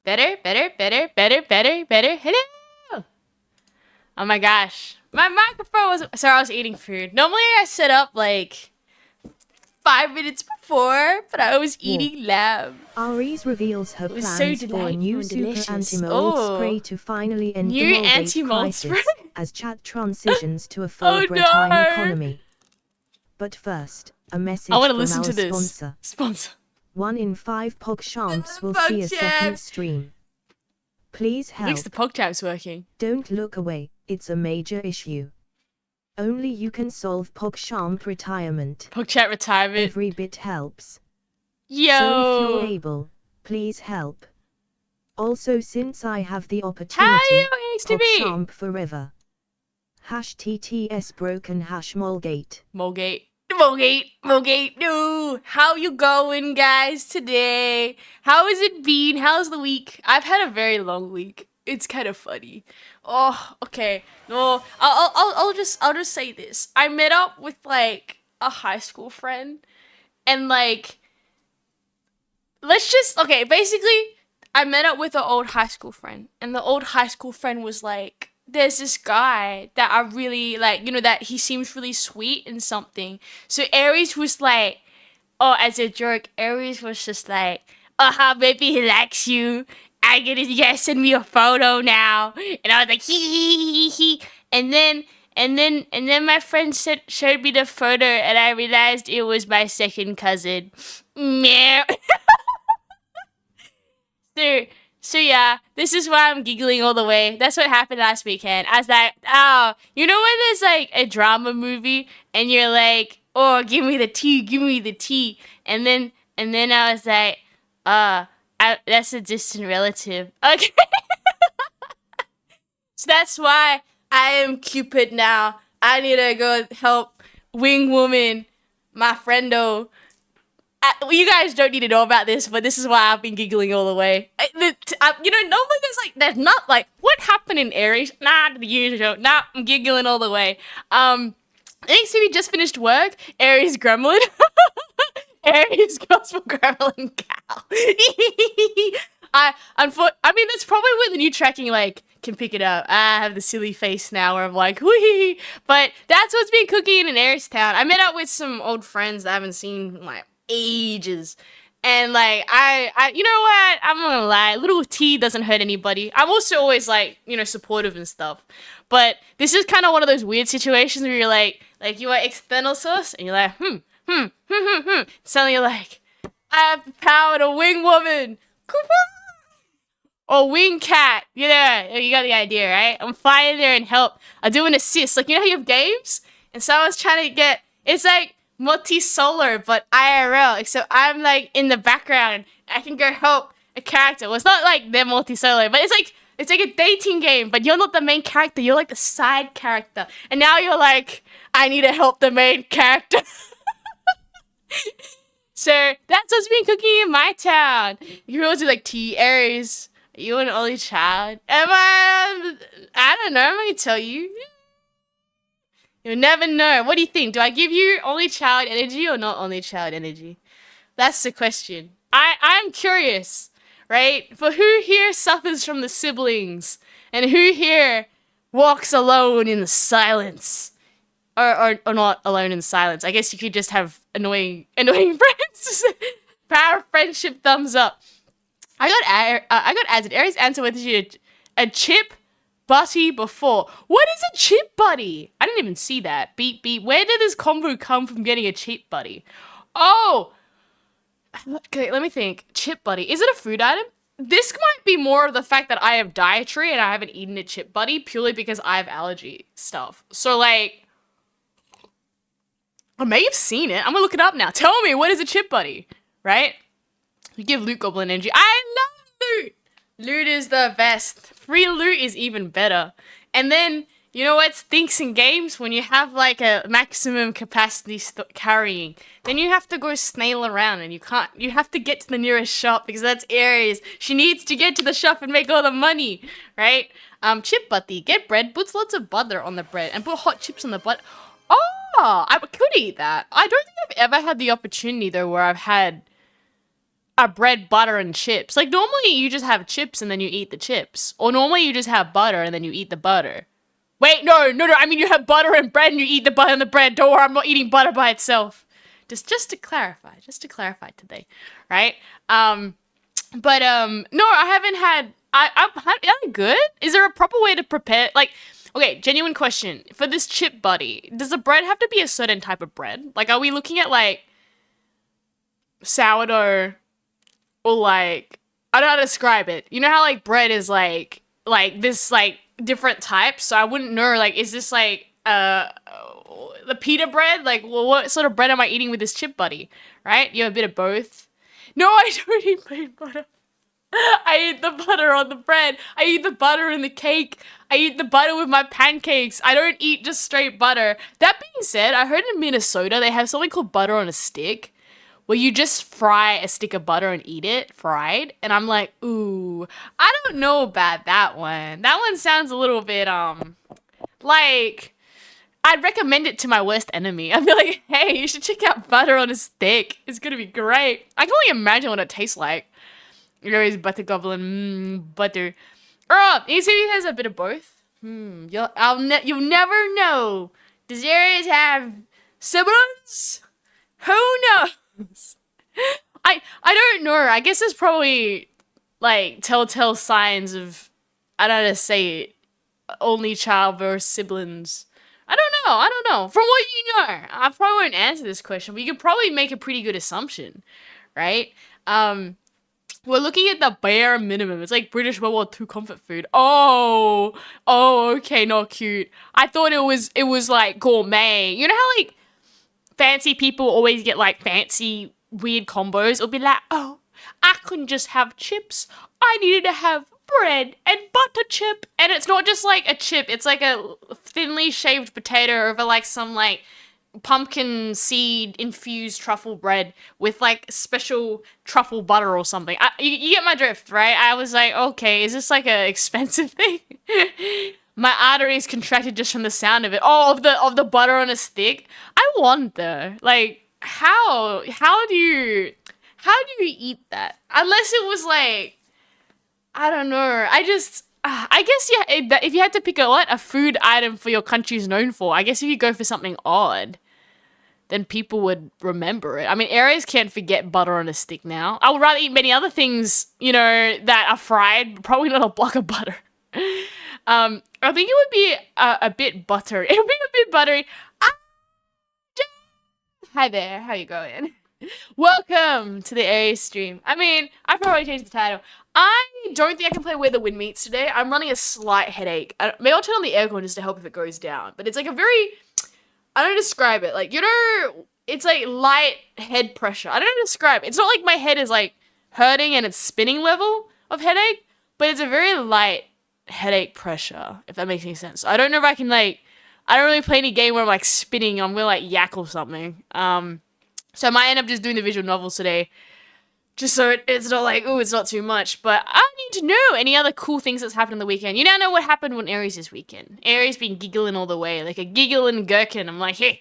Better, better, better, better, better, better. Hello. Oh my gosh. My microphone was... Sorry, I was eating food. Normally I set up like 5 minutes before, but I was eating lamb. Aries reveals her It was so plans for a new super delicious. anti-mold spray to finally end New the mold anti-mold crisis spray? as chat transitions to a full Oh bread time no! economy. But first, a message I want to from listen our to this. sponsor. Sponsor. 1 in 5 PogChamps will see a second stream. Please At least help. the PogChamp's working. Don't look away, it's a major issue. Only you can solve PogChamp retirement. PogChamp retirement. Every bit helps. Yo! So if you're able, please help. Also, since I have the opportunity, PogChamp forever. #TTS broken #Molgate. Molgate, no! How you going, guys, today? How has it been? How's the week? I've had a very long week. It's kind of funny. Oh, okay. No, I'll just say this. I met up with like a high school friend, and like, basically, I met up with an old high school friend, and the old high school friend was like, there's this guy that I really like, that he seems really sweet and something. So Aries was like, oh, as a joke, Aries was just like, maybe he likes you. You gotta send me a photo now. And I was like, hee. And then my friend showed me the photo, and I realized it was my second cousin. Meow. So yeah, this is why I'm giggling all the way. That's what happened last weekend. I was like, you know when there's like a drama movie and you're like, oh, give me the tea. And then I was like, that's a distant relative. Okay. So that's why I am Cupid now. I need to go help Wing Woman, my friendo. You guys don't need to know about this, but this is why I've been giggling all the way. Normally there's not like, what happened in Aries? Nah, the usual. Nah, I'm giggling all the way. Thanks to me just finished work. Aries Gremlin. Aries Gospel Gremlin Cow. I mean, that's probably where the new tracking like can pick it up. I have the silly face now where I'm like, whee. But that's what's been cooking in Aries Town. I met up with some old friends that I haven't seen in like ages, and like I you know what, I'm not gonna lie, little T doesn't hurt anybody. I'm also always like, supportive and stuff, but this is kind of one of those weird situations where you're like you are external source and you're like suddenly you're like, I have the power to wing woman or wing cat. Yeah, you got the idea, right? I'm flying there and help. I do an assist, like, how you have games and so I was trying to get, it's like multi-solar but IRL, except I'm like in the background. I can go help a character. Well, it's not like they're multi-solar, but it's like a dating game, but you're not the main character, you're like the side character, and now you're like, I need to help the main character. So that's what's been cooking in my town. You girls are like, T, Aries, are you an only child? I don't know, I'm gonna tell you. You'll never know. What do you think? Do I give you only child energy or not only child energy? That's the question. I'm curious, right? For who here suffers from the siblings? And who here walks alone in the silence? Or not alone in silence. I guess you could just have annoying friends. Power of friendship, thumbs up. I got added. Aries answer with a chip buddy before. What is a chip buddy? I didn't even see that. Beep. Where did this combo come from getting a chip buddy? Oh! Okay, let me think. Chip buddy. Is it a food item? This might be more of the fact that I have dietary and I haven't eaten a chip buddy purely because I have allergy stuff. So, like, I may have seen it. I'm gonna look it up now. Tell me, what is a chip buddy? Right? You give loot goblin energy. I love loot! Loot is the best. Free loot is even better. And then, you know what stinks in games? When you have like a maximum capacity carrying. Then you have to go snail around and you have to get to the nearest shop because that's Aries. She needs to get to the shop and make all the money, right? Chip buddy. Get bread, puts lots of butter on the bread and put hot chips on the butter. Oh, I could eat that. I don't think I've ever had the opportunity though where I've had a bread, butter, and chips. Like, normally you just have chips and then you eat the chips. Or normally you just have butter and then you eat the butter. Wait, no. I mean, you have butter and bread and you eat the butter and the bread. Don't worry, I'm not eating butter by itself. Just to clarify today, right? No, I haven't had. I've had. Are they good? Is there a proper way to prepare? Like, okay, genuine question for this chip buddy. Does the bread have to be a certain type of bread? Like, are we looking at like sourdough or like I don't know how to describe it. You know how like bread is like this like different types. So I wouldn't know. Like, is this like the pita bread? Like, well, what sort of bread am I eating with this chip buddy? Right? You have a bit of both. No, I don't eat plain butter. I eat the butter on the bread. I eat the butter in the cake. I eat the butter with my pancakes. I don't eat just straight butter. That being said, I heard in Minnesota they have something called butter on a stick, where you just fry a stick of butter and eat it fried. And I'm like, ooh, I don't know about that one. That one sounds a little bit, like, I'd recommend it to my worst enemy. I'd be like, hey, you should check out butter on a stick. It's gonna be great. I can only imagine what it tastes like. You're always butter goblin, butter. Oh, you see he has a bit of both? You'll never know. Does Aries have siblings? Who knows? I don't know. I guess it's probably like telltale signs of, I don't know how to say it, only child versus siblings. I don't know. From what you know, I probably won't answer this question, but you could probably make a pretty good assumption, right? We're looking at the bare minimum. It's like British World War II comfort food. Oh, okay, not cute. I thought it was like gourmet. You know how like fancy people always get like fancy weird combos? It'll be like, oh, I couldn't just have chips. I needed to have bread and butter chip. And it's not just like a chip. It's like a thinly shaved potato over like some like pumpkin seed infused truffle bread with like special truffle butter or something. You get my drift, right? I was like, okay, is this like a expensive thing? My arteries contracted just from the sound of it. Oh, of the butter on a stick. I wonder, like, how do you eat that? Unless it was like, I don't know. I guess yeah. If you had to pick a food item for your country's known for, I guess if you go for something odd, then people would remember it. I mean, Aries can't forget butter on a stick now. I would rather eat many other things, you know, that are fried, but probably not a block of butter. I think it would be a bit buttery. It would be a bit buttery. Hi there, how you going? Welcome to the Aries stream. I mean, I probably changed the title. I don't think I can play Where the Wind Meets today. I'm running a slight headache. Maybe I'll turn on the aircon just to help if it goes down. But it's like a very, I don't describe it. Like, you know, it's like light head pressure. I don't know how to describe it. It's not like my head is like hurting and it's spinning level of headache, but it's a very light headache pressure, if that makes any sense. I don't know if I can like, I don't really play any game where I'm like spinning. I'm gonna like yak or something. So I might end up just doing the visual novels today, just so it's not like, oh, it's not too much. But I need to know any other cool things that's happened on the weekend. You now know what happened when Aries this weekend. Aries been giggling all the way, like a giggling gherkin. I'm like, ha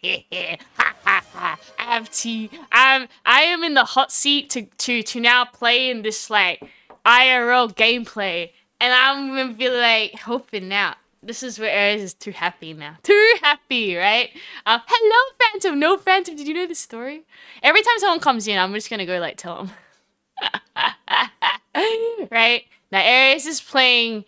ha ha. I have tea. I am in the hot seat to now play in this like IRL gameplay, and I'm gonna be like hoping out. This is where Aries is too happy now. Too happy, right? Hello, Phantom. No, Phantom. Did you know this story? Every time someone comes in, I'm just gonna go like tell them. Right? Now, Aries is playing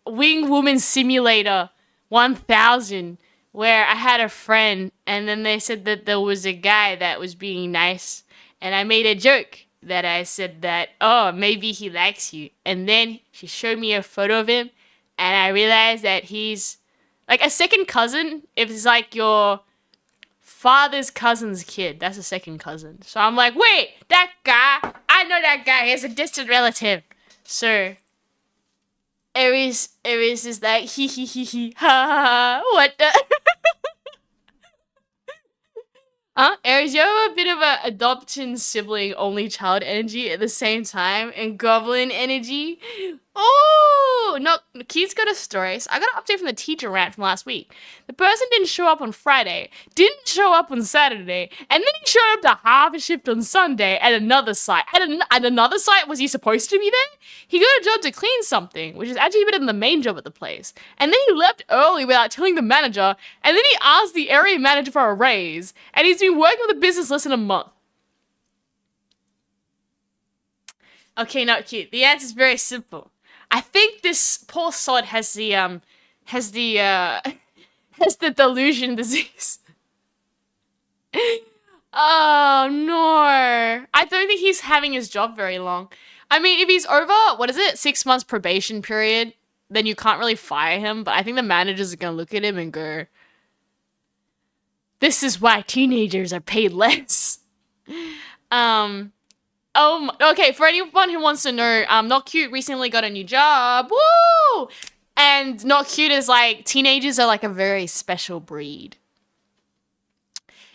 Wing Woman Simulator 1000, where I had a friend, and then they said that there was a guy that was being nice, and I made a joke that I said that, oh, maybe he likes you. And then she showed me a photo of him, and I realized that he's like a second cousin. If it's like your father's cousin's kid, that's a second cousin. So I'm like, wait, that guy, I know that guy. He's a distant relative. So Aries is like, he, ha, ha, what the? Aries, you have a bit of a adoption sibling only child energy at the same time, and goblin energy. Oh, Oh, no, Keith's got a story. So I got an update from the teacher rant from last week. The person didn't show up on Friday, didn't show up on Saturday, and then he showed up to half a shift on Sunday at another site. At another site, was he supposed to be there? He got a job to clean something, which is actually better than the main job at the place. And then he left early without telling the manager, and then he asked the area manager for a raise, and he's been working with the business less than a month. Okay, not cute. The answer is very simple. I think this poor sod has the has the delusion disease. Oh no. I don't think he's having his job very long. I mean, if he's over, 6 months probation period, then you can't really fire him, but I think the managers are gonna look at him and go, this is why teenagers are paid less. Okay, for anyone who wants to know, Not Cute recently got a new job. Woo! And Not Cute is like, teenagers are like a very special breed.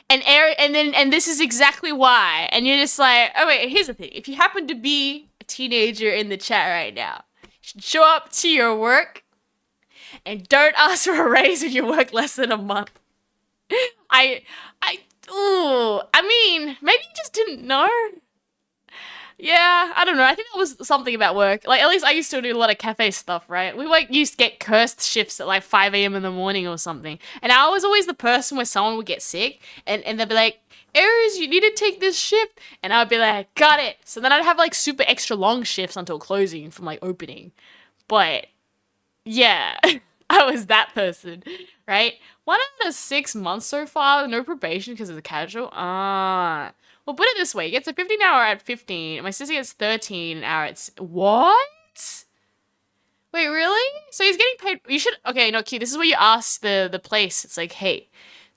And this is exactly why. And you're just like, oh wait, here's the thing. If you happen to be a teenager in the chat right now, you should show up to your work and don't ask for a raise when you work less than a month. I mean, maybe you just didn't know. Yeah, I don't know. I think that was something about work. Like, at least I used to do a lot of cafe stuff, right? We like used to get cursed shifts at like 5 a.m. in the morning or something. And I was always the person where someone would get sick and they'd be like, Aries, you need to take this shift. And I'd be like, got it. So then I'd have like super extra long shifts until closing from like opening. But yeah, I was that person, right? 1 out of 6 months so far, no probation because it's a casual. Well, put it this way. He gets a 15 hour at 15. My sister gets 13 an hour at... What? Wait, really? So he's getting paid... You should... Okay, no, Q, this is where you ask the place. It's like, hey,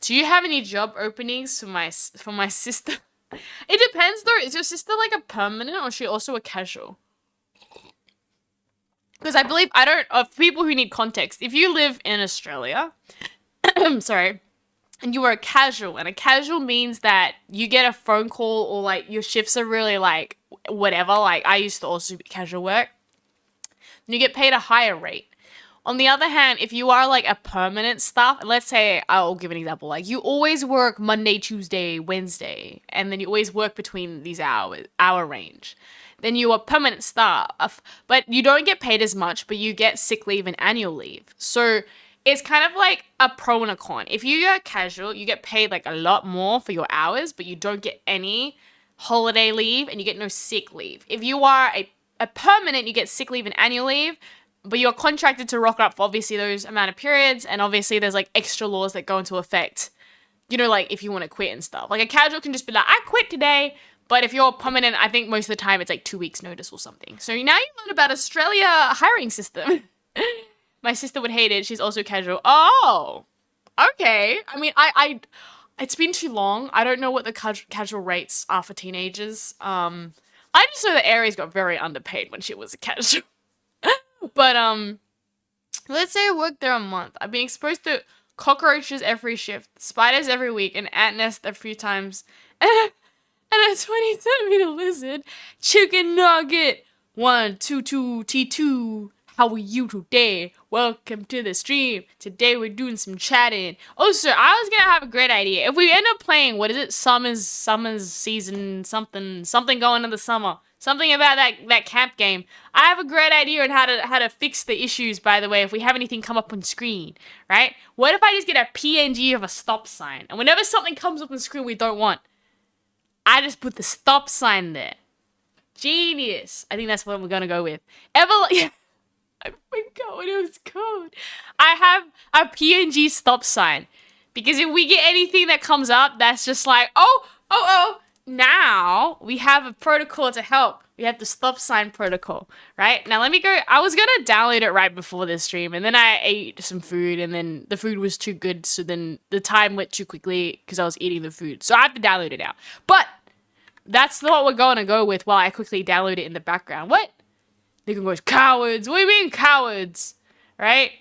do you have any job openings for my sister? It depends, though. Is your sister, like, a permanent or is she also a casual? Because I believe... For people who need context, if you live in Australia... sorry... and you are a casual, and a casual means that you get a phone call or like your shifts are really like whatever. Like I used to also be casual work. And you get paid a higher rate. On the other hand, if you are like a permanent staff, let's say I'll give an example. Like you always work Monday, Tuesday, Wednesday, and then you always work between these hour range. Then you are permanent staff, but you don't get paid as much, but you get sick leave and annual leave. So it's kind of like a pro and a con. If you are casual, you get paid like a lot more for your hours, but you don't get any holiday leave and you get no sick leave. If you are a permanent, you get sick leave and annual leave, but you're contracted to rock up for obviously those amount of periods. And obviously there's like extra laws that go into effect, you know, like if you want to quit and stuff. Like a casual can just be like, I quit today. But if you're permanent, I think most of the time it's like 2 weeks notice or something. So now you learn about Australia hiring system. My sister would hate it. She's also casual. Oh, okay. I mean, I it's been too long. I don't know what the casual rates are for teenagers. I just know that Aries got very underpaid when she was a casual. But let's say I worked there a month. I've been exposed to cockroaches every shift, spiders every week, an ant nest a few times, and a 20-centimeter lizard, chicken nugget, 122 T2. How are you today? Welcome to the stream. Today we're doing some chatting. Oh, sir, I was gonna have a great idea. If we end up playing, what is it? Summer's season, something going in the summer. Something about that camp game. I have a great idea on how to fix the issues, by the way, if we have anything come up on screen, right? What if I just get a PNG of a stop sign? And whenever something comes up on screen we don't want, I just put the stop sign there. Genius. I think that's what we're gonna go with. I forgot what it was called. I have a PNG stop sign. Because if we get anything that comes up, that's just like, oh, now we have a protocol to help. We have the stop sign protocol, right? Now let me go. I was going to download it right before this stream, and then I ate some food, and then the food was too good, so then the time went too quickly because I was eating the food. So I have to download it now. But that's what we're going to go with while I quickly download it in the background. What? Nico goes, cowards. What do you mean cowards? Right?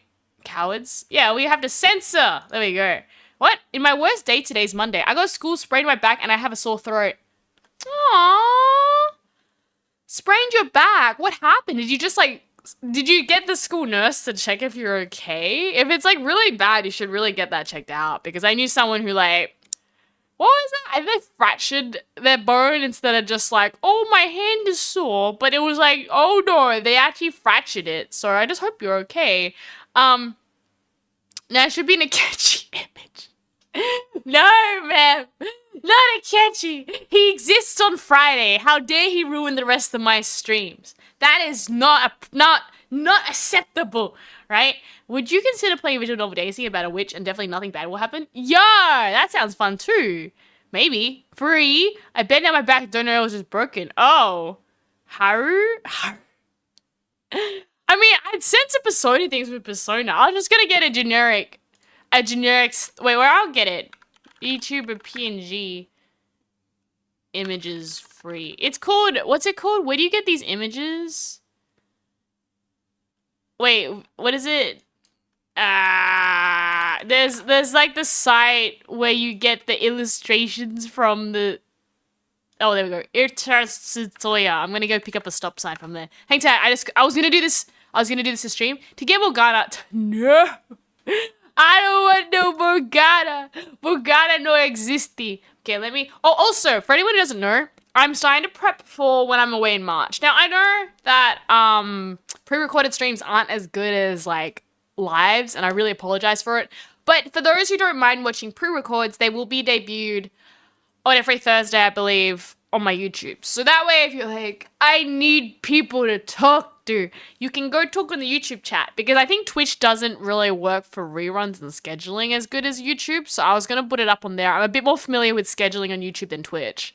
Cowards? Yeah, we have to censor. There we go. What? In my worst day, today's Monday. I go to school, sprained my back, and I have a sore throat. Aww. Sprained your back? What happened? Did you just, like, Did you get the school nurse to check if you're okay? If it's like really bad, you should really get that checked out, because I knew someone who like, what was that? They fractured their bone instead of just like, oh, my hand is sore. But it was like, oh no, they actually fractured it. So I just hope you're okay. Now it should be in a catchy image. No, ma'am. Not Akechi. He exists on Friday. How dare he ruin the rest of my streams? That is not acceptable, right? Would you consider playing Visual Novel Daisy about a witch and definitely nothing bad will happen? Yeah, that sounds fun too. Maybe. Free. I bet now my back donor was just broken. Oh. Haru? I mean, I'd censor Persona things with Persona. I'm just gonna get a generic, wait, where I'll get it. YouTuber PNG images free. It's called, what's it called? Where do you get these images? Wait, what is it? There's like the site where you get the illustrations from the, oh, there we go. Irtatsutoya. I'm gonna go pick up a stop sign from there. Hang tight, I was gonna do this to stream to get Morgana. No! I don't want no Morgana. Morgana no existi. Okay, let me... Oh, also, for anyone who doesn't know, I'm starting to prep for when I'm away in March. Now, I know that pre-recorded streams aren't as good as, like, lives, and I really apologize for it. But for those who don't mind watching pre-records, they will be debuted on every Thursday, I believe, on my YouTube. So that way, if you're like, I need people to talk to, you can go talk on the YouTube chat, because I think Twitch doesn't really work for reruns and scheduling as good as YouTube. So I was going to put it up on there. I'm a bit more familiar with scheduling on YouTube than Twitch.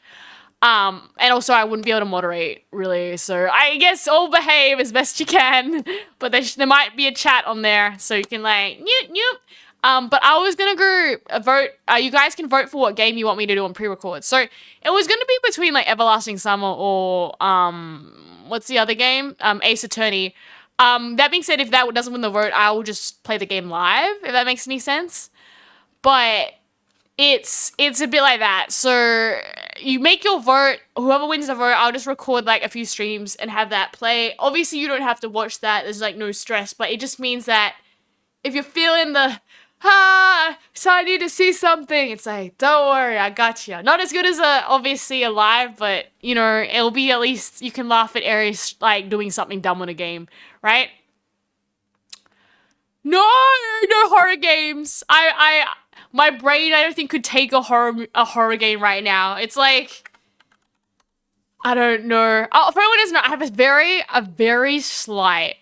And also I wouldn't be able to moderate really. So I guess all behave as best you can, but there might be a chat on there so you can like, but I was gonna go vote. You guys can vote for what game you want me to do on pre-record. So it was gonna be between like Everlasting Summer or what's the other game? Ace Attorney. That being said, if that doesn't win the vote, I will just play the game live, if that makes any sense. But it's a bit like that. So you make your vote. Whoever wins the vote, I'll just record like a few streams and have that play. Obviously, you don't have to watch that. There's like no stress, but it just means that if you're feeling the so I need to see something, it's like, don't worry, I got you. Not as good as obviously a live, but you know, it'll be at least you can laugh at Aries like doing something dumb in a game, right? No horror games. My brain, I don't think could take a horror game right now. It's like, I don't know. Oh, for anyone who doesn't know, I have a very slight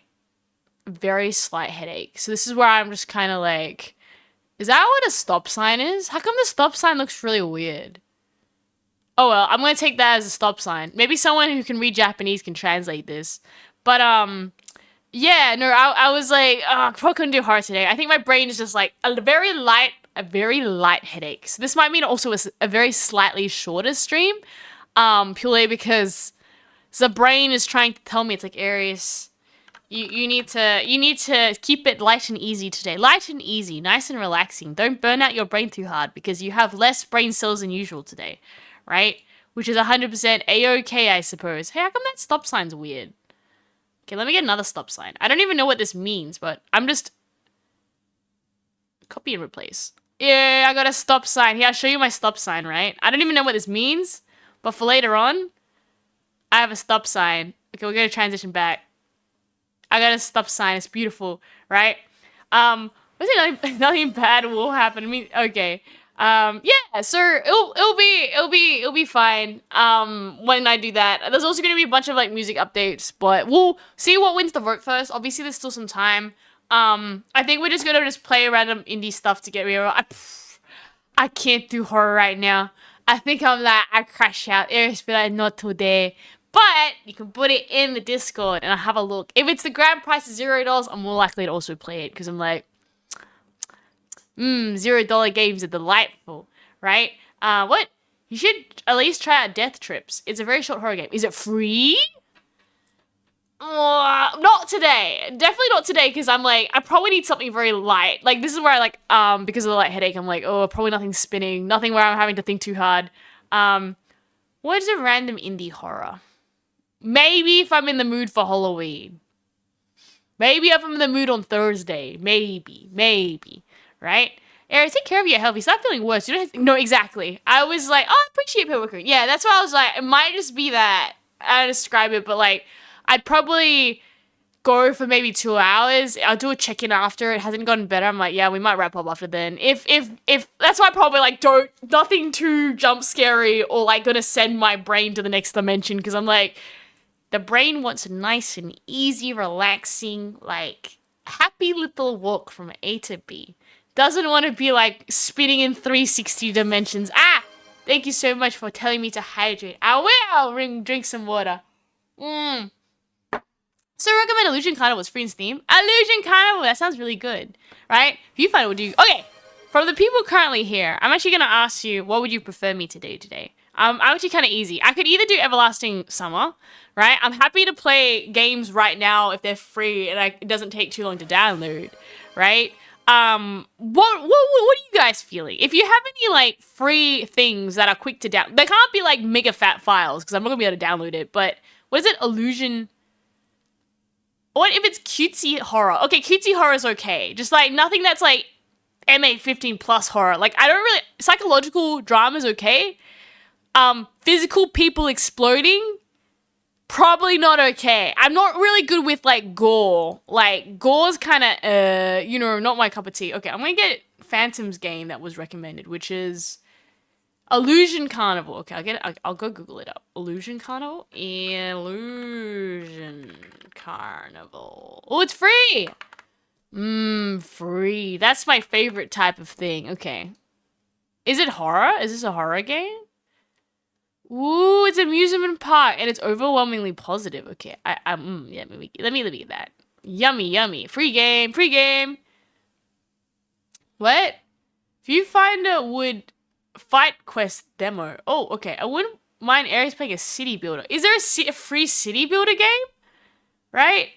headache. So this is where I'm just kind of like, is that what a stop sign is? How come the stop sign looks really weird? Oh well, I'm gonna take that as a stop sign. Maybe someone who can read Japanese can translate this. But yeah, no, I was like, I probably couldn't do horror today. I think my brain is just like a very light headache. So this might mean also a very slightly shorter stream, purely because the brain is trying to tell me, it's like, Aries, you need to keep it light and easy today. Light and easy, nice and relaxing. Don't burn out your brain too hard because you have less brain cells than usual today, right? Which is 100% a-okay, I suppose. Hey, how come that stop sign's weird? Okay, let me get another stop sign. I don't even know what this means, but I'm just... Copy and replace. Yeah, I got a stop sign. Here, I'll show you my stop sign, right? I don't even know what this means, but for later on, I have a stop sign. Okay, we're gonna transition back. I got a stop sign. It's beautiful, right? Was it nothing bad will happen? I mean, okay. Yeah, so it'll be fine. When I do that. There's also gonna be a bunch of like music updates, but we'll see what wins the vote first. Obviously, there's still some time. I think we're just gonna play random indie stuff to get real. I can't do horror right now. I think I'm like, I crash out. Aries be like, not today. But you can put it in the Discord and I'll have a look. If it's the grand price of $0, I'm more likely to also play it because I'm like, $0 games are delightful, right? What? You should at least try out Death Trips. It's a very short horror game. Is it free? Not today. Definitely not today because I'm like, I probably need something very light. Like, this is where I like, because of the light headache, I'm like, oh, probably nothing spinning. Nothing where I'm having to think too hard. What is a random indie horror? Maybe if I'm in the mood for Halloween. Maybe if I'm in the mood on Thursday. Maybe. Right? Aries, take care of your health. You start feeling worse. You don't have to, no, exactly. I was like, oh, I appreciate people working. Yeah, that's why I was like, it might just be that. I don't describe it, but like, I'd probably go for maybe 2 hours. I'll do a check-in after. It hasn't gotten better. I'm like, yeah, we might wrap up after then. If that's why I probably like nothing too jump scary or like gonna send my brain to the next dimension, because I'm like, the brain wants a nice and easy, relaxing, like happy little walk from A to B. Doesn't want to be like spinning in 360 dimensions. Ah, thank you so much for telling me to hydrate. I will drink some water. So I recommend Illusion Carnival. It's free in Steam. Illusion Carnival, that sounds really good, right? Viewfinder would do. Okay, from the people currently here, I'm actually gonna ask you, what would you prefer me to do today? I'm actually kind of easy. I could either do Everlasting Summer, right? I'm happy to play games right now if they're free and it doesn't take too long to download, right? What are you guys feeling? If you have any like free things that are quick to down, they can't be like mega fat files because I'm not gonna be able to download it. But what is it? Illusion. What if it's cutesy horror? Okay, cutesy horror is okay. Just like nothing that's like MA15 plus horror. Like I don't really, psychological drama is okay. Physical people exploding, probably not okay. I'm not really good with like gore. Like gore's kind of not my cup of tea. Okay, I'm gonna get Phantom's game that was recommended, which is Illusion Carnival. Okay, I'll go Google it up. Illusion Carnival. Illusion Carnival. Oh, it's free. Free. That's my favorite type of thing. Okay. Is it horror? Is this a horror game? Ooh, it's an amusement park and it's overwhelmingly positive. Okay. Yeah, let me get that. Yummy. Free game. What? Viewfinder would Fight Quest demo. Oh, okay. I wouldn't mind Aries playing a city builder. Is there a free city builder game? Right?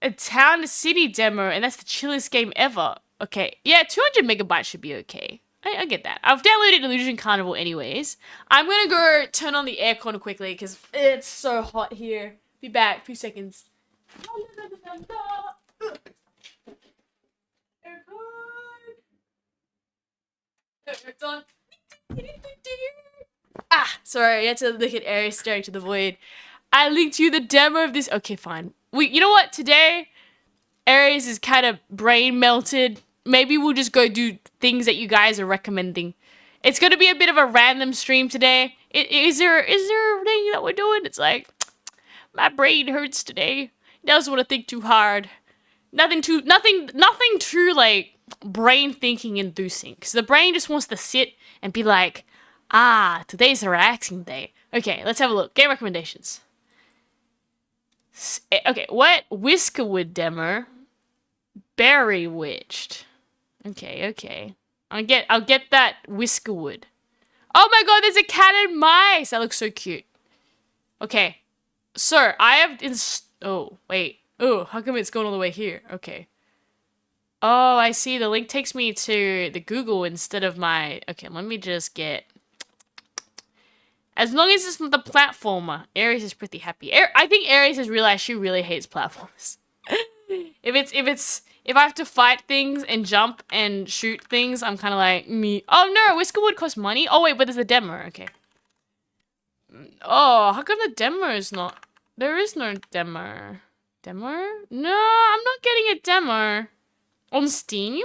A town to city demo, and that's the chillest game ever. Okay. Yeah, 200 megabytes should be okay. I get that. I've downloaded Illusion Carnival anyways. I'm gonna go turn on the aircon quickly because it's so hot here. Be back. 2 seconds. It's on. Sorry, I had to look at Aries staring to the void. I linked you the demo of this. Okay, fine. You know what? Today, Aries is kind of brain melted. Maybe we'll just go do things that you guys are recommending. It's gonna be a bit of a random stream today. Is there a thing that we're doing? It's like, my brain hurts today. Doesn't want to think too hard. Nothing too like brain thinking inducing. Because the brain just wants to sit and be like, today's a relaxing day. Okay, let's have a look. Game recommendations. Okay, what? Whiskerwood demo. Berry Witched. Okay. I'll get that Whiskerwood. Oh my god, there's a cat and mice! That looks so cute. Okay. Sir, I have oh, wait. Oh, how come it's going all the way here? Okay. Oh, I see. The link takes me to the Google instead of my... Okay, let me just get... As long as it's not the platformer, Aries is pretty happy. I think Aries has realized she really hates platforms. If I have to fight things and jump and shoot things, I'm kind of like, me. Oh no, Whiskerwood costs money? Oh wait, but there's a demo. Okay. Oh, how come the demo is not... There is no demo. Demo? No, I'm not getting a demo. On Steam?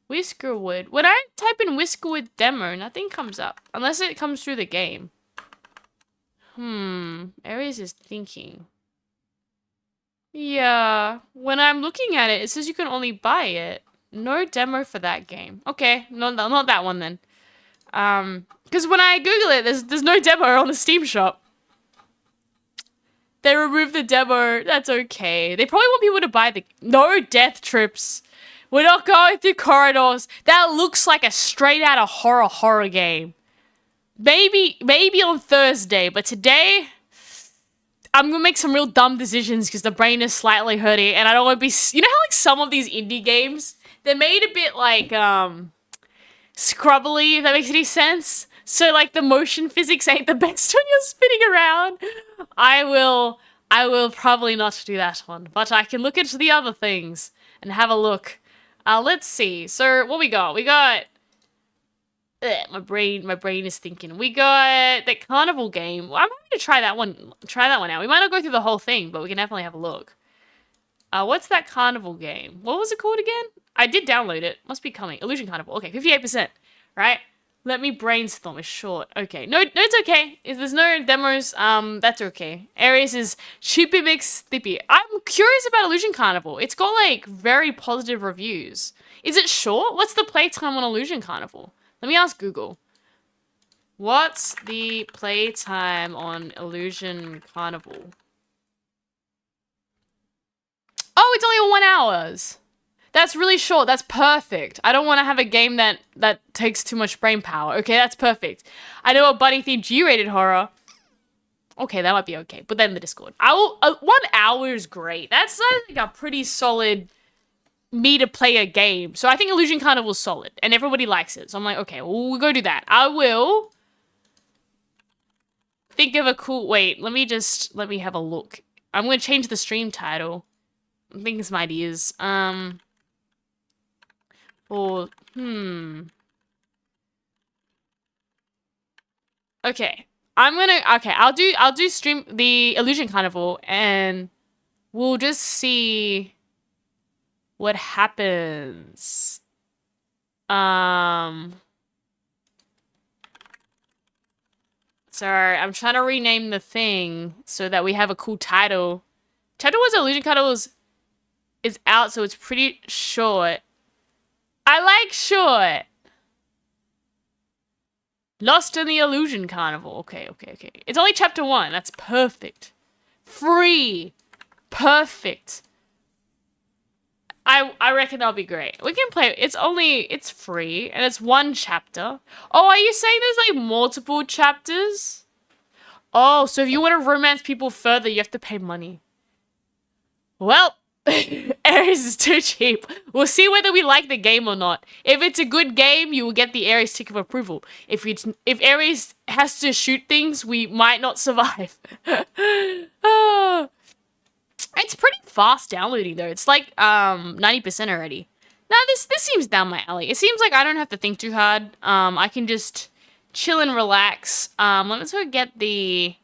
Whiskerwood. When I type in Whiskerwood demo, nothing comes up. Unless it comes through the game. Aries is thinking. Yeah. When I'm looking at it, it says you can only buy it. No demo for that game. Okay. No, not that one then. Because when I Google it, there's no demo on the Steam shop. They removed the demo. That's okay. They probably want people to buy the... No death trips. We're not going through corridors. That looks like a straight out of horror game. Maybe on Thursday, but today... I'm gonna make some real dumb decisions because the brain is slightly hurting and I don't want to be... You know how like some of these indie games, they're made a bit like, scrubbly, if that makes any sense? So like the motion physics ain't the best when you're spinning around. I will I will probably not do that one, but I can look into the other things and have a look. Let's see. So what we got? We got. My brain is thinking. We got the carnival game. Well, I'm going to try that one. Try that one out. We might not go through the whole thing, but we can definitely have a look. What's that carnival game? What was it called again? I did download it. Must be coming. Illusion Carnival. Okay, 58%. Right? Let me brainstorm. It's short. Okay. No, it's okay. If there's no demos, that's okay. Aries is Chippy Mix Thippy. I'm curious about Illusion Carnival. It's got, like, very positive reviews. Is it short? What's the playtime on Illusion Carnival? Let me ask Google. What's the playtime on Illusion Carnival? Oh, it's only 1 hour. That's really short. That's perfect. I don't want to have a game that takes too much brain power. Okay, that's perfect. I know a buddy-themed G-rated horror. Okay, that might be okay. Put that in the Discord. 1 hour is great. That's like a pretty solid me to play a game. So I think Illusion Carnival is solid, and everybody likes it. So I'm like, okay, well, we'll go do that. I will think of a cool... Wait, let me have a look. I'm going to change the stream title. I'm thinking some ideas. Okay. I'll do stream the Illusion Carnival, and we'll just see what happens. Sorry, I'm trying to rename the thing so that we have a cool title. Chapter 1's Illusion Carnival is out, so it's pretty short. I like short. Lost in the Illusion Carnival. Okay. It's only chapter 1. That's perfect. Free. Perfect. I reckon that'll be great. We can play. It's free, and it's 1 chapter. Oh, are you saying there's like multiple chapters? Oh, so if you want to romance people further, you have to pay money. Well, Aries is too cheap. We'll see whether we like the game or not. If it's a good game, you will get the Aries tick of approval. If Aries has to shoot things, we might not survive. Oh. It's pretty fast downloading though. It's like 90% already. Now this seems down my alley. It seems like I don't have to think too hard. I can just chill and relax. Let's go get the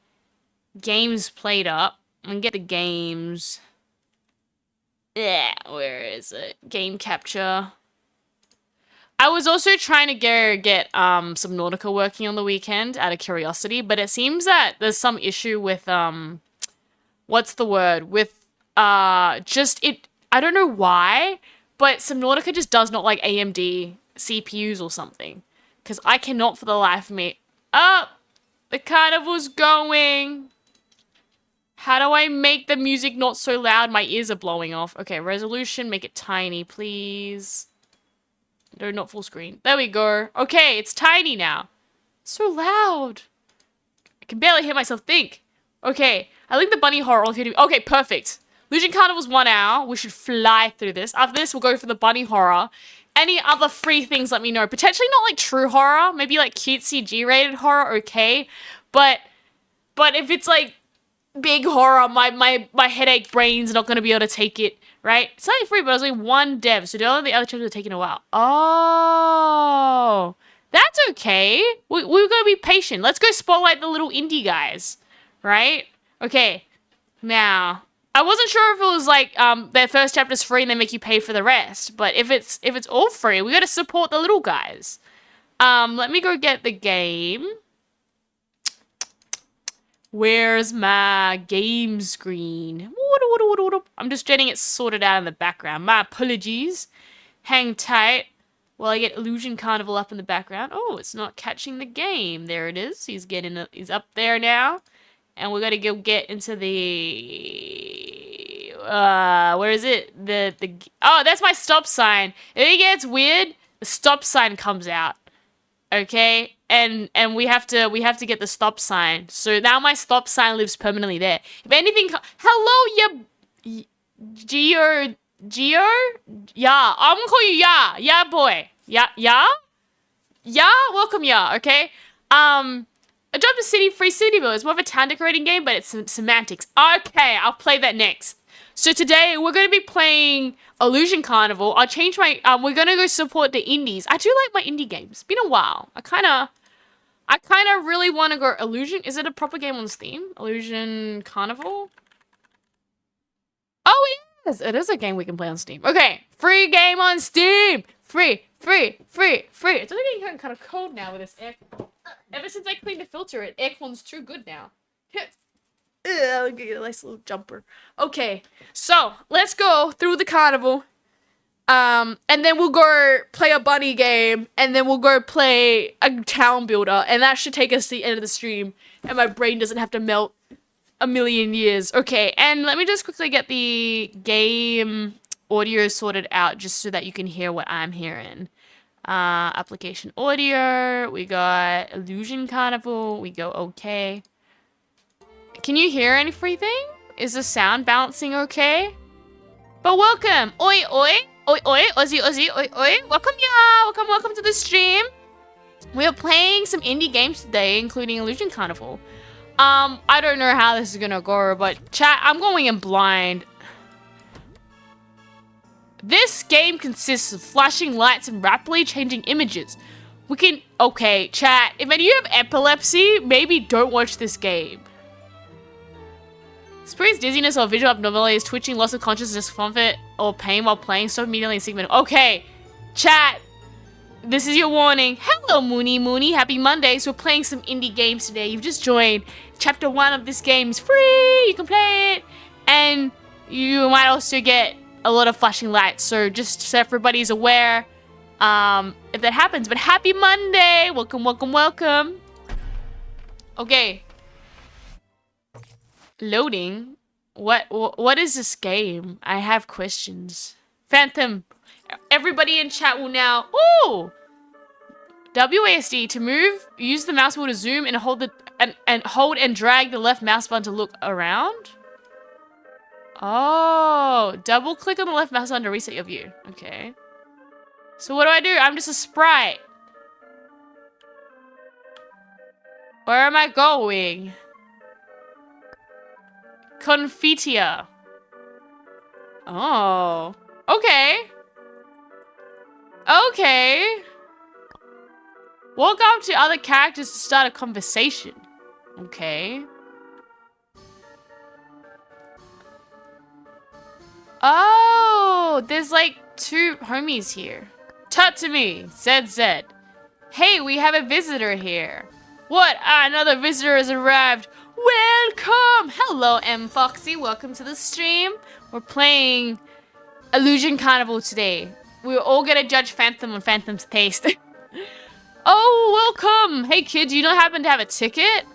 games played up. And get the games. Yeah, where is it? Game capture. I was also trying to get some Nautica working on the weekend out of curiosity, but it seems that there's some issue with what's the word? With just it, I don't know why, but Subnautica just does not like AMD CPUs or something. Because I cannot for the life of me. Oh, the carnival's going. How do I make the music not so loud? My ears are blowing off. Okay, resolution, make it tiny, please. No, not full screen. There we go. Okay, it's tiny now. It's so loud. I can barely hear myself think. Okay, I think the bunny horror all here. Okay, perfect. Illusion Carnival's 1 hour. We should fly through this. After this, we'll go for the bunny horror. Any other free things, let me know. Potentially not like true horror. Maybe like cutesy G-rated horror, okay. But if it's like big horror, my headache brain's not going to be able to take it, right? It's only free, but it was only 1 dev. So all the other chapters are taking a while. Oh, that's okay. We're going to be patient. Let's go spotlight the little indie guys, right? Okay, now... I wasn't sure if it was like their first chapter's free and they make you pay for the rest. But if it's all free, we gotta support the little guys. Let me go get the game. Where's my game screen? I'm just getting it sorted out in the background. My apologies. Hang tight while I get Illusion Carnival up in the background. Oh, it's not catching the game. There it is. He's up there now. And we gotta go get into the where is it? Oh, that's my stop sign. If it gets weird, the stop sign comes out. Okay? And we have to get the stop sign. So now my stop sign lives permanently there. If anything hello, Geo? Yeah, I'm gonna call you Yeah boy. Yeah? Welcome, okay? Adopt a city, free city builder. It's more of a town decorating game, but it's semantics. Okay, I'll play that next. So today we're going to be playing Illusion Carnival. I'll change my, we're going to go support the indies. I do like my indie games. It's been a while. I kind of really want to go Illusion. Is it a proper game on Steam? Illusion Carnival? Oh, it is. It is a game we can play on Steam. Okay, free game on Steam. Free. It's only getting kind of cold now with this air. Ever since I cleaned the filter, aircon's too good now. I'll get a nice little jumper. Okay, so let's go through the carnival. And then we'll go play a bunny game, and then we'll go play a town builder, and that should take us to the end of the stream, and my brain doesn't have to melt a million years. Okay, and let me just quickly get the game audio sorted out just so that you can hear what I'm hearing. Application audio, we got Illusion Carnival, we go okay. Can you hear anything? Is the sound balancing okay? But welcome! Oi, oi! Oi, oi! Ozzy, ozzy, oi, oi! Welcome, y'all! Welcome to the stream! We are playing some indie games today, including Illusion Carnival. I don't know how this is gonna go, but chat, I'm going in blind. This game consists of flashing lights and rapidly changing images. We can... Okay, chat, if any of you have epilepsy, maybe don't watch this game. Experience dizziness or visual abnormalities, twitching, loss of consciousness, discomfort, or pain while playing. Stop immediately and seek medical. Okay, chat. This is your warning. Hello, Mooney. Happy Monday. So we're playing some indie games today. You've just joined. Chapter 1 of this game is free. You can play it. And you might also get a lot of flashing lights. So just so everybody's aware if that happens. But happy Monday. Welcome. Okay. Loading? What is this game? I have questions. Phantom. Everybody in chat will now... Ooh! WASD. To move, use the mouse wheel to zoom and hold and drag the left mouse button to look around. Oh, double click on the left mouse button to reset your view. Okay. So what do? I'm just a sprite. Where am I going? Confitia. Oh. Okay. Walk up to other characters to start a conversation. Okay. Oh, there's like 2 homies here. Tut to me, ZZ. Hey, we have a visitor here. What? Another visitor has arrived. Welcome! Hello, M. Foxy. Welcome to the stream. We're playing Illusion Carnival today. We're all gonna judge Phantom on Phantom's taste. Oh, welcome! Hey, kid, do you not happen to have a ticket?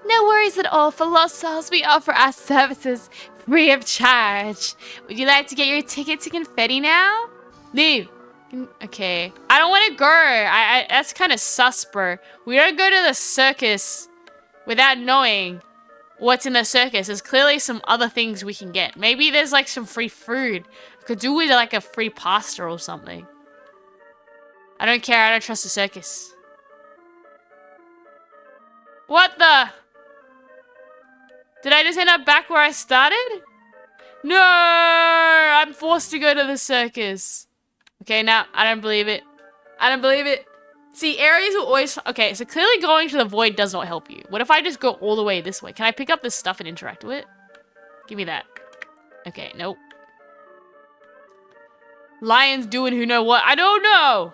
No worries at all. For Lost Souls, we offer our services free of charge. Would you like to get your ticket to Confetti now? Leave. Okay. I don't want to go. That's kind of sus, bro. We don't go to the circus without knowing what's in the circus. There's clearly some other things we can get. Maybe there's like some free food. Could do with like a free pasta or something. I don't care. I don't trust the circus. What the? Did I just end up back where I started? No! I'm forced to go to the circus. Okay, now, I don't believe it. I don't believe it. See, Aries will always... Okay, so clearly going to the void does not help you. What if I just go all the way this way? Can I pick up this stuff and interact with it? Give me that. Okay, nope. Lions doing who know what? I don't know!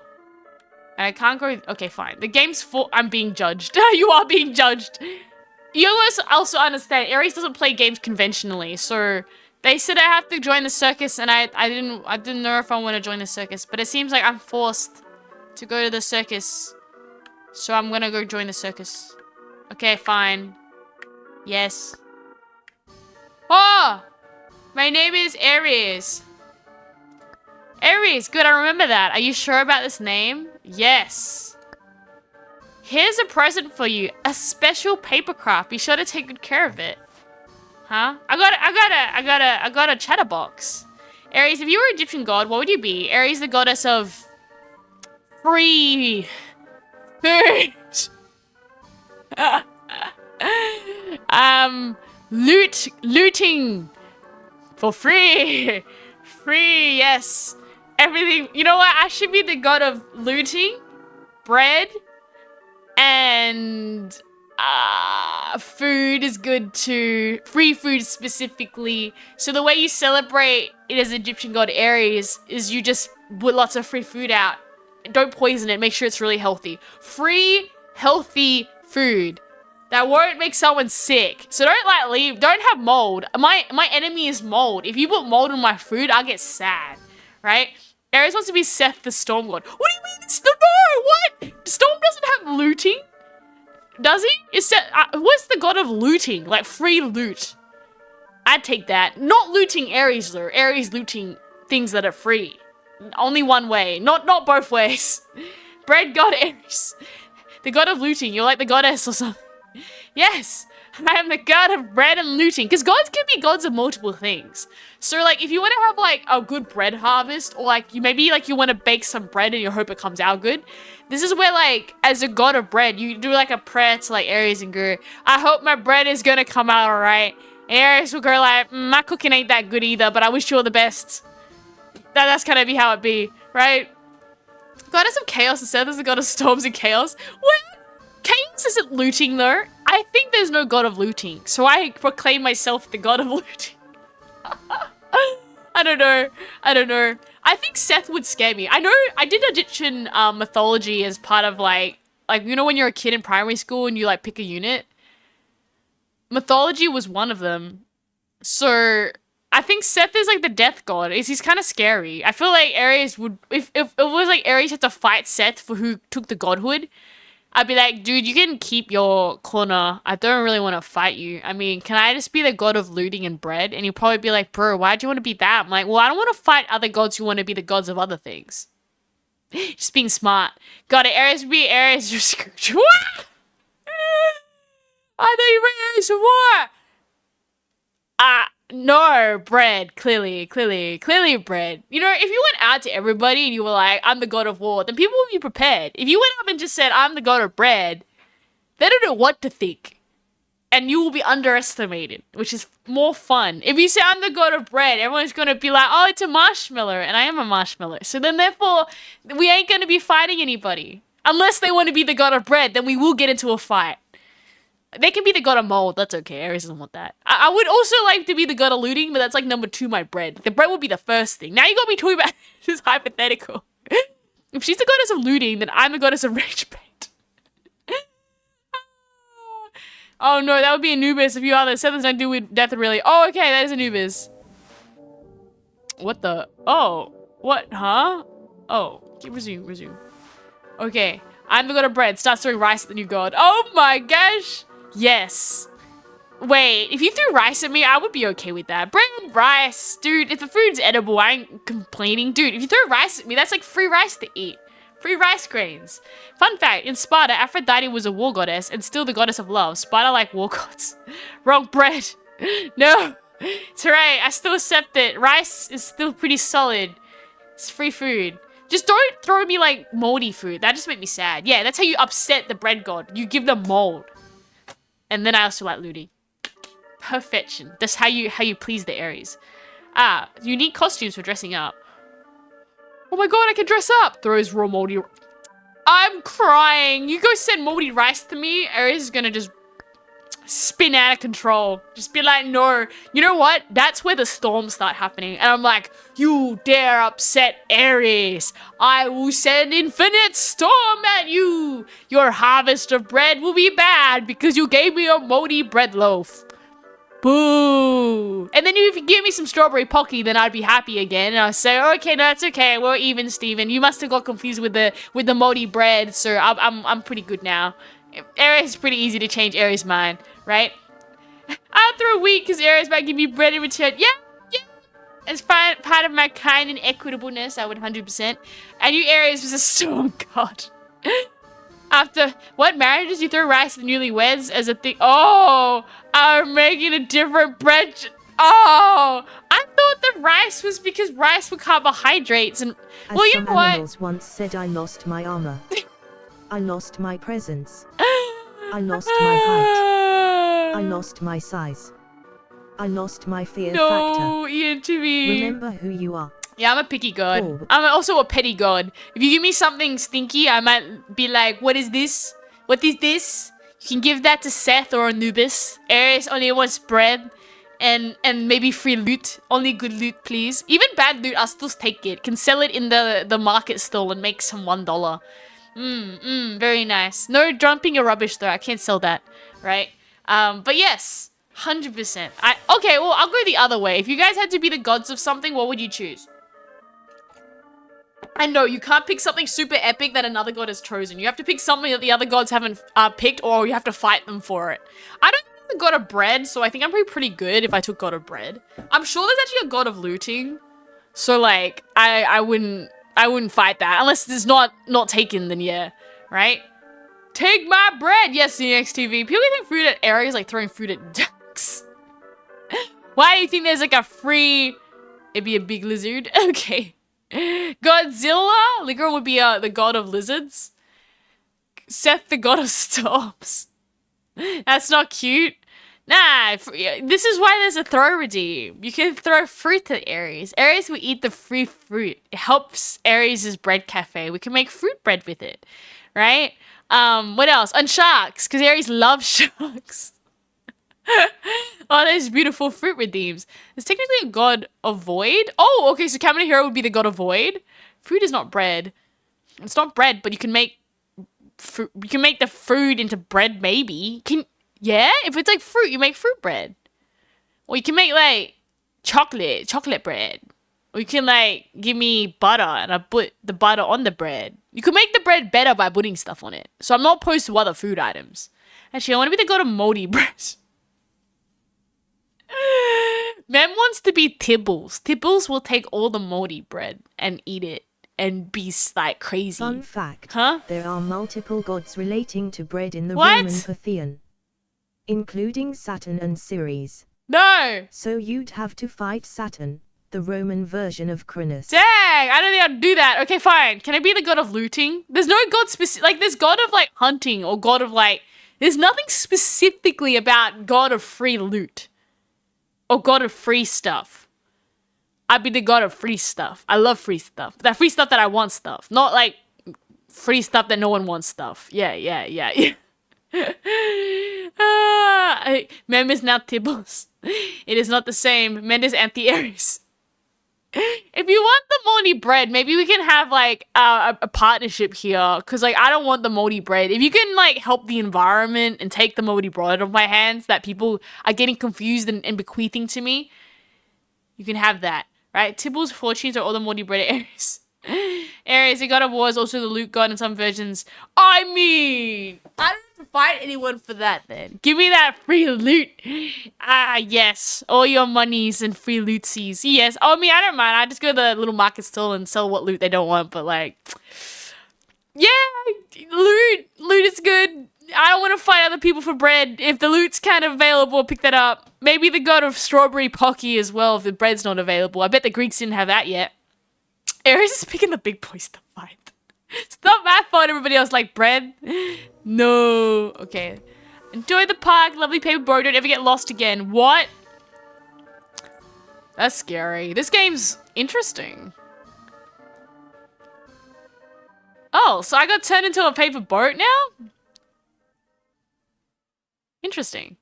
And I can't go... Okay, fine. The game's full... I'm being judged. You are being judged. You also understand, Aries doesn't play games conventionally, so... They said I have to join the circus, and I didn't know if I want to join the circus, but it seems like I'm forced to go to the circus. So I'm gonna go join the circus. Okay, fine. Yes. Oh! My name is Aries. Aries, good, I remember that. Are you sure about this name? Yes. Here's a present for you. A special paper craft. Be sure to take good care of it. Huh? I got a chatterbox. Aries, if you were an Egyptian god, what would you be? Aries, the goddess of free food. Looting for free. Free, yes. Everything. You know what? I should be the god of looting, bread, and food is good too. Free food specifically. So the way you celebrate it as Egyptian god Ares is you just put lots of free food out. Don't poison it. Make sure it's really healthy. Free, healthy food. That won't make someone sick. So don't like leave. Don't have mold. My enemy is mold. If you put mold in my food, I'll get sad. Right? Ares wants to be Seth the Storm God. What do you mean it's the no? What? Storm doesn't have looting. Does he? Is Seth, what's the god of looting? Like free loot. I'd take that. Not looting Ares though. Ares looting things that are free. Only one way. Not both ways. Bread god Ares. The god of looting. You're like the goddess or something. Yes, I am the god of bread and looting. Because gods can be gods of multiple things. So like if you want to have like a good bread harvest, or like you want to bake some bread and you hope it comes out good. This is where like as a god of bread, you do like a prayer to like Ares and go, I hope my bread is gonna come out alright. Ares will go like, my cooking ain't that good either, but I wish you all the best. That's gonna be how it be, right? Goddess of chaos instead there's the god of storms and chaos. What? Chaos isn't looting though. I think there's no god of looting, so I proclaim myself the god of looting. I don't know. I think Seth would scare me. I know I did Egyptian mythology as part of like you know when you're a kid in primary school and you like pick a unit. Mythology was one of them. So I think Seth is like the death god. He's kind of scary. I feel like Ares would if it was like Ares had to fight Seth for who took the godhood. I'd be like, dude, you can keep your corner. I don't really want to fight you. I mean, can I just be the god of looting and bread? And he'll probably be like, bro, why do you want to be that? I'm like, well, I don't want to fight other gods who want to be the gods of other things. Just being smart. Got it. Ares be Ares. You're Scrooge. What? I thought you were Ares for what? No, bread. Clearly bread. You know, if you went out to everybody and you were like, I'm the god of war, then people would be prepared. If you went up and just said, I'm the god of bread, they don't know what to think. And you will be underestimated, which is more fun. If you say, I'm the god of bread, everyone's going to be like, oh, it's a marshmallow. And I am a marshmallow. So then therefore, we ain't going to be fighting anybody. Unless they want to be the god of bread, then we will get into a fight. They can be the god of mold. That's okay. Ares doesn't want that. I would also like to be the god of looting, but that's like number 2, my bread. The bread would be the first thing. Now you got me talking about this hypothetical. If she's the goddess of looting, then I'm the goddess of rage bait. Oh no, that would be Anubis if you are the seventh night do with death really. Oh, okay, that is Anubis. What the? Oh, what? Huh? Oh, resume. Okay, I'm the god of bread. Start throwing rice at the new god. Oh my gosh. Yes. Wait, if you threw rice at me, I would be okay with that. Bread, rice. Dude, if the food's edible, I ain't complaining. Dude, if you throw rice at me, that's like free rice to eat. Free rice grains. Fun fact, in Sparta, Aphrodite was a war goddess and still the goddess of love. Sparta like war gods. Wrong bread. No. It's alright, I still accept it. Rice is still pretty solid. It's free food. Just don't throw me like moldy food. That just made me sad. Yeah, that's how you upset the bread god. You give them mold. And then I also like looting. Perfection. That's how you please the Ares. Unique costumes for dressing up. Oh my god, I can dress up. Throws raw moldy. I'm crying. You go send moldy rice to me, Ares is gonna just spin out of control. Just be like, no. You know what? That's where the storms start happening. And I'm like, you dare upset Ares. I will send infinite storm at you. Your harvest of bread will be bad because you gave me a moldy bread loaf. Boo. And then if you give me some strawberry pocky, then I'd be happy again. And I'll say, okay, no, it's okay. We're even, Steven. You must have got confused with the moldy bread. So I'm pretty good now. Ares is pretty easy to change Ares' mind, right? I'll throw wheat because Ares might give me bread in return. Yeah. As part of my kind and equitableness, I would 100%. I knew Ares was a storm god. After what marriages you throw rice at newlyweds as a thing? Oh, I'm making a different bread. Oh, I thought the rice was because rice were carbohydrates and well, you know what? Animals once said, I lost my armor. I lost my presence. I lost my height. I lost my size. I lost my fear No, factor. ENTV. Remember who you are. Yeah, I'm a picky god. Oh. I'm also a petty god. If you give me something stinky, I might be like, what is this? What is this? You can give that to Seth or Anubis. Ares only wants bread and maybe free loot. Only good loot, please. Even bad loot, I'll still take it. Can sell it in the market stall and make some $1. Very nice. No dumping your rubbish though. I can't sell that, right? But yes, 100%. Okay, well, I'll go the other way. If you guys had to be the gods of something, what would you choose? I know, you can't pick something super epic that another god has chosen. You have to pick something that the other gods haven't picked, or you have to fight them for it. I don't think the god of bread, so I think I'm pretty good if I took god of bread. I'm sure there's actually a god of looting. So, like, I wouldn't fight that. Unless it's not taken, then yeah. Right? Take my bread! Yes, the next TV. People think food at areas like throwing food at ducks. Why do you think there's like a free... It'd be a big lizard? Okay. Godzilla? Ligor would be the god of lizards. Seth, the god of storms. That's not cute. Nah, this is why there's a throw redeem. You can throw fruit at Ares. Ares will eat the free fruit. It helps Ares' bread cafe. We can make fruit bread with it, right? What else? And sharks, because Ares loves sharks. Oh, there's beautiful fruit redeems. There's technically a god of void. Oh, okay, so Kamina Hero would be the god of void. Food is not bread. It's not bread, but you can make the food into bread, maybe. Yeah? If it's like fruit, you make fruit bread. Or you can make like chocolate bread. Or you can like give me butter and I put the butter on the bread. You can make the bread better by putting stuff on it. So I'm not opposed to other food items. Actually, I want to be the god of moldy bread. Mem wants to be Tibbles. Tibbles will take all the moldy bread and eat it and be like crazy. Fun fact. Huh? There are multiple gods relating to bread in the What? Roman pantheon, including Saturn and Ceres. No! So you'd have to fight Saturn, the Roman version of Cronus. Dang! I don't think I'd do that. Okay, fine. Can I be the god of looting? There's no god specific. Like, there's god of like hunting or god of like. There's nothing specifically about god of free loot. Or god of free stuff. I'd be the god of free stuff. I love free stuff. That free stuff that I want stuff. Not like free stuff that no one wants stuff. Yeah. Mem is now Tibbles. It is not the same. Mem is anti-Aries. If you want the moldy bread, maybe we can have like a partnership here. Cause like I don't want the moldy bread. If you can like help the environment and take the moldy bread off my hands that people are getting confused and bequeathing to me, you can have that. Right? Tibble's fortunes are all the moldy bread Aries. Aries, the god of war, is also the loot god in some versions. I mean, I don't have to fight anyone for that then. Give me that free loot. Ah, yes. All your monies and free lootsies. Yes. Oh, I don't mind. I just go to the little market stall and sell what loot they don't want. But like, yeah, loot. Loot is good. I don't want to fight other people for bread. If the loot's kind of available, pick that up. Maybe the god of strawberry pocky as well if the bread's not available. I bet the Greeks didn't have that yet. Ares is picking the big boys to fight. It's not my fault everybody else like bread. No. Okay. Enjoy the park. Lovely paper boat. Don't ever get lost again. What? That's scary. This game's interesting. Oh, so I got turned into a paper boat now? Interesting.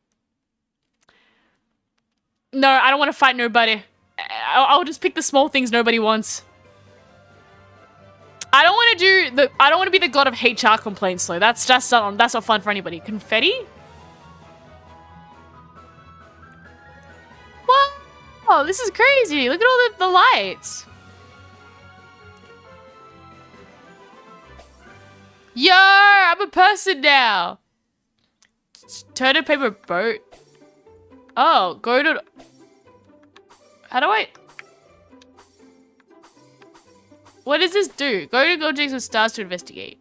No, I don't want to fight nobody. I'll just pick the small things nobody wants. I don't want to be the god of HR complaints though. That's not fun for anybody. Confetti? Wow, this is crazy. Look at all the lights. Yo, I'm a person now. Turn a paper boat. Oh, go to... How do I... What does this do? Go to objects with stars to investigate.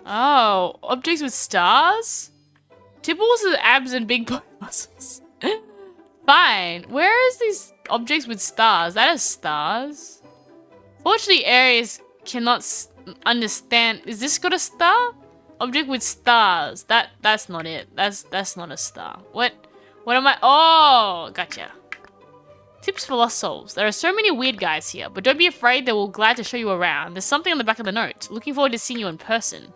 Oh, objects with stars? Tipples with abs and big body muscles. Fine. Where is these objects with stars? That is stars. Fortunately, Aries cannot understand. Is this got a star? Object with stars. That's not it. That's not a star. What am I? Oh, gotcha. Tips for lost souls. There are so many weird guys here, but don't be afraid. They will glad to show you around. There's something on the back of the note. Looking forward to seeing you in person.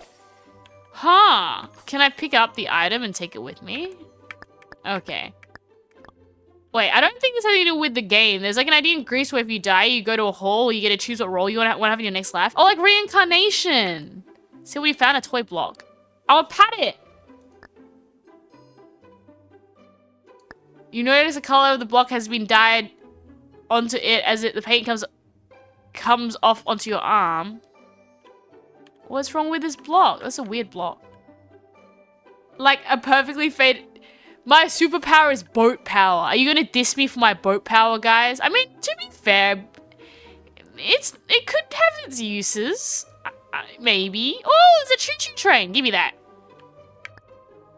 Huh. Can I pick up the item and take it with me? Okay. Wait, I don't think this has anything to do with the game. There's like an idea in Greece where if you die, you go to a hall, you get to choose what role you want to have in your next life. Oh, like reincarnation. See what we found? A toy block. I'll pat it. You notice the color of the block has been dyed onto it as the paint comes off onto your arm. What's wrong with this block? That's a weird block. Like a perfectly faded... My superpower is boat power. Are you gonna diss me for my boat power, guys? I mean, to be fair, it could have its uses. Maybe. Oh, it's a choo-choo train. Give me that.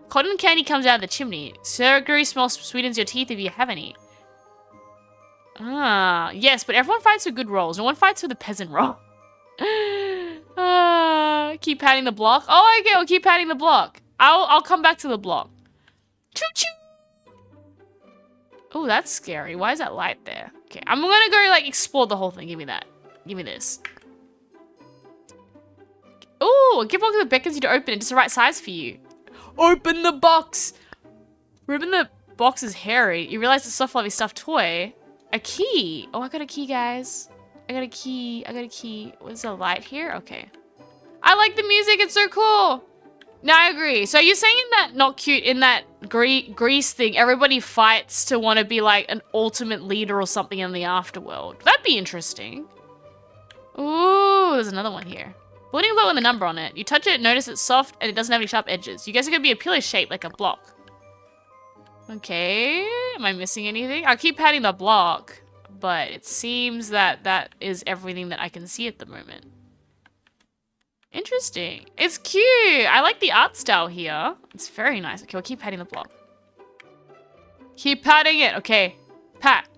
Cotton candy comes out of the chimney. Surgery smells sweetens your teeth if you have any. Ah, yes, but everyone fights for good roles. No one fights for the peasant role. Keep patting the block. Oh, okay, we'll keep patting the block. I'll come back to the block. Choo-choo! Oh, that's scary. Why is that light there? Okay, I'm gonna go, like, explore the whole thing. Give me that. Give me this. Oh, a gift box that beckons you to open it. It's the right size for you. Open the box! Ripping the box is hairy. You realize it's a soft, fluffy stuffed toy. A key. Oh, I got a key, guys. I got a key. I got a key. What's the light here? Okay. I like the music. It's so cool. No, I agree. So you're saying that not cute in that Greece thing, everybody fights to want to be like an ultimate leader or something in the afterworld. That'd be interesting. Ooh, there's another one here. Building low and the number on it. You touch it, notice it's soft, and it doesn't have any sharp edges. You guys are going to be a pillar shape like a block. Okay. Am I missing anything? I'll keep patting the block, but it seems that that is everything that I can see at the moment. Interesting. It's cute. I like the art style here. It's very nice. Okay, we'll keep patting the block. Keep patting it. Okay. Pat.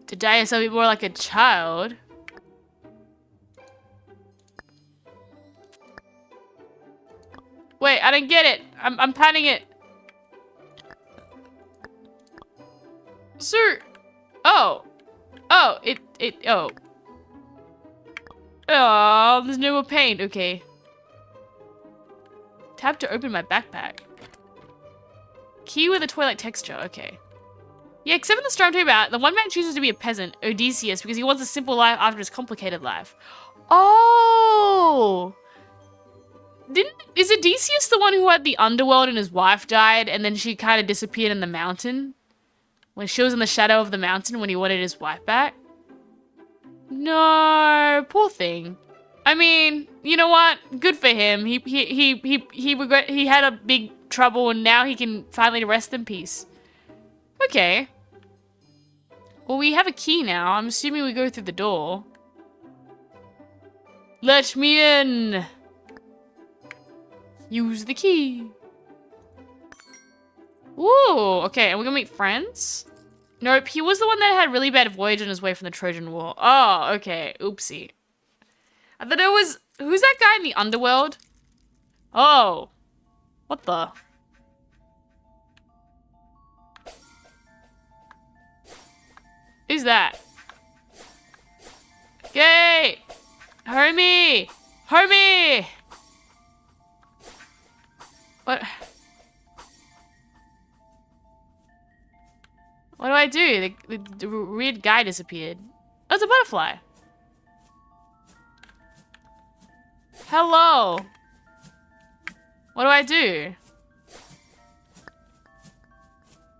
Today is a bit more like a child. Wait, I don't get it. I'm patting it. Sir. Oh. Oh, oh. Oh, there's no more paint. Okay. Tap to open my backpack. Key with a toy-like texture. Okay. Yeah, except for the story I'm talking about, the one man chooses to be a peasant, Odysseus, because he wants a simple life after his complicated life. Oh! Is Odysseus the one who had the underworld and his wife died and then she kind of disappeared in the mountain? When she was in the shadow of the mountain when he wanted his wife back? No, poor thing. I mean, you know what? Good for him. He had a big trouble and now he can finally rest in peace. Okay. Well, we have a key now. I'm assuming we go through the door. Let me in. Use the key. Ooh, okay. Are we gonna meet friends? Nope, he was the one that had really bad voyage on his way from the Trojan War. Oh, okay. Oopsie. I thought it was... Who's that guy in the underworld? Oh. What the... Who's that? Yay! Homie! Homie! What? What do I do? The weird guy disappeared. Oh, it's a butterfly. Hello. What do I do?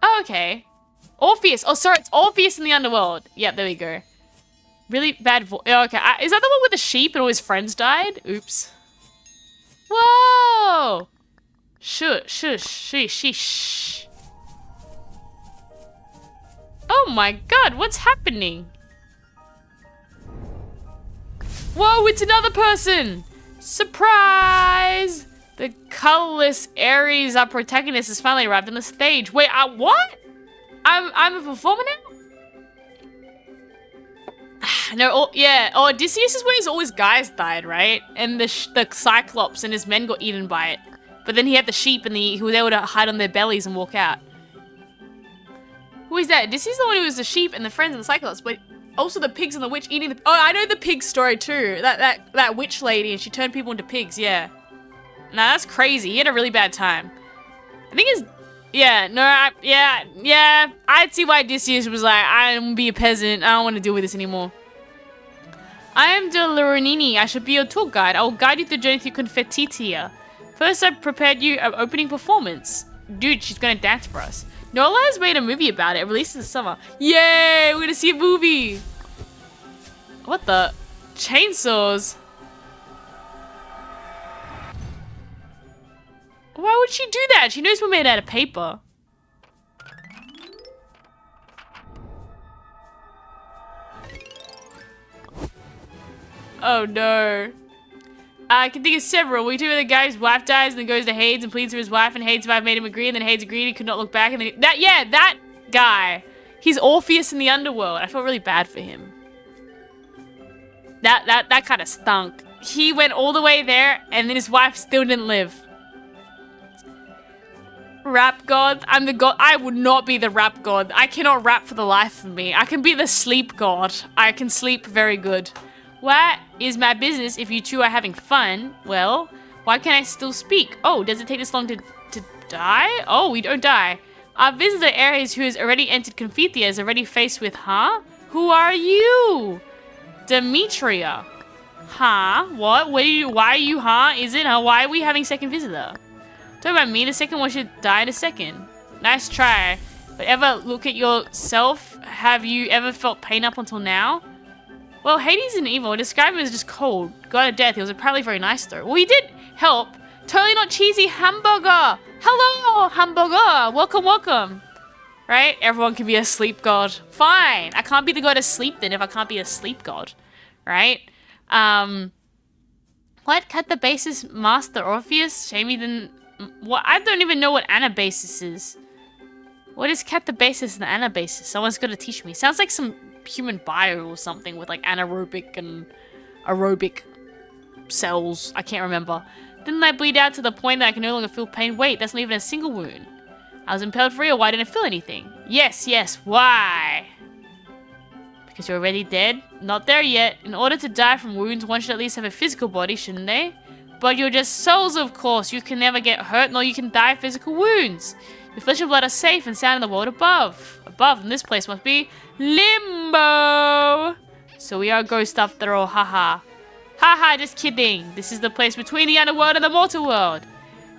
Oh, okay. Orpheus. Oh, sorry. It's Orpheus in the underworld. Yep, there we go. Really bad voice. Oh, okay. Is that the one with the sheep and all his friends died? Oops. Whoa. Shush, shush, sheesh. Oh my god, what's happening? Whoa, it's another person! Surprise! The colorless Ares, our protagonist, has finally arrived on the stage. Wait, what? I'm a performer now? No, yeah. Oh, Odysseus is where all his guys died, right? And the Cyclops and his men got eaten by it. But then he had the sheep and who was able to hide on their bellies and walk out. Who is that? Odysseus is the one who was the sheep and the friends and the Cyclops, but also the pigs and the witch eating the... Oh, I know the pig story too. That witch lady, and she turned people into pigs, yeah. Nah, that's crazy. He had a really bad time. I think it's... Yeah, no, yeah. I'd see why Odysseus was like, I'm gonna be a peasant. I don't want to deal with this anymore. I am Del Lorenini. I should be your tour guide. I will guide you through the journey through Confettitia. First, I've prepared you an opening performance. Dude, she's gonna dance for us. Nola has made a movie about it. It released in the summer. Yay! We're gonna see a movie. What the? Chainsaws. Why would she do that? She knows we're made out of paper. Oh no. I can think of several. We do where the guy's wife dies and then goes to Hades and pleads for his wife, and Hades' wife made him agree, and then Hades agreed he could not look back, and then that guy. He's Orpheus in the underworld. I felt really bad for him. That kind of stunk. He went all the way there and then his wife still didn't live. Rap god. I'm the god. I would not be the rap god. I cannot rap for the life of me. I can be the sleep god. I can sleep very good. What is my business if you two are having fun? Well, why can't I still speak? Oh, does it take this long to die? Oh, we don't die. Our visitor Ares, who has already entered Confetia, is already faced with, huh? Who are you? Demetria. Huh? What? Why are you, huh? Is it, huh? Why are we having second visitor? Talk about me, the second one should die in a second. Nice try. But ever look at yourself? Have you ever felt pain up until now? Well, Hades isn't evil. Describe him as just cold. God of death. He was apparently very nice though. Well, he did help. Totally not cheesy. Hamburger. Hello, hamburger. Welcome, welcome. Right? Everyone can be a sleep god. Fine. I can't be the god of sleep then if I can't be a sleep god. Right? What? Cut the basis master Orpheus? Shame he didn't... What? I don't even know what anabasis is. What is catabasis and anabasis? Someone's got to teach me. Sounds like some human bio or something with like anaerobic and aerobic cells. I can't remember. Didn't I bleed out to the point that I can no longer feel pain? Wait, that's not even a single wound. I was impaled for real. Why didn't I feel anything? Yes, why? Because you're already dead? Not there yet. In order to die from wounds, one should at least have a physical body, shouldn't they? But you're just souls, of course. You can never get hurt, nor you can die of physical wounds. Your flesh and blood are safe and sound in the world above. Above, and this place must be Limbo. So we are ghost after all, haha. Haha, just kidding. This is the place between the underworld and the mortal world.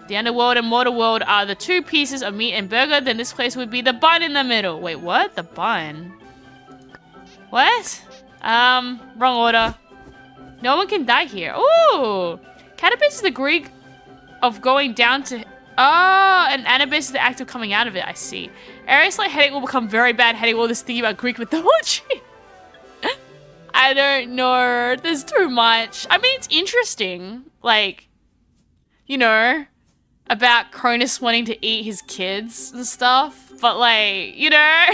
The underworld and mortal world are the two pieces of meat and burger, then this place would be the bun in the middle. Wait, what? The bun? What? Wrong order. No one can die here. Ooh! Catapult is the Greek of going down to... Oh, and Anubis is the act of coming out of it, I see. Ares like headache will become very bad headache all this thinking about Greek mythology. I don't know. There's too much. I mean, it's interesting. Like, you know, about Cronus wanting to eat his kids and stuff. But like, you know,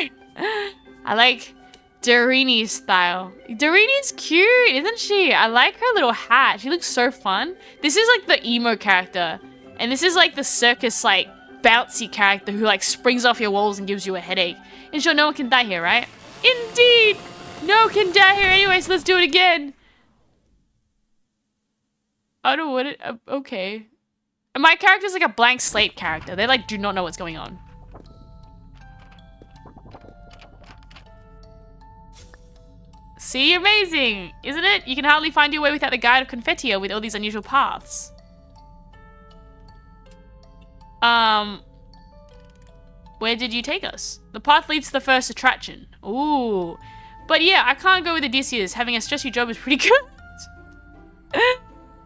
I like Dorini's style. Dorini's cute, isn't she? I like her little hat. She looks so fun. This is like the emo character. And this is like the circus, like, bouncy character who, like, springs off your walls and gives you a headache. And sure, no one can die here, right? Indeed! No one can die here anyway, so let's do it again. I don't want it. Okay. And my character's like a blank slate character. They, like, do not know what's going on. See? Amazing! Isn't it? You can hardly find your way without the guide of Confettia with all these unusual paths. Where did you take us? The path leads to the first attraction. Ooh. But yeah, I can't go with Odysseus. Having a stressy job is pretty good.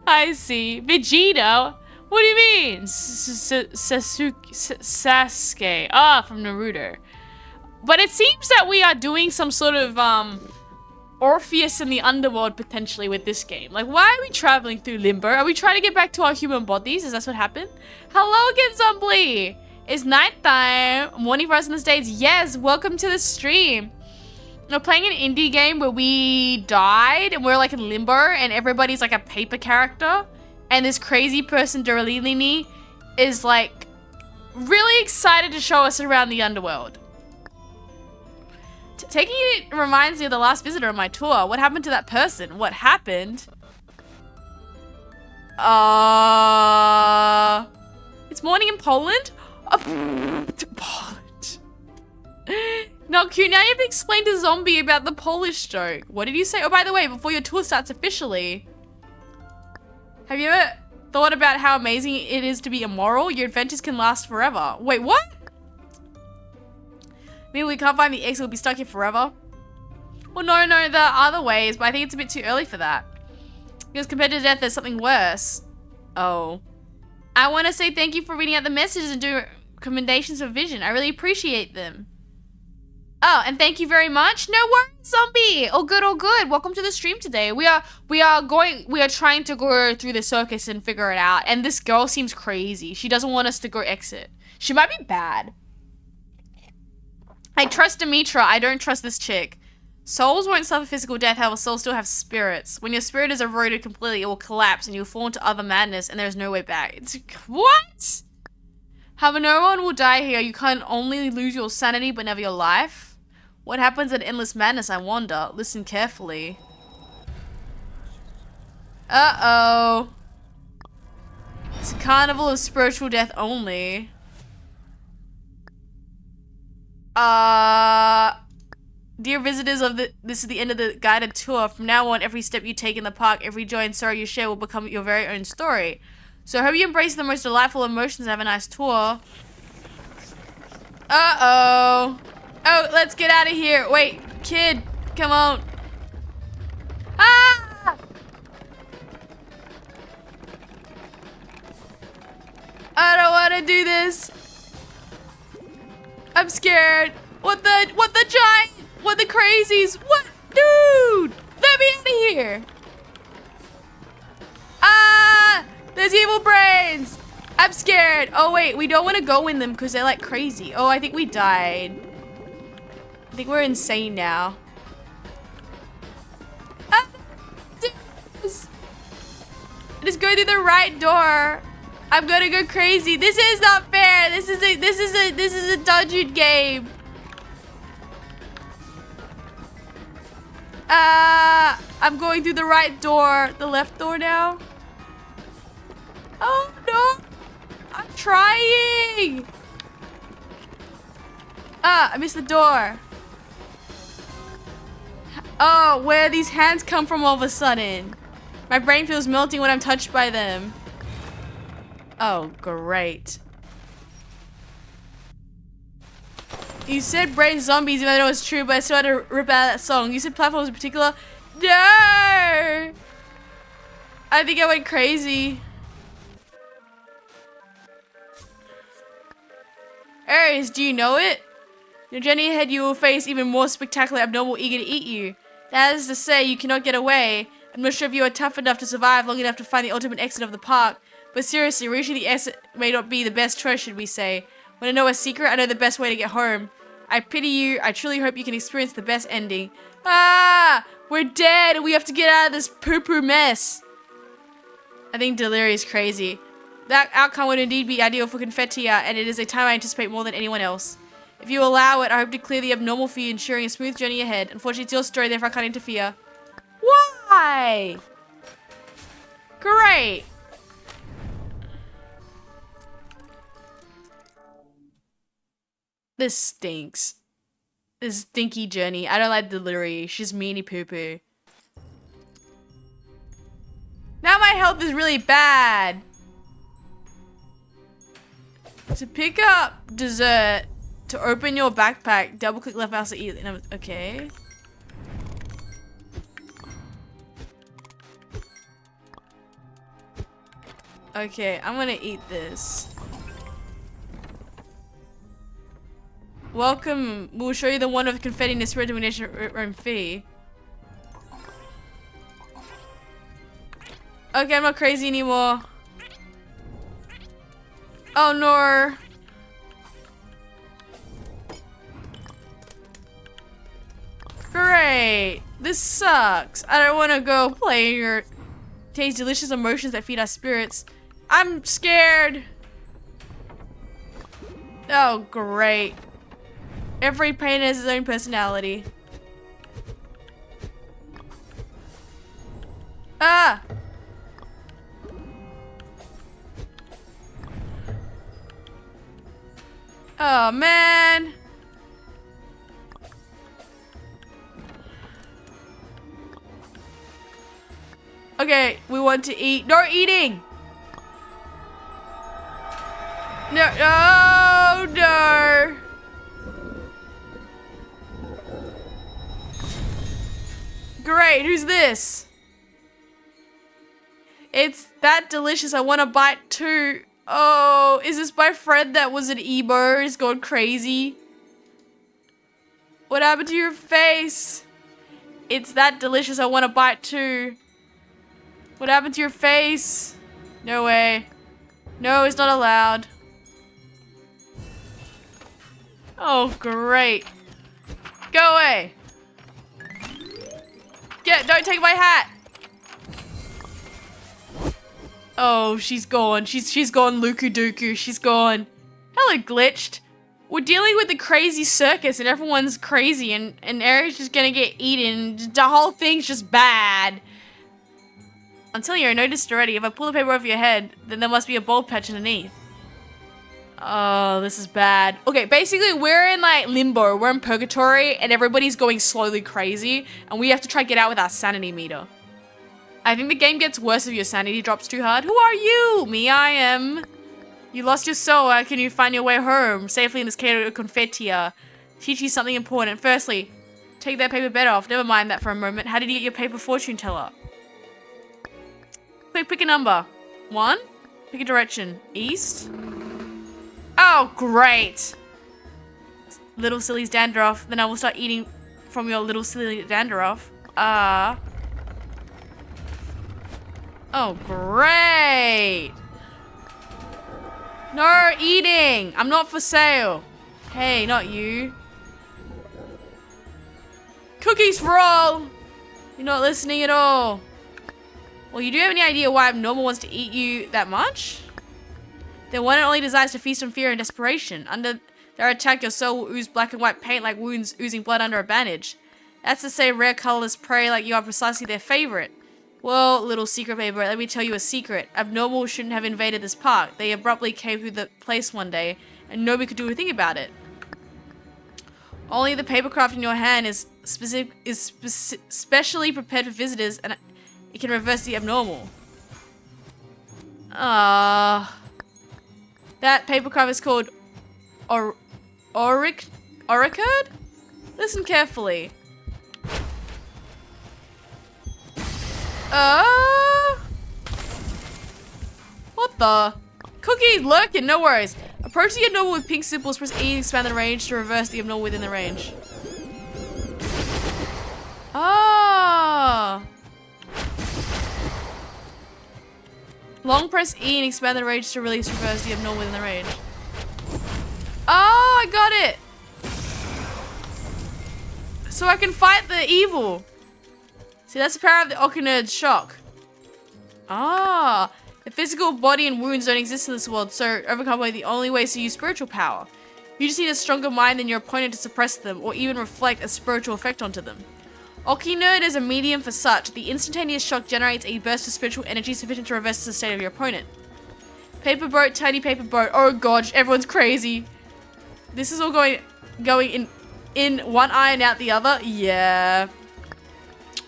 I see. Vegeta? What do you mean? Sasuke. Ah, from Naruto. But it seems that we are doing some sort of, Orpheus in the underworld potentially with this game. Like, why are we traveling through Limbo? Are we trying to get back to our human bodies? Is that what happened? Hello again, Zombly. It's nighttime. Morning for us in the States. Yes, welcome to the stream. We're playing an indie game where we died and we're like in limbo and everybody's like a paper character. And this crazy person, Doralini, is like really excited to show us around the underworld. Taking it reminds me of the last visitor on my tour. What happened to that person? What happened? It's morning in Poland? Poland. Not cute. Now you have to explain to Zombie about the Polish joke. What did you say? Oh, by the way, before your tour starts officially, have you ever thought about how amazing it is to be immoral? Your adventures can last forever. Wait, what? Maybe we can't find the exit, we'll be stuck here forever. Well, no, there are other ways, but I think it's a bit too early for that. Because compared to death, there's something worse. Oh. I want to say thank you for reading out the messages and doing recommendations for Vision. I really appreciate them. Oh, and thank you very much. No worries, Zombie. All good, all good. Welcome to the stream today. We are trying to go through the circus and figure it out. And this girl seems crazy. She doesn't want us to go exit. She might be bad. I trust Demetra. I don't trust this chick. Souls won't suffer physical death, however, souls still have spirits. When your spirit is eroded completely, it will collapse and you'll fall into other madness and there is no way back. It's... What? However, no one will die here. You can only lose your sanity but never your life. What happens at endless madness, I wonder? Listen carefully. Uh-oh. It's a carnival of spiritual death only. Dear visitors of this is the end of the guided tour. From now on, every step you take in the park, every joy and sorrow you share will become your very own story. So I hope you embrace the most delightful emotions and have a nice tour. Uh-oh. Oh, let's get out of here. Wait, kid, come on. Ah! I don't want to do this. I'm scared. What the giant? What the crazies? What? Dude! Let me out of here! Ah! There's evil brains! I'm scared. Oh, wait. We don't want to go in them because they're like crazy. Oh, I think we died. I think we're insane now. Ah! Just go through the right door. I'm gonna go crazy. This is not fair. This is a dungeon game. I'm going through the right door. The left door now. Oh no. I'm trying. I missed the door. Oh, where these hands come from all of a sudden? My brain feels melting when I'm touched by them. Oh, great. You said brain zombies, even though it's true, but I still had to rip out that song. You said platforms in particular. No! I think I went crazy. Aries, do you know it? Your journey ahead, you will face even more spectacular abnormal eager to eat you. That is to say, you cannot get away. I'm not sure if you are tough enough to survive long enough to find the ultimate exit of the park. But seriously, reaching the exit may not be the best choice, should we say. Want to know a secret? I know the best way to get home. I pity you. I truly hope you can experience the best ending. Ah! We're dead and we have to get out of this poo-poo mess. I think Delirious is crazy. That outcome would indeed be ideal for Confettia, and it is a time I anticipate more than anyone else. If you allow it, I hope to clear the abnormal for you, ensuring a smooth journey ahead. Unfortunately, it's your story, therefore I can't interfere. Why? Great. This stinks. This stinky journey. I don't like Delirious. She's meanie poo-poo. Now my health is really bad. To pick up dessert, to open your backpack, double click left mouse to eat. Okay. Okay, I'm gonna eat this. Welcome. We'll show you the wonder of confetti in the spirit domination room fee. Okay, I'm not crazy anymore. Oh no. Great. This sucks. I don't want to go play your taste delicious emotions that feed our spirits. I'm scared. Oh, great. Every painter has his own personality. Ah! Oh, man. Okay, we want to eat. No eating! No, oh, no. Great, who's this? It's that delicious, I want to bite too. Oh, is this my friend that was an emo? He's gone crazy. What happened to your face? It's that delicious, I want to bite too. What happened to your face? No way. No, it's not allowed. Oh, great. Go away. Don't take my hat. Oh, she's gone. She's gone Luku Duku. She's gone. Hello, Glitched. We're dealing with the crazy circus and everyone's crazy and Aries just gonna get eaten. The whole thing's just bad. I'm telling you, I noticed already. If I pull the paper over your head, then there must be a bald patch underneath. Oh, this is bad. Okay, basically we're in like limbo. We're in purgatory and everybody's going slowly crazy and we have to try to get out with our sanity meter. I think the game gets worse if your sanity drops too hard. Who are you? Me, I am. You lost your soul. How can you find your way home safely in this chaos of confettia? Teach you something important. Firstly, take that paper bed off. Never mind that for a moment. How did you get your paper fortune teller? Quick, pick a number. 1. Pick a direction. East. Oh, great. Little silly's dandruff. Then I will start eating from your little silly dandruff. Oh, great. No eating. I'm not for sale. Hey, not you. Cookies for all. You're not listening at all. Well, you do have any idea why Abnormal wants to eat you that much? Then one and only desires to feast on fear and desperation. Under their attack, your soul will ooze black and white paint like wounds oozing blood under a bandage. That's to say, rare colorless prey like you are precisely their favorite. Well, little secret baby, let me tell you a secret. Abnormal shouldn't have invaded this park. They abruptly came through the place one day, and nobody could do a thing about it. Only the papercraft in your hand is specially prepared for visitors, and it can reverse the abnormal. That papercraft is called Oricard? Listen carefully. What the? Cookie lurking, no worries. Approach the abnormal with pink symbols, press E and expand the range to reverse the abnormal within the range. Ah. Long press E and expand the range to release reverse the abnormal within the range. Oh, I got it. So I can fight the evil. See, that's the power of the Okinerd's shock. Ah. The physical body and wounds don't exist in this world, so overcome by the only way is to use spiritual power. You just need a stronger mind than your opponent to suppress them, or even reflect a spiritual effect onto them. Okinerd is a medium for such. The instantaneous shock generates a burst of spiritual energy sufficient to reverse the state of your opponent. Paper boat, tiny paper boat. Oh gosh, everyone's crazy. This is all going in one eye and out the other. Yeah. Do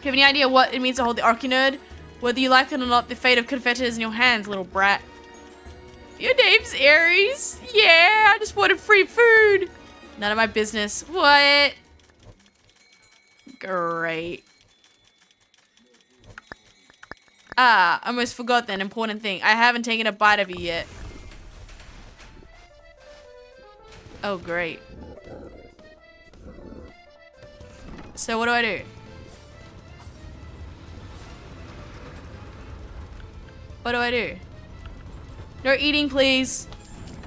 you have any idea what it means to hold the Okinerd? Whether you like it or not, the fate of confetti is in your hands, little brat. Your name's Aries? Yeah, I just wanted free food. None of my business. What? Great. Ah, I almost forgot that important thing. I haven't taken a bite of you yet. Oh, great. So what do I do? What do I do? No eating, please.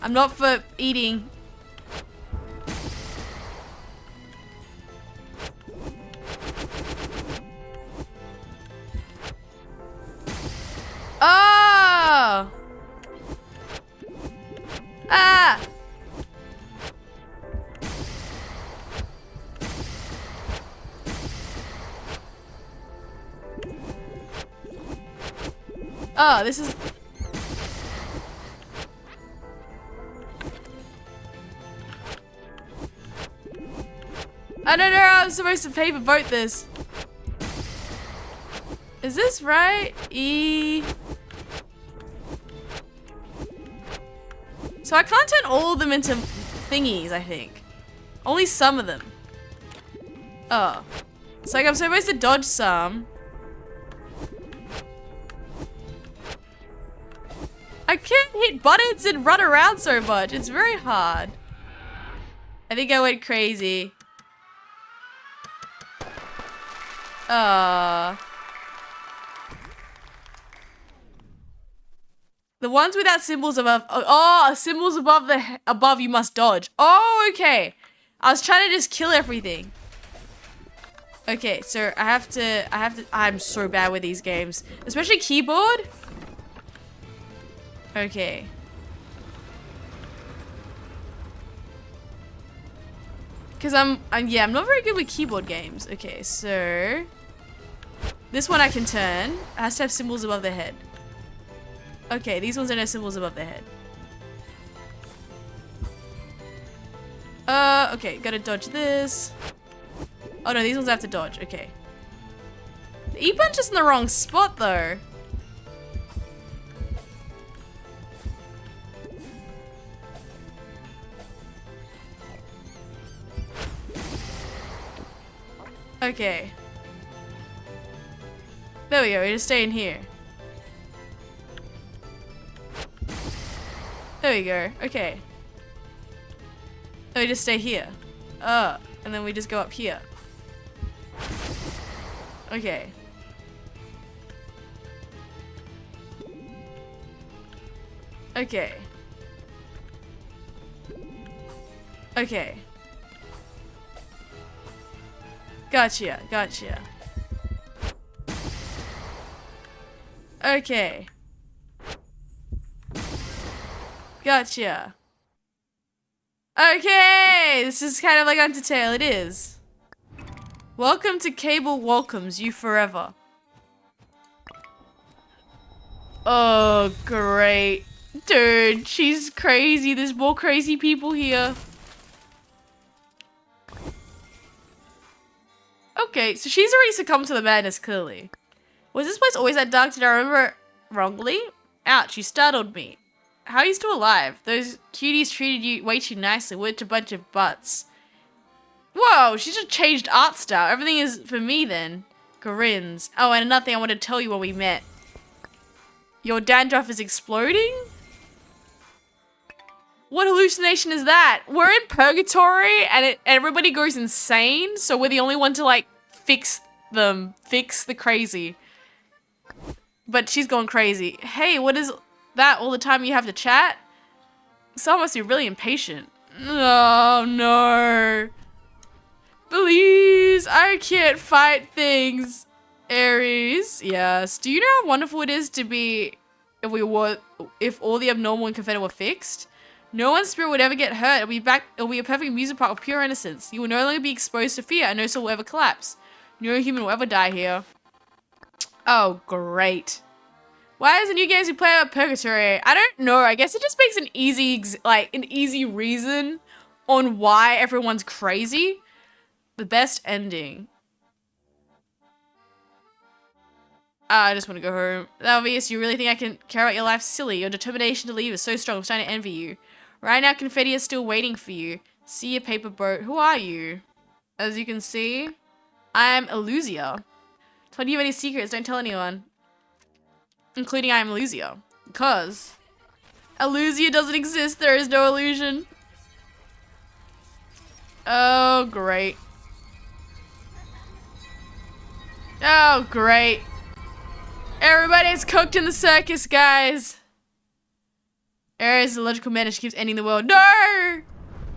I'm not for eating. Ah! Oh, this is... I don't know how I'm supposed to paper boat this. Is this right? E... So I can't turn all of them into thingies, I think. Only some of them. Oh. It's like I'm supposed to dodge some. I can't hit buttons and run around so much. It's very hard. I think I went crazy. The ones without symbols above. Oh, symbols above you must dodge. Oh, okay. I was trying to just kill everything. Okay, so I have to. I'm so bad with these games, especially keyboard. Okay. Cause I'm not very good with keyboard games. Okay, so this one I can turn. It has to have symbols above the head. Okay, these ones don't have symbols above their head. Okay, gotta dodge this. Oh no, these ones I have to dodge. Okay. The E-punch is in the wrong spot though. Okay. There we go, we just stay in here. There we go, okay. Then we just stay here. And then we just go up here. Okay. Okay. Okay. Gotcha, gotcha. Okay. Gotcha. Okay, this is kind of like Undertale, it is. Welcome to Cable welcomes you forever. Oh, great. Dude, she's crazy. There's more crazy people here. Okay, so she's already succumbed to the madness, clearly. Was this place always that dark? Did I remember wrongly? Ouch, you startled me. How are you still alive? Those cuties treated you way too nicely. We're a bunch of butts. Whoa, she just changed art style. Everything is for me then. Grins. Oh, and another thing I wanted to tell you when we met. Your dandruff is exploding? What hallucination is that? We're in purgatory and everybody goes insane, so we're the only one to like fix the crazy. But she's gone crazy. Hey, what is that all the time you have to chat? Someone must be really impatient. Oh no. Please, I can't fight things. Aries, yes. Do you know how wonderful it is to be if all the abnormal and confetti were fixed? No one's spirit would ever get hurt. It'll be a perfect amusement park of pure innocence. You will no longer be exposed to fear, and no soul will ever collapse. No human will ever die here. Oh, great. Why is the new games we play about purgatory? I don't know. I guess it just makes an easy reason on why everyone's crazy. The best ending. I just want to go home. Obvious, you really think I can care about your life? Silly. Your determination to leave is so strong. I'm starting to envy you. Right now, confetti is still waiting for you. See your paper boat. Who are you? As you can see, I'm Illusia. Told you have any secrets? Don't tell anyone. Including I am Illusia. Because Illusia doesn't exist. There is no illusion. Oh, great. Oh, great. Everybody's cooked in the circus, guys. Ares is a logical man and she keeps ending the world. No!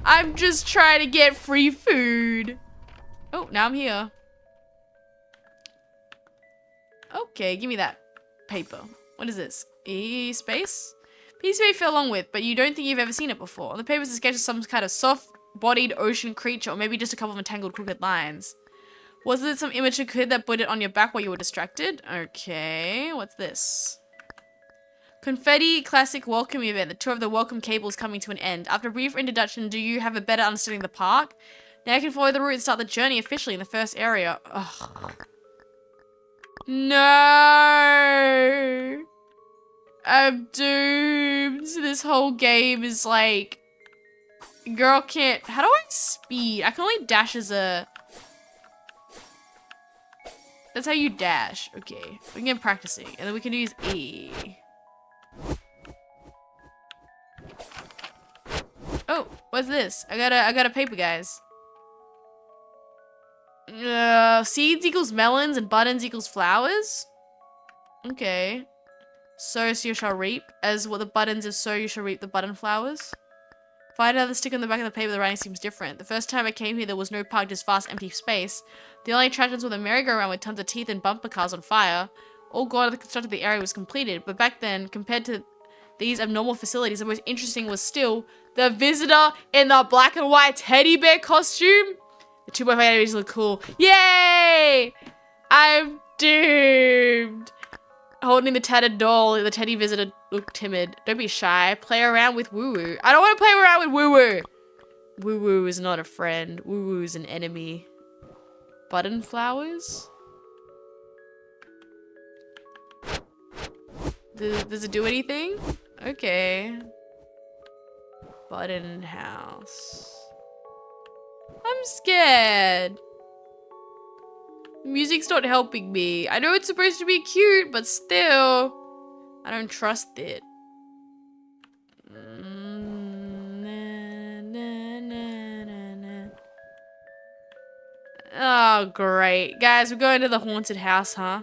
I'm just trying to get free food. Oh, now I'm here. Okay, give me that paper. What is this? E space? Piece you may feel along with, but you don't think you've ever seen it before. On the paper is a sketch of some kind of soft-bodied ocean creature, or maybe just a couple of entangled crooked lines. Was it some immature kid that put it on your back while you were distracted? Okay, what's this? Confetti Classic Welcome Event. The tour of the welcome cable is coming to an end. After a brief introduction, do you have a better understanding of the park? Now you can follow the route and start the journey officially in the first area. Ugh. No! I'm doomed. This whole game is like... Girl can't... How do I speed? I can only dash as a... That's how you dash. Okay. We can get practicing. And then we can use E. Oh, what's this? I got a paper, guys. Seeds equals melons and buttons equals flowers? Okay. Sow you shall reap. As what the buttons is sow you shall reap the button flowers. Find another stick on the back of the paper, the writing seems different. The first time I came here there was no park, just vast empty space. The only attractions were the merry-go-round with tons of teeth and bumper cars on fire. All gone after the construction of the area was completed, but back then, compared to these abnormal facilities, the most interesting was still the visitor in the black and white teddy bear costume. The 2x5 animations look cool. Yay! I'm doomed. Holding the tattered doll, the teddy visitor looked timid. Don't be shy. Play around with Woo-Woo. I don't want to play around with Woo-Woo. Woo-Woo is not a friend. Woo-Woo is an enemy. Button flowers? Does it do anything? Okay. Button house. I'm scared. Music's not helping me. I know it's supposed to be cute, but still, I don't trust it. Oh, great. Guys, we're going to the haunted house, huh?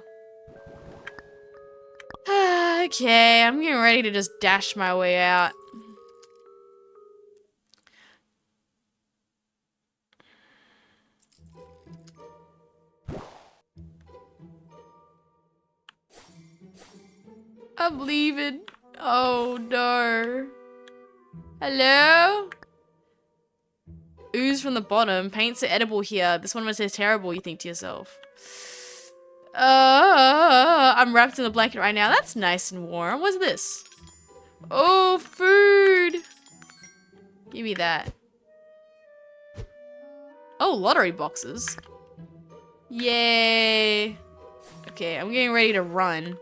Okay, I'm getting ready to just dash my way out. I'm leaving. Oh no. Hello? Ooze from the bottom. Paints are edible here. This one must taste terrible, you think to yourself. I'm wrapped in a blanket right now. That's nice and warm. What's this? Oh, food. Give me that. Oh, lottery boxes. Yay. Okay, I'm getting ready to run.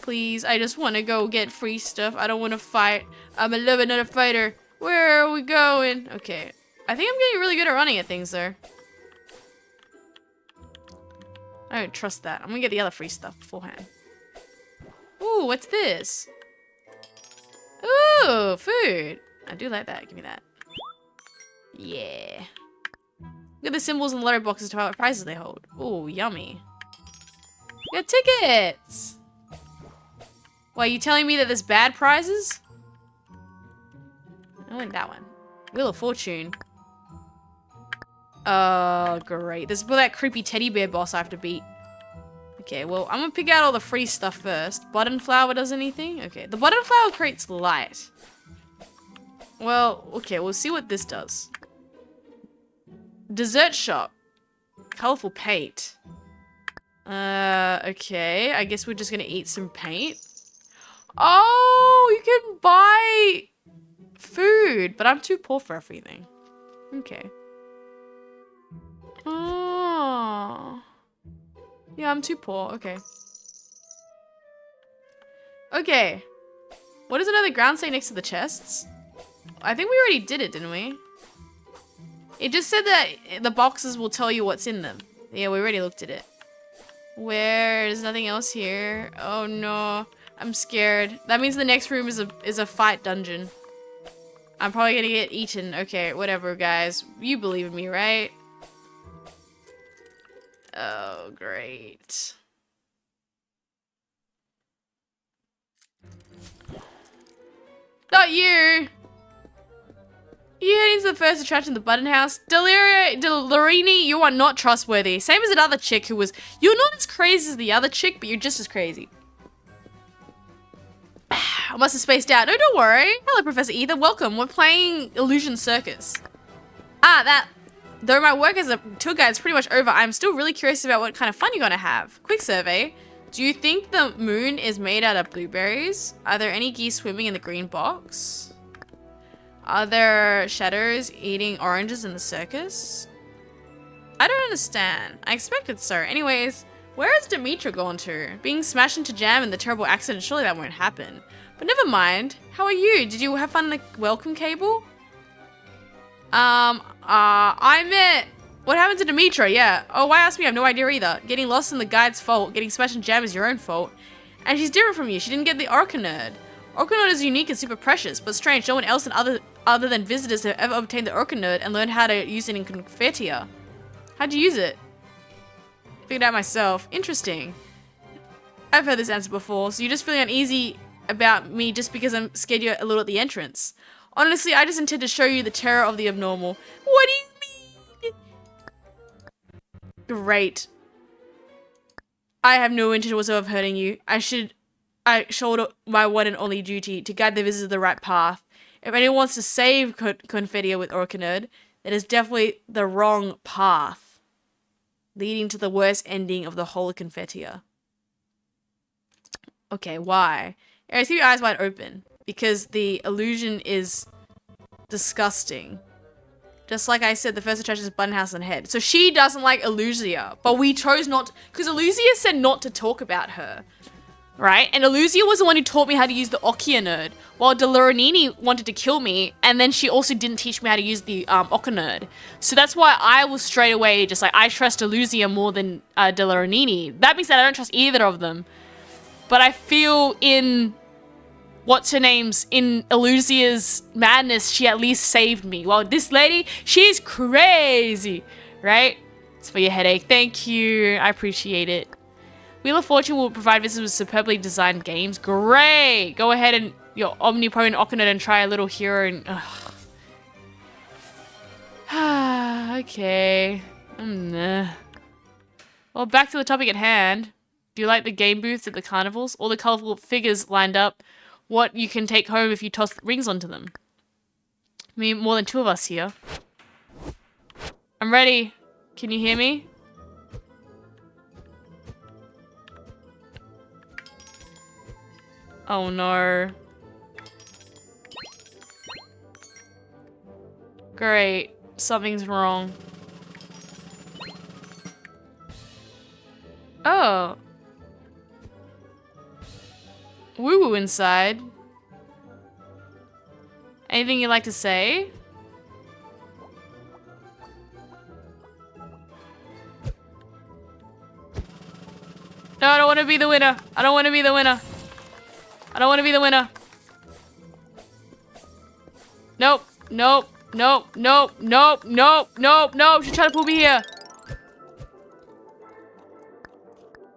Please, I just want to go get free stuff. I don't want to fight. I'm a lover, not a fighter. Where are we going? Okay. I think I'm getting really good at running at things there. I don't trust that. I'm gonna get the other free stuff beforehand. Ooh, what's this? Ooh, food. I do like that. Give me that. Yeah. Look at the symbols and lottery boxes to how what prizes they hold. Ooh, yummy. We got tickets! Why, are you telling me that there's bad prizes? I like that one. Wheel of Fortune. Oh, great. This is that creepy teddy bear boss I have to beat. Okay, well, I'm gonna pick out all the free stuff first. Button flower does anything? Okay, the button flower creates light. Well, okay, we'll see what this does. Dessert shop. Colorful paint. Okay, I guess we're just gonna eat some paint. Oh, you can buy food, but I'm too poor for everything. Okay. Oh. Yeah, I'm too poor. Okay. Okay. What is another ground say next to the chests? I think we already did it, didn't we? It just said that the boxes will tell you what's in them. Yeah, we already looked at it. There's nothing else here. Oh no. I'm scared. That means the next room is a fight dungeon. I'm probably gonna get eaten. Okay, whatever, guys. You believe in me, right? Oh, great. Not you! You heading to the first attraction, the Button House. Delarini, you are not trustworthy. Same as another chick who was... You're not as crazy as the other chick, but you're just as crazy. I must have spaced out. No, don't worry. Hello, Professor Ether. Welcome. We're playing Illusion Circus. Though my work as a tour guide is pretty much over, I'm still really curious about what kind of fun you're gonna have. Quick survey. Do you think the moon is made out of blueberries? Are there any geese swimming in the green box? Are there shadows eating oranges in the circus? I don't understand. I expected so. Anyways, where has Demetra gone to? Being smashed into jam in the terrible accident, surely that won't happen. But never mind. How are you? Did you have fun in the welcome cable? What happened to Demetra? Yeah. Oh, why ask me? I have no idea either. Getting lost in the guide's fault. Getting smashed in jam is your own fault. And she's different from you. She didn't get the Orcanerd. Orcanerd is unique and super precious, but strange. No one else other than visitors have ever obtained the Orcanerd and learned how to use it in Confetia. How'd you use it? Figured out myself. Interesting. I've heard this answer before, so you're just feeling uneasy about me just because I'm scared you're a little at the entrance. Honestly, I just intend to show you the terror of the abnormal. What do you mean? Great. I have no intention whatsoever of hurting you. I shoulder my one and only duty to guide the visitor to the right path. If anyone wants to save Confetia with Orcanerd, that is definitely the wrong path, leading to the worst ending of the whole Confetia. Okay, why? Aries, keep your eyes wide open, because the illusion is disgusting. Just like I said, the first attraction is Bunhouse and Head. So she doesn't like Illusia, but we chose not, because Illusia said not to talk about her, right? And Illusia was the one who taught me how to use the Orcanerd, while Delaranini wanted to kill me, and then she also didn't teach me how to use the Orcanerd. So that's why I was straight away just like, I trust Illusia more than Delaranini. That being said, I don't trust either of them. But I feel in in Illusia's madness, she at least saved me. While this lady, she's crazy, right? It's for your headache. Thank you. I appreciate it. Wheel of Fortune will provide visitors with superbly designed games. Great. Go ahead and your omnipotent Orcanerd and try a little hero and... Okay. Well, back to the topic at hand. Do you like the game booths at the carnivals? All the colorful figures lined up. What you can take home if you toss rings onto them. I mean, more than 2 of us here. I'm ready. Can you hear me? Oh no. Great. Something's wrong. Oh. Woo-woo inside. Anything you'd like to say? No, I don't want to be the winner. I don't want to be the winner. I don't want to be the winner. Nope. Nope. Nope. Nope. Nope. Nope. Nope. Nope. She's trying to pull me here.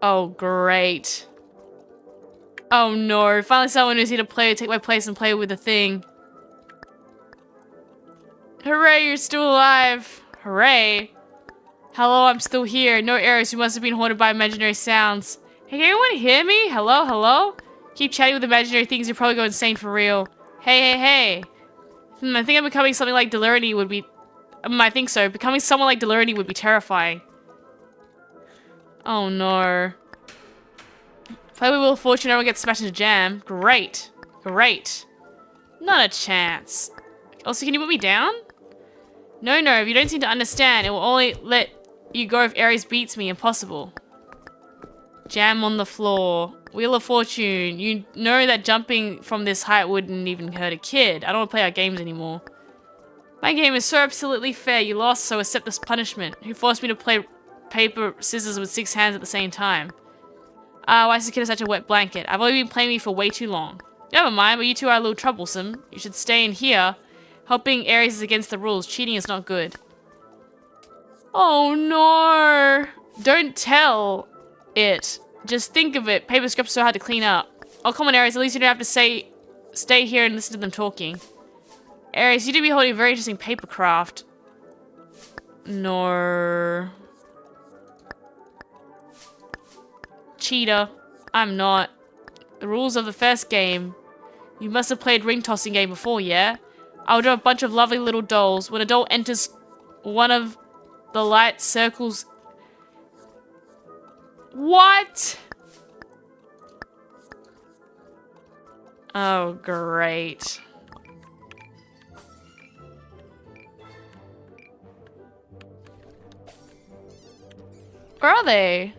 Oh, great. Oh no, finally someone who's here to play, take my place and play with the thing. Hooray, you're still alive. Hooray. Hello, I'm still here. No errors, you must have been haunted by imaginary sounds. Hey, can anyone hear me? Hello, hello? Keep chatting with imaginary things, you'll probably go insane for real. Hey, hey, hey. I think I'm becoming something like Delarity would be... I think so. Becoming someone like Delarity would be terrifying. Oh no. Play with Wheel of Fortune, everyone gets smashed into jam. Great. Great. Not a chance. Also, can you put me down? No, no, if you don't seem to understand, it will only let you go if Aries beats me. Impossible. Jam on the floor. Wheel of Fortune. You know that jumping from this height wouldn't even hurt a kid. I don't want to play our games anymore. My game is so absolutely fair. You lost, so accept this punishment. Who forced me to play paper, scissors with 6 hands at the same time? Why is this kid such a wet blanket? I've only been playing me for way too long. Never mind, but you two are a little troublesome. You should stay in here. Helping Aries is against the rules. Cheating is not good. Oh no! Don't tell it. Just think of it. Paper scraps are so hard to clean up. Oh, come on, Aries. At least you don't have to stay here and listen to them talking. Aries, you do be holding a very interesting paper craft. No. Cheater. I'm not. The rules of the first game. You must have played ring tossing game before, yeah? I'll draw a bunch of lovely little dolls. When a doll enters one of the light circles... What? Oh, great. Where are they?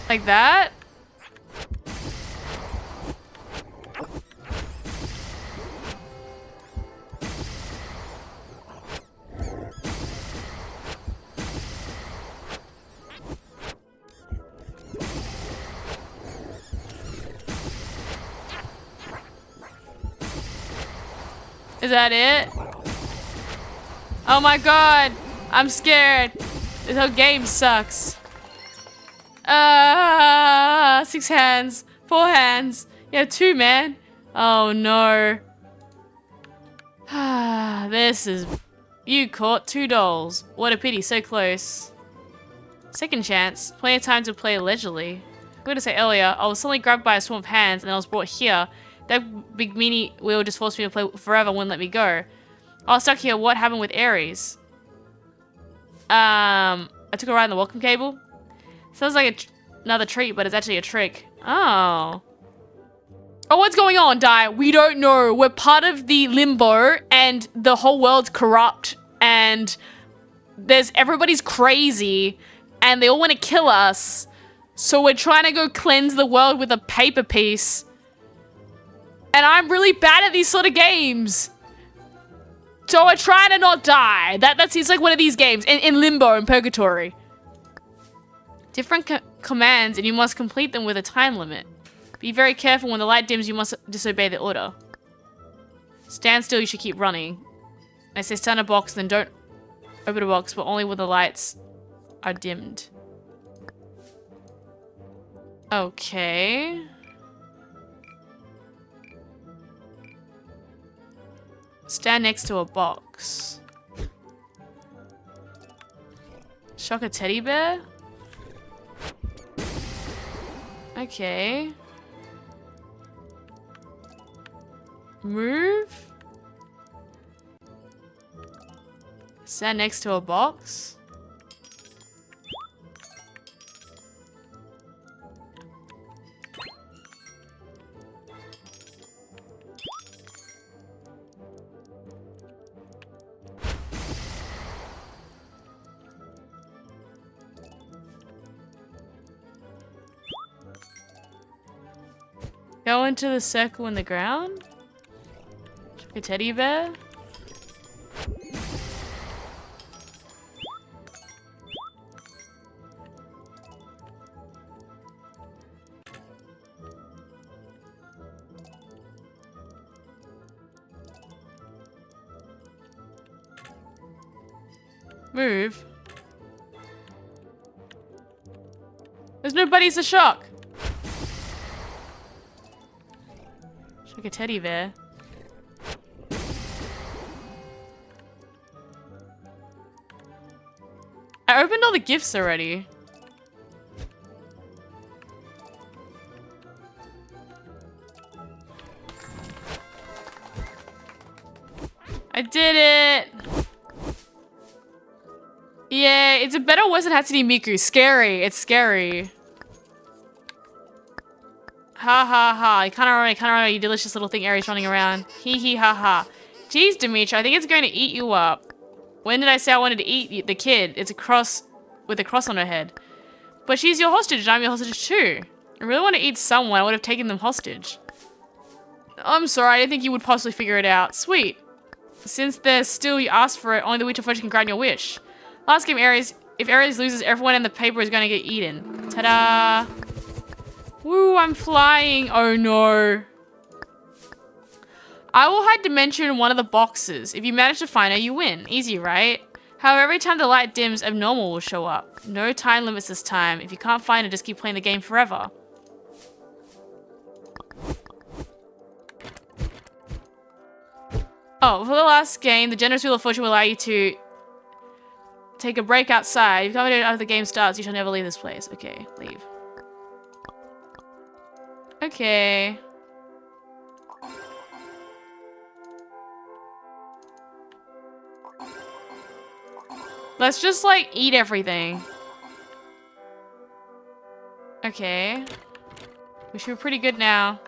Like that? Is that it? Oh my god! I'm scared. This whole game sucks. 6 hands. 4 hands. You have 2, man. Oh no. This is... You caught 2 dolls. What a pity, so close. Second chance. Plenty of time to play leisurely. I'm going to say earlier, I was suddenly grabbed by a swarm of hands and I was brought here. That big meanie wheel just forced me to play forever and wouldn't let me go. I was stuck here. What happened with Aries? I took a ride on the welcome cable. Sounds like another treat, but it's actually a trick. Oh. Oh, what's going on, Di? We don't know. We're part of the limbo and the whole world's corrupt and everybody's crazy and they all want to kill us. So we're trying to go cleanse the world with a paper piece. And I'm really bad at these sort of games. So we're trying to not die. That seems like one of these games in Limbo and Purgatory. Different commands and you must complete them with a time limit. Be very careful. When the light dims, you must disobey the order. Stand still, you should keep running. I say stand in a box, then don't open a box, but only when the lights are dimmed. Okay. Stand next to a box. Shock a teddy bear? Okay. Move? Stand next to a box? Go into the circle in the ground? Check a teddy bear? Move. There's no buddies to shock. Like a teddy bear. I opened all the gifts already. I did it! Yeah, it's a better worse than Hatsune Miku. Scary. It's scary. Ha ha ha. I can't remember, you delicious little thing Aries running around. Hee hee ha ha. Jeez, Demetra, I think it's going to eat you up. When did I say I wanted to eat the kid? It's a cross with a cross on her head. But she's your hostage and I'm your hostage too. I really want to eat someone. I would have taken them hostage. I'm sorry, I didn't think you would possibly figure it out. Sweet. Since there's still you asked for it, only the Witcher Fudge can grant your wish. Last game, Aries. If Aries loses, everyone in the paper is going to get eaten. Ta-da! Woo, I'm flying. Oh no. I will hide Dementia in one of the boxes. If you manage to find her, you win. Easy, right? However, every time the light dims, Abnormal will show up. No time limits this time. If you can't find her, just keep playing the game forever. Oh, for the last game, the generous wheel of fortune will allow you to take a break outside. You've come here after the game starts. You shall never leave this place. Okay, leave. Okay. Let's just, like, eat everything. Okay. We should be pretty good now.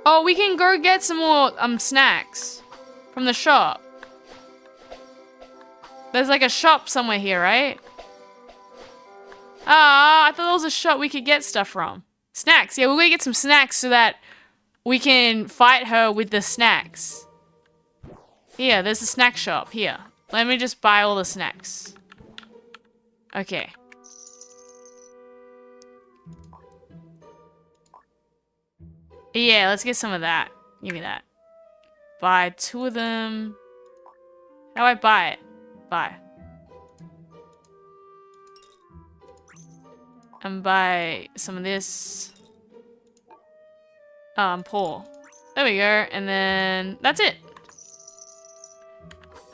Oh, we can go get some more, snacks. From the shop. There's, like, a shop somewhere here, right? Ah, I thought there was a shop we could get stuff from. Snacks. Yeah, we're gonna get some snacks so that we can fight her with the snacks. Here, there's a snack shop. Here. Let me just buy all the snacks. Okay. Yeah, let's get some of that. Give me that. Buy 2 of them. How do I buy it? Buy. And buy some of this. Oh, I'm poor. There we go. And then that's it.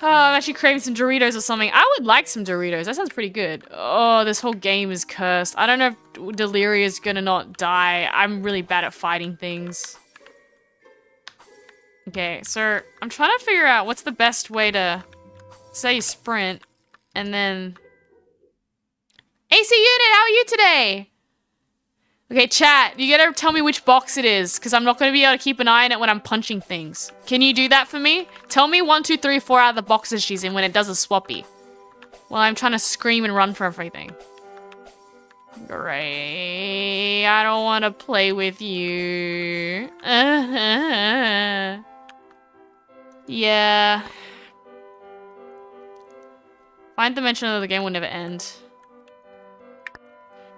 Oh, I'm actually craving some Doritos or something. I would like some Doritos. That sounds pretty good. Oh, this whole game is cursed. I don't know if Deliria's gonna not die. I'm really bad at fighting things. Okay, so I'm trying to figure out what's the best way to say sprint and then... AC Unit, how are you today? Okay, chat, you gotta tell me which box it is, because I'm not gonna be able to keep an eye on it when I'm punching things. Can you do that for me? Tell me 1, 2, 3, 4 out of the boxes she's in when it does a swappy. While I'm trying to scream and run for everything. Great. I don't want to play with you. Yeah. Find dimension of the game will never end.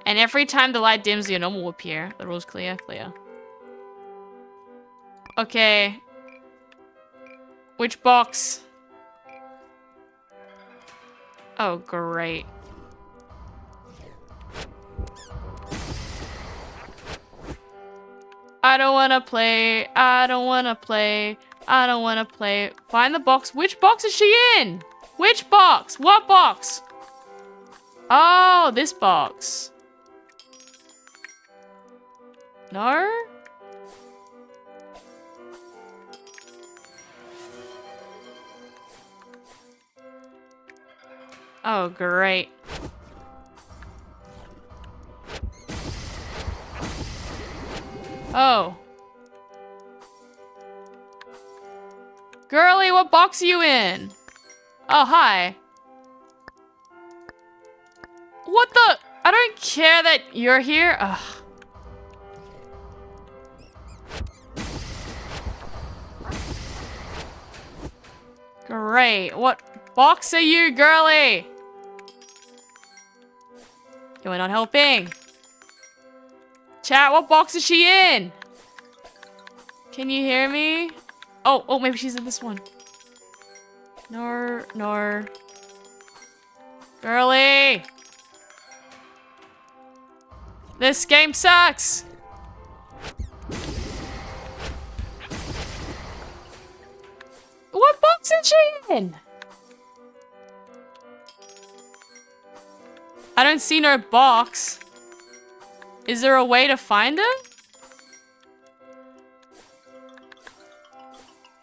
And every time the light dims, your normal will appear. The rule's clear? Clear. Okay. Which box? Oh, great. I don't wanna play. I don't wanna play. I don't wanna play. Find the box. Which box is she in? Which box? What box? Oh, this box. No? Oh, great. Oh. Girly, what box are you in? Oh, hi. What the? I don't care that you're here. Ugh. Great. What box are you, girly? You're not helping. Chat, what box is she in? Can you hear me? Oh, maybe she's in this one. No. Girly! This game sucks! What box is she in? I don't see no box. Is there a way to find her?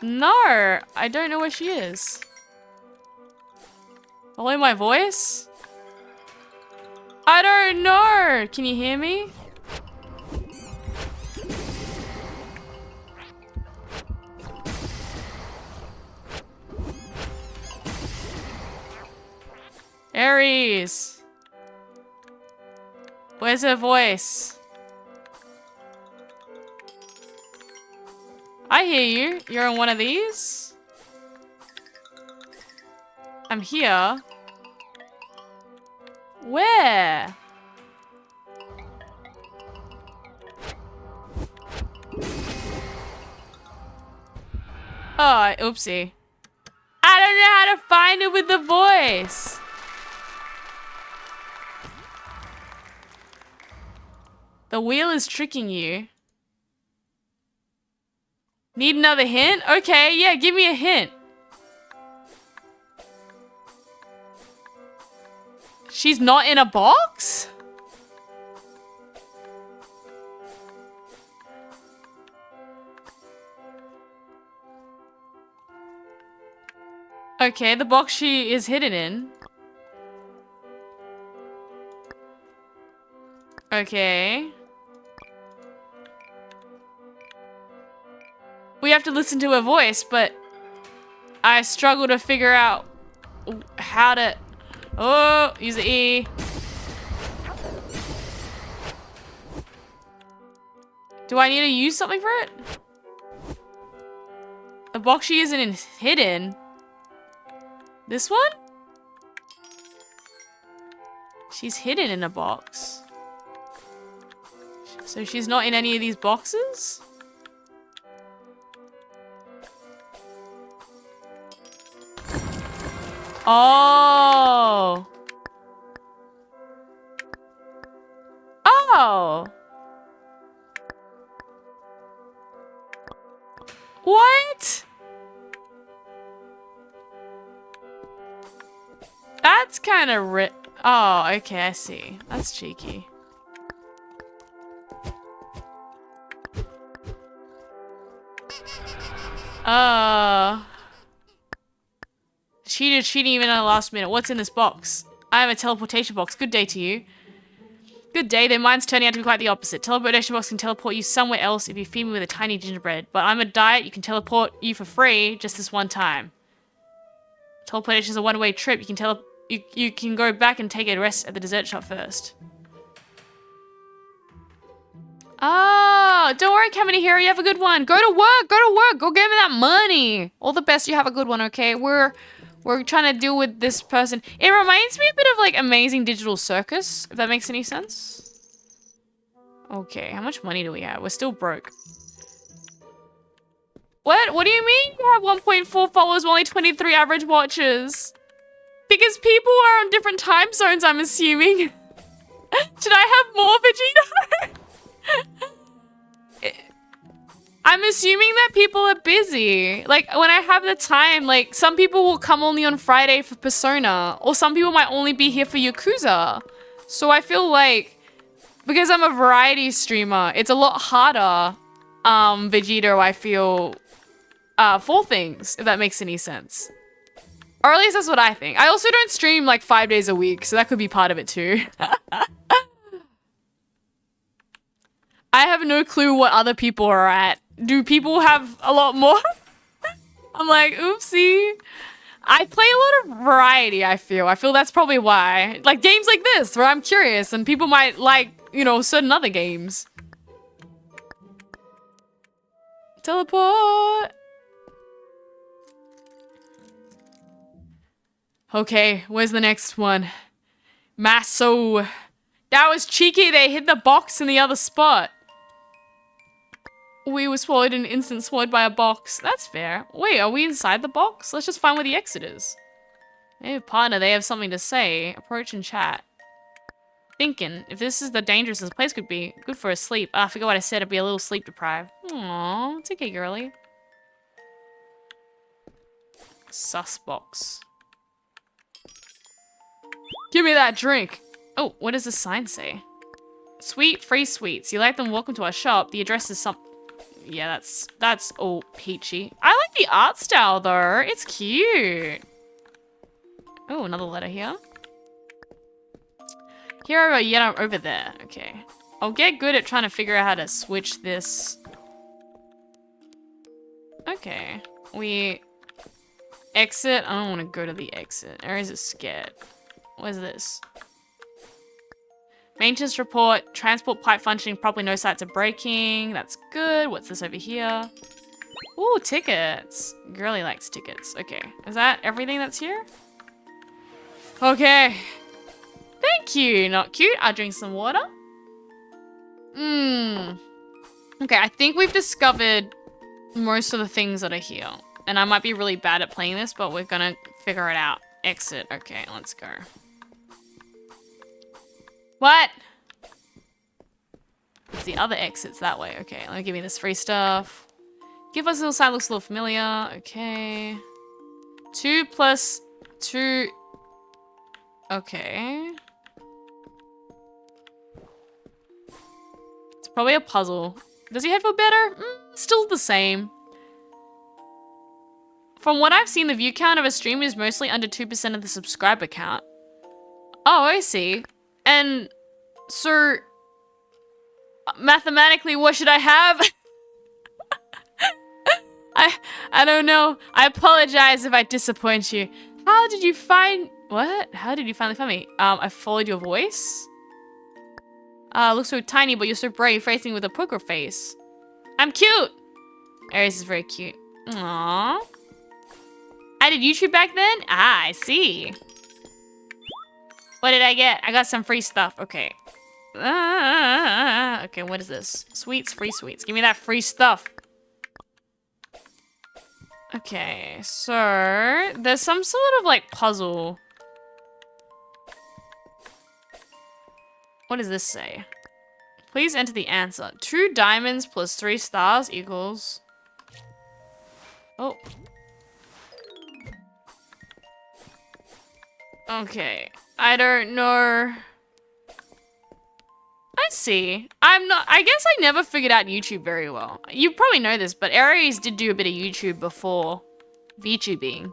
No, I don't know where she is. Only my voice? I don't know. Can you hear me? Aries. Where's her voice? I hear you. You're in one of these? I'm here. Where? Oh, oopsie. I don't know how to find it with the voice. The wheel is tricking you. Need another hint? Okay, yeah, give me a hint. She's not in a box? Okay, the box she is hidden in. Okay. We have to listen to her voice, but I struggle to figure out how to... Oh, use the E. Do I need to use something for it? The box she isn't in hidden. This one? She's hidden in a box. So she's not in any of these boxes? Oh. Oh. What? That's kind of Oh, okay, I see. That's cheeky. Cheated cheating even at the last minute. What's in this box? I have a teleportation box. Good day to you. Good day. Their mind's turning out to be quite the opposite. Teleportation box can teleport you somewhere else if you feed me with a tiny gingerbread. But I'm a diet. You can teleport you for free just this one time. Teleportation is a one-way trip. You can go back and take a rest at the dessert shop first. Oh, don't worry, Kamini Hero. You have a good one. Go to work. Go to work. Go get me that money. All the best. You have a good one, okay? We're trying to deal with this person. It reminds me a bit of like Amazing Digital Circus, if that makes any sense. Okay, how much money do we have? We're still broke. What? What do you mean you have 1.4 followers, only 23 average watches? Because people are on different time zones, I'm assuming. Should I have more Vegeta? I'm assuming that people are busy. Like, when I have the time, like, some people will come only on Friday for Persona, or some people might only be here for Yakuza. So I feel like, because I'm a variety streamer, it's a lot harder, Vegeta, I feel, for things, if that makes any sense. Or at least that's what I think. I also don't stream, like, 5 days a week, so that could be part of it too. I have no clue what other people are at. Do people have a lot more? I'm like, oopsie. I play a lot of variety, I feel. I feel that's probably why. Like games like this, where I'm curious and people might like, you know, certain other games. Teleport. Okay, where's the next one? Masso. That was cheeky. They hid the box in the other spot. We were swallowed in an instant, swallowed by a box. That's fair. Wait, are we inside the box? Let's just find where the exit is. Hey, partner, they have something to say. Approach and chat. Thinking, if this is the dangerous this place could be, good for a sleep. Ah, I forgot what I said. I'd be a little sleep deprived. Aww, it's okay, girly. Sus box. Give me that drink. Oh, what does the sign say? Sweet, free sweets. You like them? Welcome to our shop. The address is some... Yeah, that's all peachy. I like the art style though. It's cute. Oh, another letter here. Here, yeah, over there. Okay. I'll get good at trying to figure out how to switch this. Okay. We exit. I don't want to go to the exit. Or is it scared? What is this? Maintenance report, transport pipe functioning properly, no sights of breaking. That's good. What's this over here? Ooh, tickets. Girly likes tickets. Okay, is that everything that's here? Okay. Thank you. Not cute. I'll drink some water. Okay, I think we've discovered most of the things that are here. And I might be really bad at playing this, but we're gonna figure it out. Exit. Okay, let's go. What? It's the other exits that way. Okay, let me give me this free stuff. Give us a little sign, looks a little familiar. Okay. 2 + 2. Okay. Probably a puzzle. Does he head for better? Still the same. From what I've seen, the view count of a stream is mostly under 2% of the subscriber count. Oh, I see. And so, mathematically, what should I have? I don't know. I apologize if I disappoint you. How did you find... What? How did you finally find me? I followed your voice? Looks so tiny, but you're so brave, facing with a poker face. I'm cute! Aries is very cute. Aww. I did YouTube back then? Ah, I see. What did I get? I got some free stuff. Okay. Okay, what is this? Sweets, free sweets. Give me that free stuff. Okay, so there's some sort of like puzzle. What does this say? Please enter the answer. 2 diamonds plus 3 stars equals... Oh. Okay. I don't know. I see. I guess I never figured out YouTube very well. You probably know this, but Aries did do a bit of YouTube before VTubing.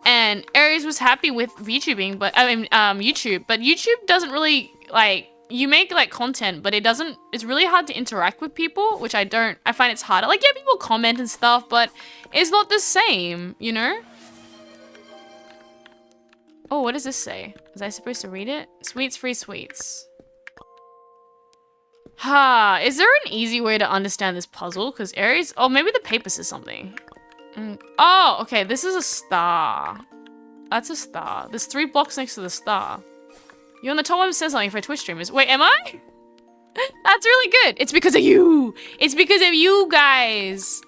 And Aries was happy with VTubing, but YouTube. But YouTube doesn't really, like, you make, like, content, but it's really hard to interact with people, which I find it's harder. Like, yeah, people comment and stuff, but it's not the same, you know? Oh, what does this say? Was I supposed to read it? Sweets, free sweets. Is there an easy way to understand this puzzle? Because Aries... Oh, maybe the paper says something. Oh, okay. This is a star. That's a star. There's 3 blocks next to the star. You're on the top one says something for Twitch streamers. Wait, am I? That's really good. It's because of you. It's because of you guys.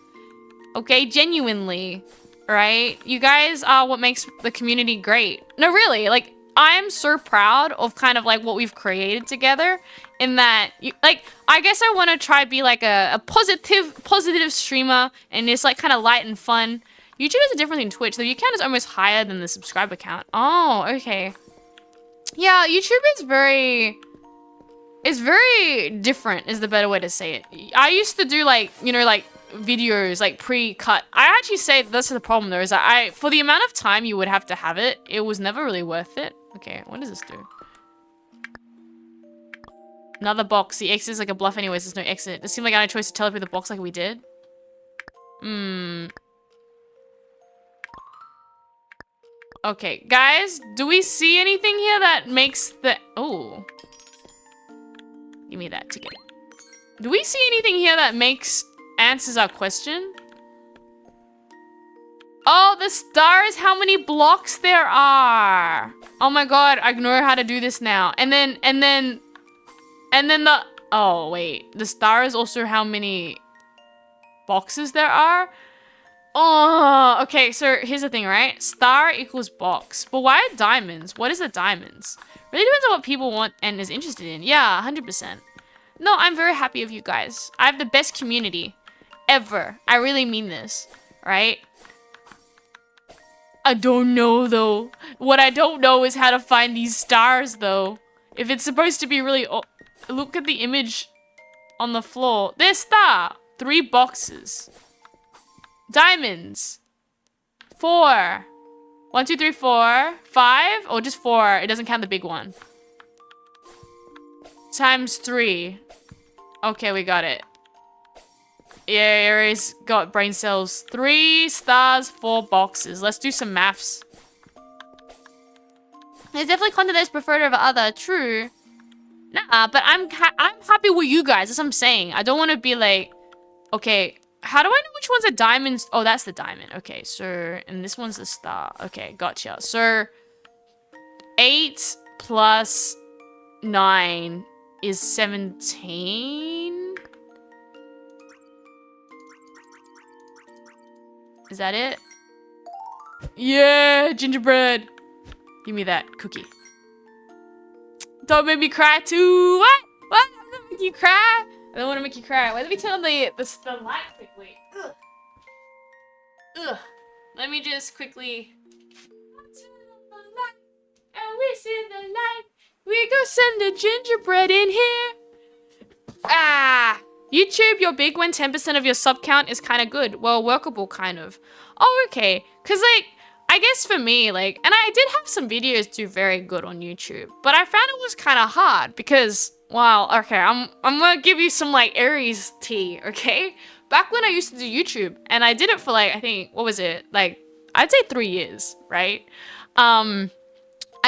Okay, genuinely. Right? You guys are what makes the community great. No, really. Like, I am so proud of kind of like what we've created together. In that, I guess I want to try to be like a positive streamer and it's like kind of light and fun. YouTube is a different than Twitch. The view count is almost higher than the subscriber count. Oh, okay. Yeah, YouTube is very different is the better way to say it. I used to do like, you know, like videos like pre-cut. I actually say that's the problem though, is that for the amount of time you would have to have it, it was never really worth it. Okay, what does this do? Another box. The exit is like a bluff anyways. There's no exit. It seemed like I had a choice to teleport the box like we did. Okay, guys. Do we see anything here that makes the... Oh. Give me that ticket. Do we see anything here that answers our question? Oh, the star is how many blocks there are. Oh my god, I know how to do this now. And then the... Oh, wait. The star is also how many boxes there are? Oh, okay. So here's the thing, right? Star equals box. But why diamonds? What is the diamonds? Really depends on what people want and is interested in. Yeah, 100%. No, I'm very happy with you guys. I have the best community ever. I really mean this, right? I don't know, though. What I don't know is how to find these stars, though. If it's supposed to be really... Look at the image on the floor. There's star. 3 boxes. Diamonds. 4. 1, 2, 3, 4. 5? Or just 4. It doesn't count the big one. Times 3. Okay, we got it. Yeah, Aries got brain cells. 3 stars, 4 boxes. Let's do some maths. There's definitely content that's preferred over other. True. Nah, but I'm happy with you guys. That's what I'm saying. I don't want to be like, okay, how do I know which one's a diamond? Oh, that's the diamond. Okay, so, and this one's the star. Okay, gotcha. So, 8 plus 9 is 17. Is that it? Yeah, gingerbread. Give me that cookie. Don't make me cry too. What? What? I'm gonna make you cry? I don't want to make you cry. Wait, let me turn on the light quickly. Ugh. Ugh. Let me just quickly turn on the light. And we see the light. We go send the gingerbread in here. YouTube, you're big when 10% of your sub count is kind of good. Well, workable, kind of. Oh, okay. Because, like, I guess for me, like, and I did have some videos do very good on YouTube, but I found it was kind of hard because, well, okay, I'm gonna give you some, like, Aries tea, okay? Back when I used to do YouTube, and I did it for, like, I think, what was it? Like, I'd say 3 years, right? I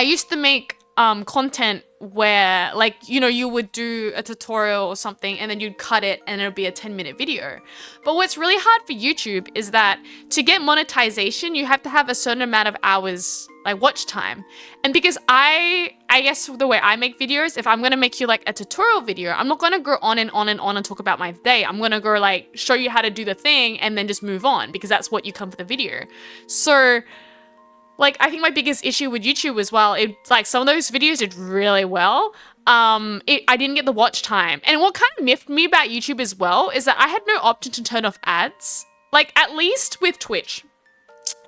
used to make content where, like, you know, you would do a tutorial or something and then you'd cut it and it'll be a 10-minute video. But what's really hard for YouTube is that to get monetization, you have to have a certain amount of hours, like, watch time. And because I guess the way I make videos, if I'm gonna make you like a tutorial video, I'm not gonna go on and on and on and talk about my day. I'm gonna go like show you how to do the thing and then just move on because that's what you come for the video. So, like, I think my biggest issue with YouTube as well, it's like some of those videos did really well. I didn't get the watch time. And what kind of miffed me about YouTube as well is that I had no option to turn off ads. Like, at least with Twitch,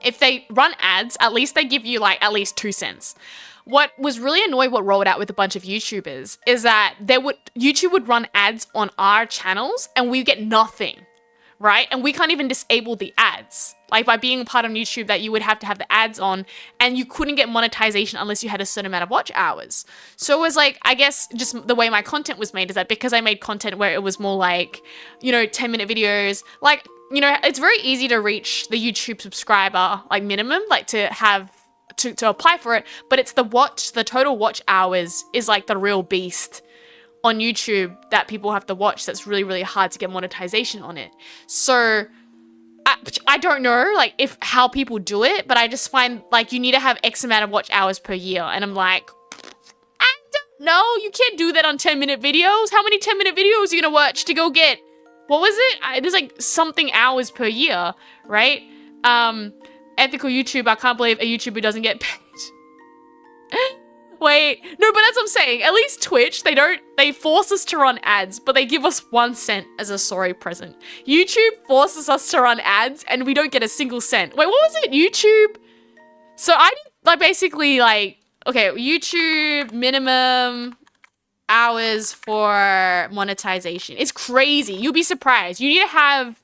if they run ads, at least they give you like at least 2 cents. What was really annoying, what rolled out with a bunch of YouTubers, is that YouTube would run ads on our channels and we get nothing. Right? And we can't even disable the ads. Like, by being part of YouTube, that you would have to have the ads on, and you couldn't get monetization unless you had a certain amount of watch hours. So it was like, I guess just the way my content was made is that because I made content where it was more like, you know, 10-minute videos, like, you know, it's very easy to reach the YouTube subscriber, like, minimum, like, to have to apply for it, but it's the total watch hours is like the real beast on YouTube that people have to watch. That's really, really hard to get monetization on it. So I don't know, like, if how people do it, but I just find like you need to have X amount of watch hours per year. And I'm like, I don't know, you can't do that on 10-minute videos. How many 10-minute videos are you gonna watch to go get, what was it? There's like something hours per year, right? Ethical YouTube, I can't believe a YouTuber doesn't get paid. Wait, no, but that's what I'm saying. At least Twitch, they force us to run ads, but they give us 1 cent as a sorry present. YouTube forces us to run ads and we don't get a single cent. Wait, what was it? YouTube? So I did, like, basically, like, okay, YouTube minimum hours for monetization. It's crazy. You'll be surprised. You need to have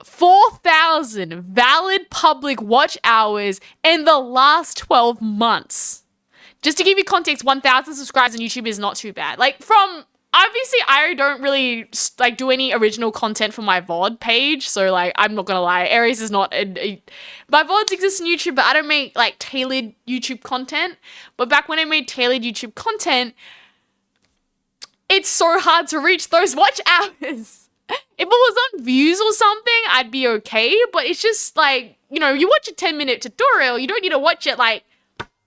4,000 valid public watch hours in the last 12 months. Just to give you context, 1,000 subscribers on YouTube is not too bad. Like, from, obviously, I don't really, like, do any original content for my VOD page. So, like, I'm not gonna lie, Aries is not my VODs exist on YouTube, but I don't make, like, tailored YouTube content. But back when I made tailored YouTube content, it's so hard to reach those watch hours. If it was on views or something, I'd be okay, but it's just like, you know, you watch a 10-minute tutorial, you don't need to watch it like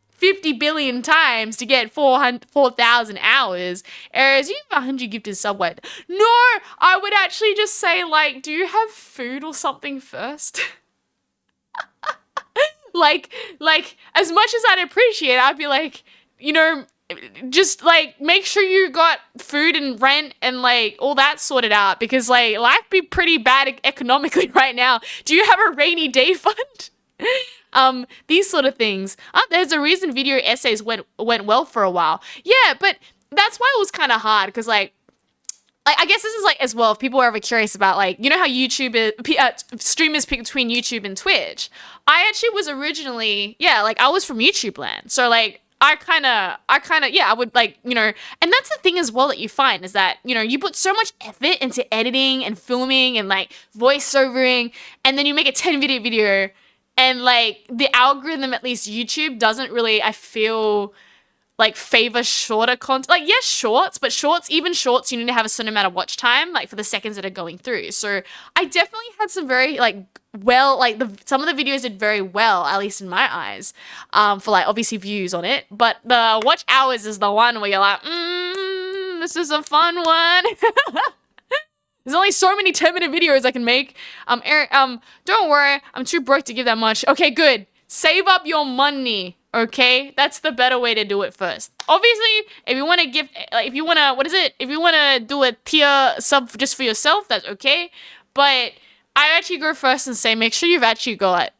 50 billion times to get 4,000 hours. Whereas you have 100 gifted subway. No, I would actually just say, like, do you have food or something first? like, as much as I'd appreciate it, I'd be like, you know, just, like, make sure you got food and rent and, like, all that sorted out, because, like, life be pretty bad economically right now. Do you have a rainy day fund? These sort of things. There's a reason video essays went well for a while. Yeah, but that's why it was kind of hard, because, like, I guess this is, like, as well, if people are ever curious about, like, you know how streamers pick between YouTube and Twitch. I actually was originally, yeah, like, I was from YouTube land. So, like, I kind of, yeah, I would, like, you know, and that's the thing as well that you find is that, you know, you put so much effort into editing and filming and, like, voiceovering, and then you make a 10-minute video, and, like, the algorithm, at least YouTube, doesn't really, I feel, like, favor shorter content. Like, yes, shorts, but even shorts, you need to have a certain amount of watch time, like, for the seconds that are going through. So I definitely had some very, like, well, like, some of the videos did very well, at least in my eyes, for, like, obviously views on it. But the watch hours is the one where you're like, this is a fun one. There's only so many 10-minute videos I can make. Eric, don't worry, I'm too broke to give that much. Okay, good. Save up your money. Okay, that's the better way to do it first. Obviously, if you want to give, like, if you want to, if you want to do a tier sub just for yourself, that's okay. But I actually go first and say, make sure you've actually got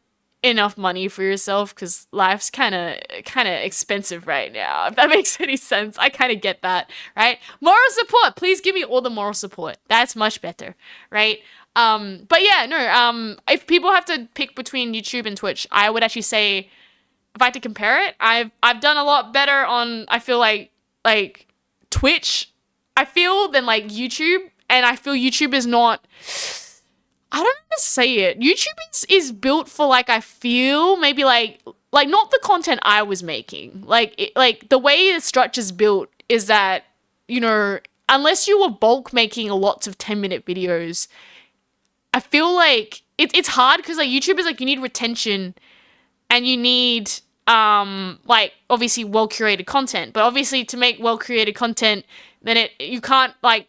enough money for yourself because life's kind of expensive right now. If that makes any sense, I kind of get that, right? Moral support, please give me all the moral support. That's much better, right? But yeah, no. If people have to pick between YouTube and Twitch, I would actually say, if I had to compare it, I've done a lot better on, I feel like Twitch, I feel, than like YouTube, and I feel YouTube is not, I don't know how to say it. YouTube is built for, like, I feel maybe like not the content I was making. Like the way the structure's built is that, you know, unless you were bulk making lots of 10-minute videos, I feel like it's hard because like YouTube is like, you need retention and you need like obviously well curated content. But obviously to make well curated content, then you can't like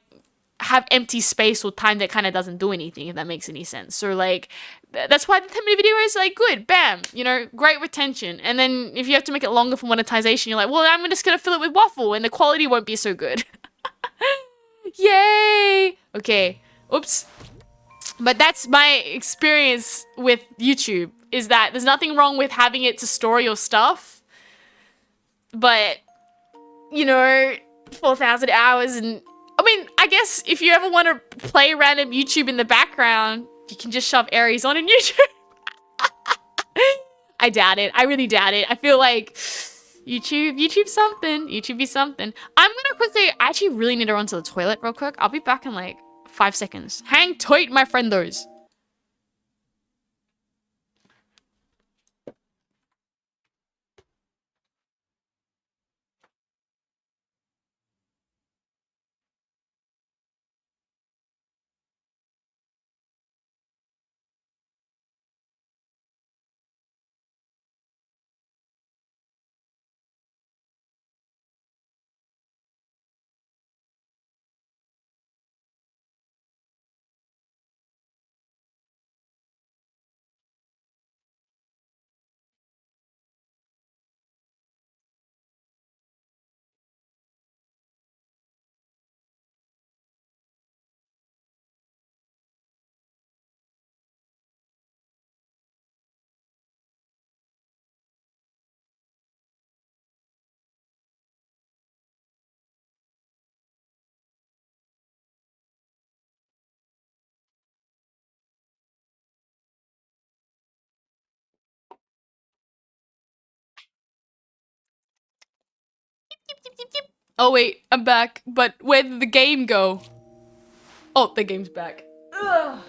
have empty space or time that kind of doesn't do anything, if that makes any sense. So like that's why the 10-minute video is like good, bam, you know, great retention. And then if you have to make it longer for monetization, you're like, well, I'm just gonna fill it with waffle and the quality won't be so good. Yay! Okay, oops. But that's my experience with YouTube, is that there's nothing wrong with having it to store your stuff, but, you know, 4,000 hours, and I mean, I guess if you ever want to play random YouTube in the background, you can just shove Aries on in YouTube. I doubt it. I really doubt it. I feel like YouTube's something. YouTube be something. I'm gonna quickly, I actually really need to run to the toilet real quick. I'll be back in like 5 seconds. Hang tight, my friendos. Oh wait, I'm back. But where did the game go? Oh, the game's back. Ugh.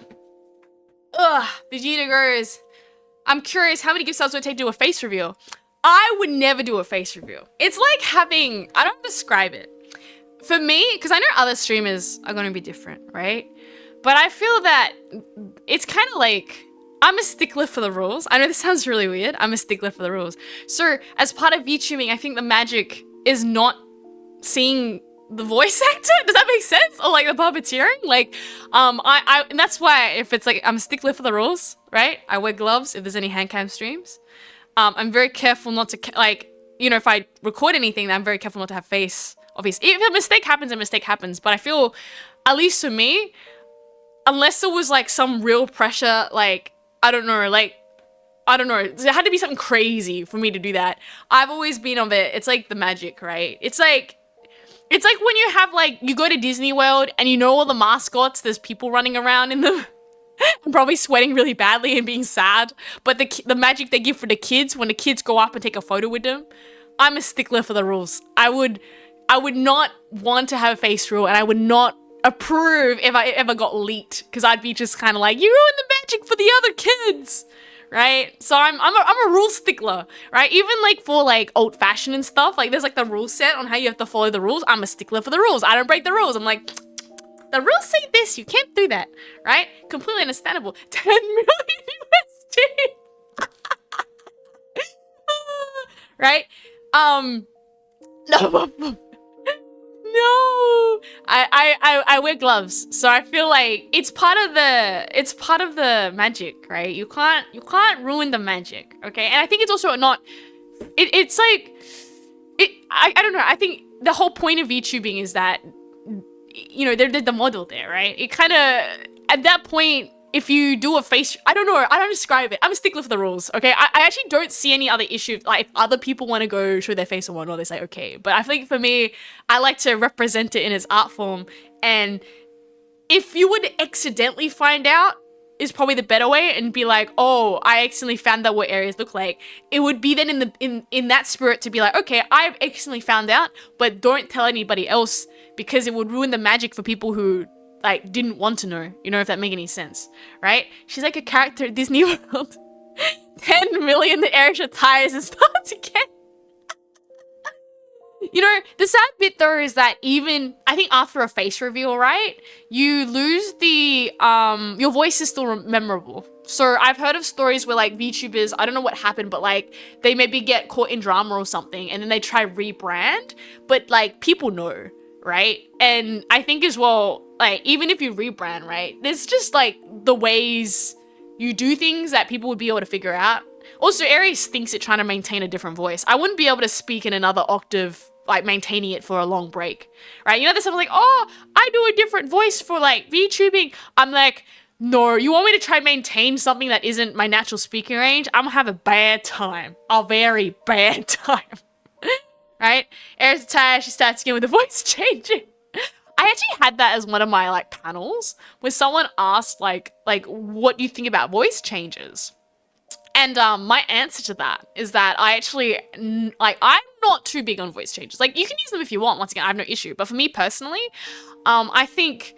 Ugh. Vegeta girls. I'm curious, how many gift subs would it take to do a face reveal? I would never do a face reveal. It's like having, I don't describe it. For me, because I know other streamers are going to be different, right? But I feel that it's kind of like, I'm a stickler for the rules. I know this sounds really weird. I'm a stickler for the rules. So as part of VTubing, I think the magic is not seeing the voice actor. Does that make sense? Or like the puppeteering? Like, and that's why if it's like, I'm a stickler for the rules, right? I wear gloves if there's any hand cam streams. I'm very careful not to, like, you know, if I record anything, I'm very careful not to have face, obviously. If a mistake happens, a mistake happens. But I feel, at least for me, unless there was like some real pressure, like, I don't know, there had to be something crazy for me to do that. I've always been of it. It's like the magic, right? It's like when you have like, you go to Disney World and you know all the mascots, there's people running around in them and probably sweating really badly and being sad. But the magic they give for the kids, when the kids go up and take a photo with them, I'm a stickler for the rules. I would not want to have a face rule, and I would not approve if I ever got leaked, because I'd be just kind of like, you ruined the magic for the other kids. Right? So I'm a rule stickler, right? Even like for like old fashioned and stuff, like there's like the rule set on how you have to follow the rules. I'm a stickler for the rules. I don't break the rules. I'm like, the rules say this, you can't do that, right? Completely understandable. 10 million USD. Right? No. No, I wear gloves, so I feel like it's part of the magic, right? You can't ruin the magic, okay? And I think it's also not, it's like, I don't know, I think the whole point of VTubing is that, you know, there's the model there, right? It kind of, at that point, if you do a face, I don't know, I don't describe it. I'm a stickler for the rules, okay? I actually don't see any other issue. Like, if other people want to go show their face or whatnot, they say, okay. But I think for me, I like to represent it in its art form. And if you would accidentally find out, is probably the better way, and be like, oh, I accidentally found out what areas look like. It would be then in that spirit to be like, okay, I've accidentally found out, but don't tell anybody else, because it would ruin the magic for people who like didn't want to know, you know, if that make any sense, right? She's like a character at Disney World. 10 million Arisha tires and starts again. You know, the sad bit though is that even, I think after a face reveal, right, you lose the, your voice is still memorable. So I've heard of stories where like VTubers, I don't know what happened, but like they maybe get caught in drama or something and then they try rebrand, but like people know, right? And I think as well, like even if you rebrand, right, there's just like the ways you do things that people would be able to figure out. Also, Aries thinks it trying to maintain a different voice. I wouldn't be able to speak in another octave, like maintaining it for a long break, right? You know, there's something like, oh, I do a different voice for like VTubing. I'm like, no, you want me to try and maintain something that isn't my natural speaking range? I'm gonna have a bad time, a very bad time, right? Aries tired, she starts again with the voice changing. I actually had that as one of my like panels where someone asked like, what do you think about voice changes? And my answer to that is that I actually, like, I'm not too big on voice changes. Like, you can use them if you want. Once again, I have no issue. But for me personally, I think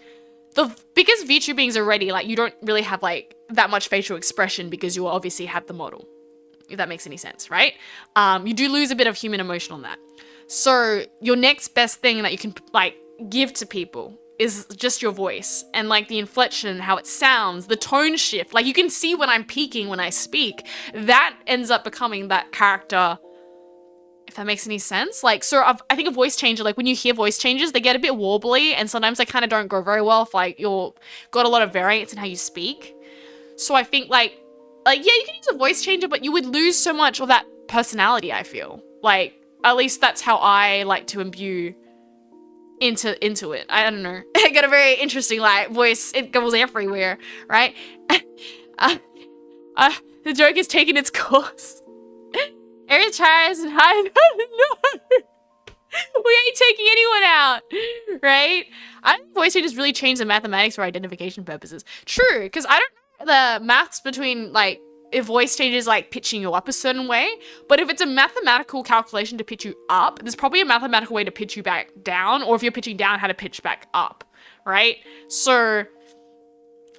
because VTubing is already, like, you don't really have, like, that much facial expression because you obviously have the model, if that makes any sense, right? You do lose a bit of human emotion on that. So your next best thing that you can, like, give to people is just your voice and like the inflection, how it sounds, the tone shift. Like you can see when I'm peaking when I speak, that ends up becoming that character, if that makes any sense. Like, so I think a voice changer, like when you hear voice changes, they get a bit warbly and sometimes they kind of don't go very well if like you're got a lot of variance in how you speak. So I think like, yeah, you can use a voice changer, but you would lose so much of that personality, I feel. Like, at least that's how I like to imbue into it. I don't know. I got a very interesting like voice. It goes everywhere, right? The joke is taking its course. Aries tries and I no. We ain't taking anyone out, right? I think voice changes really change the mathematics for identification purposes. True, because I don't know the maths between like if voice changes like pitching you up a certain way, but if it's a mathematical calculation to pitch you up, there's probably a mathematical way to pitch you back down, or if you're pitching down, how to pitch back up, right? So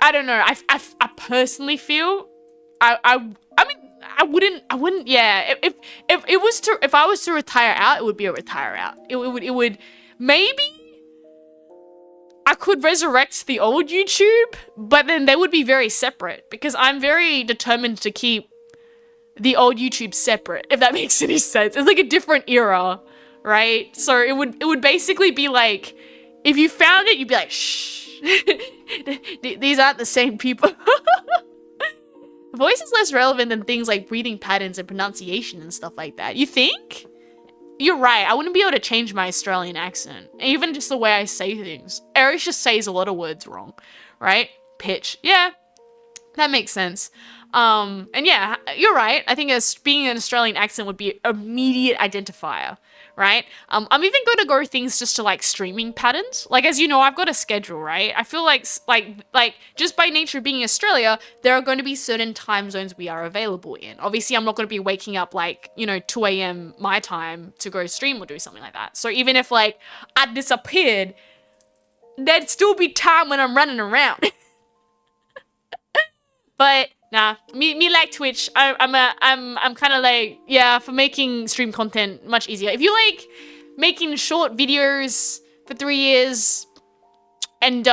I don't know. I personally feel I mean I wouldn't yeah, if I was to retire out, it would be a retire out. It would maybe I could resurrect the old YouTube, but then they would be very separate because I'm very determined to keep the old YouTube separate, if that makes any sense. It's like a different era, right? So it would basically be like, if you found it, you'd be like, shh, these aren't the same people. Voice is less relevant than things like breathing patterns and pronunciation and stuff like that. You think? You're right, I wouldn't be able to change my Australian accent. Even just the way I say things. Aries just says a lot of words wrong, right? Pitch, yeah, that makes sense. And yeah, you're right. I think being an Australian accent would be an immediate identifier, right? I'm even going to go things just to like streaming patterns. Like, as you know, I've got a schedule, right? I feel like just by nature of being in Australia, there are going to be certain time zones we are available in. Obviously, I'm not going to be waking up like, 2 a.m. my time to go stream or do something like that. So even if like I disappeared, there'd still be time when I'm running around. But nah, me like Twitch. I'm kind of like, yeah, for making stream content much easier. If you like making short videos for 3 years and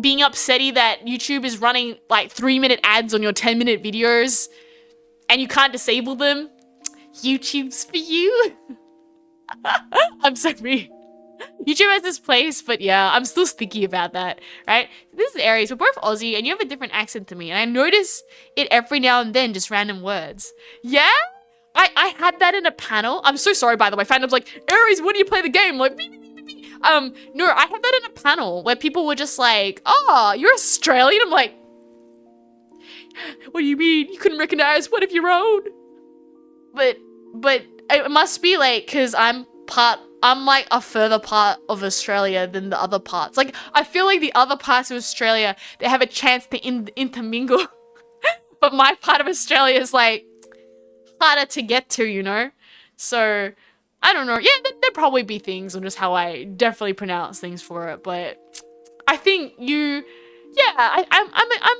being upsetty that YouTube is running like 3-minute ads on your 10-minute videos and you can't disable them, YouTube's for you. I'm sorry. YouTube has this place, but yeah, I'm still sticky about that, right? This is Aries. We're both Aussie, and you have a different accent to me, and I notice it every now and then, just random words. Yeah? I had that in a panel. I'm so sorry, by the way. Fandom's like, Aries, when do you play the game? Like, beep, beep, beep, beep. No, I had that in a panel where people were just like, oh, you're Australian? I'm like, What do you mean? You couldn't recognize one of your own? But it must be like, because I'm like a further part of Australia than the other parts. Like, I feel like the other parts of Australia, they have a chance to intermingle. But my part of Australia is like harder to get to, you know? So, I don't know. Yeah, there'd probably be things on just how I definitely pronounce things for it. But I think I'm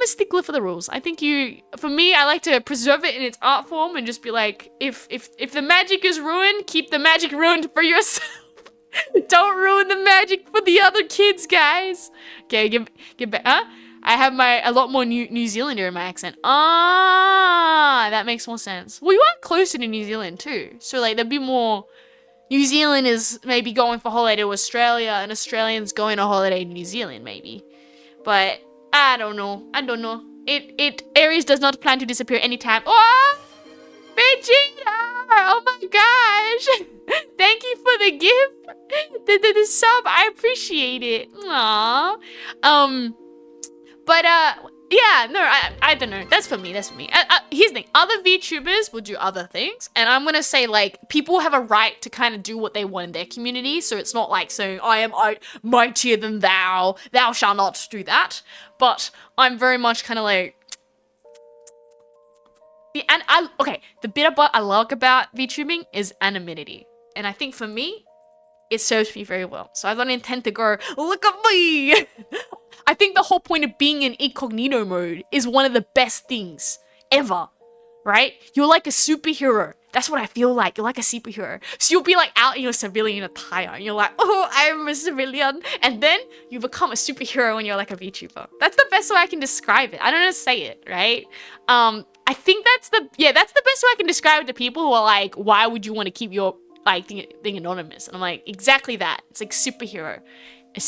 a stickler for the rules. I think for me, I like to preserve it in its art form and just be like, if the magic is ruined, keep the magic ruined for yourself. Don't ruin the magic for the other kids, guys. Okay, get back. Huh? I have a lot more New Zealander in my accent. Ah, that makes more sense. Well, you are closer to New Zealand too, so like there'd be more. New Zealand is maybe going for holiday to Australia, and Australians going on holiday to New Zealand, maybe. But I don't know. Aries does not plan to disappear anytime. Oh, Vegeta! Oh my gosh! Thank you for the gift, the sub. I appreciate it. Aww. But yeah, no, I don't know. That's for me. Here's the thing. Other VTubers will do other things, and I'm gonna say like people have a right to kind of do what they want in their community. So it's not like saying I am mightier than thou. Thou shalt not do that. But I'm very much kind of like the bit about I like about VTubing is anonymity, and I think for me, it serves me very well. So I don't intend to go look at me. I think the whole point of being in incognito mode is one of the best things ever, right? You're like a superhero. That's what I feel like. You're like a superhero. So you'll be like out in your civilian attire and you're like, oh, I'm a civilian. And then you become a superhero when you're like a VTuber. That's the best way I can describe it. I don't know how to say it, right? I think that's the best way I can describe it to people who are like, why would you want to keep your like thing anonymous? And I'm like, exactly that. It's like superhero.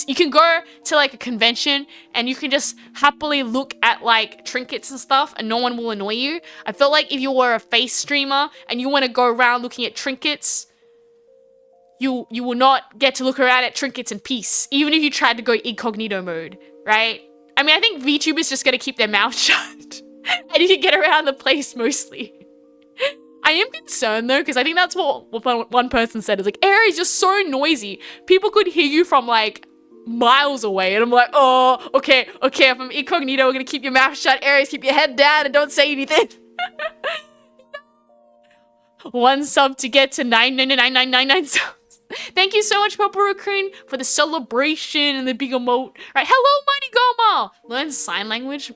You can go to like a convention and you can just happily look at like trinkets and stuff and no one will annoy you. I felt like if you were a face streamer and you want to go around looking at trinkets, you will not get to look around at trinkets in peace, even if you tried to go incognito mode, right? I mean, I think VTubers just gotta keep their mouth shut and you can get around the place mostly. I am concerned though, because I think that's what one person said. Is like, Aries, you're so noisy. People could hear you from like miles away. And I'm like, oh, okay, if I'm incognito, we're gonna keep your mouth shut. Aries, keep your head down and don't say anything. One sub to get to 99999 subs. Thank you so much, Purple Raccoon, for the celebration and the big emote. Right, hello, Mighty Goma. Learn sign language.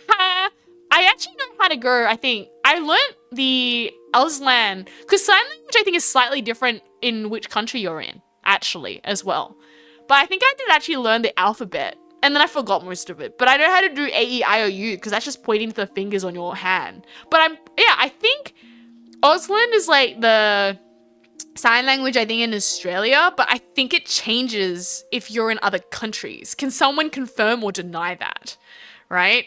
I actually know how to go, I think. I learned the Auslan, because sign language I think is slightly different in which country you're in, actually, as well. But I think I did actually learn the alphabet, and then I forgot most of it. But I know how to do A-E-I-O-U, because that's just pointing to the fingers on your hand. But I think Auslan is like the sign language I think in Australia, but I think it changes if you're in other countries. Can someone confirm or deny that? Right?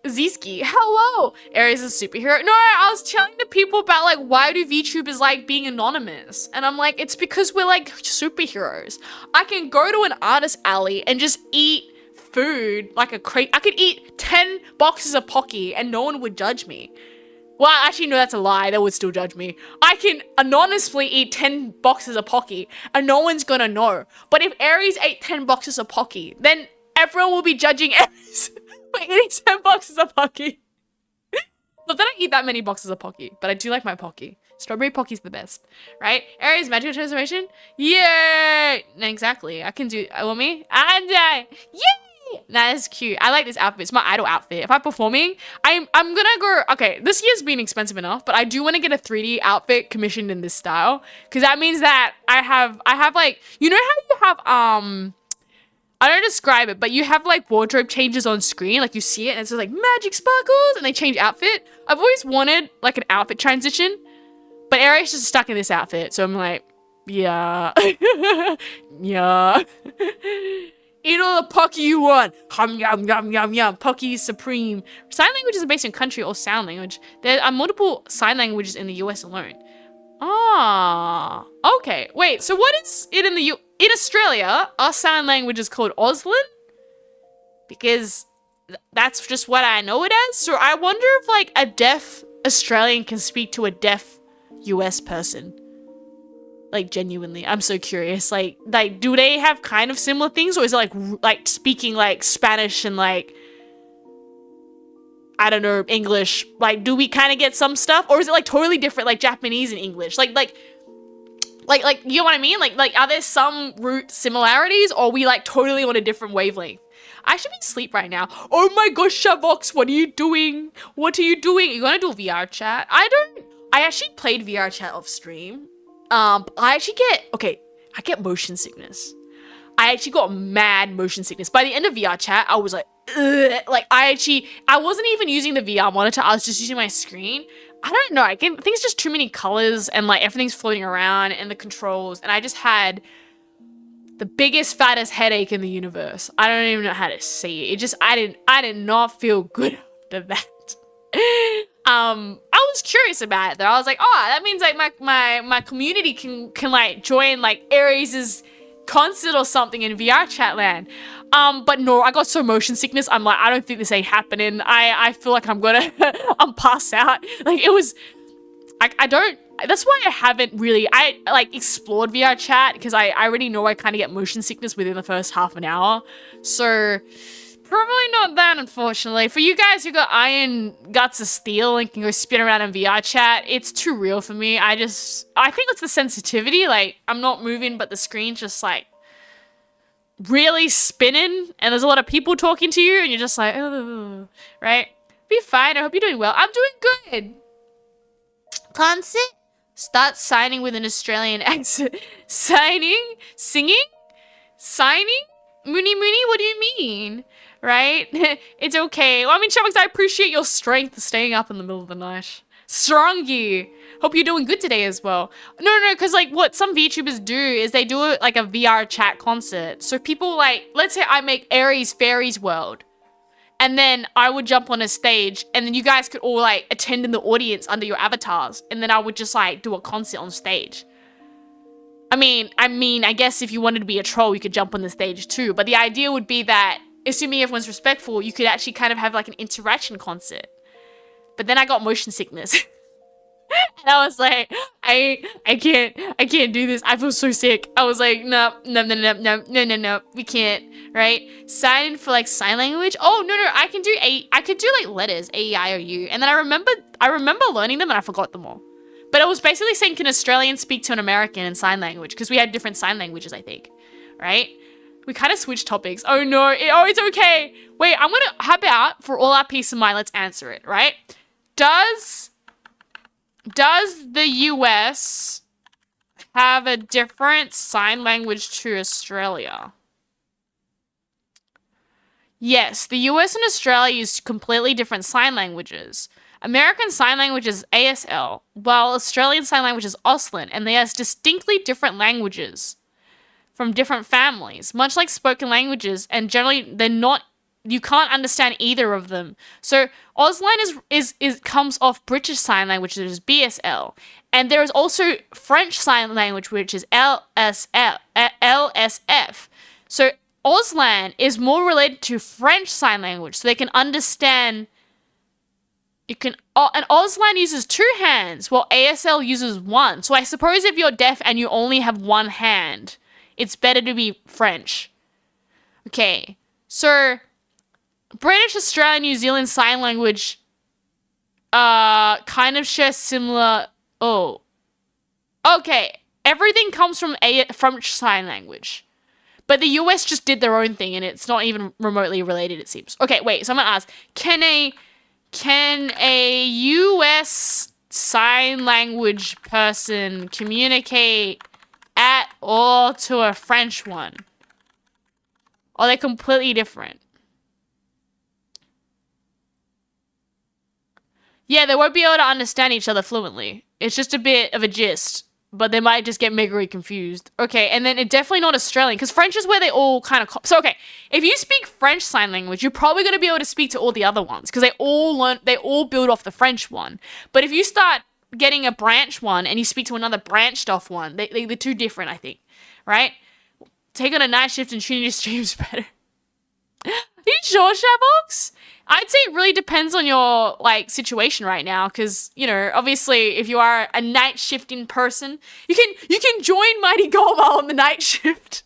Zisky, hello! Aries is a superhero. No, I was telling the people about like why do VTubers like being anonymous? And I'm like, it's because we're like superheroes. I can go to an artist alley and just eat food like a crate. I could eat 10 boxes of Pocky and no one would judge me. Well, actually, no, that's a lie. They would still judge me. I can anonymously eat 10 boxes of Pocky and no one's gonna know. But if Aries ate 10 boxes of Pocky, then everyone will be judging Aries for eating 10 boxes of Pocky. Not that I eat that many boxes of Pocky, but I do like my Pocky. Strawberry Pocky's the best, right? Aries magical transformation? Yay! Exactly. I can do. Want me? And yay! That is cute. I like this outfit. It's my idol outfit. If I'm performing, I'm gonna go. Okay, this year's been expensive enough, but I do want to get a 3D outfit commissioned in this style because that means that I have like, you know how you have I don't describe it, but you have like wardrobe changes on screen, like you see it and it's just like magic sparkles and they change outfit. I've always wanted like an outfit transition, but Aries just stuck in this outfit, so I'm like, yeah, yeah. Eat all the Pocky you want. Hum, yum, yum, yum, yum. Pocky is supreme. Sign language is based on country or sound language. There are multiple sign languages in the US alone. Ah, okay. Wait, so what is it in Australia? Our sign language is called Auslan? Because that's just what I know it as. So I wonder if like a deaf Australian can speak to a deaf US person. Like genuinely, I'm so curious. Like do they have kind of similar things, or is it like speaking like Spanish and like I don't know, English? Like, do we kind of get some stuff, or is it like totally different, like Japanese and English? Like you know what I mean? Like are there some root similarities, or are we like totally on a different wavelength? I should be asleep right now. Oh my gosh, Shavox, what are you doing? What are you doing? You gonna do VR chat? I actually played VR chat off stream. I actually I get motion sickness. I actually got mad motion sickness. By the end of VR chat, I was like, ugh. Like I wasn't even using the VR monitor. I was just using my screen. I don't know. I think it's just too many colors and like everything's floating around and the controls. And I just had the biggest, fattest headache in the universe. I don't even know how to say it. I did not feel good after that. I was curious about it though. I was like, oh, that means like my community can like join like Aries' concert or something in VR chat land. But no, I got so motion sickness. I'm like, I don't think this ain't happening. I feel like I'm gonna I'm pass out. Like it was I don't that's why I haven't really like explored VR chat, because I already know I kind of get motion sickness within the first half an hour. So probably not that, unfortunately. For you guys who got iron guts of steel and can go spin around in VR chat, it's too real for me. I think it's the sensitivity. Like, I'm not moving, but the screen's just, like, really spinning, and there's a lot of people talking to you, and you're just like, oh, right? Be fine. I hope you're doing well. I'm doing good. Concert? Start signing with an Australian accent. Signing? Singing? Signing? Moony, what do you mean? Right? It's okay. Well, I mean, Shabux, I appreciate your strength staying up in the middle of the night. Strongy. Hope you're doing good today as well. No, because like what some VTubers do is they do it like a VR chat concert. So people like, let's say I make Aries Fairies World, and then I would jump on a stage, and then you guys could all like attend in the audience under your avatars, and then I would just like do a concert on stage. I mean, I guess if you wanted to be a troll, you could jump on the stage too. But the idea would be that, assuming everyone's respectful, you could actually kind of have like an interaction concert. But then I got motion sickness. And I was like, I can't do this. I feel so sick. I was like, no, we can't, right? Sign for like sign language. Oh, no, I could do like letters, A, E, I, O, U. And then I remember learning them and I forgot them all. But it was basically saying, can Australians speak to an American in sign language? Because we had different sign languages, I think, right? We kind of switched topics. Oh no, it's okay. Wait, how about for all our peace of mind, let's answer it, right? Does the US have a different sign language to Australia? Yes, the US and Australia use completely different sign languages. American Sign Language is ASL, while Australian Sign Language is Auslan, and they are distinctly different languages from different families, much like spoken languages, and generally you can't understand either of them. So Auslan is comes off British Sign Language, which is BSL, and there is also French Sign Language, which is LSF. So Auslan is more related to French Sign Language, so they can understand. And Auslan uses 2 hands, while ASL uses 1. So I suppose if you're deaf and you only have 1 hand, it's better to be French. Okay, so British, Australian, New Zealand Sign Language kind of share similar. Oh, okay. Everything comes from French Sign Language, but the US just did their own thing, and it's not even remotely related, it seems. Okay, wait. So I'm gonna ask: Can a US sign language person communicate at all to a French one? Or are they completely different? Yeah, they won't be able to understand each other fluently. It's just a bit of a gist, but they might just get mega confused. Okay, and then it's definitely not Australian, because French is where they all kind of... So, okay, if you speak French Sign Language, you're probably going to be able to speak to all the other ones, because they all build off the French one. But if you start getting a branch one, and you speak to another branched off one, they're too different, I think. Right? Take on a night shift and tune your streams better. you sure, Sharebox? I'd say it really depends on your like situation right now, because obviously, if you are a night shifting person, you can join Mighty Golma on the night shift,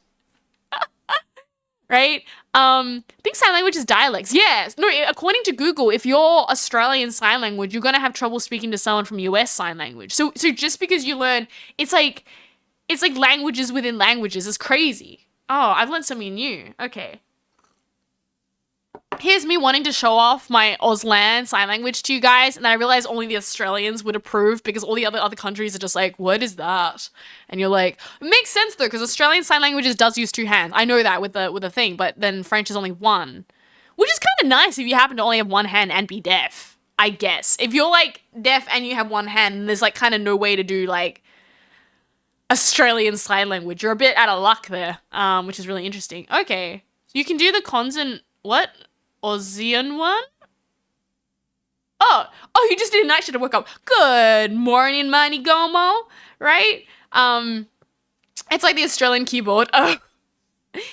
right? I think sign language is dialects. Yes. No, according to Google, if you're Australian sign language, you're gonna have trouble speaking to someone from US sign language. So just because you learn, it's like languages within languages. It's crazy. Oh, I've learned something new. Okay. Here's me wanting to show off my Auslan sign language to you guys, and then I realized only the Australians would approve because all the other countries are just like, what is that? And you're like, it makes sense though, because Australian sign languages does use two hands. I know that with the thing, but then French is only one, which is kind of nice if you happen to only have one hand and be deaf. I guess if you're like deaf and you have one hand, there's like kind of no way to do like Australian sign language. You're a bit out of luck there, which is really interesting. Okay, so you can do the consonant. What? Aussian one? Oh, you just did a night shift to wake up. Good morning, Mighty Gomo. Right? It's like the Australian keyboard. Oh.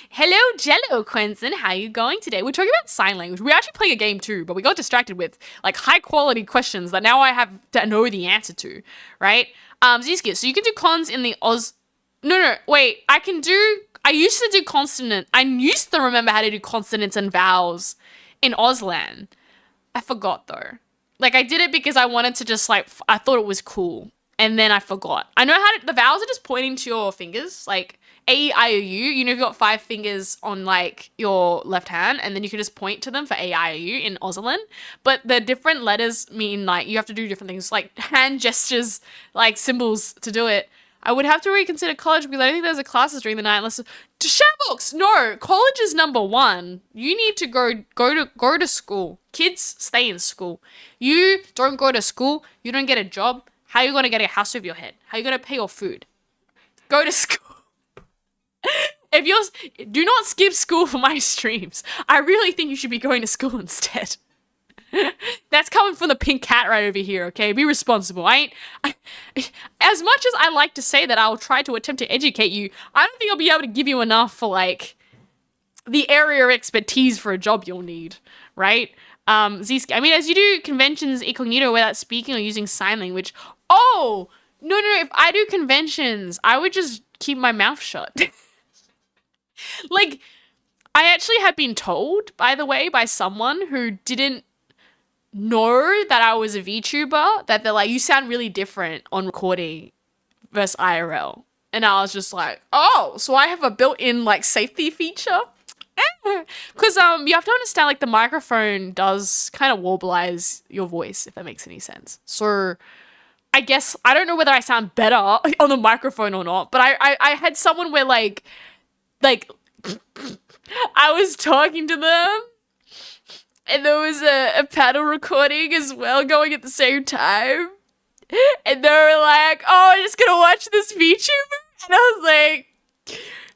Hello, Jello Quentin. How you going today? We're talking about sign language. We're actually playing a game too, but we got distracted with like high quality questions that now I have to know the answer to, right? Ziskia, so you can do cons in the No, wait. I used to do consonant. I used to remember how to do consonants and vowels in Auslan. I forgot though. Like I did it because I wanted to just like, I thought it was cool. And then I forgot. I know the vowels are just pointing to your fingers. Like A, E, I, O, U. You've got 5 fingers on like your left hand, and then you can just point to them for A, I, O, U in Auslan. But the different letters mean like you have to do different things, like hand gestures, like symbols to do it. I would have to reconsider college because I don't think there's a classes during the night unless to Shambox. No, college is number 1. You need to go to school. Kids stay in school. You don't go to school, you don't get a job. How are you gonna get a house over your head? How are you gonna pay your food? Go to school. Do not skip school for my streams. I really think you should be going to school instead. That's coming from the pink cat right over here, okay? Be responsible. As much as I like to say that I'll try to attempt to educate you, I don't think I'll be able to give you enough for, like, the area of expertise for a job you'll need, right? Zisk, I mean, as you do conventions incognito without speaking or using sign language. Oh! No, if I do conventions, I would just keep my mouth shut. Like, I actually had been told, by the way, by someone who didn't know that I was a VTuber, that they're like, you sound really different on recording versus IRL. And I was just like, oh, so I have a built-in like safety feature? Because you have to understand, like, the microphone does kind of warblize your voice, if that makes any sense. So I guess I don't know whether I sound better on the microphone or not, but I had someone where like I was talking to them and there was a paddle recording as well going at the same time. And they were like, oh, I'm just gonna watch this VTuber. And I was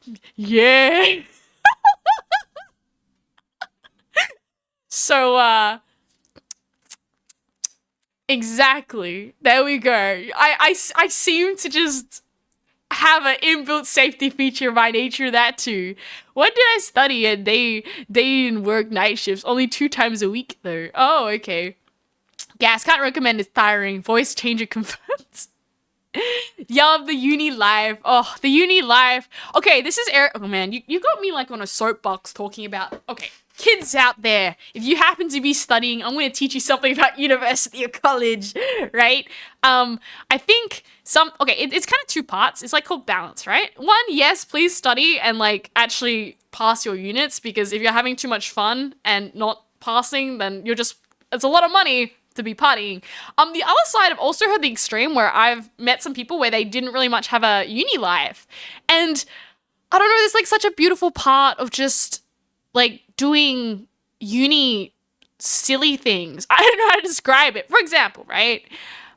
like, yeah. So, exactly. There we go. I seem to just have an inbuilt safety feature by nature of that too. What did I study? And they didn't work night shifts. Only 2 times a week though. Oh, okay. Gas can't recommend, it's tiring. Voice changer confirmed. Yell of the uni life. Oh, the uni life. Okay, this is Eric. Oh man, you got me like on a soapbox talking about. Okay, kids out there, if you happen to be studying, I'm going to teach you something about university or college, right? I think it's kind of 2 parts. It's like called balance, right? 1, yes, please study and like actually pass your units, because if you're having too much fun and not passing, then it's a lot of money to be partying. The other side, I've also heard the extreme where I've met some people where they didn't really much have a uni life. And I don't know, there's like such a beautiful part of just like doing uni silly things. I don't know how to describe it. For example, right?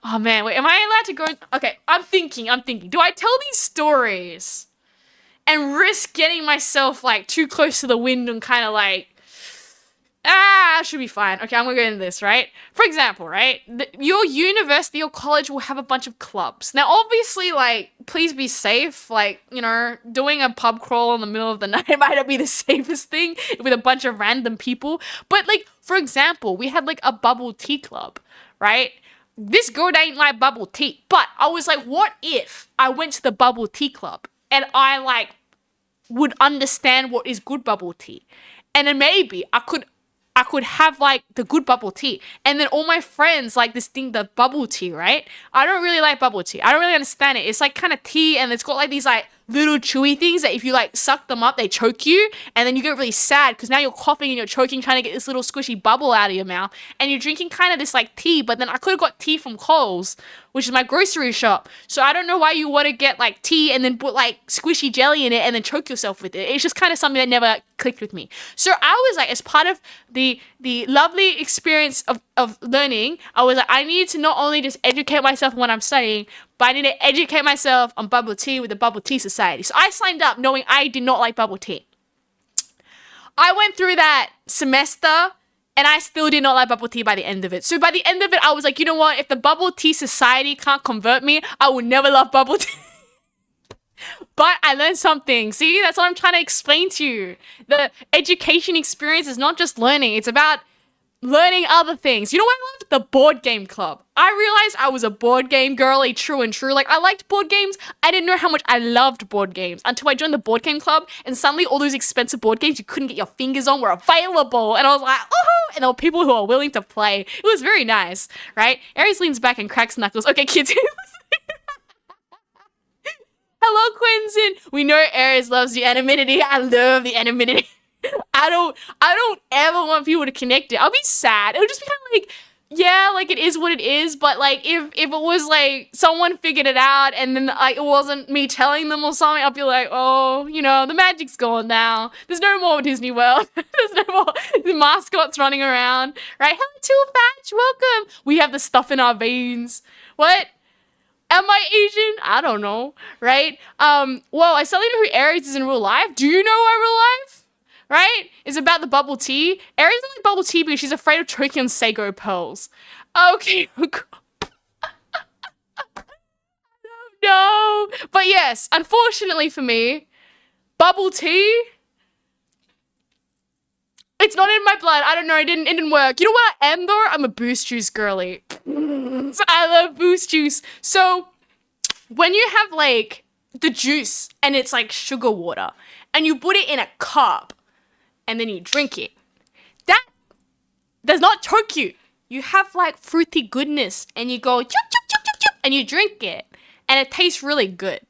Oh man, wait, am I allowed to go? Okay, I'm thinking. Do I tell these stories and risk getting myself like too close to the wind and kind of like Ah, should be fine. Okay, I'm gonna go into this, right? For example, right? Your university or college will have a bunch of clubs. Now, obviously, like, please be safe. Like, doing a pub crawl in the middle of the night might not be the safest thing with a bunch of random people. But, like, for example, we had, like, a bubble tea club, right? This girl ain't like bubble tea. But I was like, what if I went to the bubble tea club and I, like, would understand what is good bubble tea? And then maybe I could have like the good bubble tea. And then all my friends like this thing, the bubble tea, right? I don't really like bubble tea. I don't really understand it. It's like kind of tea and it's got like these like little chewy things that if you like suck them up, they choke you. And then you get really sad because now you're coughing and you're choking, trying to get this little squishy bubble out of your mouth. And you're drinking kind of this like tea, but then I could have got tea from Coles, which is my grocery shop. So I don't know why you want to get like tea and then put like squishy jelly in it and then choke yourself with it. It's just kind of something that never clicked with me. So I was like, as part of the lovely experience of learning, I was like, I need to not only just educate myself on what I'm studying, but I need to educate myself on bubble tea with the Bubble Tea Society. So I signed up knowing I did not like bubble tea. I went through that semester and I still did not like bubble tea by the end of it. So by the end of it, I was like, you know what? If the Bubble Tea Society can't convert me, I will never love bubble tea. But I learned something. See, that's what I'm trying to explain to you. The education experience is not just learning. It's about learning other things. You know what I loved? The board game club. I realized I was a board game girly, true and true. Like, I liked board games. I didn't know how much I loved board games until I joined the board game club, and suddenly all those expensive board games you couldn't get your fingers on were available. And I was like, oh! And there were people who are willing to play. It was very nice, right? Aries leans back and cracks knuckles. Okay, kids. Hello, Quinton. We know Aries loves the anonymity. I love the anonymity. I don't ever want people to connect it. I'll be sad. It'll just be kind of like, yeah, like it is what it is. But like if it was like someone figured it out and then like it wasn't me telling them or something, I'll be like, oh, the magic's gone now. There's no more Disney World. There's no more mascots running around. Right? Hello, Tool Patch. Welcome. We have the stuff in our veins. What? Am I Asian? I don't know, right? Well, I suddenly know who Aries is in real life. Do you know her real life? Right? It's about the bubble tea. Aries doesn't like bubble tea because she's afraid of choking on Sago pearls. Okay. No. But yes, unfortunately for me, bubble tea, it's not in my blood. I don't know. It didn't work. You know what I am though? I'm a Boost Juice girly. So I love Boost Juice. So when you have like the juice and it's like sugar water and you put it in a cup and then you drink it, that does not choke you. You have like fruity goodness and you go chup, chup, chup, chup, chup, and you drink it and it tastes really good,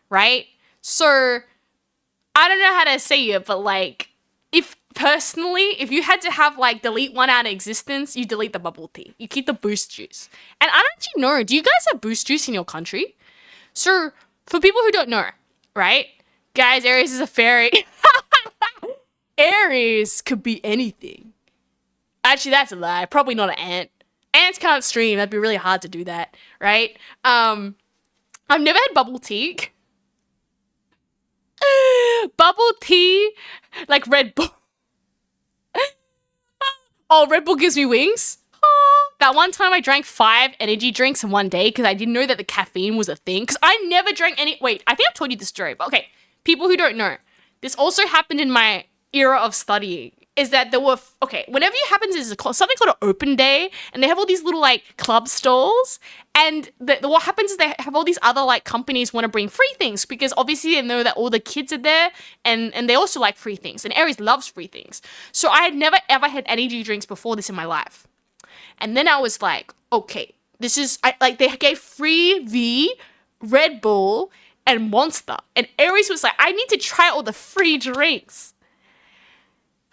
right? So I don't know how to say it, but like if you had to have like delete one out of existence, you delete the bubble tea. You keep the Boost Juice. And I don't actually know, do you guys have Boost Juice in your country? So for people who don't know, right? Guys, Aries is a fairy. Aries could be anything. Actually, that's a lie. Probably not an ant. Ants can't stream. That'd be really hard to do that, right? I've never had bubble tea. Bubble tea, like Red Bull. Oh, Red Bull gives me wings. Oh, that one time I drank 5 energy drinks in one day because I didn't know that the caffeine was a thing. Because I never drank any. Wait, I think I've told you this story. But okay, people who don't know, this also happened in my era of studying. Is that there were whenever it happens is something called an open day, and they have all these little like club stalls, and what happens is they have all these other like companies want to bring free things because obviously they know that all the kids are there, and they also like free things, and Aries loves free things. So I had never ever had energy drinks before this in my life, and then I was like, okay, this is they gave free Red Bull and Monster, and Aries was like, I need to try all the free drinks.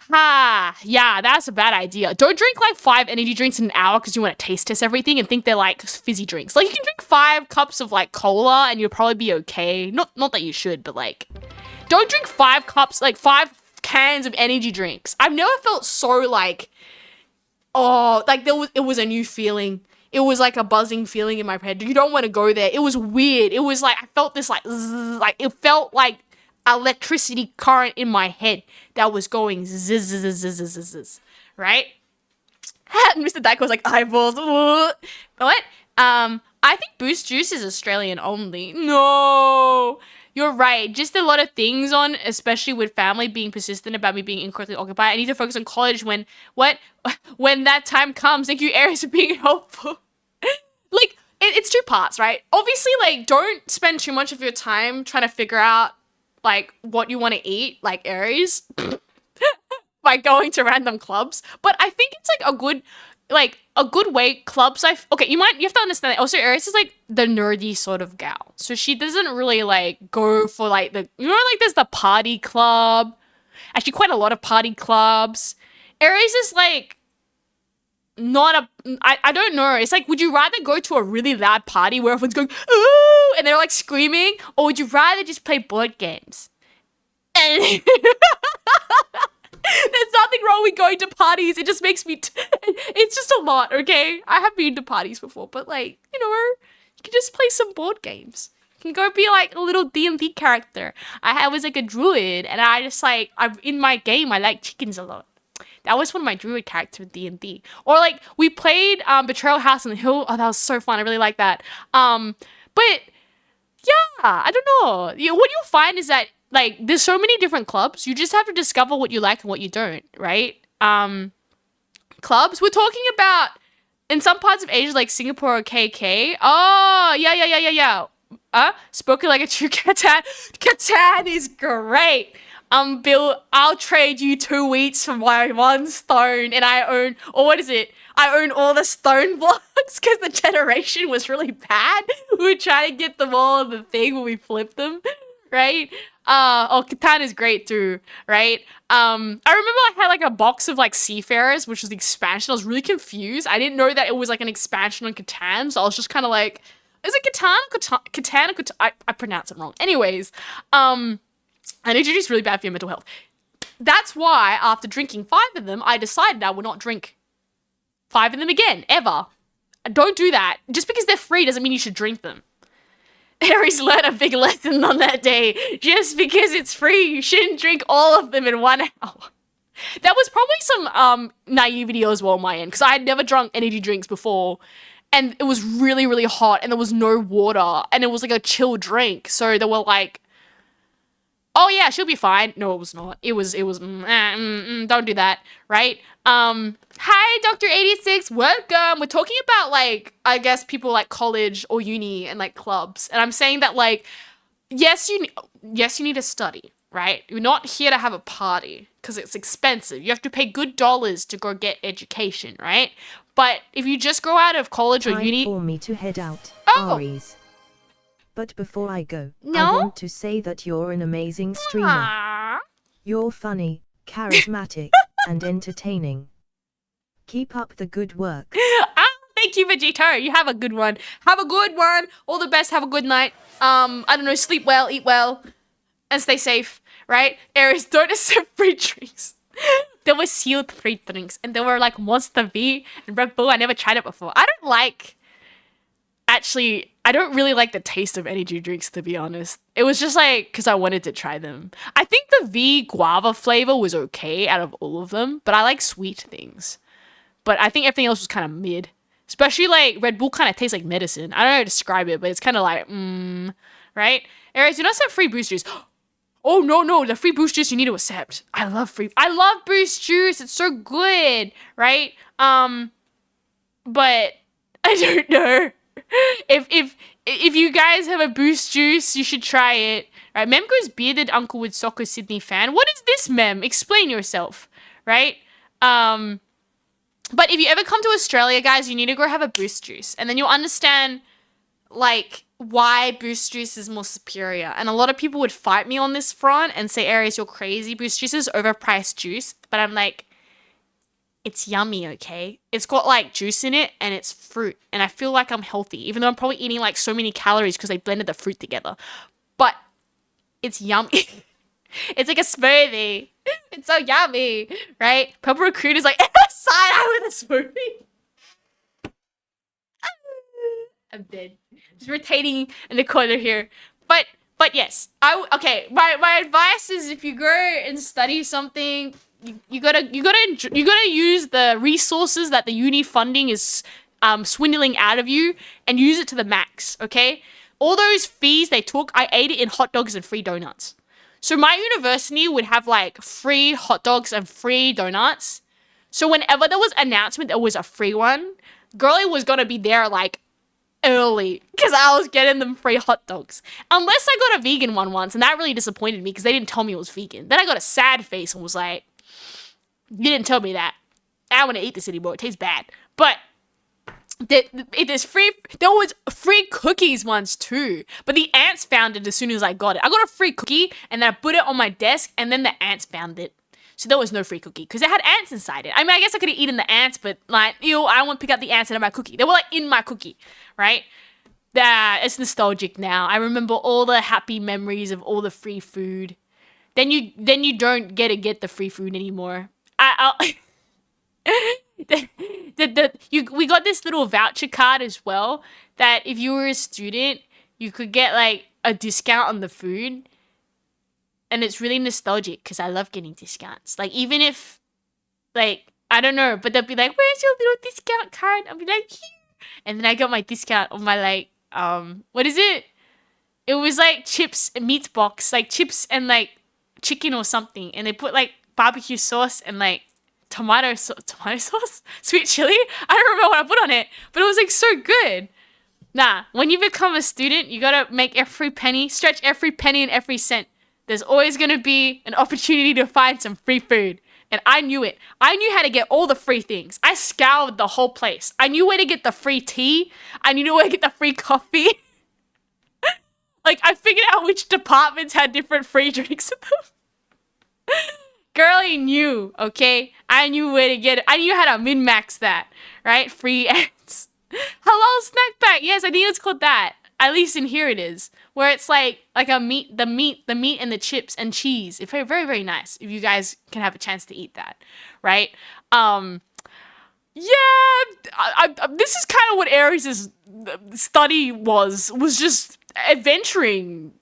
Yeah, that's a bad idea. Don't drink like 5 energy drinks in an hour because you want to taste test everything and think they're like fizzy drinks. Like you can drink 5 cups of like cola and you'll probably be okay. Not that you should, but like don't drink 5 cups, like 5 cans of energy drinks. I've never felt so like, oh, like it was a new feeling. It was like a buzzing feeling in my head. You don't want to go there. It was weird. It was like I felt this like zzz, like it felt like electricity current in my head that was going zzz, zzz, zzz, zzz, zzz, right? Mr. Dyke was like, eyeballs. What? I think Boost Juice is Australian only. No. You're right. Just a lot of things on, especially with family being persistent about me being incorrectly occupied. I need to focus on college when, what? When that time comes. Thank you, Aries, for being helpful. Like, it's two parts, right? Obviously, like, don't spend too much of your time trying to figure out, like, what you want to eat, like Aries, by going to random clubs. But I think it's, like, a good way clubs, okay, you have to understand that also Aries is, like, the nerdy sort of gal. So she doesn't really, like, go for, like, like, there's the party club. Actually, quite a lot of party clubs. Aries is, like, I don't know. It's like, would you rather go to a really loud party where everyone's going, ooh, and they're like screaming, or would you rather just play board games? And there's nothing wrong with going to parties. It just makes me, it's just a lot, okay? I have been to parties before, but like, you can just play some board games. You can go be like a little D&D character. I was like a druid, and I just like, in my game, I like chickens a lot. That was one of my druid characters in D&D. Or like we played Betrayal House on the Hill. Oh, that was so fun. I really like that. But yeah, I don't know. What you'll find is that like there's so many different clubs. You just have to discover what you like and what you don't, right? Clubs. We're talking about in some parts of Asia like Singapore or KK. Oh, yeah. Spoken like a true Catan. Catan is great. Bill, I'll trade you 2 wheats for my 1 stone, and I own, or what is it? I own all the stone blocks because the generation was really bad. We were trying to get them all on the thing when we flipped them, right? Catan is great too, right? I remember I had like a box of like Seafarers, which was the expansion. I was really confused. I didn't know that it was like an expansion on Catan, so I was just kind of like, is it Catan? I pronounce it wrong. Anyways, energy is really bad for your mental health. That's why after drinking 5 of them, I decided I would not drink 5 of them again, ever. Don't do that. Just because they're free doesn't mean you should drink them. Aries learned a big lesson on that day. Just because it's free, you shouldn't drink all of them in 1 hour. That was probably some naivety as well on my end, because I had never drunk energy drinks before, and it was really, really hot, and there was no water, and it was like a chill drink. So they were like, oh yeah, she'll be fine. No, it was not. It was, don't do that, right? Hi, Dr. 86, welcome. We're talking about, like, I guess people like college or uni and, like, clubs. And I'm saying that, like, yes, you need to study, right? You're not here to have a party because it's expensive. You have to pay good dollars to go get education, right? But if you just go out of college or uni... Time for me to head out, Oh. Aries. But before I go, No? I want to say that you're an amazing streamer. Aww. You're funny, charismatic, and entertaining. Keep up the good work. Thank you, Vegito. You have a good one. Have a good one. All the best. Have a good night. I don't know, sleep well, eat well, and stay safe, right? Aries, don't accept free drinks. There were sealed free drinks, and there were like Monster V and Red Bull. I never tried it before. I don't really like the taste of energy drinks, to be honest. It was just like, because I wanted to try them. I think the V guava flavor was okay out of all of them, but I like sweet things. But I think everything else was kind of mid. Especially like Red Bull kind of tastes like medicine. I don't know how to describe it, but it's kind of like, right? Aries, do not accept free boost juice. Oh, no, the free boost juice you need to accept. I love boost juice. It's so good, right? But I don't know. If you guys have a boost juice, you should try it. Right? Mem goes bearded uncle with soccer Sydney fan. What is this, Mem? Explain yourself, right? But if you ever come to Australia, guys, you need to go have a boost juice, and then you'll understand like why boost juice is more superior. And a lot of people would fight me on this front and say, Aries, you're crazy. Boost juice is overpriced juice. But I'm like, it's yummy, okay? It's got like juice in it and it's fruit. And I feel like I'm healthy, even though I'm probably eating like so many calories because they blended the fruit together. But it's yummy. It's like a smoothie. It's so yummy, right? Purple Recruit is like, side eye with a smoothie. I'm dead. Just rotating in the corner here. But yes, my advice is if you go and study something, you gotta use the resources that the uni funding is swindling out of you and use it to the max. Okay, all those fees they took, I ate it in hot dogs and free donuts. So my university would have like free hot dogs and free donuts. So whenever there was an announcement there was a free one, girlie was gonna be there like early because I was getting them free hot dogs. Unless I got a vegan one once, and that really disappointed me because they didn't tell me it was vegan. Then I got a sad face and was like, you didn't tell me that. I don't want to eat this anymore. It tastes bad. But there was free cookies once too. But the ants found it as soon as I got it. I got a free cookie and then I put it on my desk and then the ants found it. So there was no free cookie because it had ants inside it. I mean, I guess I could have eaten the ants, but like, ew, I don't want to pick up the ants out of my cookie. They were like in my cookie, right? It's nostalgic now. I remember all the happy memories of all the free food. Then you don't get the free food anymore. We got this little voucher card as well that if you were a student, you could get like a discount on the food. And it's really nostalgic because I love getting discounts. Like, even if, like, I don't know, but they'll be like, where's your little discount card? I'll be like, here. And then I got my discount on my, like, what is it? It was, like, chips and meat box. Like, chips and, like, chicken or something. And they put, like, barbecue sauce and, like, tomato sauce? Sweet chili? I don't remember what I put on it. But it was, like, so good. Nah, when you become a student, you gotta make every penny, stretch every penny and every cent. There's always going to be an opportunity to find some free food. And I knew it. I knew how to get all the free things. I scoured the whole place. I knew where to get the free tea. I knew where to get the free coffee. Like, I figured out which departments had different free drinks in them. Girlie knew, okay? I knew where to get it. I knew how to min-max that, right? Free ants. Hello, snack pack. Yes, I think it's called that. At least in here it is. Where it's like the meat and the chips and cheese. It's very, very, very nice. If you guys can have a chance to eat that, right? Yeah, this is kind of what Aries' study was just adventuring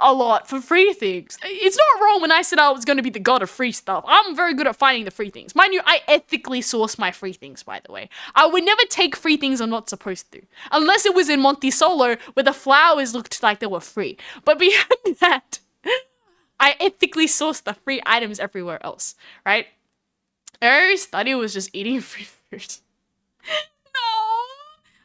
a lot for free things. It's not wrong when I said I was going to be the god of free stuff. I'm very good at finding the free things. Mind you, I ethically source my free things, by the way. I would never take free things I'm not supposed to. Unless it was in Monte Solo, where the flowers looked like they were free. But beyond that, I ethically source the free items everywhere else, right? Our study was just eating free food. No!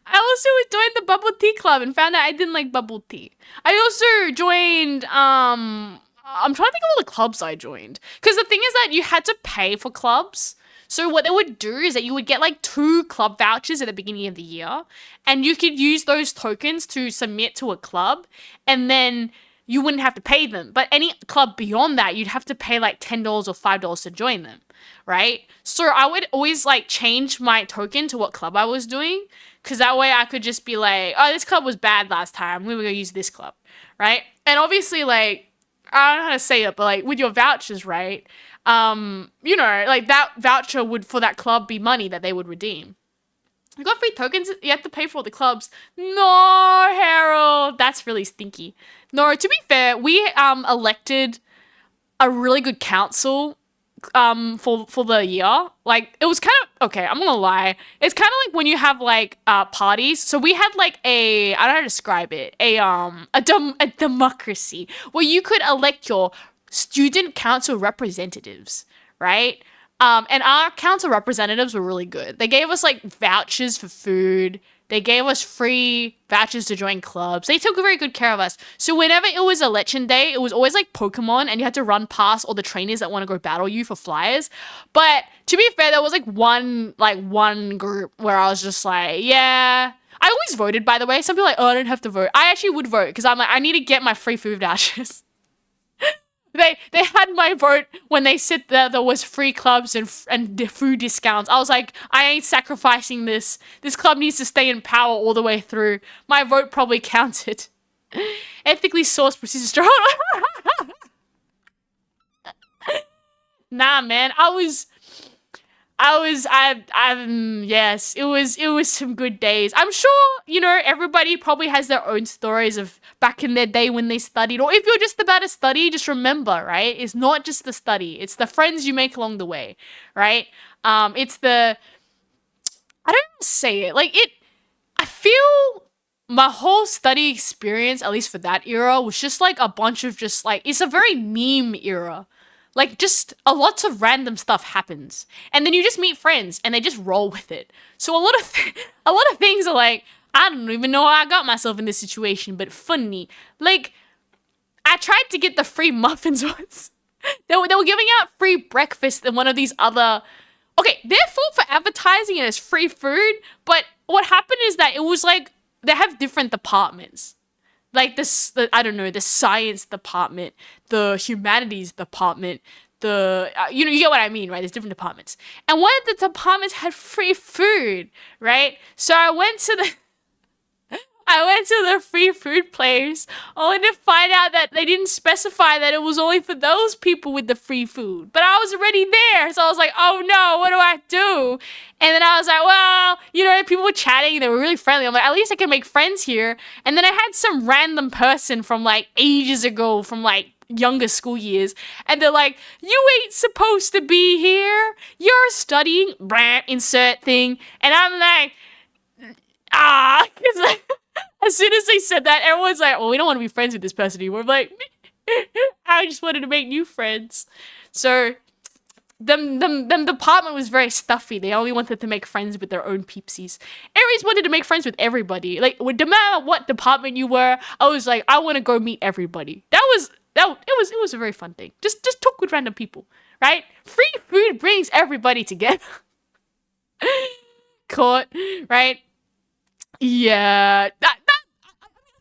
I also joined the bubble tea club and found out I didn't like bubble tea. I also joined, I'm trying to think of all the clubs I joined. Because the thing is that you had to pay for clubs. So what they would do is that you would get like 2 club vouchers at the beginning of the year. And you could use those tokens to submit to a club. And then you wouldn't have to pay them. But any club beyond that, you'd have to pay like $10 or $5 to join them. Right? So I would always like change my token to what club I was doing. Because that way I could just be like, oh, this club was bad last time. We were going to use this club. Right? And obviously, like, I don't know how to say it, but like with your vouchers, right? You know, like that voucher would for that club be money that they would redeem. You got free tokens, you have to pay for all the clubs. No, Harold, that's really stinky. No, to be fair, we elected a really good council for the year. Like, it was kind of okay, I'm gonna lie, it's kind of like when you have like parties. So we had like I don't know how to describe it, a democracy where you could elect your student council representatives, right? And our council representatives were really good. They gave us like vouchers for food. They gave us free vouchers to join clubs. They took very good care of us. So whenever it was election day, it was always like Pokemon and you had to run past all the trainers that want to go battle you for flyers. But to be fair, there was like one group where I was just like, yeah. I always voted, by the way. Some people are like, oh, I don't have to vote. I actually would vote because I'm like, I need to get my free food vouchers. They had my vote when they said that there was free clubs and food discounts. I was like, I ain't sacrificing this. This club needs to stay in power all the way through. My vote probably counted. Ethically sourced precision straw. Nah, man. yes, it was some good days. I'm sure, everybody probably has their own stories of back in their day when they studied, or if you're just about to study, just remember, right? It's not just the study, it's the friends you make along the way, right? It's the, I don't know how to say it, like I feel my whole study experience, at least for that era, was just like a bunch of just like, it's a very meme era. Like just a lots of random stuff happens, and then you just meet friends and they just roll with it. So a lot of things are like, I don't even know how I got myself in this situation, but funny. Like I tried to get the free muffins once. They were giving out free breakfast in one of these other. Okay, their fault for advertising it as free food, but what happened is that it was like they have different departments. Like I don't know, the science department, the humanities department, you get what I mean, right? There's different departments. And one of the departments had free food, right? So I went to the free food place only to find out that they didn't specify that it was only for those people with the free food. But I was already there, so I was like, oh no, what do I do? And then I was like, well, people were chatting, they were really friendly. I'm like, at least I can make friends here. And then I had some random person from like ages ago, from like younger school years, and they're like, you ain't supposed to be here. You're studying, insert thing. And I'm like, because like, as soon as they said that, everyone's like, well, we don't want to be friends with this person anymore. I'm like, I just wanted to make new friends. So them department was very stuffy. They only wanted to make friends with their own peepsies. Aries wanted to make friends with everybody. Like, no matter what department you were, I was like, I want to go meet everybody. It was a very fun thing. Just talk with random people, right? Free food brings everybody together. Caught, right? Yeah, I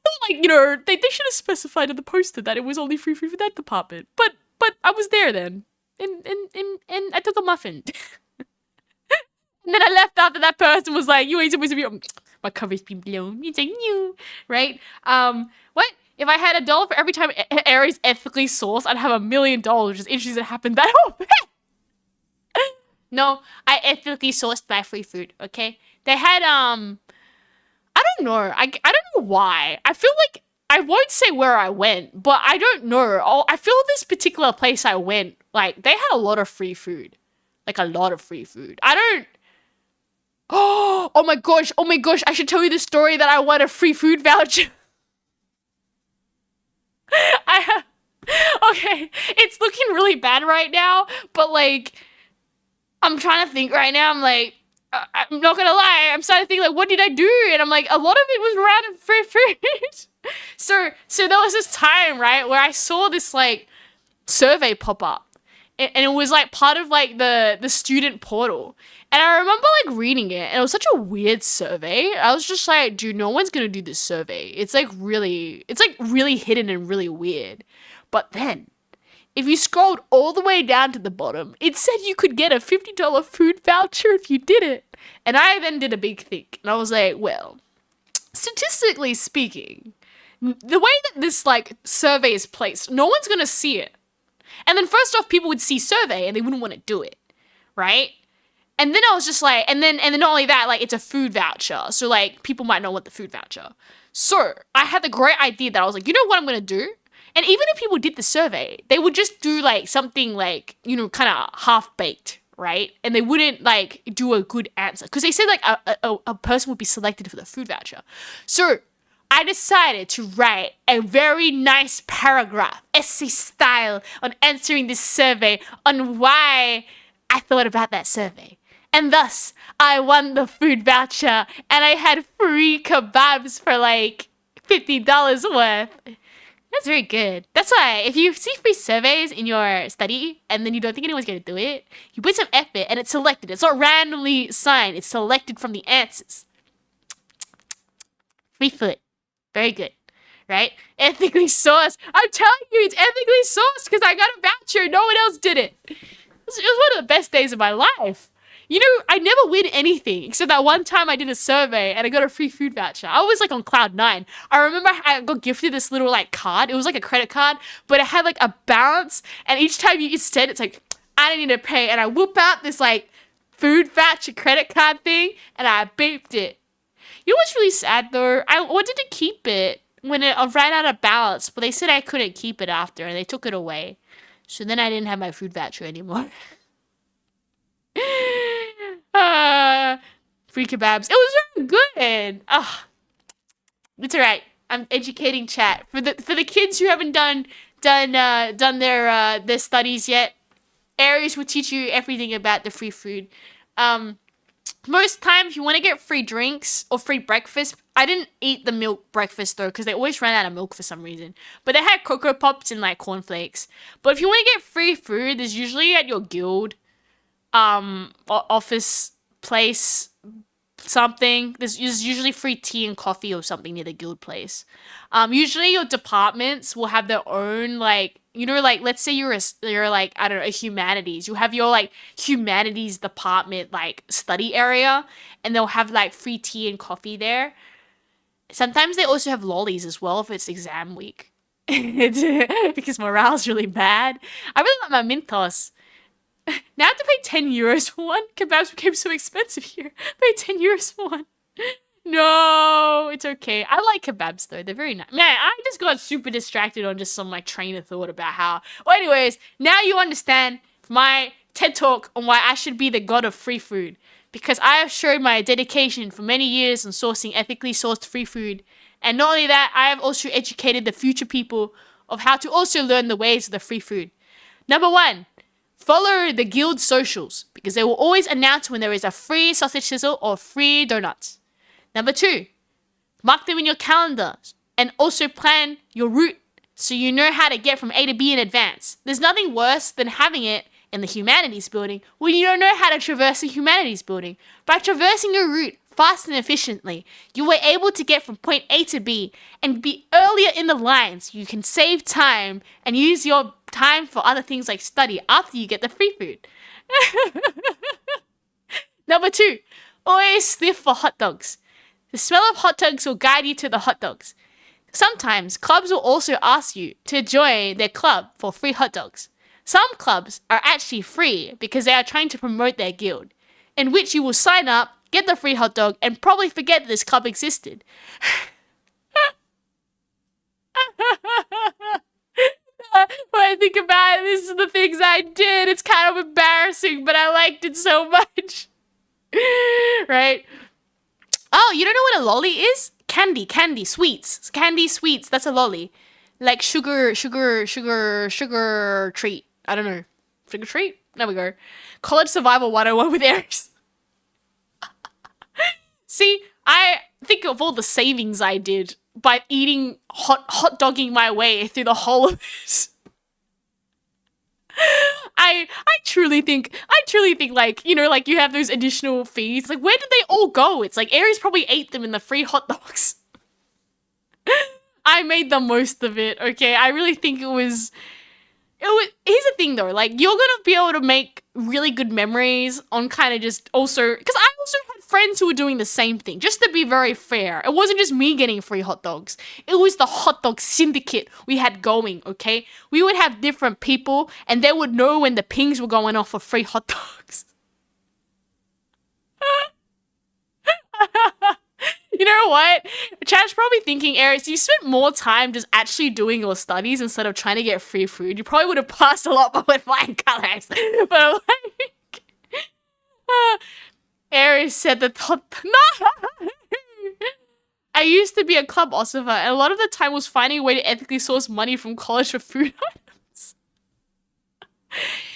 felt like, they should have specified in the poster that it was only free food for that department. But I was there then, and I took a muffin. And then I left after that person was like, you ain't supposed to be, my cover's been blown. It's like, you, right? What? If I had $1 for every time Aries ethically sourced, I'd have $1 million, just issues that happened that whole No, I ethically sourced my free food, okay? They had, I don't know. I don't know why. I feel like I won't say where I went, but I don't know. I feel this particular place I went, like, they had a lot of free food. Like, a lot of free food. I don't... Oh my gosh. I should tell you the story that I won a free food voucher. I have... Okay, it's looking really bad right now, but, like, I'm trying to think right now. I'm like... I'm not gonna lie, I'm starting to think, like, what did I do? And I'm like, a lot of it was random free food. So there was this time, right, where I saw this, like, survey pop up. And it was, like, part of, like, the student portal. And I remember, like, reading it, and it was such a weird survey. I was just like, dude, no one's gonna do this survey. It's, like, really hidden and really weird. But then, if you scrolled all the way down to the bottom, it said you could get a $50 food voucher if you did it. And I then did a big think. And I was like, well, statistically speaking, the way that this, like, survey is placed, no one's going to see it. And then first off, people would see survey and they wouldn't want to do it, right? And then I was just like, and then not only that, like, it's a food voucher. So, like, people might not want the food voucher. So I had the great idea that I was like, you know what I'm going to do? And even if people did the survey, they would just do, like, something, like, kind of half-baked, right? And they wouldn't, like, do a good answer. Because they said, like, a person would be selected for the food voucher. So I decided to write a very nice paragraph, essay style, on answering this survey, on why I thought about that survey. And thus, I won the food voucher, and I had free kebabs for, like, $50 worth. That's very good. That's why if you see free surveys in your study and then you don't think anyone's going to do it, you put some effort and it's selected. It's not randomly assigned. It's selected from the answers. Free food. Very good. Right? Ethically sourced. I'm telling you, it's ethically sourced because I got a voucher. No one else did it. It was one of the best days of my life. I never win anything except that one time I did a survey and I got a free food voucher. I was like on cloud 9. I remember I got gifted this little like card. It was like a credit card, but it had like a balance. And each time you said, it's like, I didn't need to pay. And I whoop out this like food voucher credit card thing, and I beeped it. You know what's really sad though? I wanted to keep it when it ran out of balance, but they said I couldn't keep it after, and they took it away. So then I didn't have my food voucher anymore. Free kebabs. It was very good. It's alright. I'm educating chat for the kids who haven't done their studies yet. Aries will teach you everything about the free food. Most times, if you want to get free drinks or free breakfast, I didn't eat the milk breakfast though, because they always ran out of milk for some reason. But they had Cocoa Pops and like cornflakes. But if you want to get free food, there's usually at your guild, office place, something. There's usually free tea and coffee or something near the guild place. Usually your departments will have their own, like, you know, like, let's say you're like, I don't know, a humanities. You have your like humanities department like study area, and they'll have like free tea and coffee there. Sometimes they also have lollies as well if it's exam week. Because morale's really bad. I really like my Mentos. Now I have to pay 10 euros for one. Kebabs became so expensive here. Pay 10 euros for one. No, it's okay. I like kebabs though. They're very nice. Man, I just got super distracted on just some like train of thought about how. Well, anyways, now you understand my TED talk on why I should be the god of free food. Because I have showed my dedication for many years on sourcing ethically sourced free food. And not only that, I have also educated the future people of how to also learn the ways of the free food. Number 1. Follow the guild socials, because they will always announce when there is a free sausage sizzle or free donuts. Number 2, mark them in your calendar and also plan your route so you know how to get from A to B in advance. There's nothing worse than having it in the humanities building when you don't know how to traverse the humanities building. By traversing your route fast and efficiently, you were able to get from point A to B and be earlier in the line so you can save time and use your time for other things like study after you get the free food. Number 2, always sniff for hot dogs. The smell of hot dogs will guide you to the hot dogs. Sometimes clubs will also ask you to join their club for free hot dogs. Some clubs are actually free because they are trying to promote their guild, in which you will sign up, get the free hot dog, and probably forget that this club existed. When I think about it, this is the things I did. It's kind of embarrassing, but I liked it so much. Right? Oh, you don't know what a lolly is? Candy, sweets. Candy, sweets, that's a lolly. Like sugar treat. I don't know. Sugar treat? There we go. College Survival 101 with Aries. See, I think of all the savings I did by eating hot dogging my way through the whole of this. I truly think like, you know, like you have those additional fees. Like, where did they all go? It's like Aries probably ate them in the free hot dogs. I made the most of it, okay? I really think it was here's the thing though, like, you're gonna be able to make really good memories on kind of just also, because I also had friends who were doing the same thing, just to be very fair. It wasn't just me getting free hot dogs. It was the hot dog syndicate we had going, okay? We would have different people, and they would know when the pings were going off for free hot dogs. You know what? Chat's probably thinking, Aries, you spent more time just actually doing your studies instead of trying to get free food. You probably would have passed a lot more with flying colors. But I'm like... Aries said that... No! I used to be a club ossifer, and a lot of the time was finding a way to ethically source money from college for food items.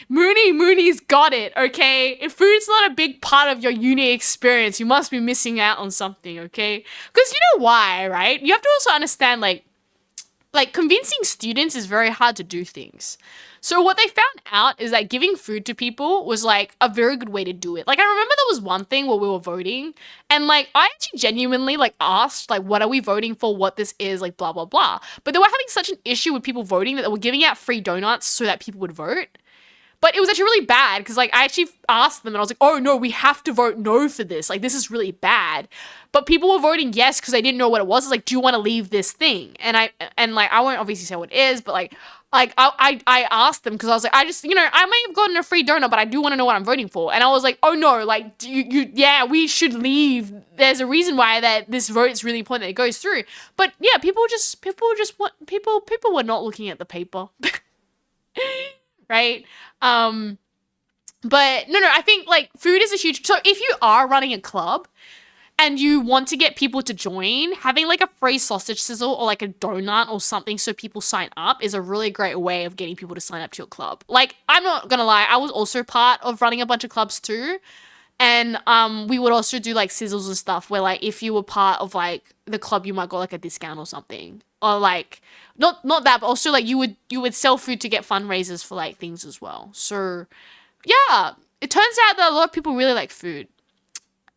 Mooney's got it, okay? If food's not a big part of your uni experience, you must be missing out on something, okay? Because you know why, right? You have to also understand, like convincing students is very hard to do things. So what they found out is that giving food to people was like a very good way to do it. Like, I remember there was one thing where we were voting, and like I actually genuinely like asked like, what are we voting for, what this is, like blah blah blah. But they were having such an issue with people voting that they were giving out free donuts so that people would vote. But it was actually really bad because like I actually asked them and I was like, oh no, we have to vote no for this. Like this is really bad. But people were voting yes because they didn't know what it was. It's like, do you want to leave this thing? And I won't obviously say what it is, but I asked them because I was like, I just, I may have gotten a free donut, but I do want to know what I'm voting for. And I was like, oh no, like yeah, we should leave. There's a reason why that this vote is really important that it goes through. But yeah, people were not looking at the paper. Right? But no, I think like food is a huge, so if you are running a club and you want to get people to join, having like a free sausage sizzle or like a donut or something so people sign up is a really great way of getting people to sign up to your club. Like, I'm not gonna lie, I was also part of running a bunch of clubs too. And we would also do like sizzles and stuff where like if you were part of like the club, you might got like a discount or something. Or like not that, but also like you would sell food to get fundraisers for like things as well. So yeah, it turns out that a lot of people really like food.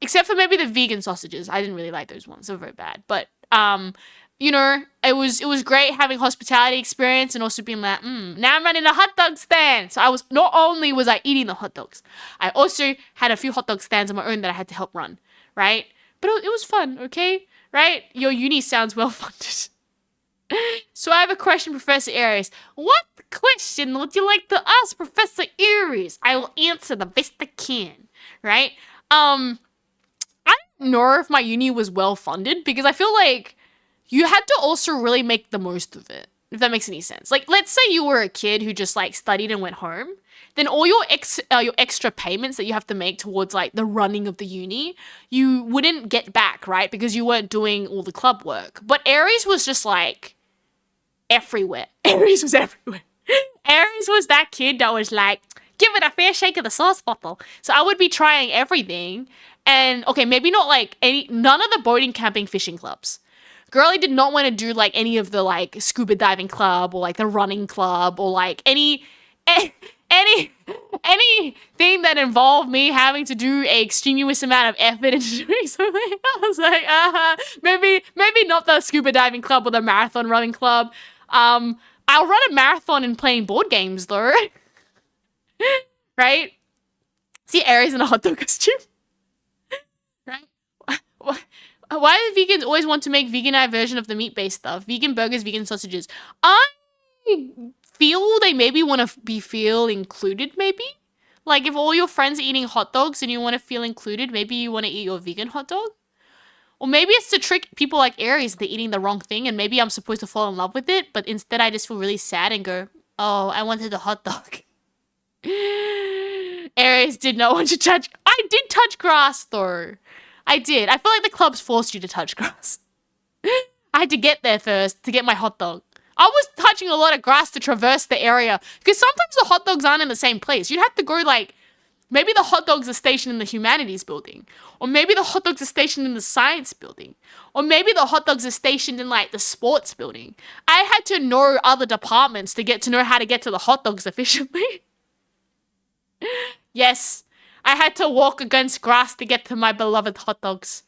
Except for maybe the vegan sausages. I didn't really like those ones. They were very bad. But it was great having hospitality experience and also being like, now I'm running a hot dog stand. So not only was I eating the hot dogs, I also had a few hot dog stands of my own that I had to help run, right? But it was fun, okay? Right? Your uni sounds well funded. So I have a question, Professor Aries. What question would you like to ask Professor Aries? I will answer the best I can, right? I don't know if my uni was well funded because I feel like you had to also really make the most of it, if that makes any sense. Like, let's say you were a kid who just like studied and went home, then all your extra payments that you have to make towards like the running of the uni, you wouldn't get back, right? Because you weren't doing all the club work. But Aries was just like everywhere. Aries was everywhere. Aries was that kid that was like, give it a fair shake of the sauce bottle. So I would be trying everything. And okay, maybe not like none of the boating, camping, fishing clubs. Girlie did not want to do like any of the like scuba diving club or like the running club or like anything that involved me having to do a extraneous amount of effort into doing something. I was like, maybe not the scuba diving club or the marathon running club. I'll run a marathon and playing board games though. Right? See Aries in a hot dog costume. Right? Why do vegans always want to make veganized version of the meat-based stuff? Vegan burgers, vegan sausages. I feel they maybe want to feel included, maybe? Like, if all your friends are eating hot dogs and you want to feel included, maybe you want to eat your vegan hot dog? Or maybe it's to trick people like Aries, they're eating the wrong thing, and maybe I'm supposed to fall in love with it, but instead I just feel really sad and go, oh, I wanted a hot dog. Aries did not want to touch. I did touch grass, though. I did. I feel like the clubs forced you to touch grass. I had to get there first to get my hot dog. I was touching a lot of grass to traverse the area because sometimes the hot dogs aren't in the same place. You'd have to go like, maybe the hot dogs are stationed in the humanities building, or maybe the hot dogs are stationed in the science building, or maybe the hot dogs are stationed in like the sports building. I had to know other departments to get to know how to get to the hot dogs efficiently. Yes, I had to walk against grass to get to my beloved hot dogs.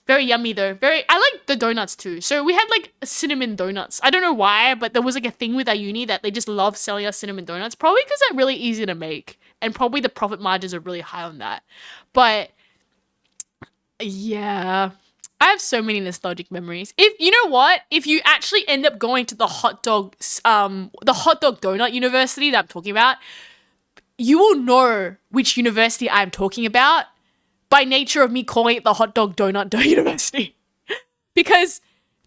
Very yummy though. I like the donuts too. So we had like cinnamon donuts. I don't know why, but there was like a thing with our uni that they just love selling us cinnamon donuts. Probably because they're really easy to make. And probably the profit margins are really high on that. But yeah, I have so many nostalgic memories. If you know what, if you actually end up going to the hot dog donut university that I'm talking about, you will know which university I'm talking about by nature of me calling it the hot dog donut university, because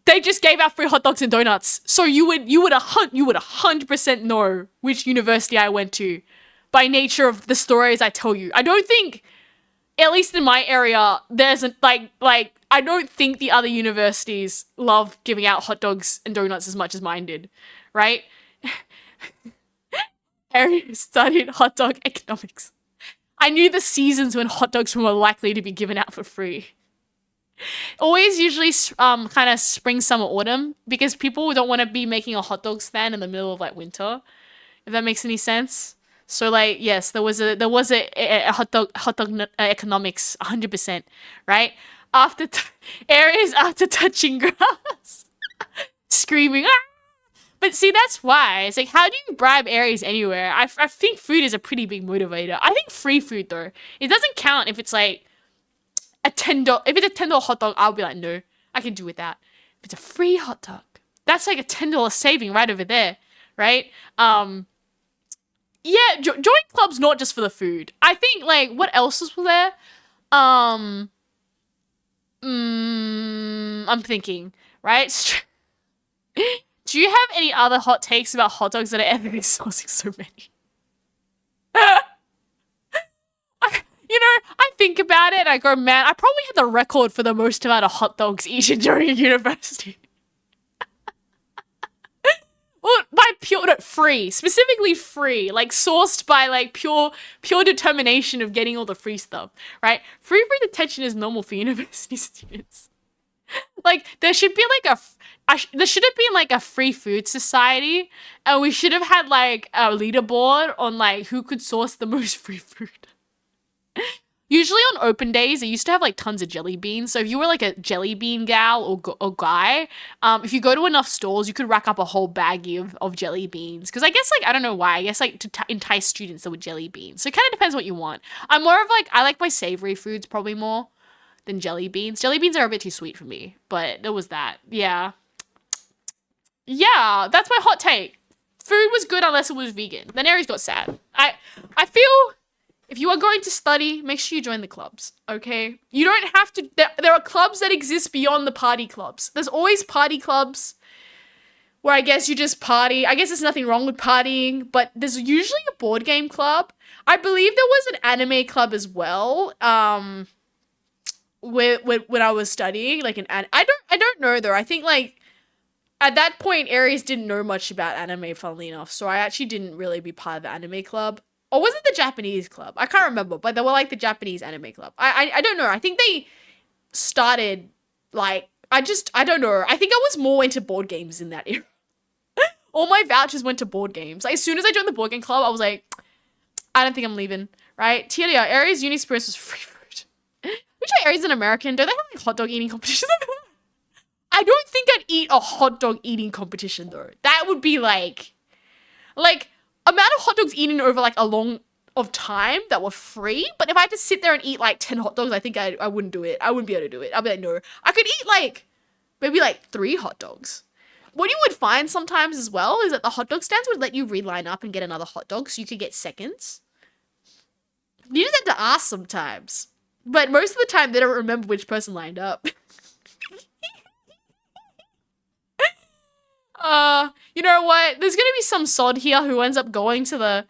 they just gave out free hot dogs and donuts. So you would 100% know which university I went to by nature of the stories I tell you. I don't think, at least in my area, there's like I don't think the other universities love giving out hot dogs and donuts as much as mine did, right? Harry studied hot dog economics. I knew the seasons when hot dogs were more likely to be given out for free. Always usually kind of spring, summer, autumn, because people don't want to be making a hot dog stand in the middle of like winter, if that makes any sense. So like, yes, there was a hot dog economics 100%, right? Aries after touching grass, screaming, ah! But see, that's why. It's like, how do you bribe Aries anywhere? I think food is a pretty big motivator. I think free food, though. It doesn't count if it's like a $10. If it's a $10 hot dog, I'll be like, no, I can do with that. If it's a free hot dog, that's like a $10 saving right over there, right? Yeah, join clubs not just for the food. I think, like, what else was there? I'm thinking, right? Do you have any other hot takes about hot dogs that are ethically sourcing so many? I think about it and I go, man, I probably had the record for the most amount of hot dogs eaten during a university. Well, by pure, no, free, specifically free, like sourced by like pure determination of getting all the free stuff, right? Free detention is normal for university students. Like there should be like there should have been like a free food society, and we should have had like a leaderboard on like who could source the most free food. Usually on open days, they used to have like tons of jelly beans. So if you were like a jelly bean gal or guy, if you go to enough stores, you could rack up a whole baggie of jelly beans. Because I guess like, I don't know why, I guess like to entice students with jelly beans. So it kind of depends what you want. I'm more of like, I like my savory foods probably more than jelly beans. Jelly beans are a bit too sweet for me, but there was that. Yeah. Yeah, that's my hot take. Food was good unless it was vegan. Then Aries got sad. I feel if you are going to study, make sure you join the clubs, okay? You don't have to, there are clubs that exist beyond the party clubs. There's always party clubs where I guess you just party. I guess there's nothing wrong with partying, but there's usually a board game club. I believe there was an anime club as well, when I was studying, like I don't know though. I think like at that point, Aries didn't know much about anime, funnily enough, so I actually didn't really be part of the anime club. Or was it the Japanese club? I can't remember, but they were like the Japanese anime club. I don't know. I think they started like, I don't know. I think I was more into board games in that era. All my vouchers went to board games. Like, as soon as I joined the board game club, I was like, I don't think I'm leaving, right? TLDR, Aries uni experience was free food. Which are Aries an American? Don't they have like hot dog eating competitions? I don't think I'd eat a hot dog eating competition though. That would be like amount of hot dogs eaten over like a long of time that were free. But if I had to sit there and eat like 10 hot dogs, I think I wouldn't do it. I wouldn't be able to do it. I'd be like, no. I could eat like maybe like 3 hot dogs. What you would find sometimes as well is that the hot dog stands would let you reline up and get another hot dog so you could get seconds. You just have to ask sometimes. But most of the time they don't remember which person lined up. You know what? There's gonna be some sod here who ends up going to the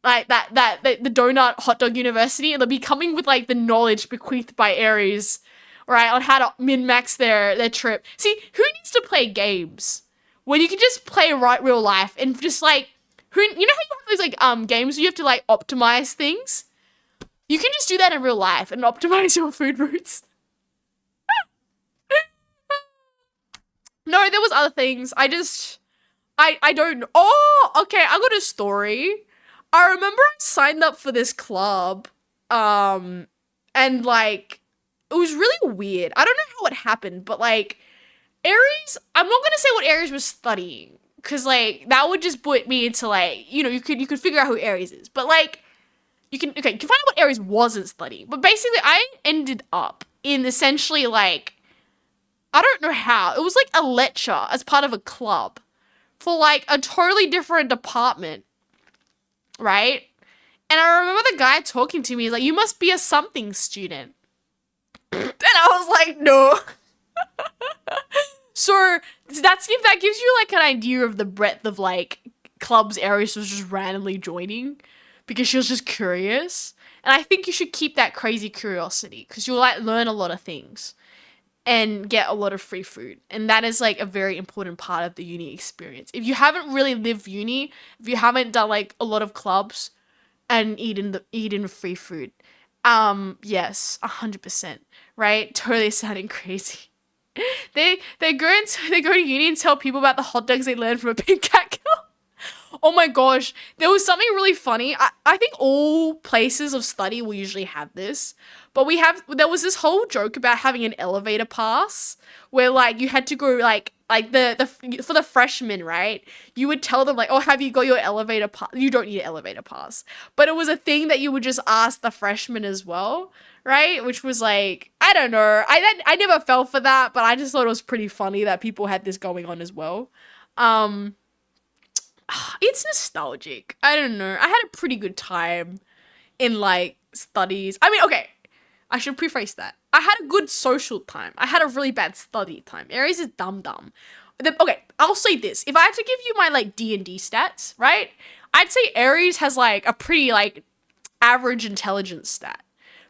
donut hot dog university, and they'll be coming with like the knowledge bequeathed by Aries, right, on how to min-max their trip. See, who needs to play games when you can just play real life and just like you know how you have those like games where you have to like optimize things? You can just do that in real life and optimize your food routes. No, there was other things. I don't know. Oh, okay, I got a story. I remember I signed up for this club, and like, it was really weird. I don't know how it happened, but like, Aries, I'm not gonna say what Aries was studying, cause like, that would just put me into like, you could figure out who Aries is, but like, you can find out what Aries wasn't studying, but basically, I ended up in essentially like, I don't know how. It was like a lecture as part of a club for like a totally different department, right? And I remember the guy talking to me, he's like, you must be a something student. And I was like, no. So if that gives you like an idea of the breadth of like clubs Aries was just randomly joining because she was just curious. And I think you should keep that crazy curiosity because you'll like learn a lot of things and get a lot of free food. And that is like a very important part of the uni experience. If you haven't really lived uni, if you haven't done like a lot of clubs and eaten free food, yes, 100%, right? Totally sounding crazy. They go to uni and tell people about the hot dogs they learned from a pink cat girl. Oh my gosh, there was something really funny. I think all places of study will usually have this, but there was this whole joke about having an elevator pass where like you had to go like the for the freshmen, right? You would tell them like, "Oh, have you got your elevator pass?" You don't need an elevator pass. But it was a thing that you would just ask the freshmen as well, right? Which was like, I don't know. I never fell for that, but I just thought it was pretty funny that people had this going on as well. Um it's nostalgic. I don't know. I had a pretty good time in like studies. I mean, okay, I should preface that. I had a good social time. I had a really bad study time. Aries is dumb. Okay, I'll say this. If I had to give you my like D&D stats, right? I'd say Aries has like a pretty like average intelligence stat.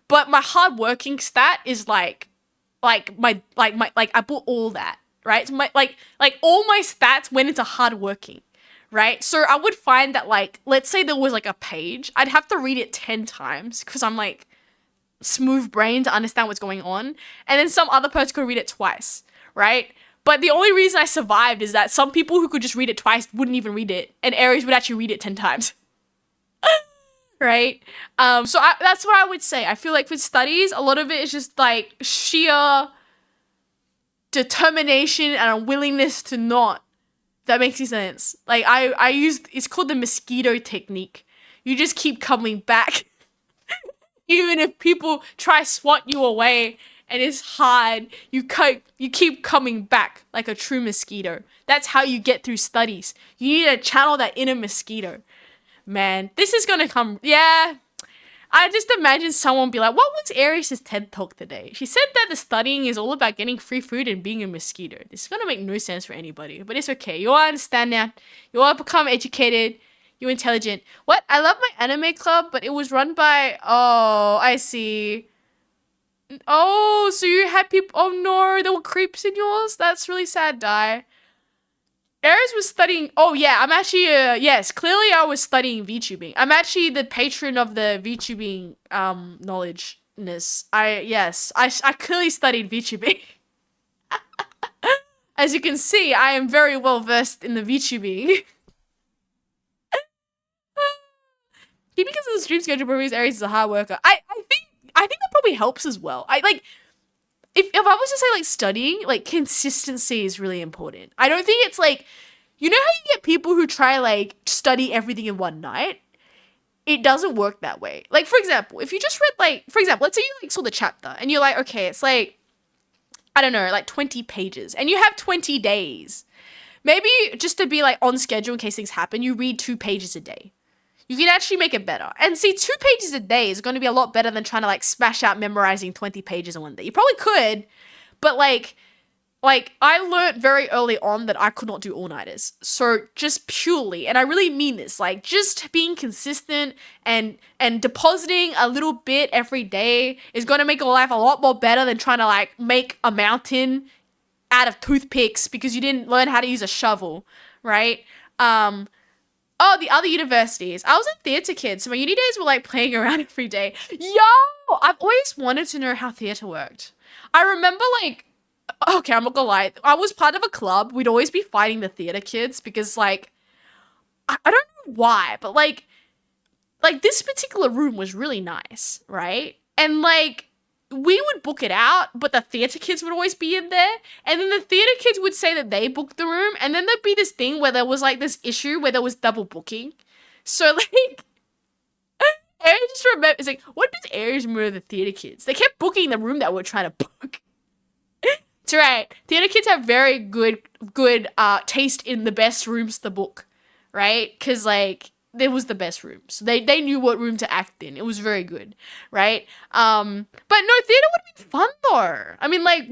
But my hardworking stat is my I put all that, right? So my like all my stats went into hardworking. Right? So I would find that like, let's say there was like a page, I'd have to read it 10 times because I'm like smooth brain to understand what's going on. And then some other person could read it twice, right? But the only reason I survived is that some people who could just read it twice wouldn't even read it, and Aries would actually read it 10 times. Right? That's what I would say. I feel like with studies, a lot of it is just like sheer determination and a willingness to not. That makes sense. Like I used, it's called the mosquito technique. You just keep coming back. Even if people try swat you away and it's hard, you keep coming back like a true mosquito. That's how you get through studies. You need to channel that inner mosquito. Man, this is gonna come, yeah. I just imagine someone be like, what was Aries' TED Talk today? She said that the studying is all about getting free food and being a mosquito. This is going to make no sense for anybody, but it's okay. You all understand now. You all become educated. You're intelligent. What? I love my anime club, but it was run by... Oh, I see. Oh, so you had people... Oh no, there were creeps in yours? That's really sad, Dai. Aries was studying. Oh yeah, I'm actually yes. Clearly, I was studying VTubing. I'm actually the patron of the VTubing knowledgeness. I clearly studied VTubing. As you can see, I am very well versed in the VTubing. Keeping because of the stream schedule proves Aries is a hard worker. I think that probably helps as well. I like. If I was to say like studying, like consistency is really important. I don't think it's like, you know how you get people who try like study everything in one night? It doesn't work that way. Like for example, if you just read like, for example, let's say you like saw the chapter and you're like, okay, it's like, I don't know, like 20 pages and you have 20 days. Maybe just to be like on schedule in case things happen, you read 2 pages a day. You can actually make it better. And see, 2 pages a day is going to be a lot better than trying to like smash out memorizing 20 pages in one day. You probably could, but like I learned very early on that I could not do all-nighters. So just purely, and I really mean this, like just being consistent and depositing a little bit every day is going to make your life a lot more better than trying to like make a mountain out of toothpicks because you didn't learn how to use a shovel, right? Oh, the other universities. I was in theatre, kids, so my uni days were like playing around every day. Yo! I've always wanted to know how theatre worked. I remember like, okay, I'm not gonna lie. I was part of a club. We'd always be fighting the theatre kids because like, I don't know why, but like this particular room was really nice, right? And like, we would book it out, but the theatre kids would always be in there. And then the theatre kids would say that they booked the room. And then there'd be this thing where there was like this issue where there was double booking. So like, Aries just remember, it's like, what does Aries remember the theatre kids? They kept booking the room that we're trying to book. It's right. Theatre kids have very good taste in the best rooms to book, right? Because like, there was the best room. So they knew what room to act in. It was very good, right? But no, theater would have been fun though. I mean, like,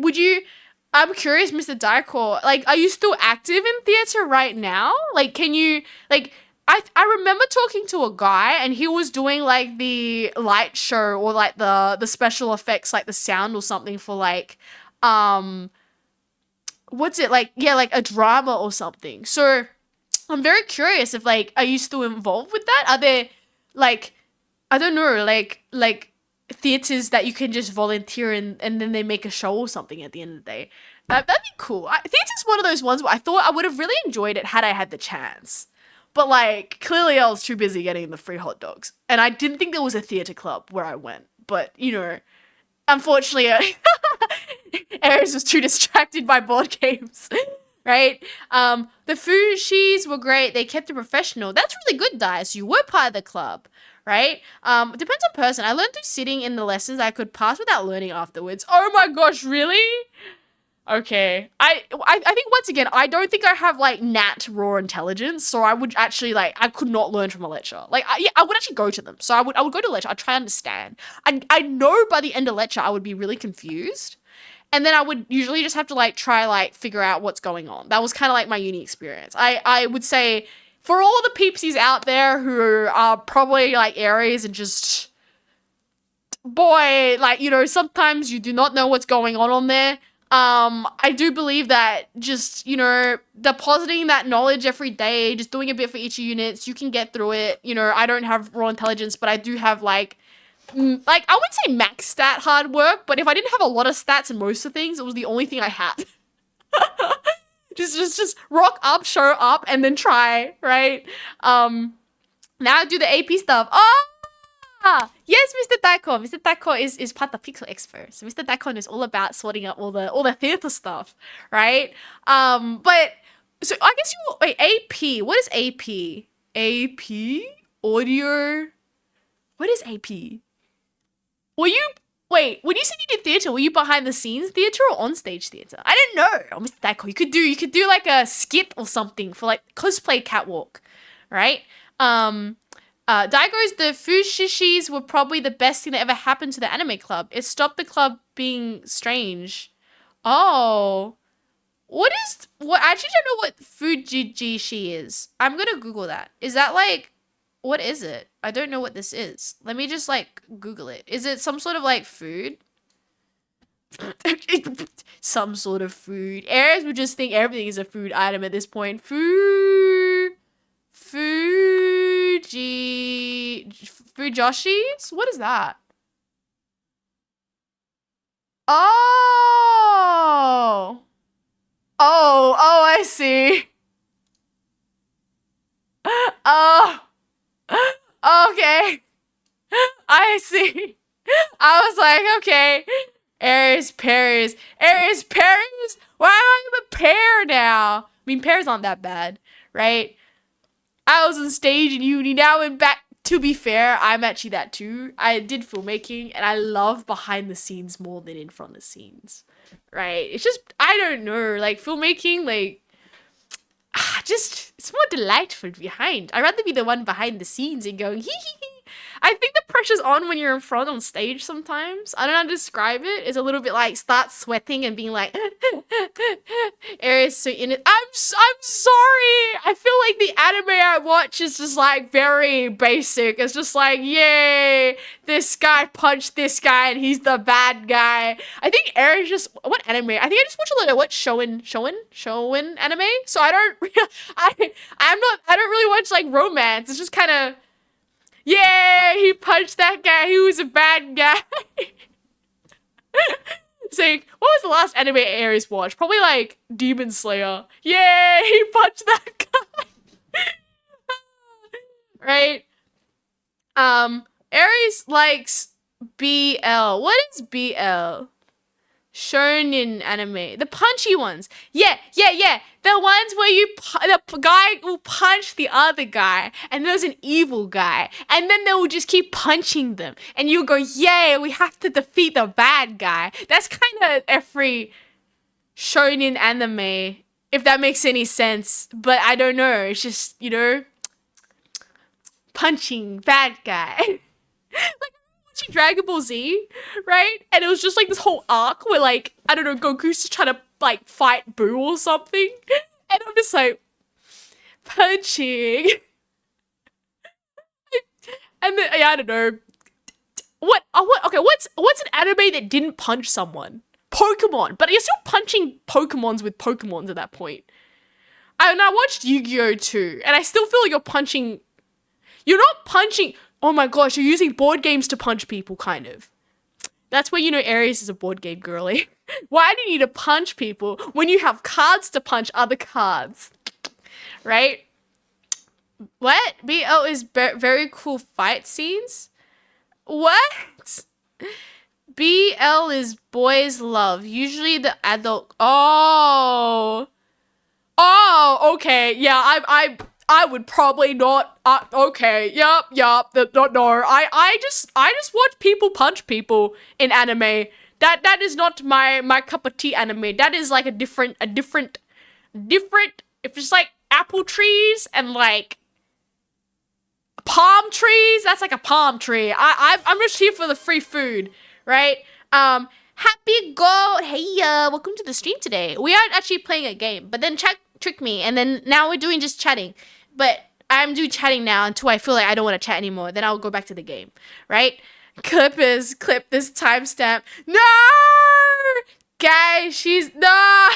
I'm curious, Mr. Dicor, like, are you still active in theater right now? Like, can you, like, I remember talking to a guy and he was doing like the light show or like the special effects, like the sound or something for like, what's it like? Yeah, like a drama or something. So I'm very curious if like, are you still involved with that? Are there like, I don't know, like theaters that you can just volunteer in and then they make a show or something at the end of the day? That'd be cool. Theater's one of those ones where I thought I would have really enjoyed it had I had the chance. But like, clearly I was too busy getting the free hot dogs. And I didn't think there was a theater club where I went. But, you know, unfortunately, Aries was too distracted by board games. Right? The Fushis were great. They kept it professional. That's really good, Dice. You were part of the club, right? Depends on person. I learned through sitting in the lessons I could pass without learning afterwards. Oh my gosh, really? Okay. I think once again, I don't think I have like nat raw intelligence, so I would actually like I could not learn from a lecture. Like I would actually go to them. So I would go to lecture. I'd try to understand. I know by the end of lecture I would be really confused. And then I would usually just have to like try like figure out what's going on. That was kind of like my uni experience. I would say for all the peepsies out there who are probably like Aries and just boy, like, you know, sometimes you do not know what's going on there. I do believe that just, you know, depositing that knowledge every day, just doing a bit for each units, you can get through it. You know, I don't have raw intelligence, but I do have like I wouldn't say max stat hard work, but if I didn't have a lot of stats in most of things, it was the only thing I had. just rock up, show up, and then try, right? Now I do the AP stuff. Yes, Mr. Daikon. Mr. Daikon is part of Pixel Expo. So Mr. Daikon is all about sorting out all the theater stuff, right? But so I guess wait, AP. What is AP? AP? Audio? What is AP? When you said you did theatre, were you behind the scenes theatre or on stage theatre? I didn't know. Oh, Mr. Daiko, you could do like a skit or something for like cosplay catwalk, right? Daigo's the Fushishis were probably the best thing that ever happened to the anime club. It stopped the club being strange. Oh. What I actually don't know what Fujijishi is. I'm gonna Google that. Is that like what is it? I don't know what this is. Let me just like Google it. Is it some sort of like food? Some sort of food. Aries would just think everything is a food item at this point. Fujoshis? What is that? Oh. Oh, I see. Oh. Okay. I see. I was like, okay. Aries, Paris. Aries, Paris? Why am I a pair now? I mean, pairs aren't that bad, right? I was on stage in uni now and back. To be fair, I'm actually that too. I did filmmaking and I love behind the scenes more than in front of the scenes, right? It's just, I don't know, like filmmaking, like, just, it's more delightful behind. I'd rather be the one behind the scenes and going, hee hee hee. I think the pressure's on when you're in front on stage sometimes. I don't know how to describe it. It's a little bit like start sweating and being like, Aries so in it. I'm sorry. I feel like the anime I watch is just like very basic. It's just like, yay, this guy punched this guy and he's the bad guy. I think Aries just, what anime? I think I just watch a lot of what Shonen anime. So I don't really watch like romance. It's just kind of, yeah, he punched that guy. He was a bad guy. It's like, what was the last anime Aries watched? Probably like Demon Slayer. Yeah, he punched that guy. Right? Aries likes BL. What is BL? Shonen anime. The punchy ones. Yeah. The ones where the guy will punch the other guy and there's an evil guy and then they will just keep punching them and you go, yay, we have to defeat the bad guy. That's kind of every shonen anime, if that makes any sense. But I don't know. It's just, you know, punching bad guy. Like, Dragon Ball Z, right? And it was just like this whole arc where like, I don't know, Goku's just trying to like fight Boo or something. And I'm just like, punching. And then, yeah, I don't know. Okay, what's an anime that didn't punch someone? Pokemon. But you're still punching Pokemons with Pokemons at that point. And I watched Yu-Gi-Oh! Too, and I still feel like you're not punching. Oh my gosh, you're using board games to punch people, kind of. That's where you know Aries is a board game girly. Why do you need to punch people when you have cards to punch other cards? Right? What? BL is very cool fight scenes? What? BL is boys love. Usually the adult. Oh. Oh, okay. Yeah, I would probably not. Okay. Yup. No. I just watch people punch people in anime. That is not my cup of tea anime. That is like a different. If it's like apple trees and like palm trees, that's like a palm tree. I'm just here for the free food, right? Happy goat. Hey, welcome to the stream today. We aren't actually playing a game, but then trick me, and then now we're doing just chatting. But I'm doing chatting now until I feel like I don't want to chat anymore. Then I'll go back to the game, right? Clip this timestamp. No, guys, she's no.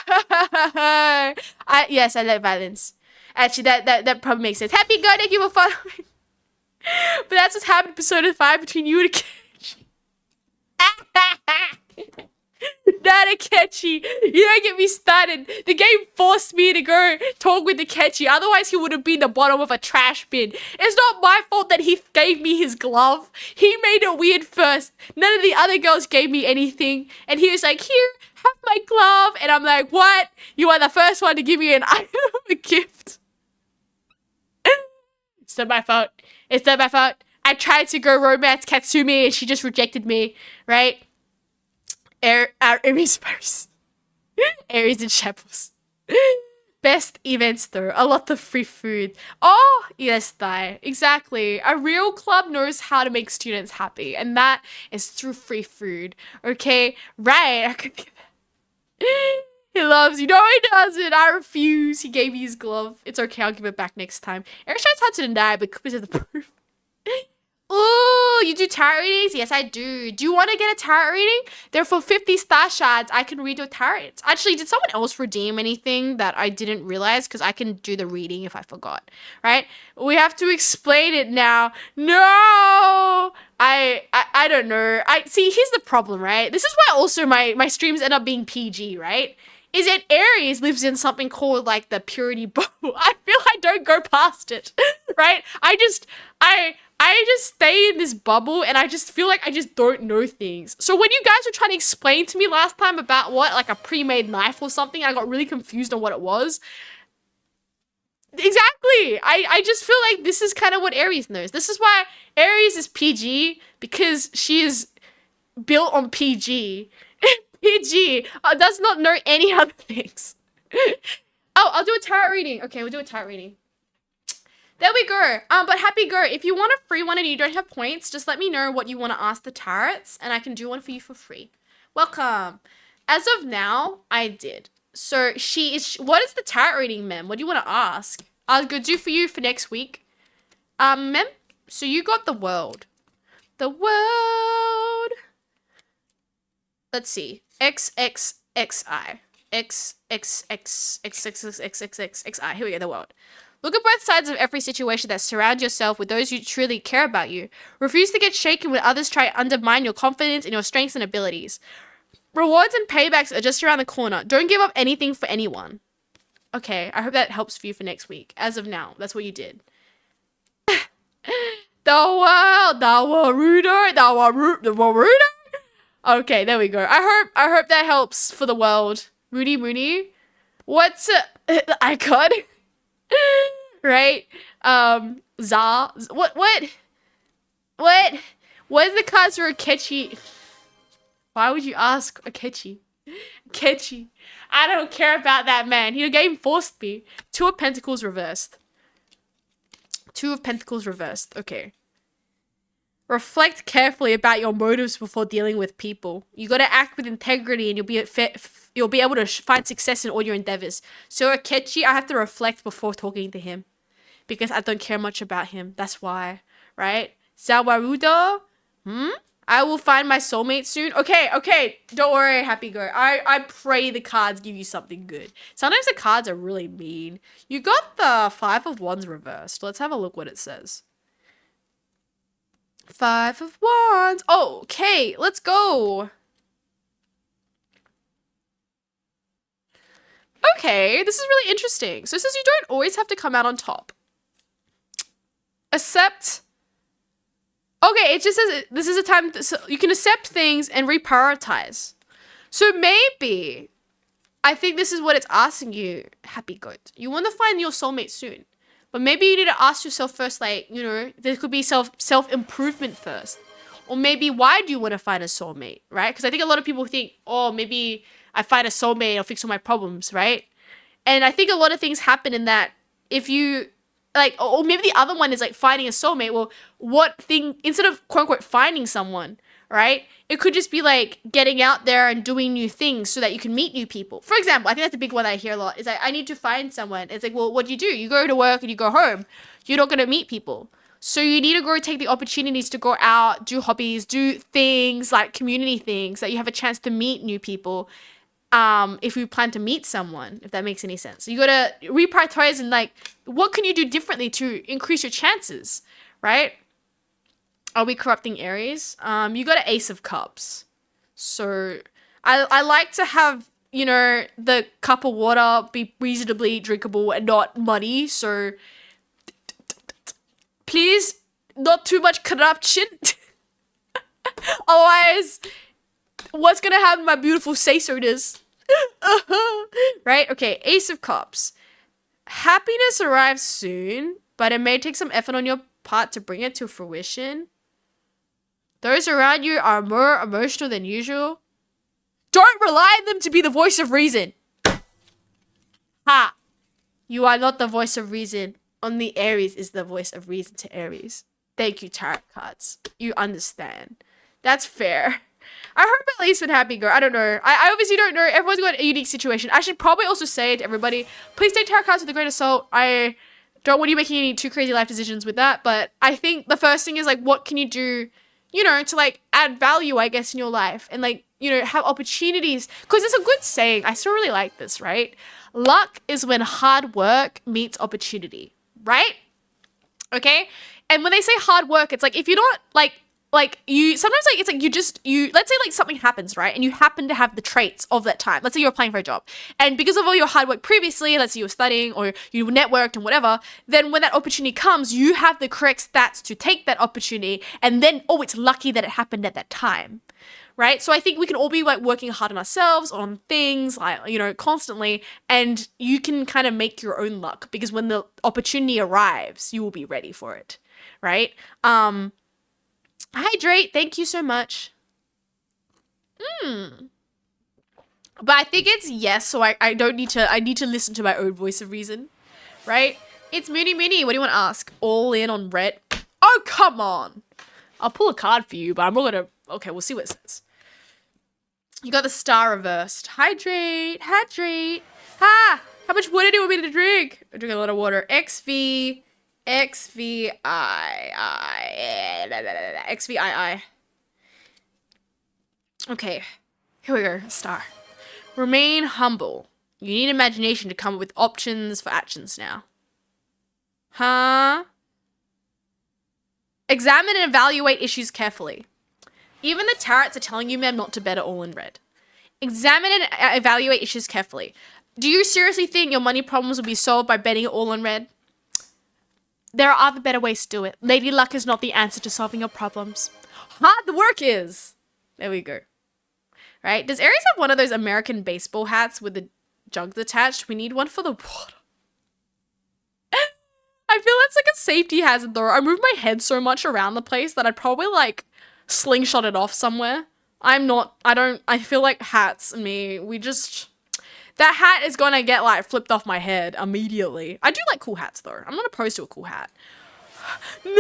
Yes, I like violence. Actually, that probably makes sense. Happy God, thank you for following. But that's what's happened in Persona 5 between you and Akechi. Not Akechi. You don't get me started. The game forced me to go talk with Akechi. Otherwise, he would have been the bottom of a trash bin. It's not my fault that he gave me his glove. He made it weird first. None of the other girls gave me anything. And he was like, here, have my glove. And I'm like, what? You are the first one to give me an item, a gift. It's not my fault. It's not my fault. I tried to go romance Katsumi and she just rejected me, right? Aries first. Aries and Shambles. Best events though. A lot of free food. Oh, yes, Dai. Exactly. A real club knows how to make students happy, and that is through free food. Okay? Right. I could get that. He loves you. No, he doesn't. I refuse. He gave me his glove. It's okay. I'll give it back next time. Eric tries hard to deny, but because of the proof. Ooh, you do tarot readings? Yes, I do. Do you want to get a tarot reading? They're for 50 star shards. I can read your tarot. Actually, did someone else redeem anything that I didn't realize? Because I can do the reading if I forgot, right? We have to explain it now. No! I don't know. See, here's the problem, right? This is why also my streams end up being PG, right? Is that Aries lives in something called like the purity bubble. I feel I don't go past it, right? I just stay in this bubble and I just feel like I just don't know things. So when you guys were trying to explain to me last time about what, like a pre-made knife or something, I got really confused on what it was. Exactly. I just feel like this is kind of what Aries knows. This is why Aries is PG, because she is built on PG. PG does not know any other things. Oh, I'll do a tarot reading. Okay, we'll do a tarot reading. There we go. But Happy Girl, if you want a free one and you don't have points, just let me know what you want to ask the tarots, and I can do one for you for free. Welcome. As of now, I did. So she is. What is the tarot reading, ma'am? What do you want to ask? I'll go do for you for next week. Ma'am. So you got the world. The world. Let's see. XXXI. XXXXXXXXXI. Here we go. The world. Look at both sides of every situation that surround yourself with those who truly care about you. Refuse to get shaken when others try to undermine your confidence in your strengths and abilities. Rewards and paybacks are just around the corner. Don't give up anything for anyone. Okay, I hope that helps for you for next week. As of now, that's what you did. The world, the Warudo. Okay, there we go. I hope that helps for the world. Moody. What's the icon? Right? Za. What is the cards for Akechi? Why would you ask Akechi? Akechi. I don't care about that man. He game forced me. Two of Pentacles reversed. Okay. Reflect carefully about your motives before dealing with people. You got to act with integrity, and you'll be able to find success in all your endeavors. So Akechi, I have to reflect before talking to him, because I don't care much about him. That's why, right? Zawarudo, I will find my soulmate soon. Okay. Don't worry, Happy Girl. I pray the cards give you something good. Sometimes the cards are really mean. You got the 5 of Wands reversed. Let's have a look what it says. 5 of Wands. Oh, okay, let's go. Okay, this is really interesting. So it says you don't always have to come out on top. Accept. Okay, it just says this is a time so you can accept things and reprioritize. So maybe I think this is what it's asking you, happy goat. You want to find your soulmate soon. But maybe you need to ask yourself first, like, you know, there could be self-improvement first. Or maybe why do you want to find a soulmate, right? Because I think a lot of people think, oh, maybe I find a soulmate, I'll fix all my problems, right? And I think a lot of things happen in that if you, like, or maybe the other one is like finding a soulmate. Well, what thing, instead of quote unquote finding someone, right? It could just be like getting out there and doing new things so that you can meet new people. For example, I think that's a big one that I hear a lot. Is like, I need to find someone. It's like, well, what do? You go to work and you go home. You're not going to meet people. So you need to go take the opportunities to go out, do hobbies, do things like community things that you have a chance to meet new people. If you plan to meet someone, if that makes any sense. So you got to reprioritize and like, what can you do differently to increase your chances, right? Are we corrupting Aries? You got an Ace of Cups. So I like to have, you know, the cup of water be reasonably drinkable and not muddy. So please, not too much corruption. Otherwise, what's going to happen, my beautiful say-so-ness? Right? Okay, Ace of Cups. Happiness arrives soon, but it may take some effort on your part to bring it to fruition. Those around you are more emotional than usual. Don't rely on them to be the voice of reason. Ha! You are not the voice of reason. Only Aries is the voice of reason to Aries. Thank you, tarot cards. You understand. That's fair. I hope at least with Happy Girl. I don't know. I obviously don't know. Everyone's got a unique situation. I should probably also say to everybody, please take tarot cards with a grain of salt. I don't want you making any too crazy life decisions with that. But I think the first thing is like, what can you do, you know, to like add value, I guess, in your life and like, you know, have opportunities. Because it's a good saying. I still really like this, right? Luck is when hard work meets opportunity, right? Okay? And when they say hard work, it's like if you're not like you sometimes like it's like you let's say like something happens, right? And you happen to have the traits of that time. Let's say you're applying for a job. And because of all your hard work previously, let's say you were studying or you networked and whatever, then when that opportunity comes, you have the correct stats to take that opportunity. And then, oh, it's lucky that it happened at that time. Right? So I think we can all be like working hard on ourselves, on things, like, you know, constantly. And you can kind of make your own luck because when the opportunity arrives, you will be ready for it. Right? Hydrate, thank you so much. But I think it's yes, so I don't need to, I need to listen to my own voice of reason, right? It's Moony Moony, what do you want to ask? All in on red? Oh, come on. I'll pull a card for you, but I'm not gonna, okay, we'll see what it says. You got the star reversed. Hydrate, hydrate. Ha! How much water do you want me to drink? I'm drinking a lot of water. XVII. Okay, here we go. Star. Remain humble. You need imagination to come up with options for actions now. Huh? Examine and evaluate issues carefully. Even the tarots are telling you, ma'am, not to bet it all in red. Examine and evaluate issues carefully. Do you seriously think your money problems will be solved by betting it all in red? There are other better ways to do it. Lady Luck is not the answer to solving your problems. Hard work is. There we go. Right? Does Aries have one of those American baseball hats with the jugs attached? We need one for the water. I feel that's like a safety hazard though. I move my head so much around the place that I'd probably like slingshot it off somewhere. I feel like hats and me, that hat is gonna get like flipped off my head immediately. I do like cool hats though. I'm not opposed to a cool hat. No,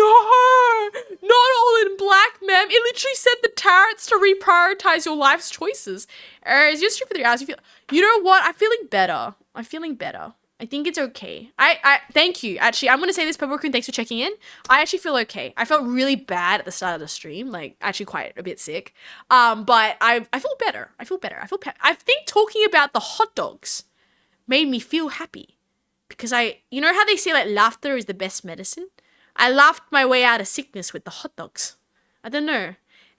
not all in black, ma'am. It literally said the tarots to reprioritize your life's choices. Aries, you're straight for 3 hours. You know what? I'm feeling better. I think it's okay. I thank you. Actually, I'm gonna say this, Purple Raccoon, thanks for checking in. I actually feel okay. I felt really bad at the start of the stream, like actually quite a bit sick. But I feel better. I think talking about the hot dogs made me feel happy because you know how they say like laughter is the best medicine? I laughed my way out of sickness with the hot dogs. I don't know.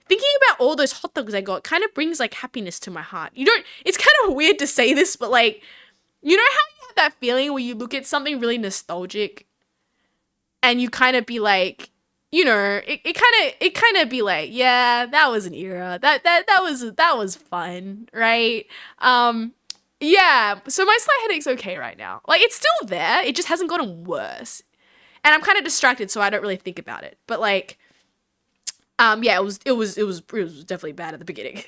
Thinking about all those hot dogs I got kind of brings like happiness to my heart. It's kind of weird to say this, but like, you know how you have that feeling where you look at something really nostalgic and you kind of be like, you know, it kind of be like, yeah, that was an era. That was fun, right? Yeah. So my slight headache's okay right now. Like, it's still there. It just hasn't gotten worse. And I'm kind of distracted, so I don't really think about it. But like, yeah, it was definitely bad at the beginning.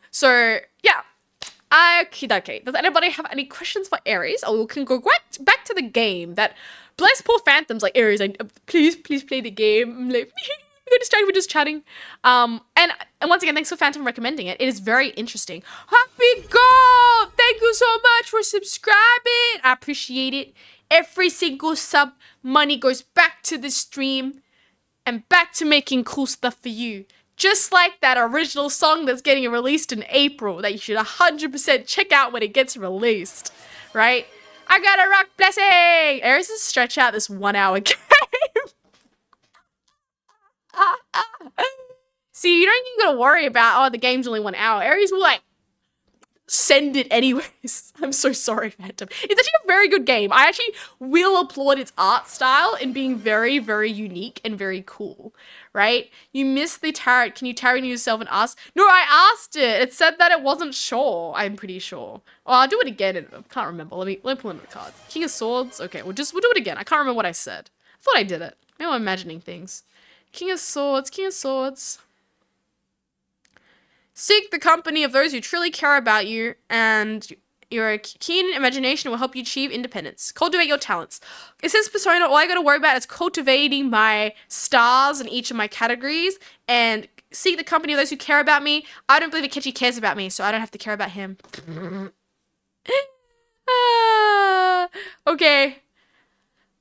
So yeah. Okay. Does anybody have any questions for Aries? Or we can go back to the game. That bless poor phantoms like Aries. Please play the game. I'm like, we got distracted. We're just chatting. And once again, thanks for Phantom recommending it. It is very interesting. Happy gold! Thank you so much for subscribing. I appreciate it. Every single sub money goes back to the stream and back to making cool stuff for you. Just like that original song that's getting released in April that you should 100% check out when it gets released, right? I got a rock blessing! Aries is stretch out this 1 hour game. See, you don't even gotta worry about, oh, the game's only 1 hour. Aries will like, send it anyways. I'm so sorry, Phantom. It's actually a very good game. I actually will applaud its art style in being very, very unique and very cool, right? You missed the tarot. Can you tarot yourself and ask? No, I asked it. It said that it wasn't sure. I'm pretty sure. Oh, I'll do it again. I can't remember. Let me pull in the card. King of Swords. Okay, we'll do it again. I can't remember what I said. I thought I did it. Maybe I'm imagining things. King of Swords. King of Swords. Seek the company of those who truly care about you, and your keen imagination will help you achieve independence. Cultivate your talents. It says persona, all I gotta worry about is cultivating my stars in each of my categories, and seek the company of those who care about me. I don't believe Akechi cares about me, so I don't have to care about him. Okay.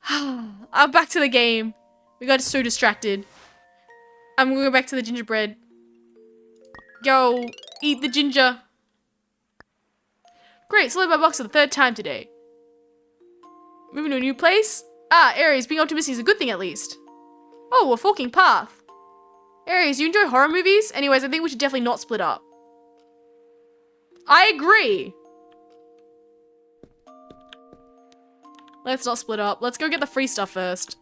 I'm back to the game. We got so distracted. I'm gonna go back to the gingerbread. Go, eat the ginger. Great, select my box for the 3rd time today. Moving to a new place? Ah, Aries, being optimistic is a good thing at least. Oh, a forking path. Aries, you enjoy horror movies? Anyways, I think we should definitely not split up. I agree. Let's not split up. Let's go get the free stuff first.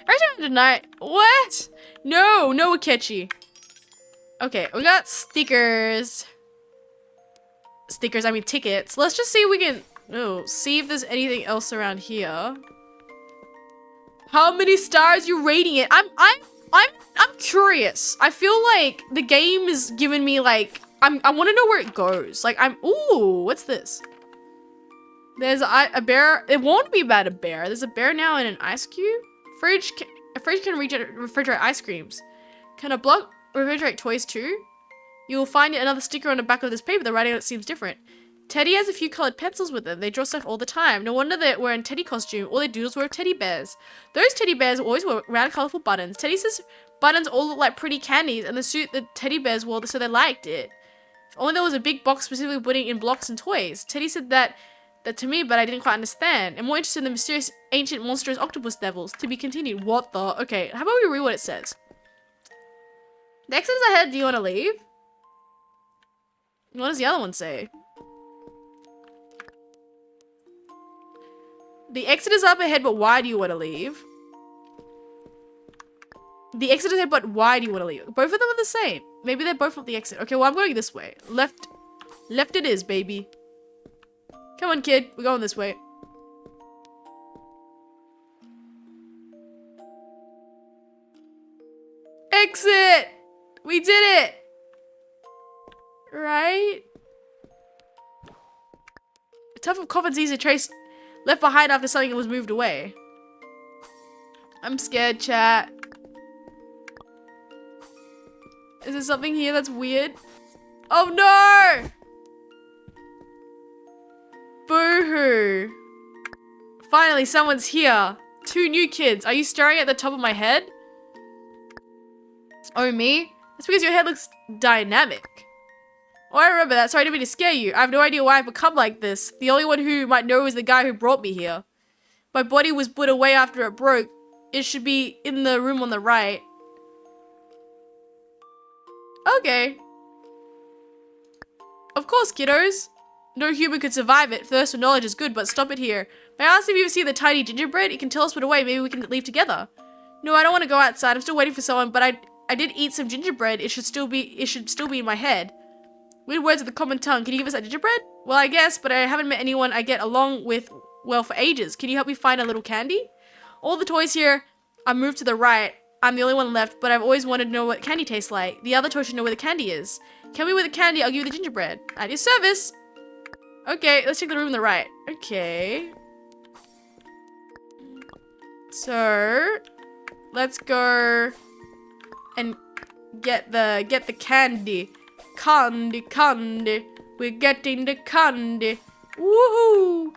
Return tonight. What? No, Akechi. Okay, we got stickers. I mean tickets. Let's just see if we can, see if there's anything else around here. How many stars you rating it? I'm curious. I feel like the game is giving me like, I want to know where it goes. Like ooh, what's this? There's a bear. It won't be about a bear. There's a bear now and an ice cube. A fridge can refrigerate ice creams. Can a block refrigerate toys too? You will find another sticker on the back of this paper. The writing on it seems different. Teddy has a few colored pencils with them. They draw stuff all the time. No wonder they're wearing Teddy costume. All they do is wear teddy bears. Those teddy bears always wear round colorful buttons. Teddy says buttons all look like pretty candies, and the suit the teddy bears wore, so they liked it. If only there was a big box specifically putting in blocks and toys. Teddy said that to me, but I didn't quite understand. I'm more interested in the mysterious, ancient, monstrous octopus devils. To be continued. What the? Okay, how about we read what it says? The exit is ahead. Do you want to leave? What does the other one say? The exit is up ahead, but why do you want to leave? The exit is ahead, but why do you want to leave? Both of them are the same. Maybe they're both at the exit. Okay, well, I'm going this way. Left it is, baby. Come on, kid. We're going this way. Exit! We did it! Right? A tuft of coffin's easy to trace left behind after something was moved away. I'm scared, chat. Is there something here that's weird? Oh no! Boo-hoo. Finally, someone's here. 2 new kids. Are you staring at the top of my head? Oh, me? That's because your head looks dynamic. Oh, I remember that. Sorry, I didn't mean to scare you. I have no idea why I've become like this. The only one who might know is the guy who brought me here. My body was put away after it broke. It should be in the room on the right. Okay. Of course, kiddos. No human could survive it. Thirst for knowledge is good, but stop it here. I asked if you ever see the tiny gingerbread. It can tell us where to wait. Maybe we can leave together. No, I don't want to go outside. I'm still waiting for someone, but I did eat some gingerbread. It should still be in my head. Weird words of the common tongue. Can you give us that gingerbread? Well, I guess, but I haven't met anyone I get along with well for ages. Can you help me find a little candy? All the toys here are moved to the right. I'm the only one left, but I've always wanted to know what candy tastes like. The other toys should know where the candy is. Tell me where the candy, I'll give you the gingerbread. At your service. Okay, let's check the room on the right. Okay. So, let's go and get the candy. Candy. We're getting the candy. Woohoo!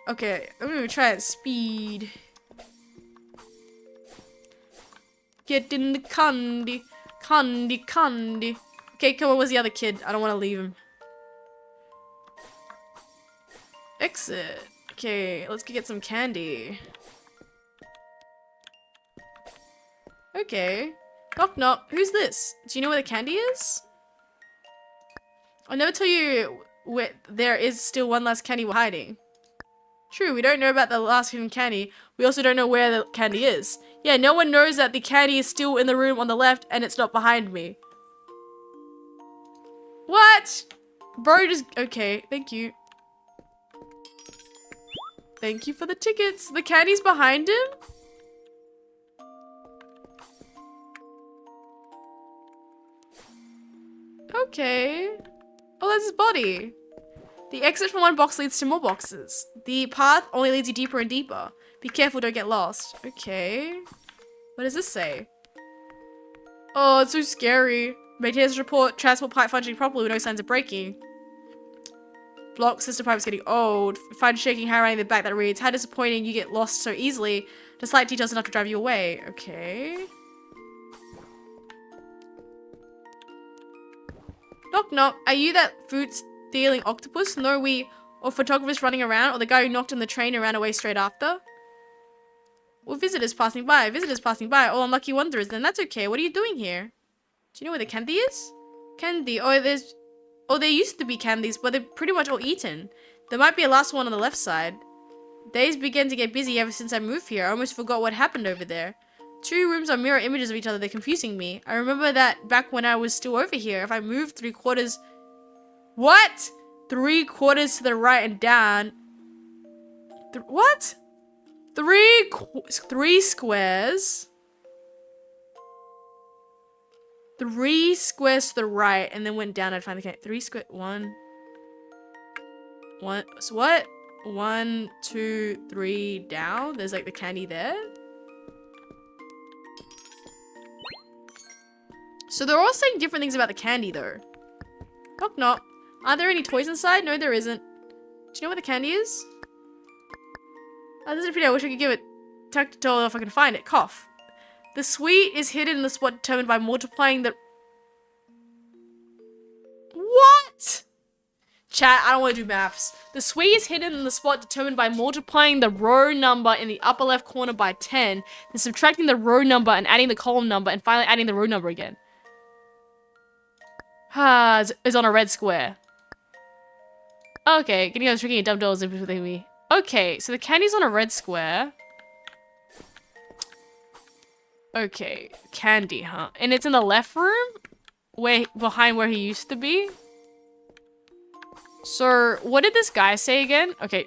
Okay, I'm gonna try at speed. Getting the candy. Candy. Okay, come on, where's the other kid? I don't want to leave him. Exit. Okay, let's go get some candy. Okay. Knock knock. Who's this? Do you know where the candy is? I'll never tell you where there is still one last candy we're hiding. True, we don't know about the last hidden candy. We also don't know where the candy is. Yeah, no one knows that the candy is still in the room on the left and it's not behind me. What? Bro just... Okay, thank you. Thank you for the tickets. The candy's behind him? Okay. Oh, that's his body. The exit from one box leads to more boxes. The path only leads you deeper and deeper. Be careful, don't get lost. Okay. What does this say? Oh, it's so scary. Maintenance report, transport pipe functioning properly with no signs of breaking. Block system pipe is getting old. Find shaking handwriting in the back that reads, how disappointing you get lost so easily. The slight details enough to drive you away. Okay. Knock knock. Are you that food stealing octopus? No, or photographers running around, or the guy who knocked on the train and ran away straight after? Well, visitors passing by. Oh, unlucky wanderers. Then that's okay. What are you doing here? Do you know where the candy is? Candy. Oh, there used to be candies, but they're pretty much all eaten. There might be a last one on the left side. Days began to get busy ever since I moved here. I almost forgot what happened over there. 2 rooms are mirror images of each other. They're confusing me. I remember that back when I was still over here. If I moved 3/4... What? 3/4 to the right and down. What? 3 squares. 3 squares to the right and then went down. I'd find the candy. 3 square. 1. So what? 1, 2, 3 down. There's like the candy there. So they're all saying different things about the candy though. Knock knock. Are there any toys inside? No, there isn't. Do you know where the candy is? Oh, this is pretty. I wish I could give it. Tactile if I can find it. Cough. The sweet is hidden in the spot determined by multiplying the... What? Chat, I don't want to do maths. The sweet is hidden in the spot determined by multiplying the row number in the upper left corner by 10, then subtracting the row number and adding the column number, and finally adding the row number again. Is on a red square. Okay, getting on tricking dumb dolls in between me. Okay, so the candy's on a red square. Okay, candy, huh? And it's in the left room? Behind where he used to be? So, what did this guy say again? Okay,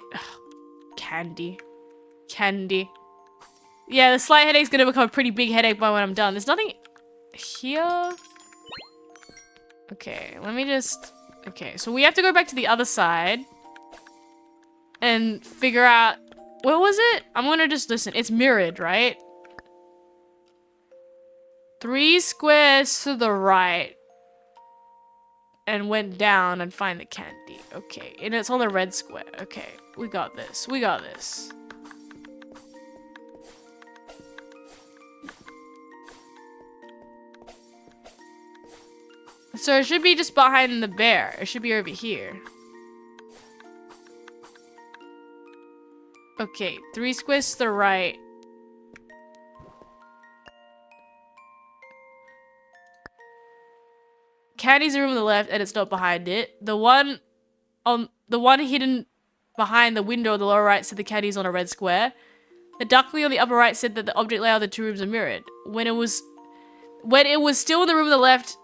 candy. Yeah, the slight headache's gonna become a pretty big headache by when I'm done. There's nothing here. Okay, let me just... Okay, so we have to go back to the other side and figure out... What was it? I'm gonna just listen. It's mirrored, right? 3 squares to the right and went down and find the candy. Okay, and it's on the red square. Okay, we got this. So it should be just behind the bear. It should be over here. Okay, 3 squares to the right. Candy's the room on the left, and it's not behind it. The one hidden behind the window on the lower right said the candy is on a red square. The duckling on the upper right said that the object layout of the two rooms are mirrored. When it was still in the room on the left,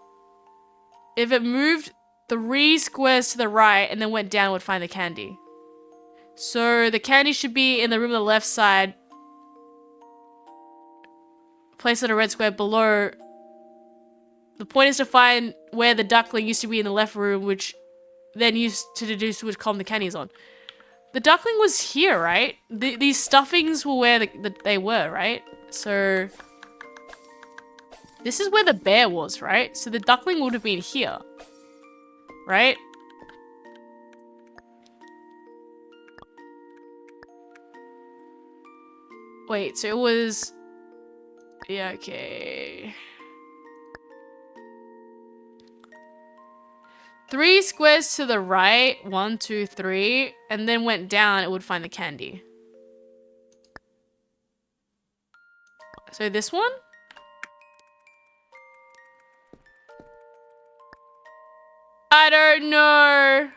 if it moved 3 squares to the right and then went down, it would find the candy. So the candy should be in the room on the left side. Placed on a red square below. The point is to find where the duckling used to be in the left room, which then used to deduce which column the candy is on. The duckling was here, right? These stuffings were where they were, right? So this is where the bear was, right? So the duckling would have been here, right? Wait, so it was... Yeah, okay. 3 squares to the right, 1, 2, 3, and then went down, it would find the candy. So this one? I don't know.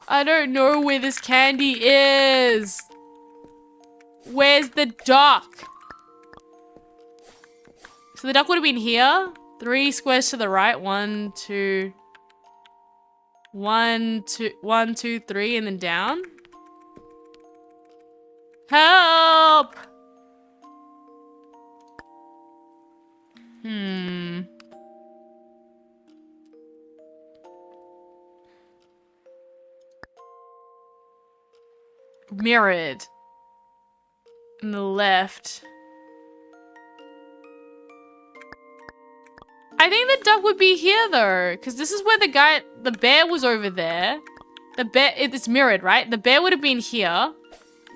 I don't know where this candy is. Where's the duck? So the duck would have been here. 3 squares to the right. 1, 2, 1, 2, 1, 2, 3, and then down. Help! Mirrored. On the left. I think the duck would be here though, because this is where the bear was over there. The bear, it's mirrored, right? The bear would have been here.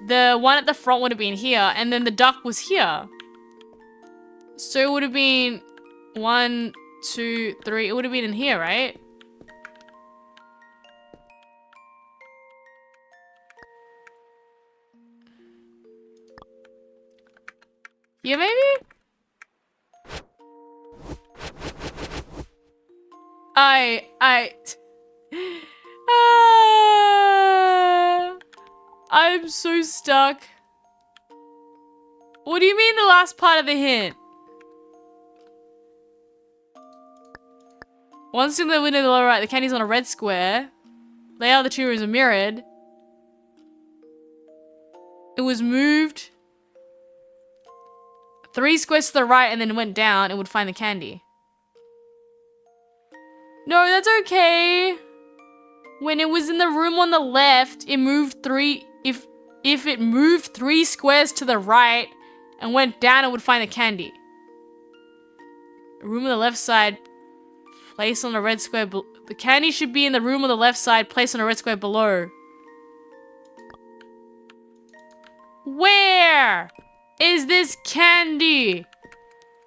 The one at the front would have been here, and then the duck was here. So it would have been 1, 2, 3. It would have been in here, right? Yeah, maybe? I'm so stuck. What do you mean the last part of the hint? Once in the window to the lower right, the candy's on a red square. Layout of the two rooms are mirrored. It was moved 3 squares to the right and then went down, it would find the candy. No, that's okay. When it was in the room on the left, it moved 3... If it moved 3 squares to the right and went down, it would find the candy. Room on the left side, placed on a red square. The candy should be in the room on the left side, placed on a red square below. Where is this candy?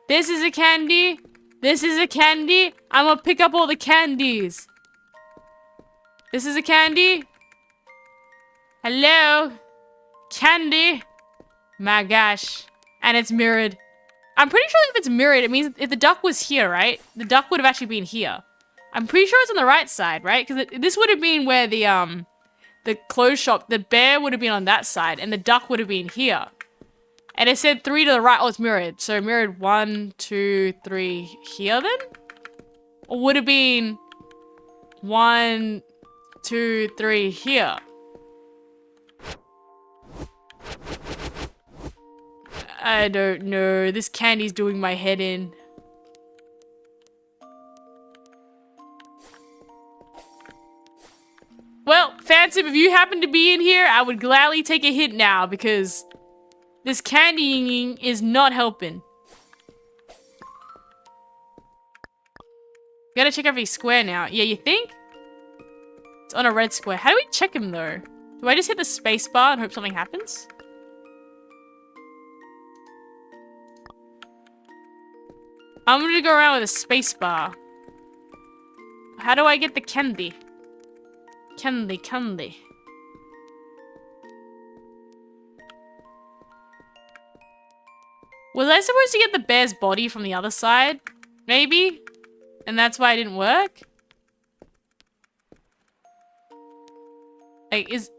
This is a candy. This is a candy. I'm gonna pick up all the candies. This is a candy. Hello? Candy? My gosh. And it's mirrored. I'm pretty sure if it's mirrored, it means if the duck was here, right? The duck would have actually been here. I'm pretty sure it's on the right side, right? Because this would have been where the clothes shop, the bear would have been on that side, and the duck would have been here. And it said 3 to the right. Oh, it's mirrored. So mirrored 1, 2, 3 here then? Or would have been 1, 2, 3 here? I don't know. This candy's doing my head in. Well, Phantom, if you happen to be in here, I would gladly take a hint now because this candying is not helping. Gotta check every square now. Yeah, you think? It's on a red square. How do we check him though? Do I just hit the space bar and hope something happens? I'm gonna go around with a space bar. How do I get the candy? Candy. Was I supposed to get the bear's body from the other side? Maybe? And that's why it didn't work? Like, is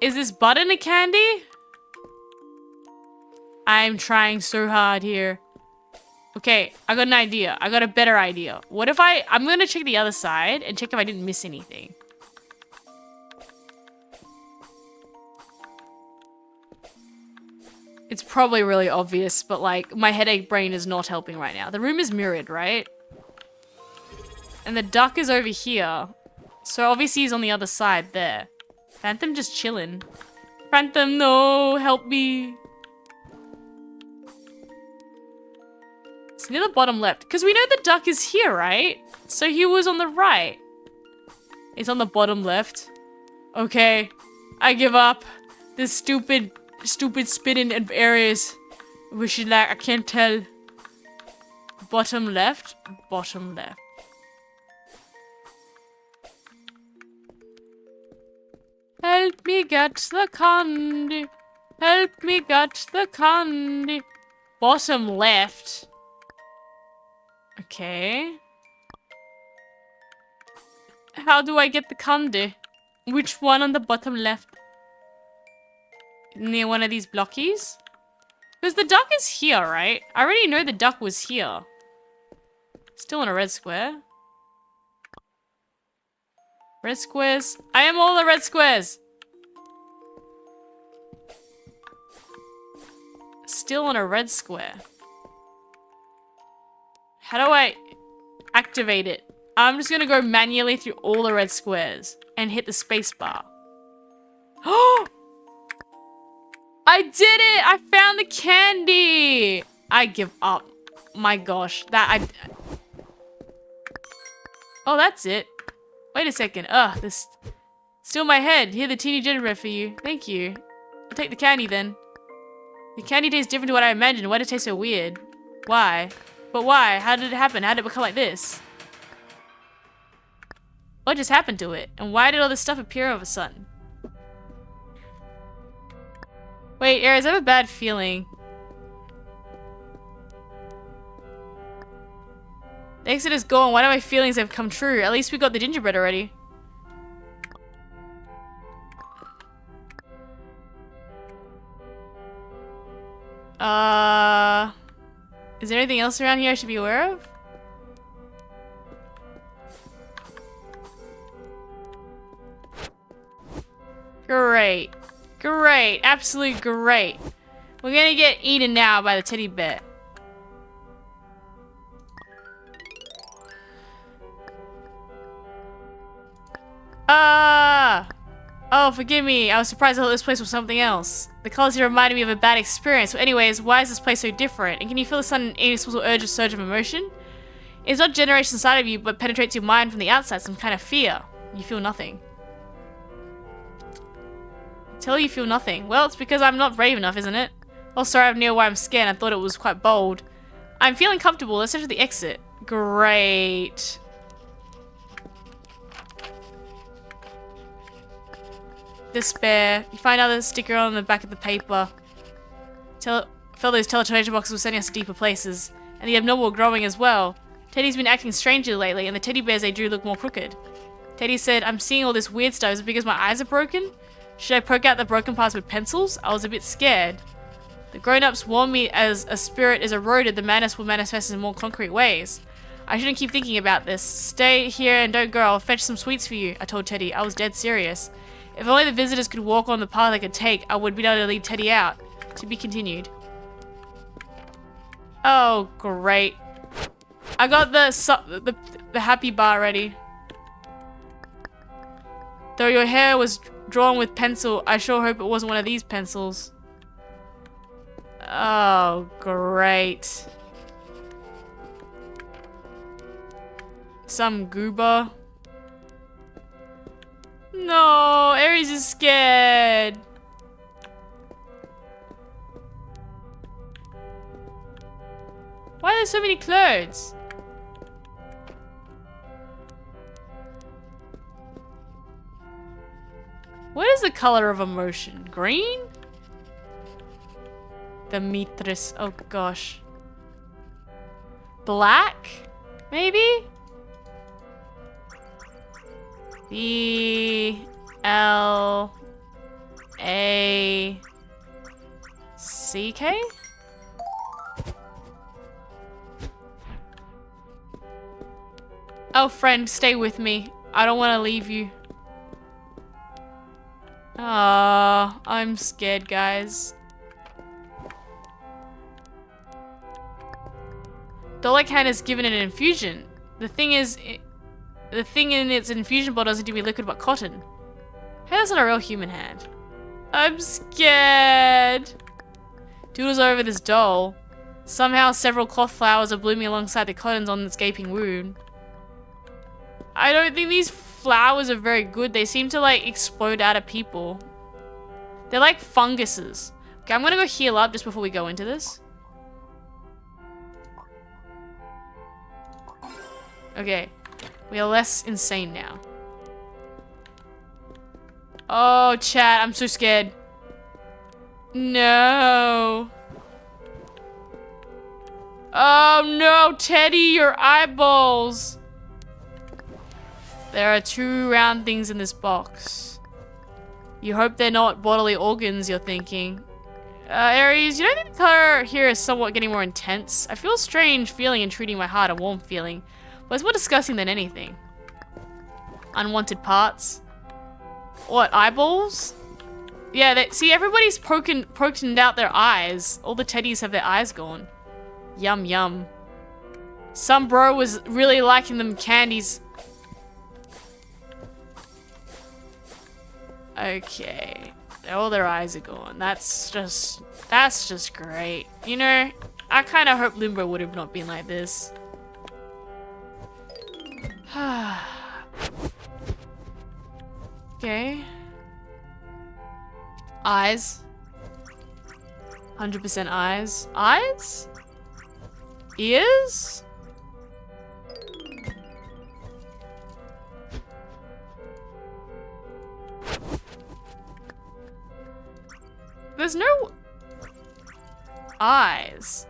this button a candy? I'm trying so hard here. Okay, I got an idea. I got a better idea. What if I'm gonna check the other side and check if I didn't miss anything. It's probably really obvious, but like, my headache brain is not helping right now. The room is mirrored, right? And the duck is over here. So obviously he's on the other side there. Phantom just chilling. Phantom, no, help me. It's near the bottom left. Because we know the duck is here, right? So he was on the right. It's on the bottom left. Okay. I give up. This stupid spinning areas. Which is like, I can't tell. Bottom left. Bottom left. Help me get the candy. Help me get the candy. Bottom left. Okay. How do I get the candy? Which one on the bottom left? Near one of these blockies? Because the duck is here, right? I already know the duck was here. Still in a red square. Red squares. I am all the red squares. Still on a red square. How do I activate it? I'm just gonna go manually through all the red squares and hit the space bar. Oh! I did it! I found the candy! I give up. My gosh. Oh, that's it. Wait a second. Ugh, this... Still my head. Here, the teeny gingerbread for you. Thank you. I'll take the candy then. The candy tastes different to what I imagined. Why did it taste so weird? Why? But why? How did it happen? How did it become like this? What just happened to it? And why did all this stuff appear all of a sudden? Wait, Aries, I have a bad feeling. The exit is gone. Why do my feelings have come true? At least we got the gingerbread already. Is there anything else around here I should be aware of? Great. Great. Absolutely great. We're gonna get eaten now by the teddy bear. Oh, forgive me. I was surprised I thought this place was something else. The colors here reminded me of a bad experience. But anyways, why is this place so different? And can you feel the sudden inexplicable urge, a surge of emotion? It's not generation inside of you, but penetrates your mind from the outside, some kind of fear. You feel nothing. Tell you feel nothing. Well, it's because I'm not brave enough, isn't it? Oh, sorry, I have no idea why I'm scared. I thought it was quite bold. I'm feeling comfortable. Let's head to the exit. Great. Despair. You find out the sticker on the back of the paper. Felt those teleportation boxes were sending us to deeper places. And the abnormal growing as well. Teddy's been acting strangely lately, and the teddy bears they drew look more crooked. Teddy said, I'm seeing all this weird stuff. Is it because my eyes are broken? Should I poke out the broken parts with pencils? I was a bit scared. The grown-ups warned me as a spirit is eroded, the madness will manifest in more concrete ways. I shouldn't keep thinking about this. Stay here and don't go. I'll fetch some sweets for you, I told Teddy. I was dead serious. If only the visitors could walk on the path I could take, I would be able to lead Teddy out. To be continued. Oh, great. I got the happy bar ready. Though your hair was drawn with pencil, I sure hope it wasn't one of these pencils. Oh, great. Some goober. No, Aries is scared. Why are there so many clothes? What is the color of emotion? Green? The mistress. Oh gosh. Black? Maybe? B-L-A-C-K? Oh, friend, stay with me. I don't want to leave you. Ah, I'm scared, guys. Dolican is given an infusion. The thing is, the thing in its infusion bottle doesn't do me liquid but cotton. Hey, that's not a real human hand. I'm scared. Doodles over this doll. Somehow several cloth flowers are blooming alongside the cottons on this gaping wound. I don't think these flowers are very good. They seem to like explode out of people. They're like funguses. Okay, I'm gonna go heal up just before we go into this. Okay, we are less insane now. Oh, chat, I'm so scared. No. Oh no, Teddy, your eyeballs. There are 2 round things in this box. You hope they're not bodily organs, you're thinking. Aries, you don't think the color here is somewhat getting more intense? I feel a strange feeling intruding my heart, a warm feeling. But it's more disgusting than anything. Unwanted parts. What, eyeballs? Yeah, see, everybody's poking out their eyes. All the teddies have their eyes gone. Yum, yum. Some bro was really liking them candies. Okay. All their eyes are gone. That's just great. You know, I kind of hope Limbo would have not been like this. Okay. Eyes. 100% eyes. Eyes? Ears? There's no eyes.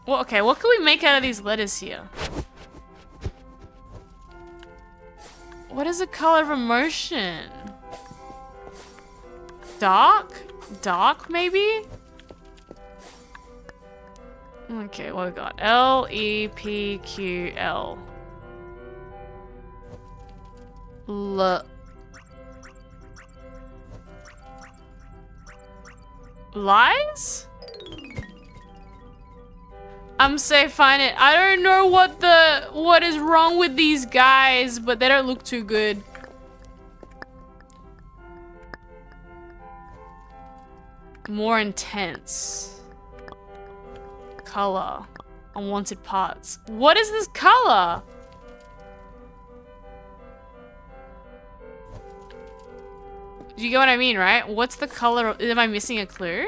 Well, okay, what can we make out of these letters here? What is the color of emotion? Dark? Dark, maybe? Okay, what we got? L-E-P-Q-L. Lies? I'm safe, find it. I don't know what is wrong with these guys, but they don't look too good. More intense. Color. Unwanted parts. What is this color? Do you get what I mean, right? What's the color? Am I missing a clue?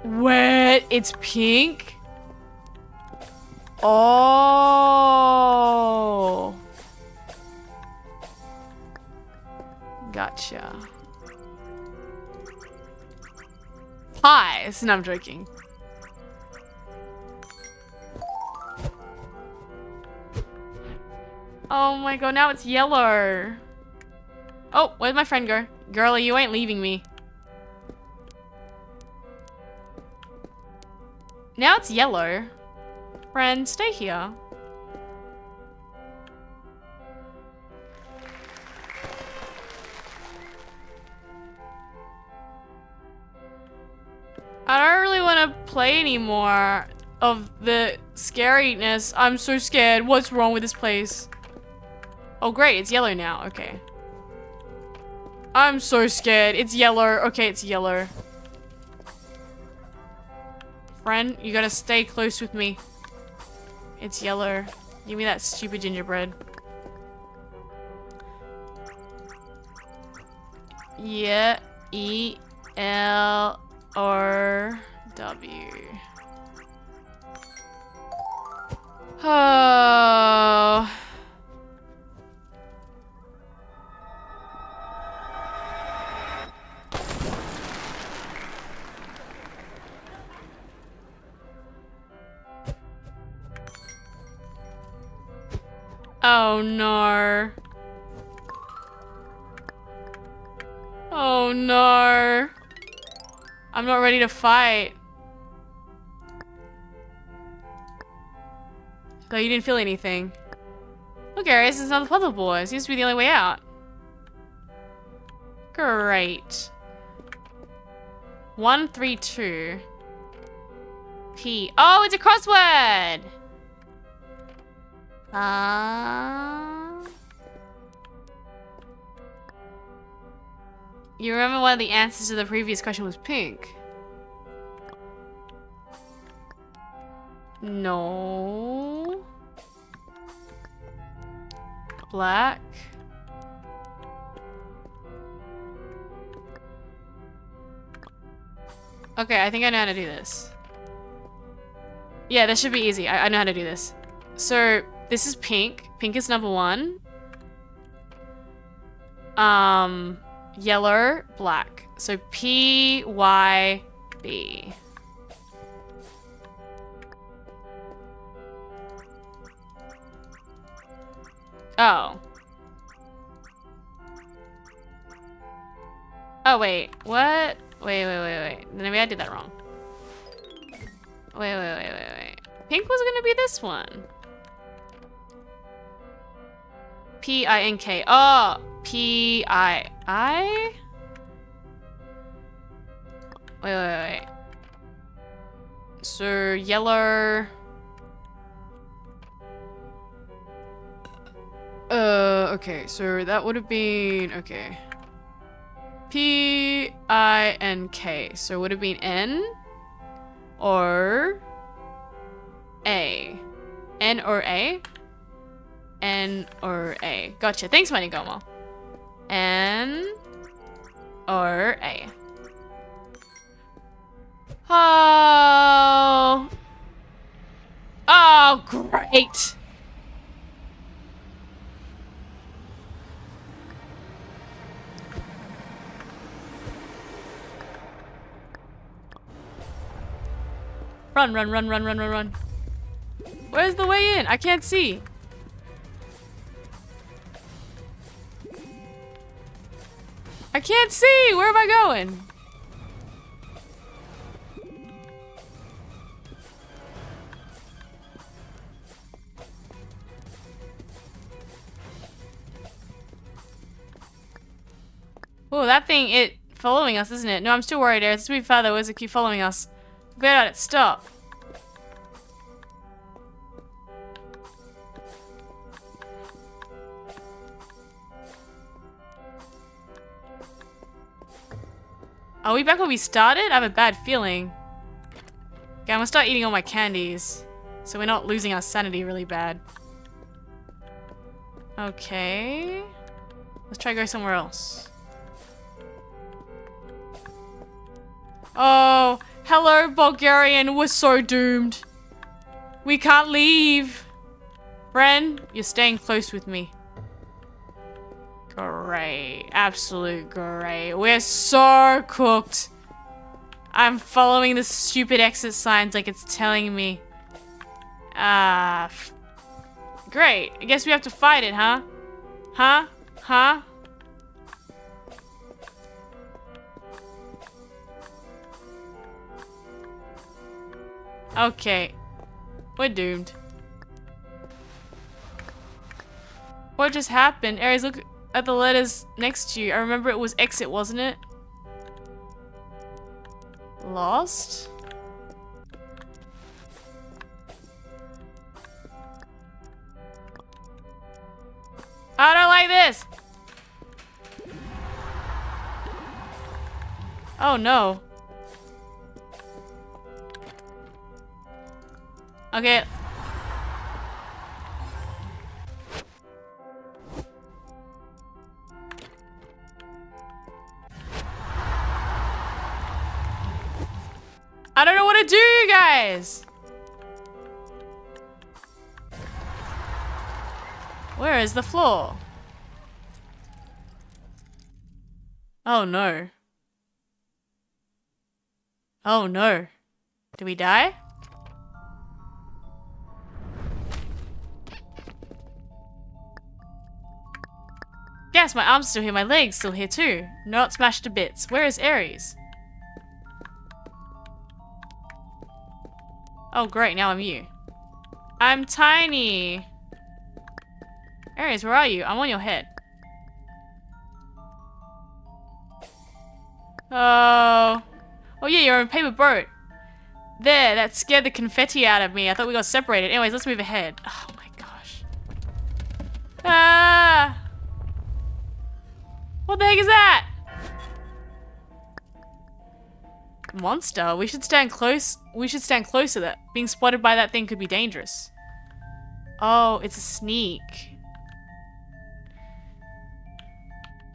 What? It's pink? Oh. Gotcha. Pies. No, I'm joking. Oh my god, now it's yellow. Oh, where'd my friend go? Girlie, you ain't leaving me. Now it's yellow. Friend, stay here. I don't really want to play anymore of the scariness. I'm so scared. What's wrong with this place? Oh great, it's yellow now. Okay. I'm so scared. It's yellow. Okay, it's yellow. Friend, you gotta stay close with me. It's yellow. Give me that stupid gingerbread. Yeah. E-L... or W. Oh. Oh no. Oh no. I'm not ready to fight. Oh, you didn't feel anything. Look, Aries, it's not the puzzle boy. It seems to be the only way out. Great. 132. P. Oh, it's a crossword! You remember one of the answers to the previous question was pink? No. Black. Okay, I think I know how to do this. Yeah, this should be easy. I know how to do this. So, this is pink. Pink is number 1. Yellow, black. So P, Y, B. Oh. Oh, wait. What? Wait. Maybe I did that wrong. Wait. Pink was gonna be this one. P-I-N-K. Oh! P-I-I? Wait. So, yellow... okay, so that would have been... Okay. P-I-N-K. So it would have been N or A. N or A? N or A. Gotcha. Thanks, Manigomo. N or A. Oh. Oh, great. Run. Where's the way in? I can't see. I can't see! Where am I going? Oh, that thing, it following us, isn't it? No, I'm still worried, Eric. It's moving further. Where's it keep following us? Get out, it stop. Are we back where we started? I have a bad feeling. Okay, I'm gonna start eating all my candies. So we're not losing our sanity really bad. Okay. Let's try to go somewhere else. Oh, hello, Bulgarian. We're so doomed. We can't leave. Friend, you're staying close with me. Great. Absolute great. We're so cooked. I'm following the stupid exit signs like it's telling me. Great. I guess we have to fight it, huh? Huh? Okay. We're doomed. What just happened? Aries, look at the letters next to you. I remember it was exit, wasn't it? Lost? I don't like this! Oh no. Okay. I don't know what to do, guys. Where is the floor? Oh no. Oh no. Do we die? Yes, my arm's still here, my leg's still here too. Not smashed to bits. Where is Ares? Oh great, now I'm you. I'm tiny. Ares, where are you? I'm on your head. Oh. Oh yeah, you're on a paper boat. There, that scared the confetti out of me. I thought we got separated. Anyways, let's move ahead. Oh my gosh. Ah! What the heck is that? Monster? We should stand close. We should stand closer. That being spotted by that thing could be dangerous. Oh, it's a sneak.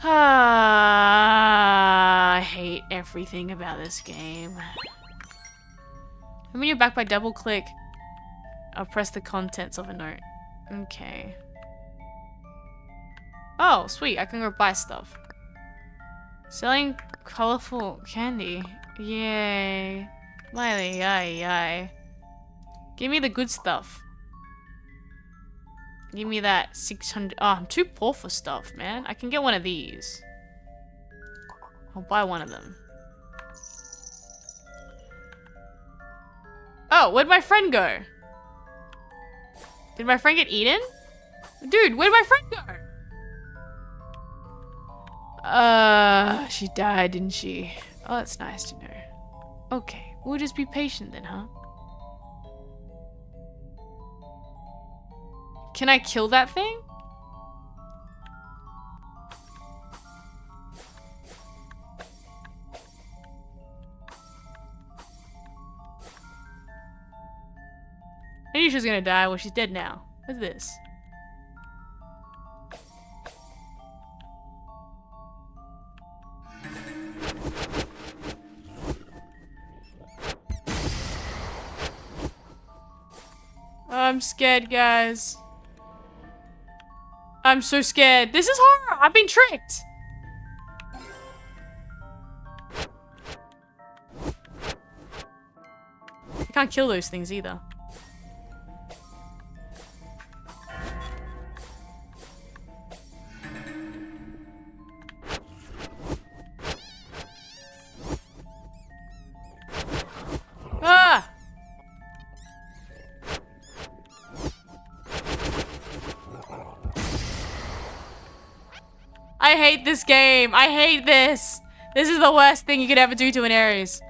Ah, I hate everything about this game. When you're back by double click, I'll press the contents of a note. Okay. Oh, sweet. I can go buy stuff. Selling colorful candy. Yay. Miley, yay. Give me the good stuff. Give me that 600. Oh, I'm too poor for stuff, man. I can get one of these. I'll buy one of them. Oh, where'd my friend go? Did my friend get eaten? Dude, where'd my friend go? She died, didn't she? Oh, that's nice to know. Okay, we'll just be patient then, huh? Can I kill that thing? I knew she was gonna die. Well, she's dead now. What's this? I'm scared, guys. I'm so scared. This is horror. I've been tricked. I can't kill those things either. Ah! I hate this game. I hate this. This is the worst thing you could ever do to an Ares.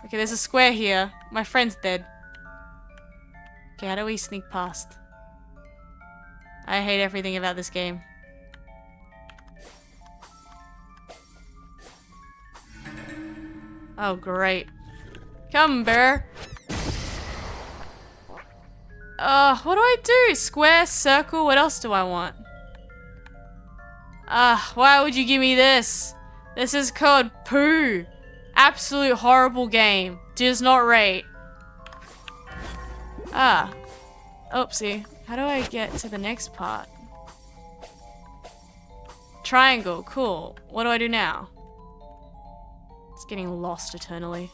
Okay, there's a square here. My friend's dead. Okay, how do we sneak past? I hate everything about this game. Oh, great. Come, bear. What do I do? Square, circle, what else do I want? Why would you give me this? This is called poo. Absolute horrible game. Does not rate. Oopsie. How do I get to the next part? Triangle, cool. What do I do now? It's getting lost eternally.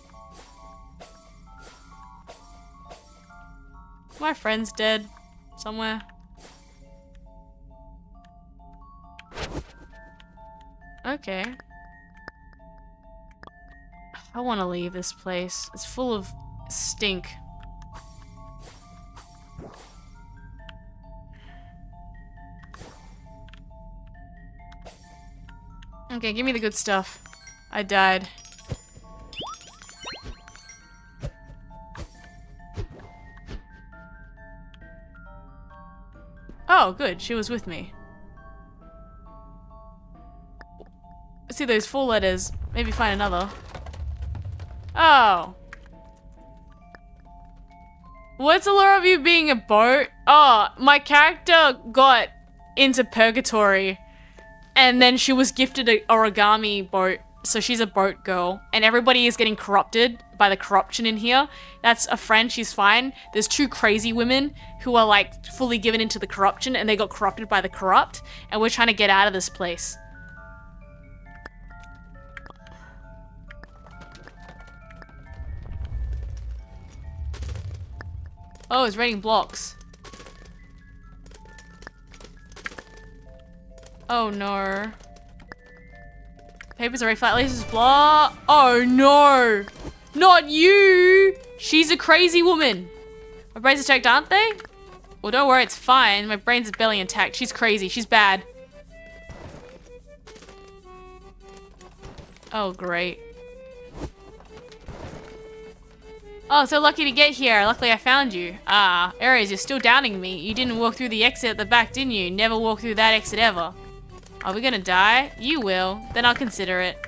My friend's dead. Somewhere. Okay. I want to leave this place. It's full of stink. Okay, give me the good stuff. I died. Oh, good. She was with me. Let's see those 4 letters. Maybe find another. Oh. What's the lure of you being a boat? Oh, my character got into purgatory. And then she was gifted an origami boat. So she's a boat girl. And everybody is getting corrupted by the corruption in here. That's a friend, she's fine. There's 2 crazy women who are like fully given into the corruption and they got corrupted by the corrupt, and we're trying to get out of this place. Oh, it's raining blocks. Oh no. Papers are flat laces, blah. Oh no! Not you! She's a crazy woman. My brains are checked, aren't they? Well, don't worry, it's fine. My brains are barely intact. She's crazy. She's bad. Oh, great. Oh, so lucky to get here. Luckily I found you. Ah, Aries, you're still doubting me. You didn't walk through the exit at the back, didn't you? Never walk through that exit ever. Are we gonna die? You will. Then I'll consider it.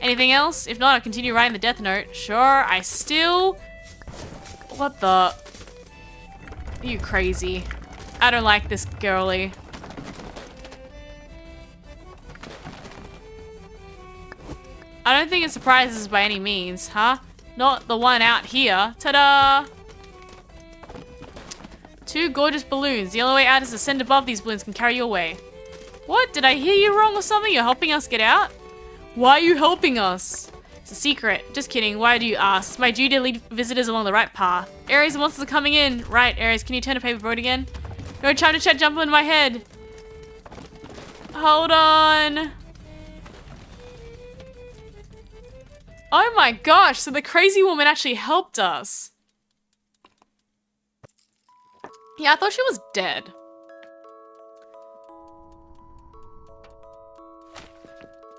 Anything else? If not, I'll continue writing the death note. Sure, I still... What the... You crazy. I don't like this girly. I don't think it surprises us by any means, huh? Not the one out here. Ta-da! 2 gorgeous balloons. The only way out is to ascend above these balloons can carry you away. What? Did I hear you wrong or something? You're helping us get out? Why are you helping us? It's a secret. Just kidding. Why do you ask? It's my duty to lead visitors along the right path. Aries, the monsters are coming in. Right, Aries, can you turn to paper boat again? No time to chat, jump in my head. Hold on. Oh my gosh, so the crazy woman actually helped us. Yeah, I thought she was dead.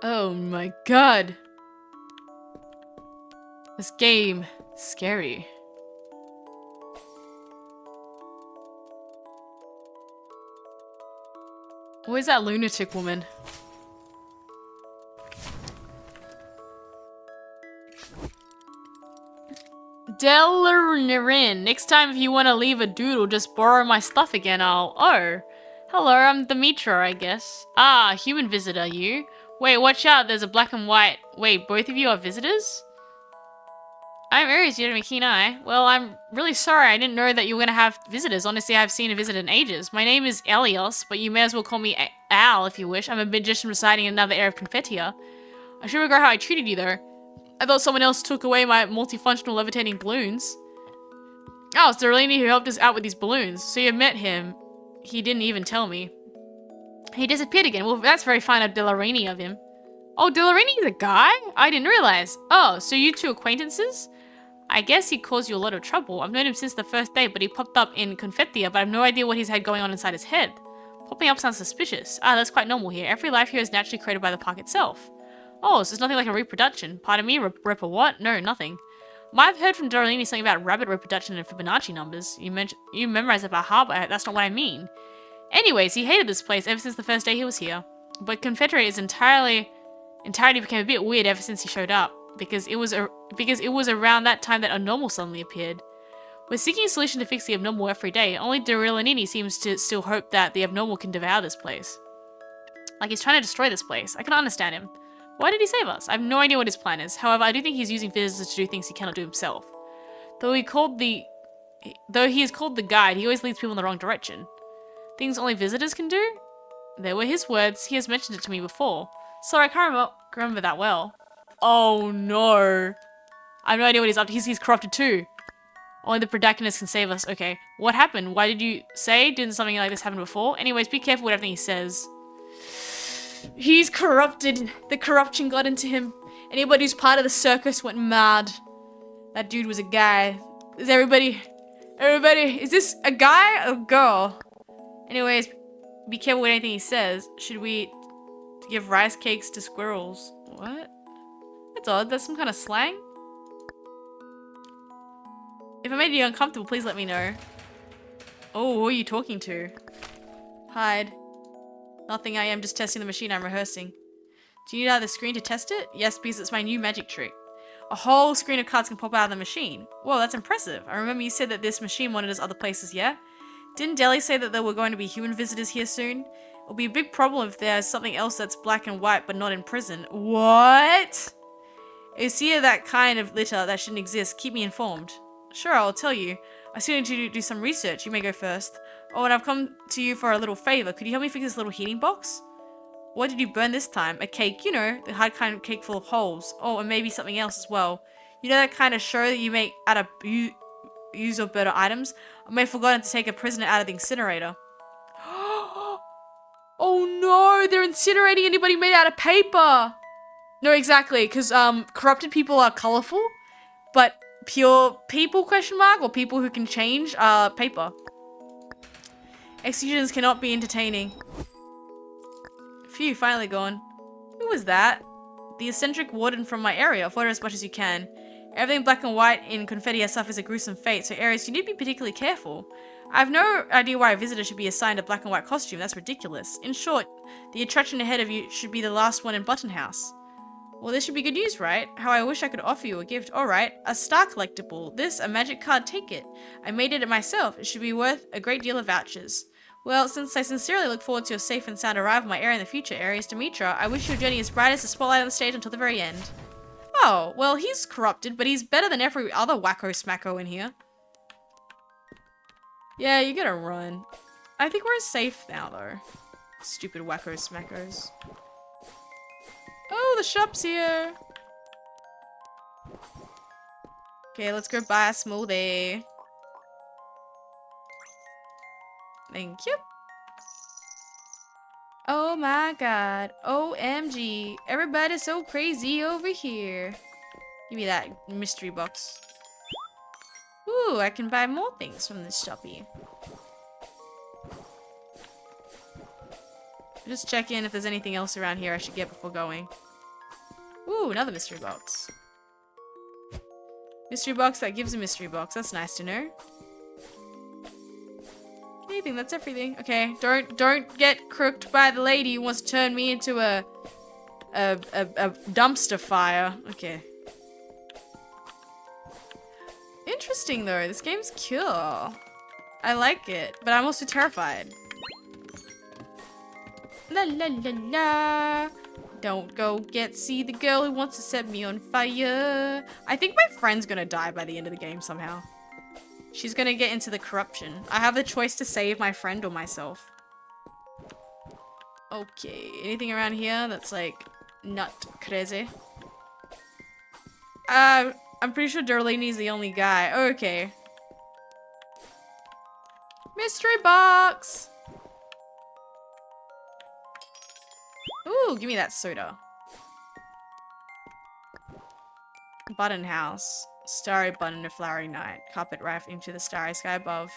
Oh my god. This game, scary. Where's that lunatic woman? Delarin. Next time if you want to leave a doodle, just borrow my stuff again. Oh. Hello, I'm Demetra, I guess. Ah, human visitor, you. Wait, watch out, there's a black and white. Wait, both of you are visitors? I'm Aries, you don't have a keen eye. Well, I'm really sorry, I didn't know that you were gonna have visitors. Honestly, I've seen a visitor in ages. My name is Elios, but you may as well call me Al if you wish. I'm a magician residing in another area of Confettia. I should regret how I treated you though. I thought someone else took away my multifunctional levitating balloons. Oh, it's Darlene who helped us out with these balloons. So you met him. He didn't even tell me. He disappeared again. Well, that's very fine of Delarini of him. Oh, Delarini is a guy? I didn't realize. Oh, so you 2 acquaintances? I guess he caused you a lot of trouble. I've known him since the first day, but he popped up in Confettia, but I have no idea what he's had going on inside his head. Popping up sounds suspicious. Ah, that's quite normal here. Every life here is naturally created by the park itself. Oh, so it's nothing like a reproduction. Pardon me, rip a what? No, nothing. I've heard from Darlene something about rabbit reproduction and Fibonacci numbers. You memorized it by heart, but that's not what I mean. Anyways, he hated this place ever since the first day he was here. But Confederate is entirely became a bit weird ever since he showed up. Because it was around that time that Abnormal suddenly appeared. We're seeking a solution to fix the Abnormal every day. Only Derilanini seems to still hope that the Abnormal can devour this place. Like he's trying to destroy this place. I can understand him. Why did he save us? I have no idea what his plan is. However, I do think he's using visitors to do things he cannot do himself. Though he is called the guide, he always leads people in the wrong direction. Things only visitors can do? They were his words. He has mentioned it to me before. Sorry, I can't remember that well. Oh no. I have no idea what he's up to. He's corrupted too. Only the protagonist can save us. Okay. What happened? Why did you say? Didn't something like this happen before? Anyways, be careful with everything he says. He's corrupted. The corruption got into him. Anybody who's part of the circus went mad. That dude was a guy. Is everybody, is this a guy or a girl? Anyways, be careful with anything he says. Should we give rice cakes to squirrels? What? That's odd. That's some kind of slang? If I made you uncomfortable, please let me know. Oh, who are you talking to? Hide. Nothing, I am just testing the machine I'm rehearsing. Do you need out of the screen to test it? Yes, because it's my new magic trick. A whole screen of cards can pop out of the machine. Whoa, that's impressive. I remember you said that this machine monitors other places, yeah? Didn't Deli say that there were going to be human visitors here soon? It'll be a big problem if there's something else that's black and white but not in prison. What? If you see that kind of litter that shouldn't exist, keep me informed. Sure, I'll tell you. I still need to do some research. You may go first. Oh, and I've come to you for a little favor. Could you help me fix this little heating box? What did you burn this time? A cake, you know, the hard kind of cake full of holes. Oh, and maybe something else as well. You know that kind of show that you make out of use or better items? I may have forgotten to take a prisoner out of the incinerator. Oh no, they're incinerating anybody made out of paper. No, exactly, because corrupted people are colorful, but pure people, question mark, or people who can change, are paper. Executions cannot be entertaining. Phew, finally gone. Who was that? The eccentric warden from my area. Avoid her as much as you can. Everything black and white in confetti has suffers a gruesome fate, so Aries, you need to be particularly careful. I have no idea why a visitor should be assigned a black and white costume. That's ridiculous. In short, the attraction ahead of you should be the last one in Button House. Well, this should be good news, right? How I wish I could offer you a gift. Alright, a star collectible. This, a magic card, take it. I made it myself. It should be worth a great deal of vouchers. Well, since I sincerely look forward to your safe and sound arrival in my area in the future, Aries Demetra, I wish your journey as bright as the spotlight on the stage until the very end. Oh, well, he's corrupted, but he's better than every other wacko smacko in here. Yeah, you gotta run. I think we're safe now, though. Stupid wacko smackos. Oh, the shop's here. Okay, let's go buy a smoothie. Thank you. Oh my god. OMG. Everybody's so crazy over here. Give me that mystery box. Ooh, I can buy more things from this shoppy. Just check in if there's anything else around here I should get before going. Ooh, another mystery box. Mystery box that gives a mystery box. That's nice to know. Anything, that's everything. Okay, don't get crooked by the lady who wants to turn me into a dumpster fire. Okay. Interesting though, this game's cool. I like it, but I'm also terrified. La la la la. Don't go see the girl who wants to set me on fire. I think my friend's gonna die by the end of the game somehow. She's gonna get into the corruption. I have the choice to save my friend or myself. Okay, anything around here that's like not crazy? I'm pretty sure Darlini's the only guy. Okay. Mystery box! Ooh, give me that soda. Button house. Starry button of flowery night. Carpet rafting to the starry sky above.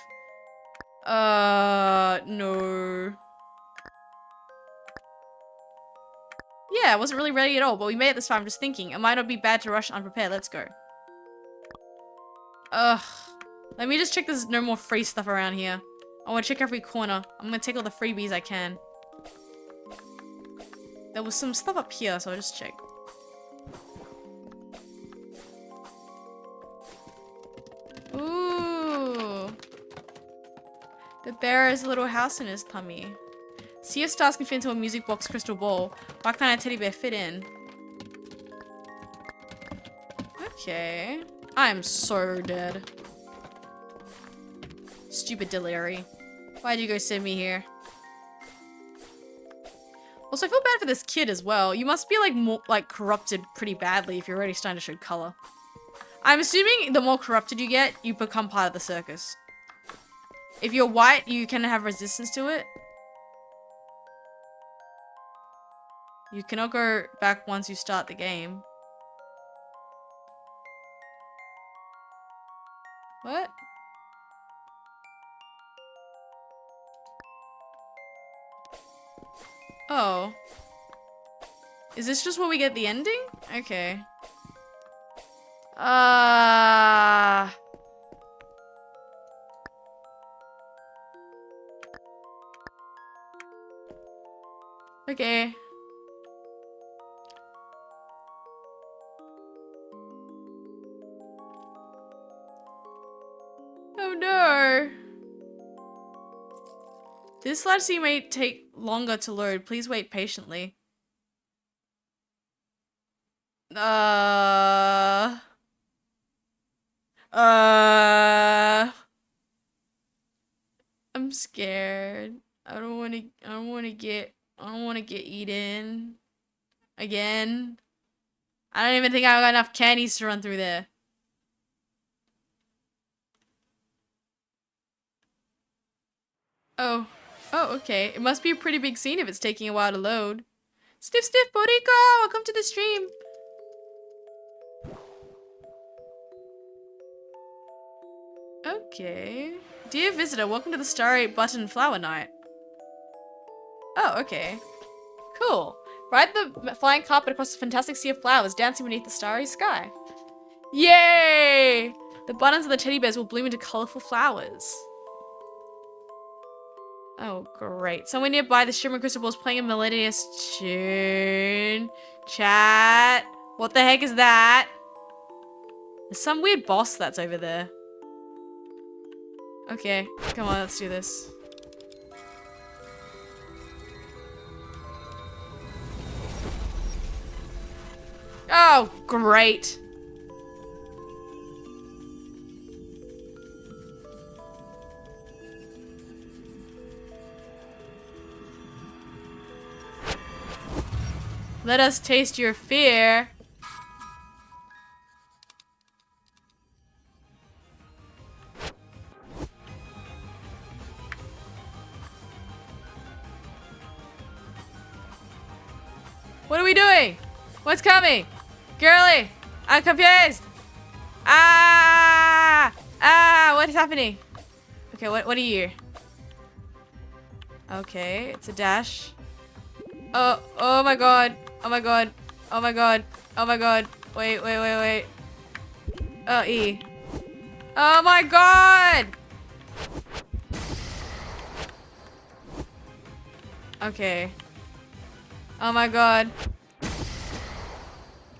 No. Yeah, I wasn't really ready at all, but we made it this far. I'm just thinking. It might not be bad to rush unprepared. Let's go. Ugh. Let me just check there's no more free stuff around here. I want to check every corner. I'm going to take all the freebies I can. There was some stuff up here, so I'll just check. Ooh. The bear has a little house in his tummy. See if stars can fit into a music box crystal ball. Why can't a teddy bear fit in? Okay. I'm so dead. Stupid Delary. Why'd you go send me here? Also, I feel bad for this kid as well. You must be like more corrupted pretty badly if you're already starting to show color. I'm assuming the more corrupted you get, you become part of the circus. If you're white, you can have resistance to it. You cannot go back once you start the game. What? Oh. Is this just where we get the ending? Okay. Okay. Oh no. This slide scene may take longer to load. Please wait patiently. Uh. Uh. I'm scared. I don't want to. I don't want to get. I don't want to get eaten again. I don't even think I got enough candies to run through there. Oh. Oh, okay. It must be a pretty big scene if it's taking a while to load. Sniff Sniff Borico! Welcome to the stream! Okay. Dear visitor, welcome to the Starry Button Flower Night. Oh, okay. Cool. Ride the flying carpet across the fantastic sea of flowers, dancing beneath the starry sky. Yay! The buttons of the teddy bears will bloom into colorful flowers. Oh, great. Somewhere nearby, the shimmering crystal ball is playing a melodious tune. Chat. What the heck is that? There's some weird boss that's over there. Okay, come on, let's do this. Oh, great. Let us taste your fear. What are we doing? What's coming? Girly, I'm confused. Ah! Ah! What is happening? Okay, what are you? Okay, it's a dash. Oh my god. Oh my god. Oh my god. Oh my god. Wait. Oh, E. Oh my god! Okay. Oh my god.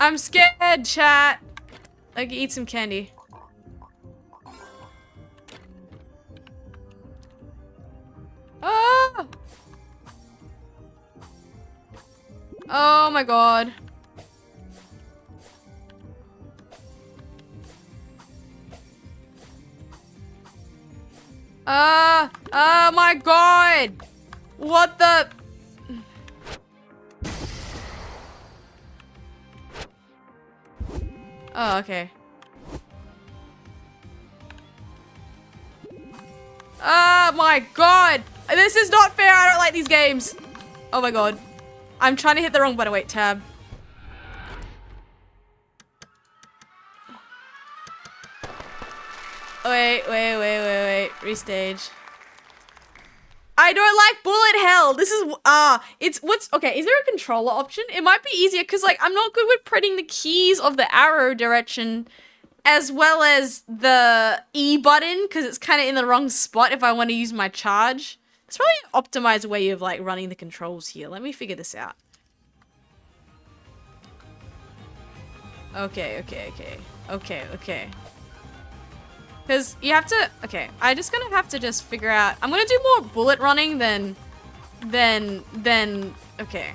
I'm scared, chat. I can eat some candy. Oh! Oh my god. Oh my god! What the? Oh, okay. Oh my god! This is not fair, I don't like these games. Oh my god. I'm trying to hit the wrong button. Wait, tab. Wait. Restage. I don't like bullet hell. This is, okay, is there a controller option? It might be easier because, like, I'm not good with putting the keys of the arrow direction as well as the E button because it's kind of in the wrong spot if I want to use my charge. It's probably an optimized way of, like, running the controls here. Let me figure this out. Okay. Because you have to, okay, I'm just gonna have to just figure out, I'm gonna do more bullet running than, okay.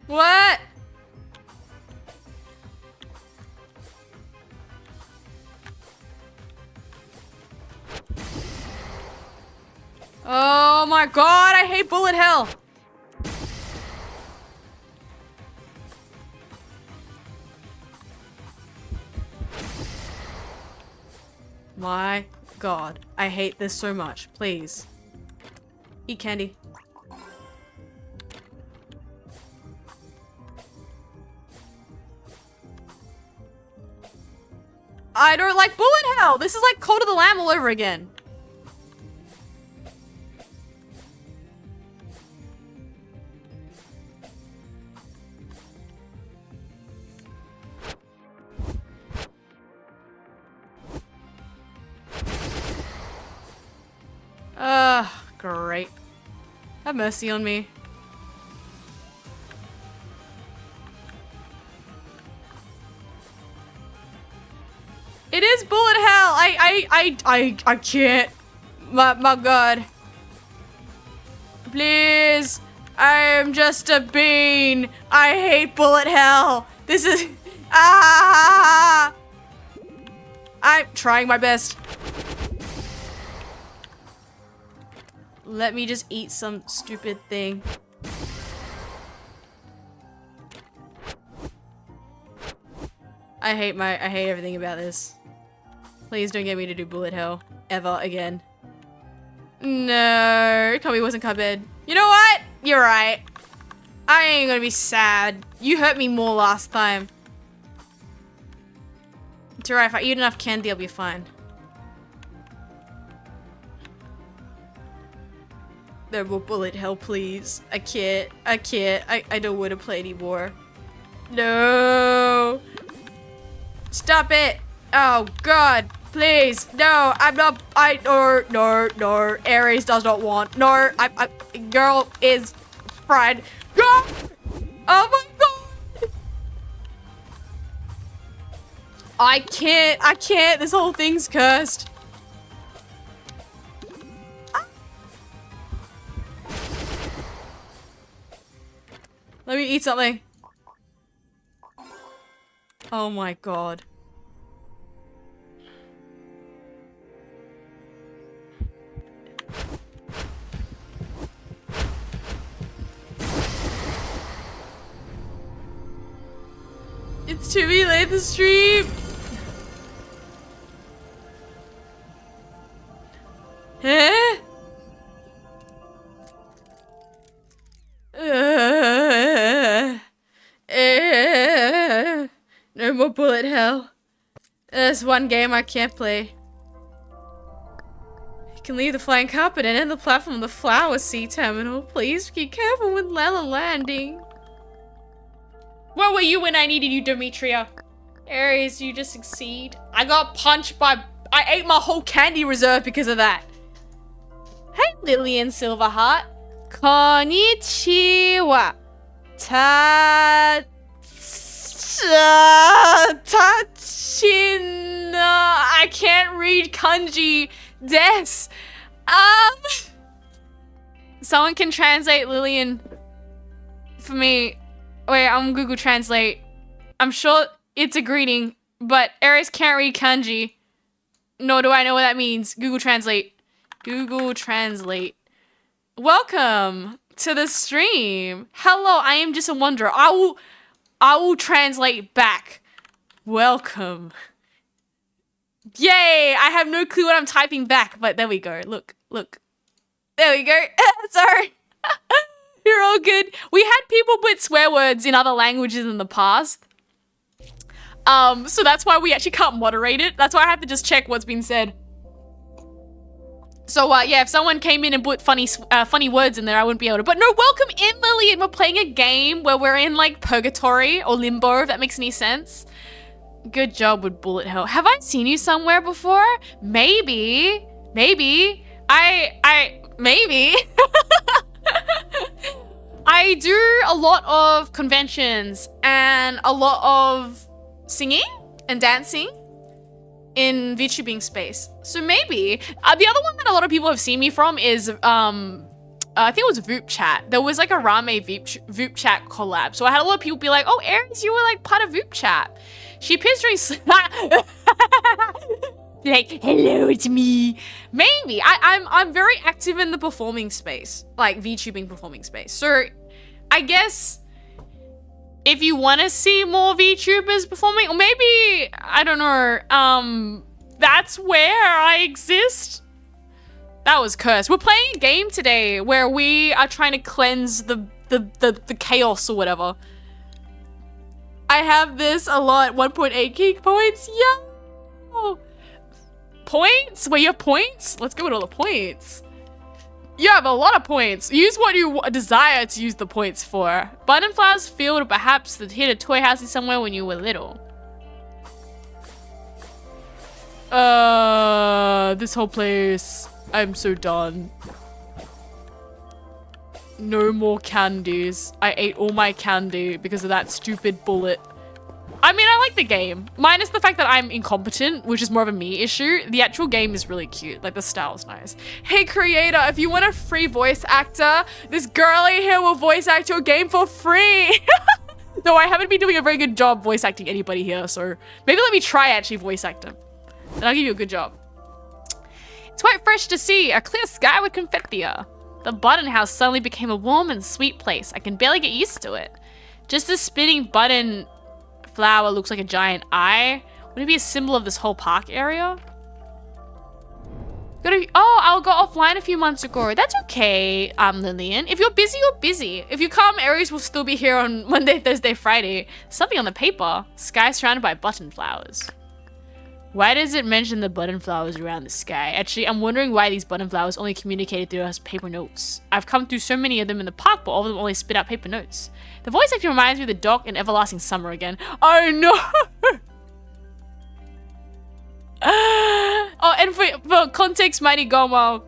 What? Oh my god, I hate bullet hell. My god, I hate this so much. Please. Eat candy. I don't like bullet hell! This is like Cult of the Lamb all over again. Great. Have mercy on me. It is bullet hell! I can't. My god. Please. I am just a bean. I hate bullet hell. This is... Ah! I'm trying my best. Let me just eat some stupid thing. I hate everything about this. Please don't get me to do bullet hell ever again. No, Cubby wasn't cupboard. You know what? You're right. I ain't gonna be sad. You hurt me more last time. It's alright, if I eat enough candy, I'll be fine. No more bullet hell, please. I can't. I don't want to play anymore. No. Stop it. Oh, God. Please. No, I'm not. No. Aries does not want. No, girl is fried. Go! Oh my God. I can't. This whole thing's cursed. Let me eat something. Oh my God. It's too late to stream. Huh? No more bullet hell. There's one game I can't play. You can leave the flying carpet and end the platform of the Flower Sea Terminal. Please be careful with Lella landing. Where were you when I needed you, Demetria? Aries, you just succeed. I got punched by... I ate my whole candy reserve because of that. Hey, Lillian Silverheart. Konnichiwa. I can't read kanji. Des. Someone can translate Lillian for me. Wait, I'm Google Translate. I'm sure it's a greeting, but Aries can't read kanji. Nor do I know what that means. Google Translate. Google Translate. Welcome to the stream. Hello, I am just a wanderer. I will translate back. Welcome. Yay! I have no clue what I'm typing back, but there we go. Look. There we go. Sorry. You're all good. We had people put swear words in other languages in the past. So that's why we actually can't moderate it. That's why I have to just check what's been said. So, yeah, if someone came in and put funny words in there, I wouldn't be able to. But no, welcome in, Lillian. We're playing a game where we're in, like, purgatory or limbo, if that makes any sense. Good job with bullet hell. Have I seen you somewhere before? Maybe. Maybe. I do a lot of conventions and a lot of singing and dancing in VTubing space. So maybe. The other one that a lot of people have seen me from is, I think it was Voop Chat. There was like a Rame Voop Chat collab. So I had a lot of people be like, oh, Aries, you were like part of Voop Chat. She appears during like, hello, it's me. Maybe. I'm very active in the performing space. Like VTubing performing space. So I guess if you want to see more VTubers performing, or maybe, I don't know, that's where I exist. That was cursed. We're playing a game today where we are trying to cleanse the chaos or whatever. I have this a lot, 1.8 geek points. Yeah. Points? Wait, you have points? Let's go with all the points. You have a lot of points. Use what you desire to use the points for. Buttonflies field, or perhaps the hidden toy house somewhere when you were little. This whole place. I'm so done. No more candies. I ate all my candy because of that stupid bullet. I mean, I like the game. Minus the fact that I'm incompetent, which is more of a me issue. The actual game is really cute. Like, the style's nice. Hey, creator, if you want a free voice actor, this girlie here will voice act your game for free. No, I haven't been doing a very good job voice acting anybody here, so maybe let me try actually voice act them. Then I'll give you a good job. It's quite fresh to see. A clear sky with confetti. The button house suddenly became a warm and sweet place. I can barely get used to it. Just the spinning button flower looks like a giant eye. Would it be a symbol of this whole park area? Oh, I'll go offline a few months ago. That's okay, Lillian. If you're busy, you're busy. If you come, Aries will still be here on Monday, Thursday, Friday. Something on the paper. Sky surrounded by button flowers. Why does it mention the button flowers around the sky? Actually, I'm wondering why these button flowers only communicated through us paper notes. I've come through so many of them in the park, but all of them only spit out paper notes. The voice actually reminds me of the dock in Everlasting Summer again. Oh no! Oh, and for context, Mighty Gomo,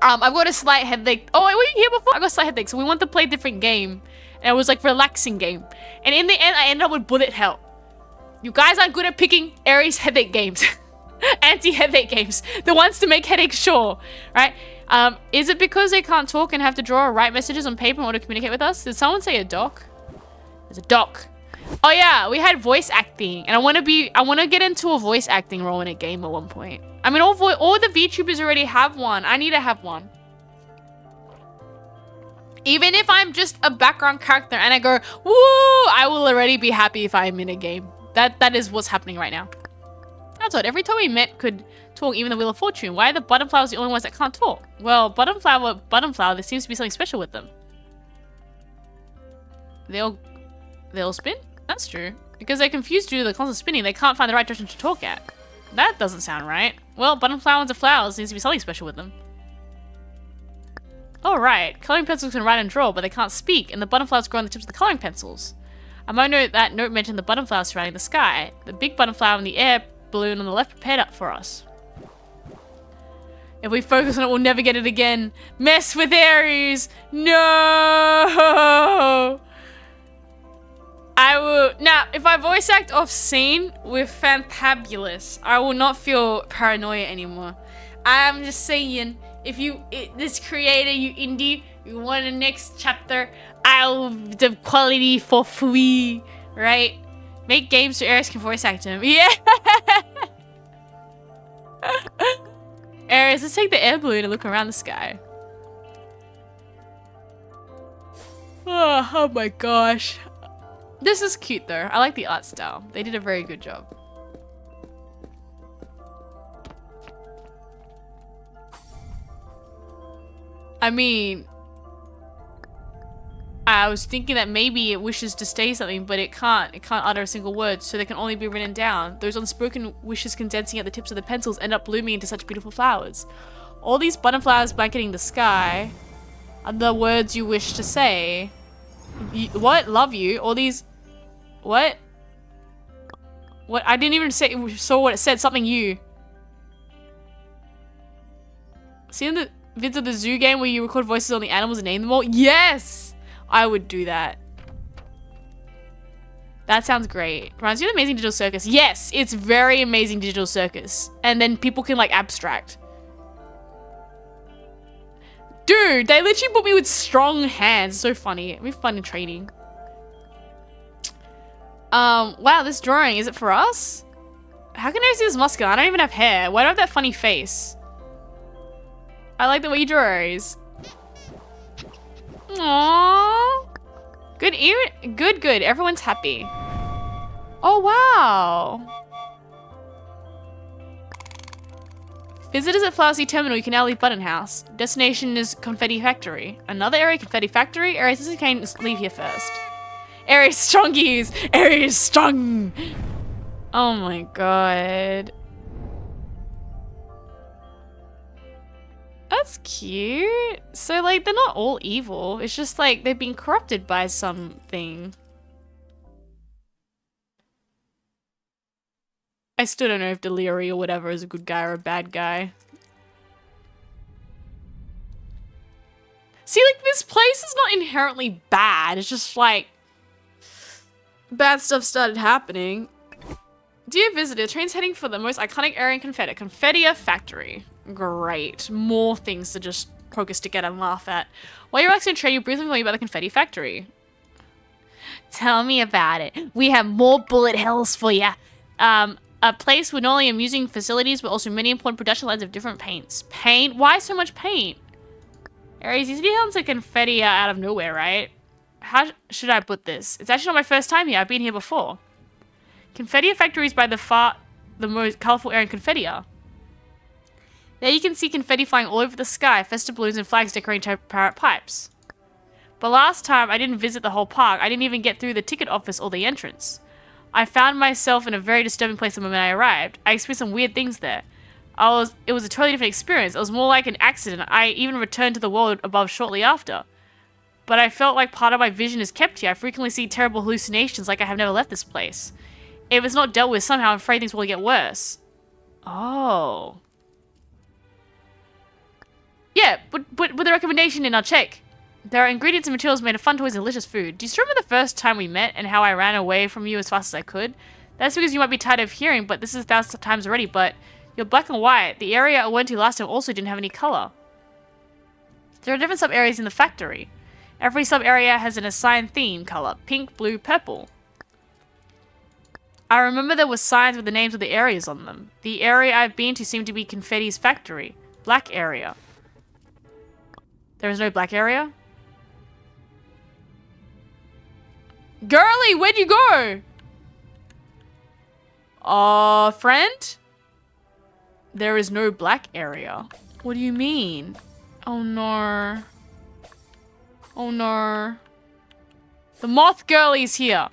I've got a slight headache. Oh, wait, were you here before? I got a slight headache, so we wanted to play a different game. And it was like relaxing game. And in the end, I ended up with Bullet Hell. You guys aren't good at picking Aries headache games. Anti-headache games. The ones to make headaches sure, right? Is it because they can't talk and have to draw or write messages on paper in order to communicate with us? Did someone say a doc? There's a doc. Oh yeah, we had voice acting, and I want to get into a voice acting role in a game at one point. I mean, all the VTubers already have one. I need to have one. Even if I'm just a background character and I go, woo, I will already be happy if I'm in a game. That is what's happening right now. That's odd. Every time we met could talk, even the Wheel of Fortune. Why are the button flowers the only ones that can't talk? Well, button flower, there seems to be something special with them. They all spin? That's true. Because they're confused due to the constant spinning, they can't find the right direction to talk at. That doesn't sound right. Well, button flowers are flowers. There needs to be something special with them. Oh, right. Coloring pencils can write and draw, but they can't speak, and the button flowers grow on the tips of the coloring pencils. I might note that note mentioned the button flowers surrounding the sky. The big button flower in the air balloon on the left prepared up for us. If we focus on it, we'll never get it again. Mess with Aries! No! I will... Now, if I voice act off scene with Fantabulous, I will not feel paranoia anymore. I'm just saying, if you... this creator, you indie, you want the next chapter, I'll... the quality for free, right? Make games so Aries can voice act him. Yeah! Aries, let's take the air balloon and look around the sky. Oh my gosh. This is cute though. I like the art style. They did a very good job. I mean, I was thinking that maybe it wishes to say something, but it can't. It can't utter a single word, so they can only be written down. Those unspoken wishes condensing at the tips of the pencils end up blooming into such beautiful flowers. All these button flowers blanketing the sky are the words you wish to say. What? Love you? All these... What? What? I didn't even say... saw what it said. Something you. Seen the vids of the zoo game where you record voices on the animals and name them all? Yes! I would do that. That sounds great. Reminds you of Amazing Digital Circus. Yes! It's very Amazing Digital Circus. And then people can like abstract. Dude, they literally put me with strong hands. So funny. It'd be fun in training. Wow, this drawing, is it for us? How can I see this muscular? I don't even have hair. Why do I have that funny face? I like the way you draw Aries. Aww. Good ear. Good, good. Everyone's happy. Oh, wow. Visitors at Flower Sea Terminal, you can now leave Button House. Destination is Confetti Factory. Another area, Confetti Factory? Aries, this can leave here first. Aries, strongies! Aries, strong! Oh my god. That's cute. So, like, they're not all evil. It's just, like, they've been corrupted by something. I still don't know if Deliri or whatever is a good guy or a bad guy. See, like, this place is not inherently bad. It's just, like... bad stuff started happening. Dear visitor, train's heading for the most iconic area in Confetti. Confettia Factory. Great. More things to just poke a stick at and laugh at. While you're relaxing in train, you briefly learn about the Confetti Factory. Tell me about it. We have more bullet hells for ya. A place with not only amusing facilities, but also many important production lines of different paints. Paint? Why so much paint? Aries, you see how it's a confetti out of nowhere, right? How should I put this? It's actually not my first time here. I've been here before. Confetti Factory is by the far the most colorful area in Confettia. There you can see confetti flying all over the sky, festive balloons and flags decorating transparent pipes. But last time, I didn't visit the whole park. I didn't even get through the ticket office or the entrance. I found myself in a very disturbing place the moment I arrived. I experienced some weird things there. It was a totally different experience. It was more like an accident. I even returned to the world above shortly after. But I felt like part of my vision is kept here. I frequently see terrible hallucinations like I have never left this place. If it's not dealt with somehow, I'm afraid things will get worse. Oh. Yeah, but with the recommendation in, I'll check. There are ingredients and materials made of fun toys and delicious food. Do you still remember the first time we met and how I ran away from you as fast as I could? That's because you might be tired of hearing, but this is 1,000 times already, but you're black and white. The area I went to last time also didn't have any color. There are different sub-areas in the factory. Every sub-area has an assigned theme color. Pink, blue, purple. I remember there were signs with the names of the areas on them. The area I've been to seemed to be Confetti's factory. Black area. There is no black area? Girly, where'd you go? Friend? There is no black area. What do you mean? Oh no. Oh no. The moth girlie's here.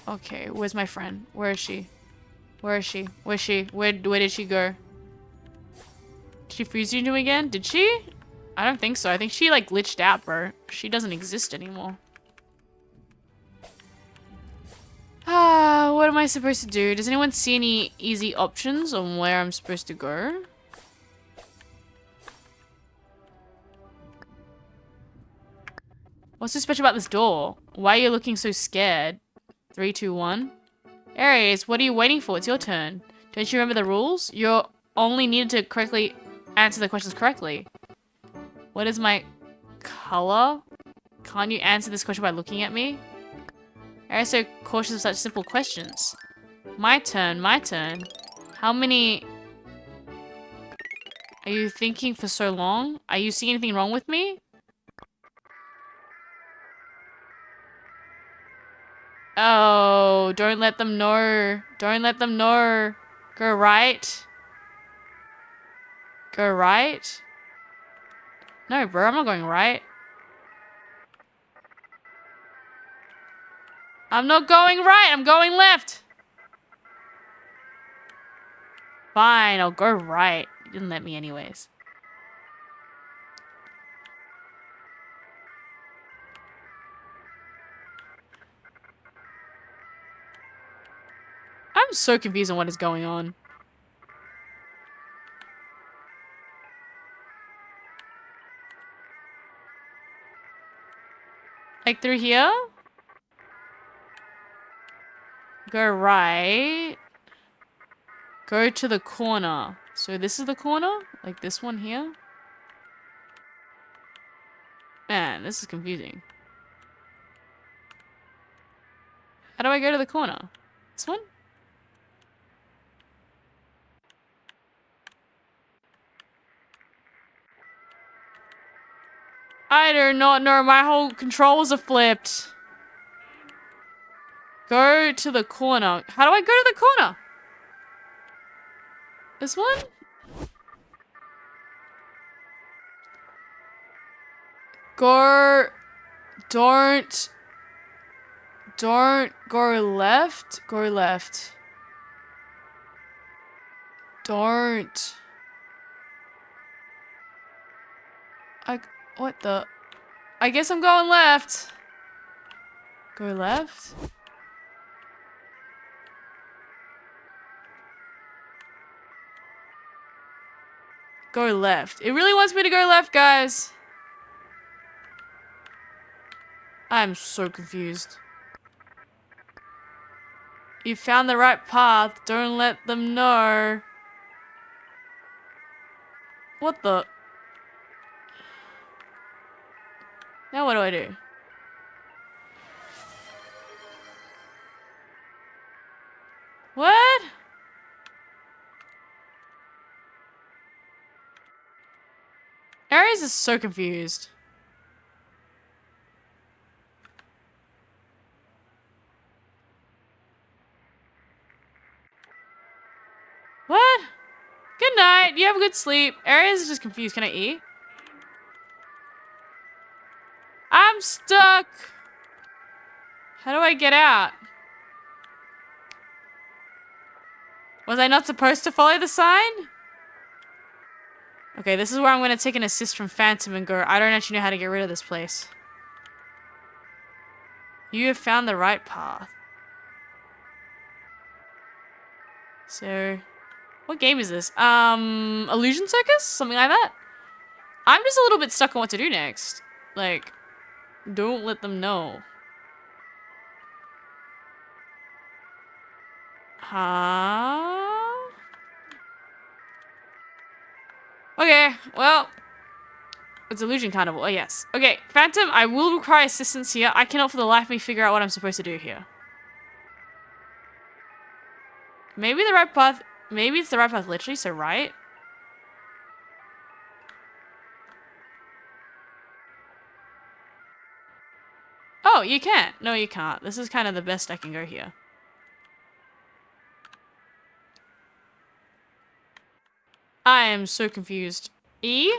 Okay, where's my friend? Where is she? Where is she? Where's she? Where did she go? Did she freeze you again? Did she? I don't think so. I think she like glitched out, bro. She doesn't exist anymore. What am I supposed to do? Does anyone see any easy options on where I'm supposed to go? What's so special about this door? Why are you looking so scared? 3, 2, 1. Aries, what are you waiting for? It's your turn. Don't you remember the rules? You're only needed to correctly answer the questions correctly. What is my color? Can't you answer this question by looking at me? Aries so cautious of such simple questions. My turn, my turn. How many... Are you thinking for so long? Are you seeing anything wrong with me? Oh, don't let them know. Don't let them know. Go right. Go right. No, bro, I'm not going right. I'm not going right. I'm going left. Fine, I'll go right. You didn't let me anyways. I'm so confused on what is going on. Like through here? Go right. Go to the corner. So this is the corner? Like this one here? Man, this is confusing. How do I go to the corner? This one? I do not know. My whole controls are flipped. Go to the corner. How do I go to the corner? This one? Go... Don't go left. Go left. Don't. What the? I guess I'm going left. Go left? Go left. It really wants me to go left, guys. I'm so confused. You found the right path. Don't let them know. What the? Now what do I do? What? Aries is so confused. What? Good night. You have a good sleep. Aries is just confused. Can I eat? I'm stuck. How do I get out? Was I not supposed to follow the sign? Okay, this is where I'm going to take an assist from Phantom and go, I don't actually know how to get rid of this place. You have found the right path. So, what game is this? Illusion Circus? Something like that? I'm just a little bit stuck on what to do next. Like, don't let them know. Huh? Okay, well, it's Illusion Carnival. Oh, yes. Okay, Phantom, I will require assistance here. I cannot for the life of me figure out what I'm supposed to do here. Maybe the right path. Maybe it's the right path literally, so right. Oh, you can't. No, you can't. This is kind of the best I can go here. I am so confused. E?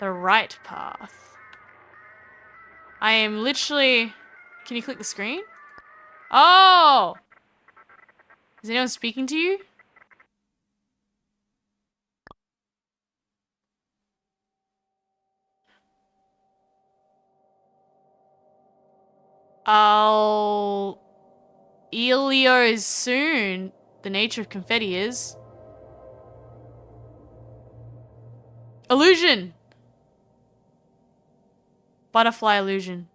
The right path. I am literally... Can you click the screen? Oh! Is anyone speaking to you? Oh... Elio is soon. The nature of confetti is. Illusion! Butterfly illusion.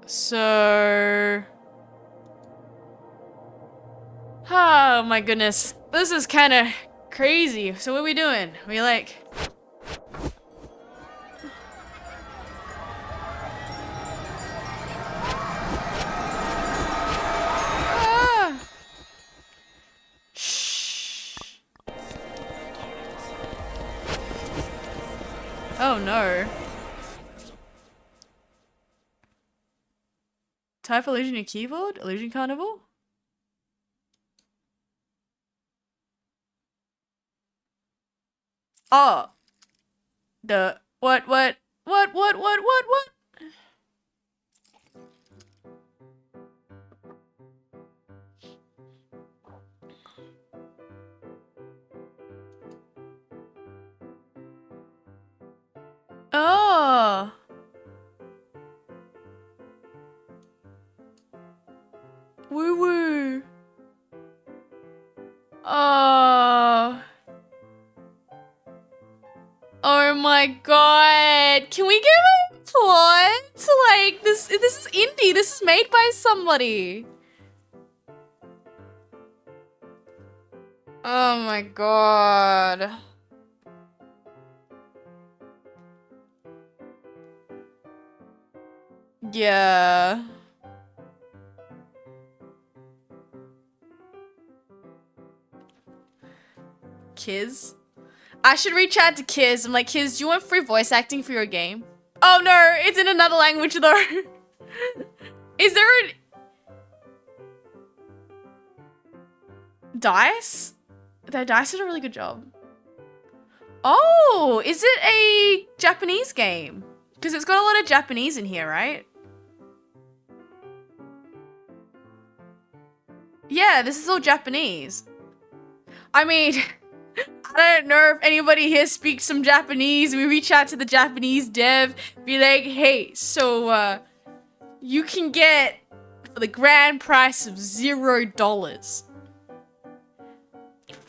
So... Oh my goodness. This is kind of crazy. So what are we doing? We like... Ah. Shh. Oh no. Type illusion your keyboard? Illusion Carnival? Oh. What? Oh. Woo woo. Oh. Oh my god. Can we give a plot? Like, this is indie. This is made by somebody. Oh my god. Yeah. Kiz? I should reach out to Kiz. I'm like, Kiz, do you want free voice acting for your game? Oh no, it's in another language though. Is there an... Dice? The Dice did a really good job. Oh, is it a Japanese game? Because it's got a lot of Japanese in here, right? Yeah, this is all Japanese. I mean, I don't know if anybody here speaks some Japanese. We reach out to the Japanese dev, be like, hey, so, you can get for the grand price of $0.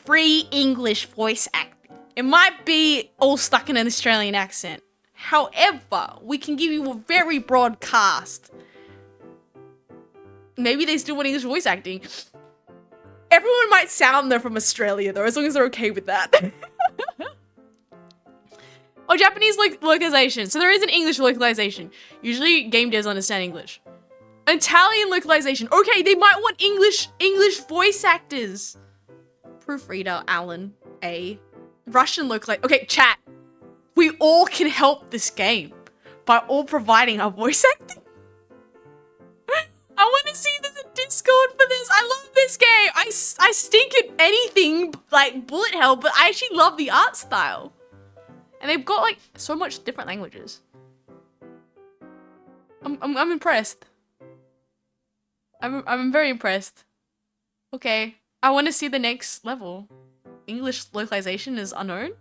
Free English voice acting. It might be all stuck in an Australian accent. However, we can give you a very broad cast. Maybe they still want English voice acting. Everyone might sound they're from Australia though, as long as they're okay with that. Oh, Japanese localization. So there is an English localization. Usually game devs understand English. Italian localization. Okay, they might want English voice actors. Proofreader, Alan, A. Russian localization. Okay, chat. We all can help this game by all providing our voice acting. I want to see there's a Discord for this. I love this game. I stink at anything like bullet hell, but I actually love the art style. And they've got like so much different languages. I'm impressed. I'm very impressed. Okay, I want to see the next level. English localization is unknown.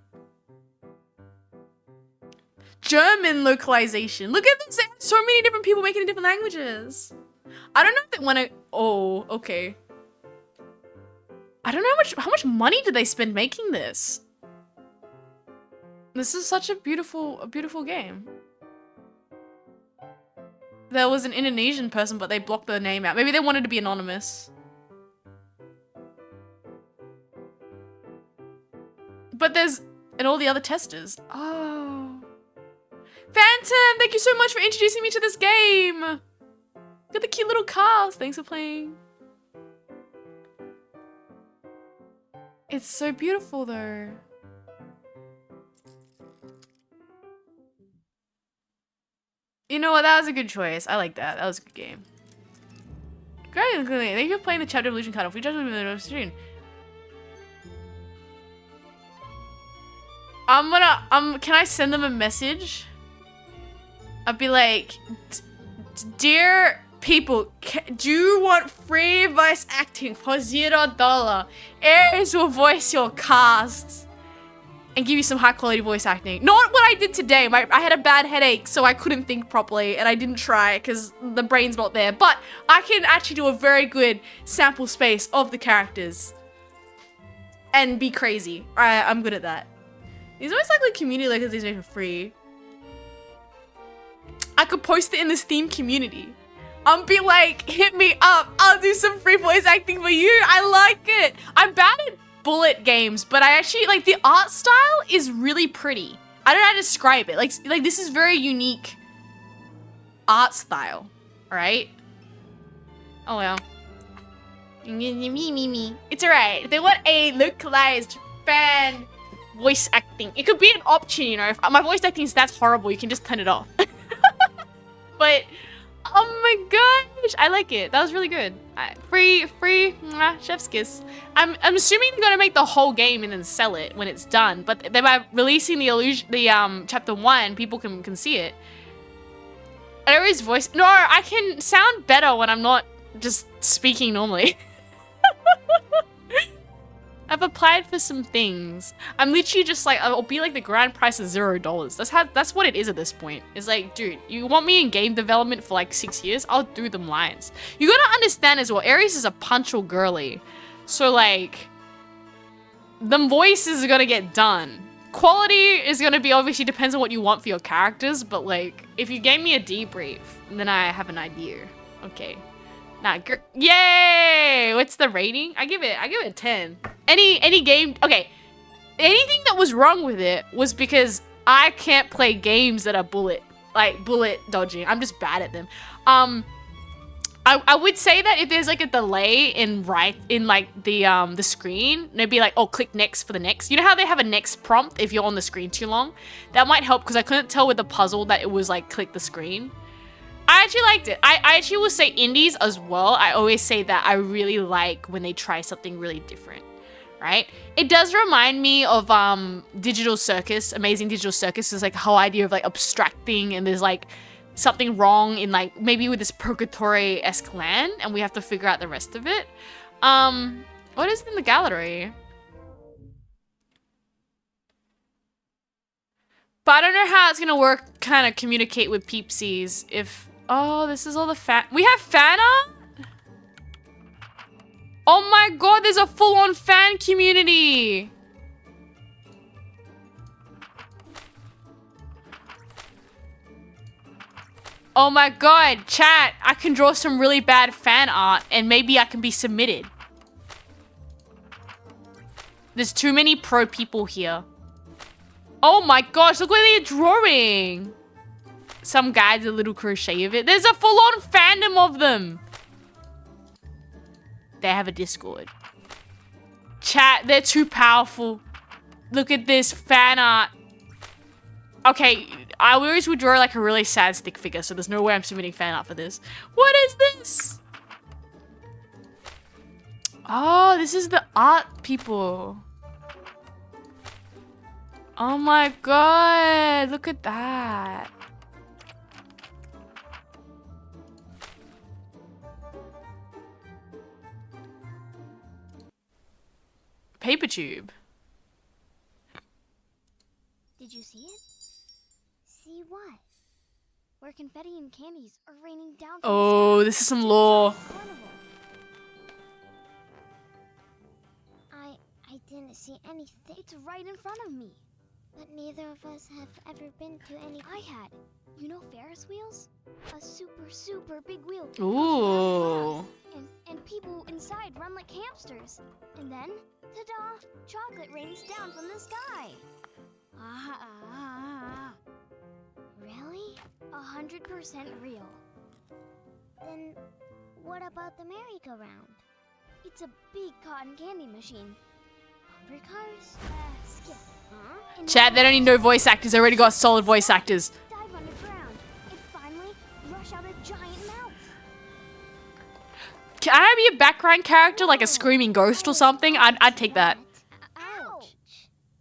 German localization. Look at this. So many different people making different languages. I don't know if they want to. Oh, okay. I don't know how much money did they spend making this. This is such a beautiful game. There was an Indonesian person, but they blocked their name out. Maybe they wanted to be anonymous. But there's and all the other testers. Oh, Phantom! Thank you so much for introducing me to this game. Look at the cute little cars. Thanks for playing. It's so beautiful though. You know what? That was a good choice. I like that. That was a good game. Great. Thank you for playing the chapter evolution card off. We just the stream. I'm gonna can I send them a message? I'll be like, dear people, do you want free voice acting for $0? Aries will voice your cast and give you some high quality voice acting. Not what I did today. I had a bad headache, so I couldn't think properly and I didn't try because the brain's not there. But I can actually do a very good sample space of the characters and be crazy. I'm good at that. These always like the community like these made for free. I could post it in this theme community. I'll be like, hit me up. I'll do some free voice acting for you. I like it. I'm bad at bullet games, but I actually like the art style is really pretty. I don't know how to describe it. Like this is very unique art style. All right. Oh well. It's alright. If they want a localized fan voice acting, it could be an option, you know. If my voice acting is that's horrible, you can just turn it off. But oh my gosh, I like it. That was really good. Free, chef's kiss. I'm assuming they're gonna make the whole game and then sell it when it's done. But by releasing the chapter 1, people can see it. Aries voice. No, I can sound better when I'm not just speaking normally. I've applied for some things. I'm literally just like, I'll be like the grand price of $0. That's what it is at this point. It's like, dude, you want me in game development for like 6 years? I'll do them lines. You gotta understand as well, Aries is a punctual girly. So like, the voices are gonna get done. Quality is gonna be obviously depends on what you want for your characters, but like, if you gave me a debrief, then I have an idea. Okay. Nah, yay! What's the rating? I give it a 10. Any game, okay. Anything that was wrong with it was because I can't play games that are bullet dodging. I'm just bad at them. I would say that if there's like a delay in like the screen, they'd be like, oh, click next for the next. You know how they have a next prompt if you're on the screen too long? That might help because I couldn't tell with the puzzle that it was like click the screen. I actually liked it. I actually will say indies as well. I always say that I really like when they try something really different, right? It does remind me of Digital Circus. Amazing Digital Circus is like the whole idea of like abstracting and there's like something wrong in like maybe with this purgatory-esque land and we have to figure out the rest of it. What is in the gallery? But I don't know how it's gonna work, kind of communicate with peepsies if... Oh, this is all the fan... We have fan art? Oh my god, there's a full-on fan community. Oh my god, chat, I can draw some really bad fan art and maybe I can be submitted. There's too many pro people here. Oh my gosh, look what they're drawing. Some guy did a little crochet of it. There's a full-on fandom of them. They have a Discord. Chat, they're too powerful. Look at this fan art. Okay, I always would draw like a really sad stick figure, so there's no way I'm submitting fan art for this. What is this? Oh, this is the art people. Oh my god, look at that. Paper tube. Did you see it? See what? Where confetti and candies are raining down from Oh, the sky. this is some lore. Carnival. I didn't see anything. It's right in front of me. But neither of us have ever been to any. I had. You know Ferris wheels? A super big wheel. Ooh. And people inside run like hamsters. And then, ta-da! Chocolate rains down from the sky. Really? 100% real. Then what about the merry-go-round? It's a big cotton candy machine. Bumper cars? Skip. Huh? Chat, they don't need no voice actors. They already got solid voice actors. Dive underground. And finally, rush out a giant mouth. Can I be a background character, like a screaming ghost or something? I'd take that. Ouch!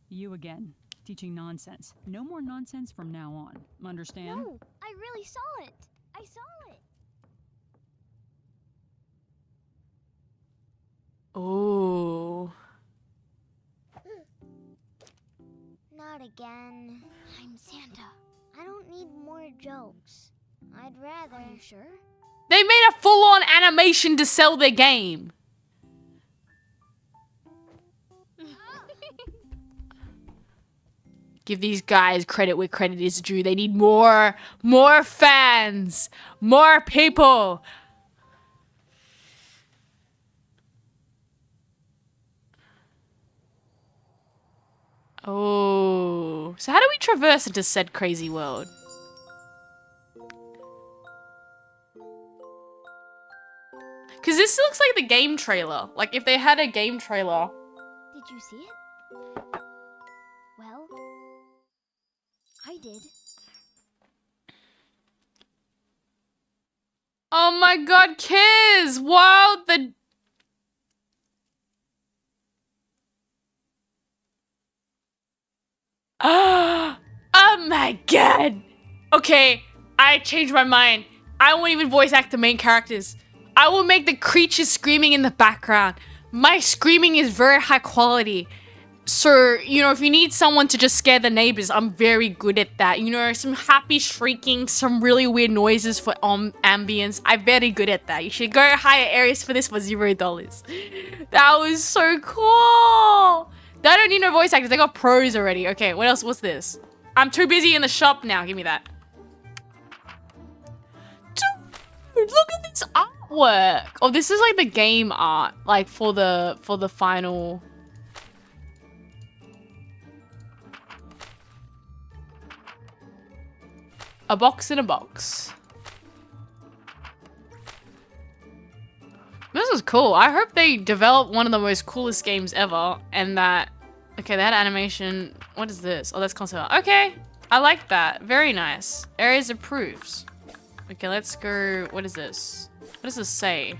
You again, teaching nonsense. No more nonsense from now on. Understand? No, I really saw it. I saw it. Oh. Not again. I'm Santa. I don't need more jokes. I'd rather. Are you sure? They made a full-on animation to sell their game. Give these guys credit where credit is due. They need more fans, more people. Oh, so how do we traverse into said crazy world? Because this looks like the game trailer. Like if they had a game trailer. Did you see it? Well, I did. Oh my god, Kiz! Wow, the... Oh my god! Okay, I changed my mind. I won't even voice act the main characters. I will make the creatures screaming in the background. My screaming is very high quality. So, you know, if you need someone to just scare the neighbors, I'm very good at that. You know, some happy shrieking, some really weird noises for ambience. I'm very good at that. You should go hire Aries for this for $0. That was so cool. They don't need no voice actors. They got pros already. Okay, what else? What's this? I'm too busy in the shop now. Give me that. Dude, look at this artwork. Oh, this is like the game art, like for the final. A box in a box. This is cool. I hope they develop one of the most coolest games ever. And that... Okay, that animation... What is this? Oh, that's console. Okay. I like that. Very nice. Aries approves. Okay, let's go... What is this? What does this say?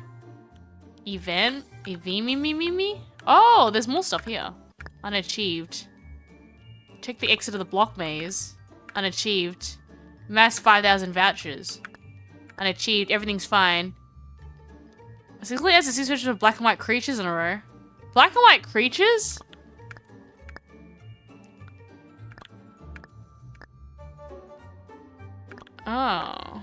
Event? Me? Oh, there's more stuff here. Unachieved. Check the exit of the block maze. Unachieved. Mass 5,000 vouchers. Unachieved. Everything's fine. Basically, has a 6 pictures of black and white creatures in a row. Black and white creatures? Oh.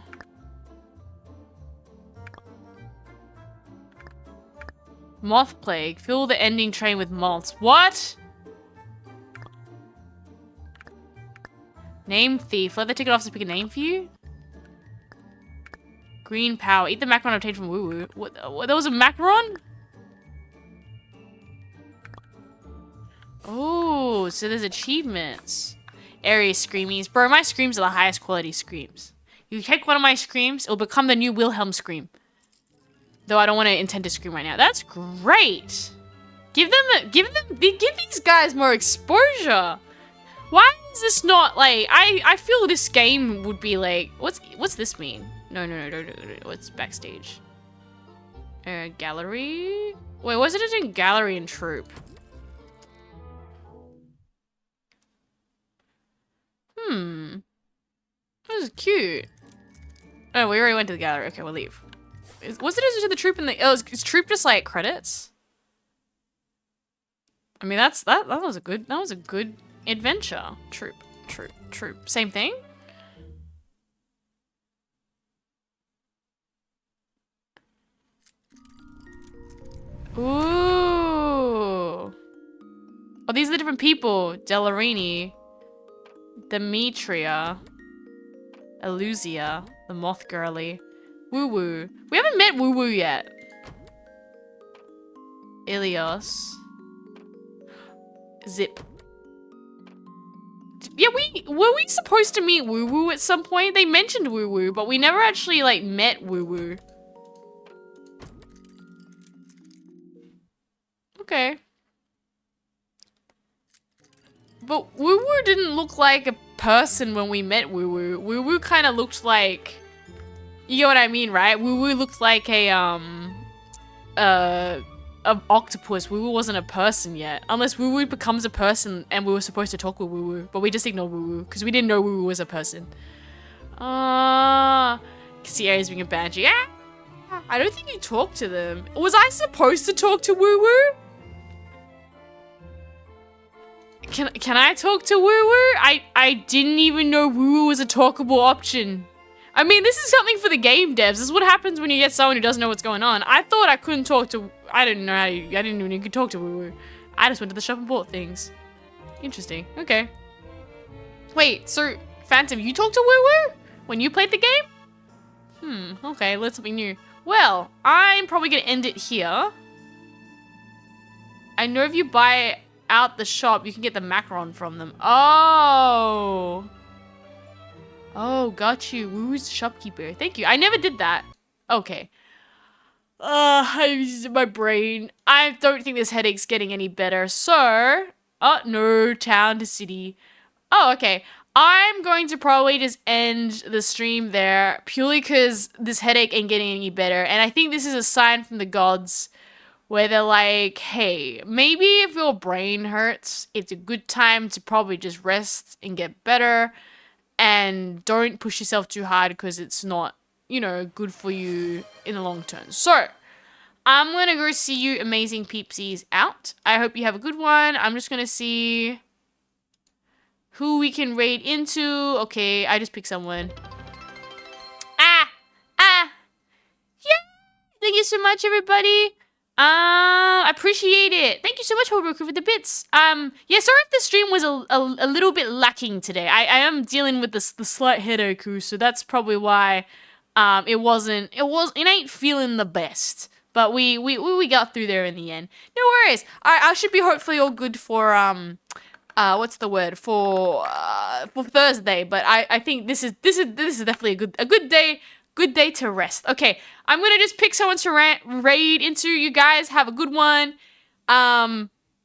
Moth plague. Fill the ending train with moths. What? Name thief. Let the ticket officer pick a name for you. Green power. Eat the macaron obtained from Woo Woo. What? There was a macaron? Oh, so there's achievements. Area screamies. Bro, my screams are the highest quality screams. You take one of my screams, it'll become the new Wilhelm scream. Though I don't want to intend to scream right now. That's great. Give these guys more exposure. Why is this not like, I feel this game would be like, what's this mean? No. What's backstage? Gallery? Wait, what's it in gallery and troop? This is cute. Oh, we already went to the gallery. Okay, we'll leave. What's it to the troop in the? Oh, is troop just like credits? I mean, that was a good adventure. Troop. Same thing. Ooh. Oh, these are the different people. Delarini, Demetria, Eluzia, the Moth Girly, Woo Woo. We haven't met Woo Woo yet. Ilios. Zip. Yeah, were we supposed to meet Woo Woo at some point? They mentioned Woo Woo, but we never actually like met Woo Woo. Okay. But Woo Woo didn't look like a person when we met Woo Woo. Woo Woo kind of looked like, you know what I mean, right? Woo Woo looked like a octopus. Woo Woo wasn't a person yet, unless Woo Woo becomes a person and we were supposed to talk with Woo Woo, but we just ignored Woo Woo because we didn't know Woo Woo was a person. Sierra's being a banshee. Ah, I don't think you talked to them. Was I supposed to talk to Woo Woo? Can I talk to Woo Woo? I didn't even know Woo Woo was a talkable option. I mean, this is something for the game devs. This is what happens when you get someone who doesn't know what's going on. I thought I couldn't talk to... I didn't know how I didn't even know you could talk to Woo Woo. I just went to the shop and bought things. Interesting. Okay. Wait, so Phantom, you talked to Woo Woo when you played the game? Okay, let's something new. Well, I'm probably gonna end it here. I know if you buy out the shop, you can get the macaron from them. Oh, got you. Woo's the shopkeeper. Thank you. I never did that. Okay. My brain. I don't think this headache's getting any better. So, no, town to city. Oh, okay. I'm going to probably just end the stream there purely because this headache ain't getting any better. And I think this is a sign from the gods where they're like, hey, maybe if your brain hurts, it's a good time to probably just rest and get better. And don't push yourself too hard because it's not, you know, good for you in the long term. So, I'm going to go see you amazing peepsies out. I hope you have a good one. I'm just going to see who we can raid into. Okay, I just picked someone. Yeah! Thank you so much, everybody. I appreciate it. Thank you so much, Holbrook, for the bits. Yeah, sorry if the stream was a little bit lacking today. I am dealing with the slight headache, so that's probably why it ain't feeling the best. But we got through there in the end. No worries. I should be hopefully all good for what's the word for Thursday. But I think this is definitely a good day. Good day to rest. Okay, I'm gonna just pick someone to raid into. You guys have a good one.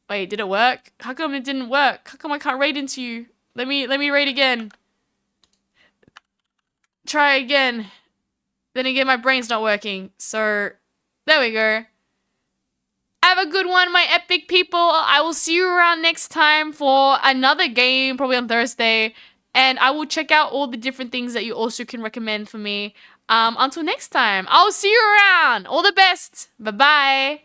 Wait, did it work? How come it didn't work? How come I can't raid into you? Let me raid again. Try again. Then again, my brain's not working. So, there we go. Have a good one, my epic people. I will see you around next time for another game, probably on Thursday. And I will check out all the different things that you also can recommend for me. Until next time, I'll see you around. All the best. Bye-bye.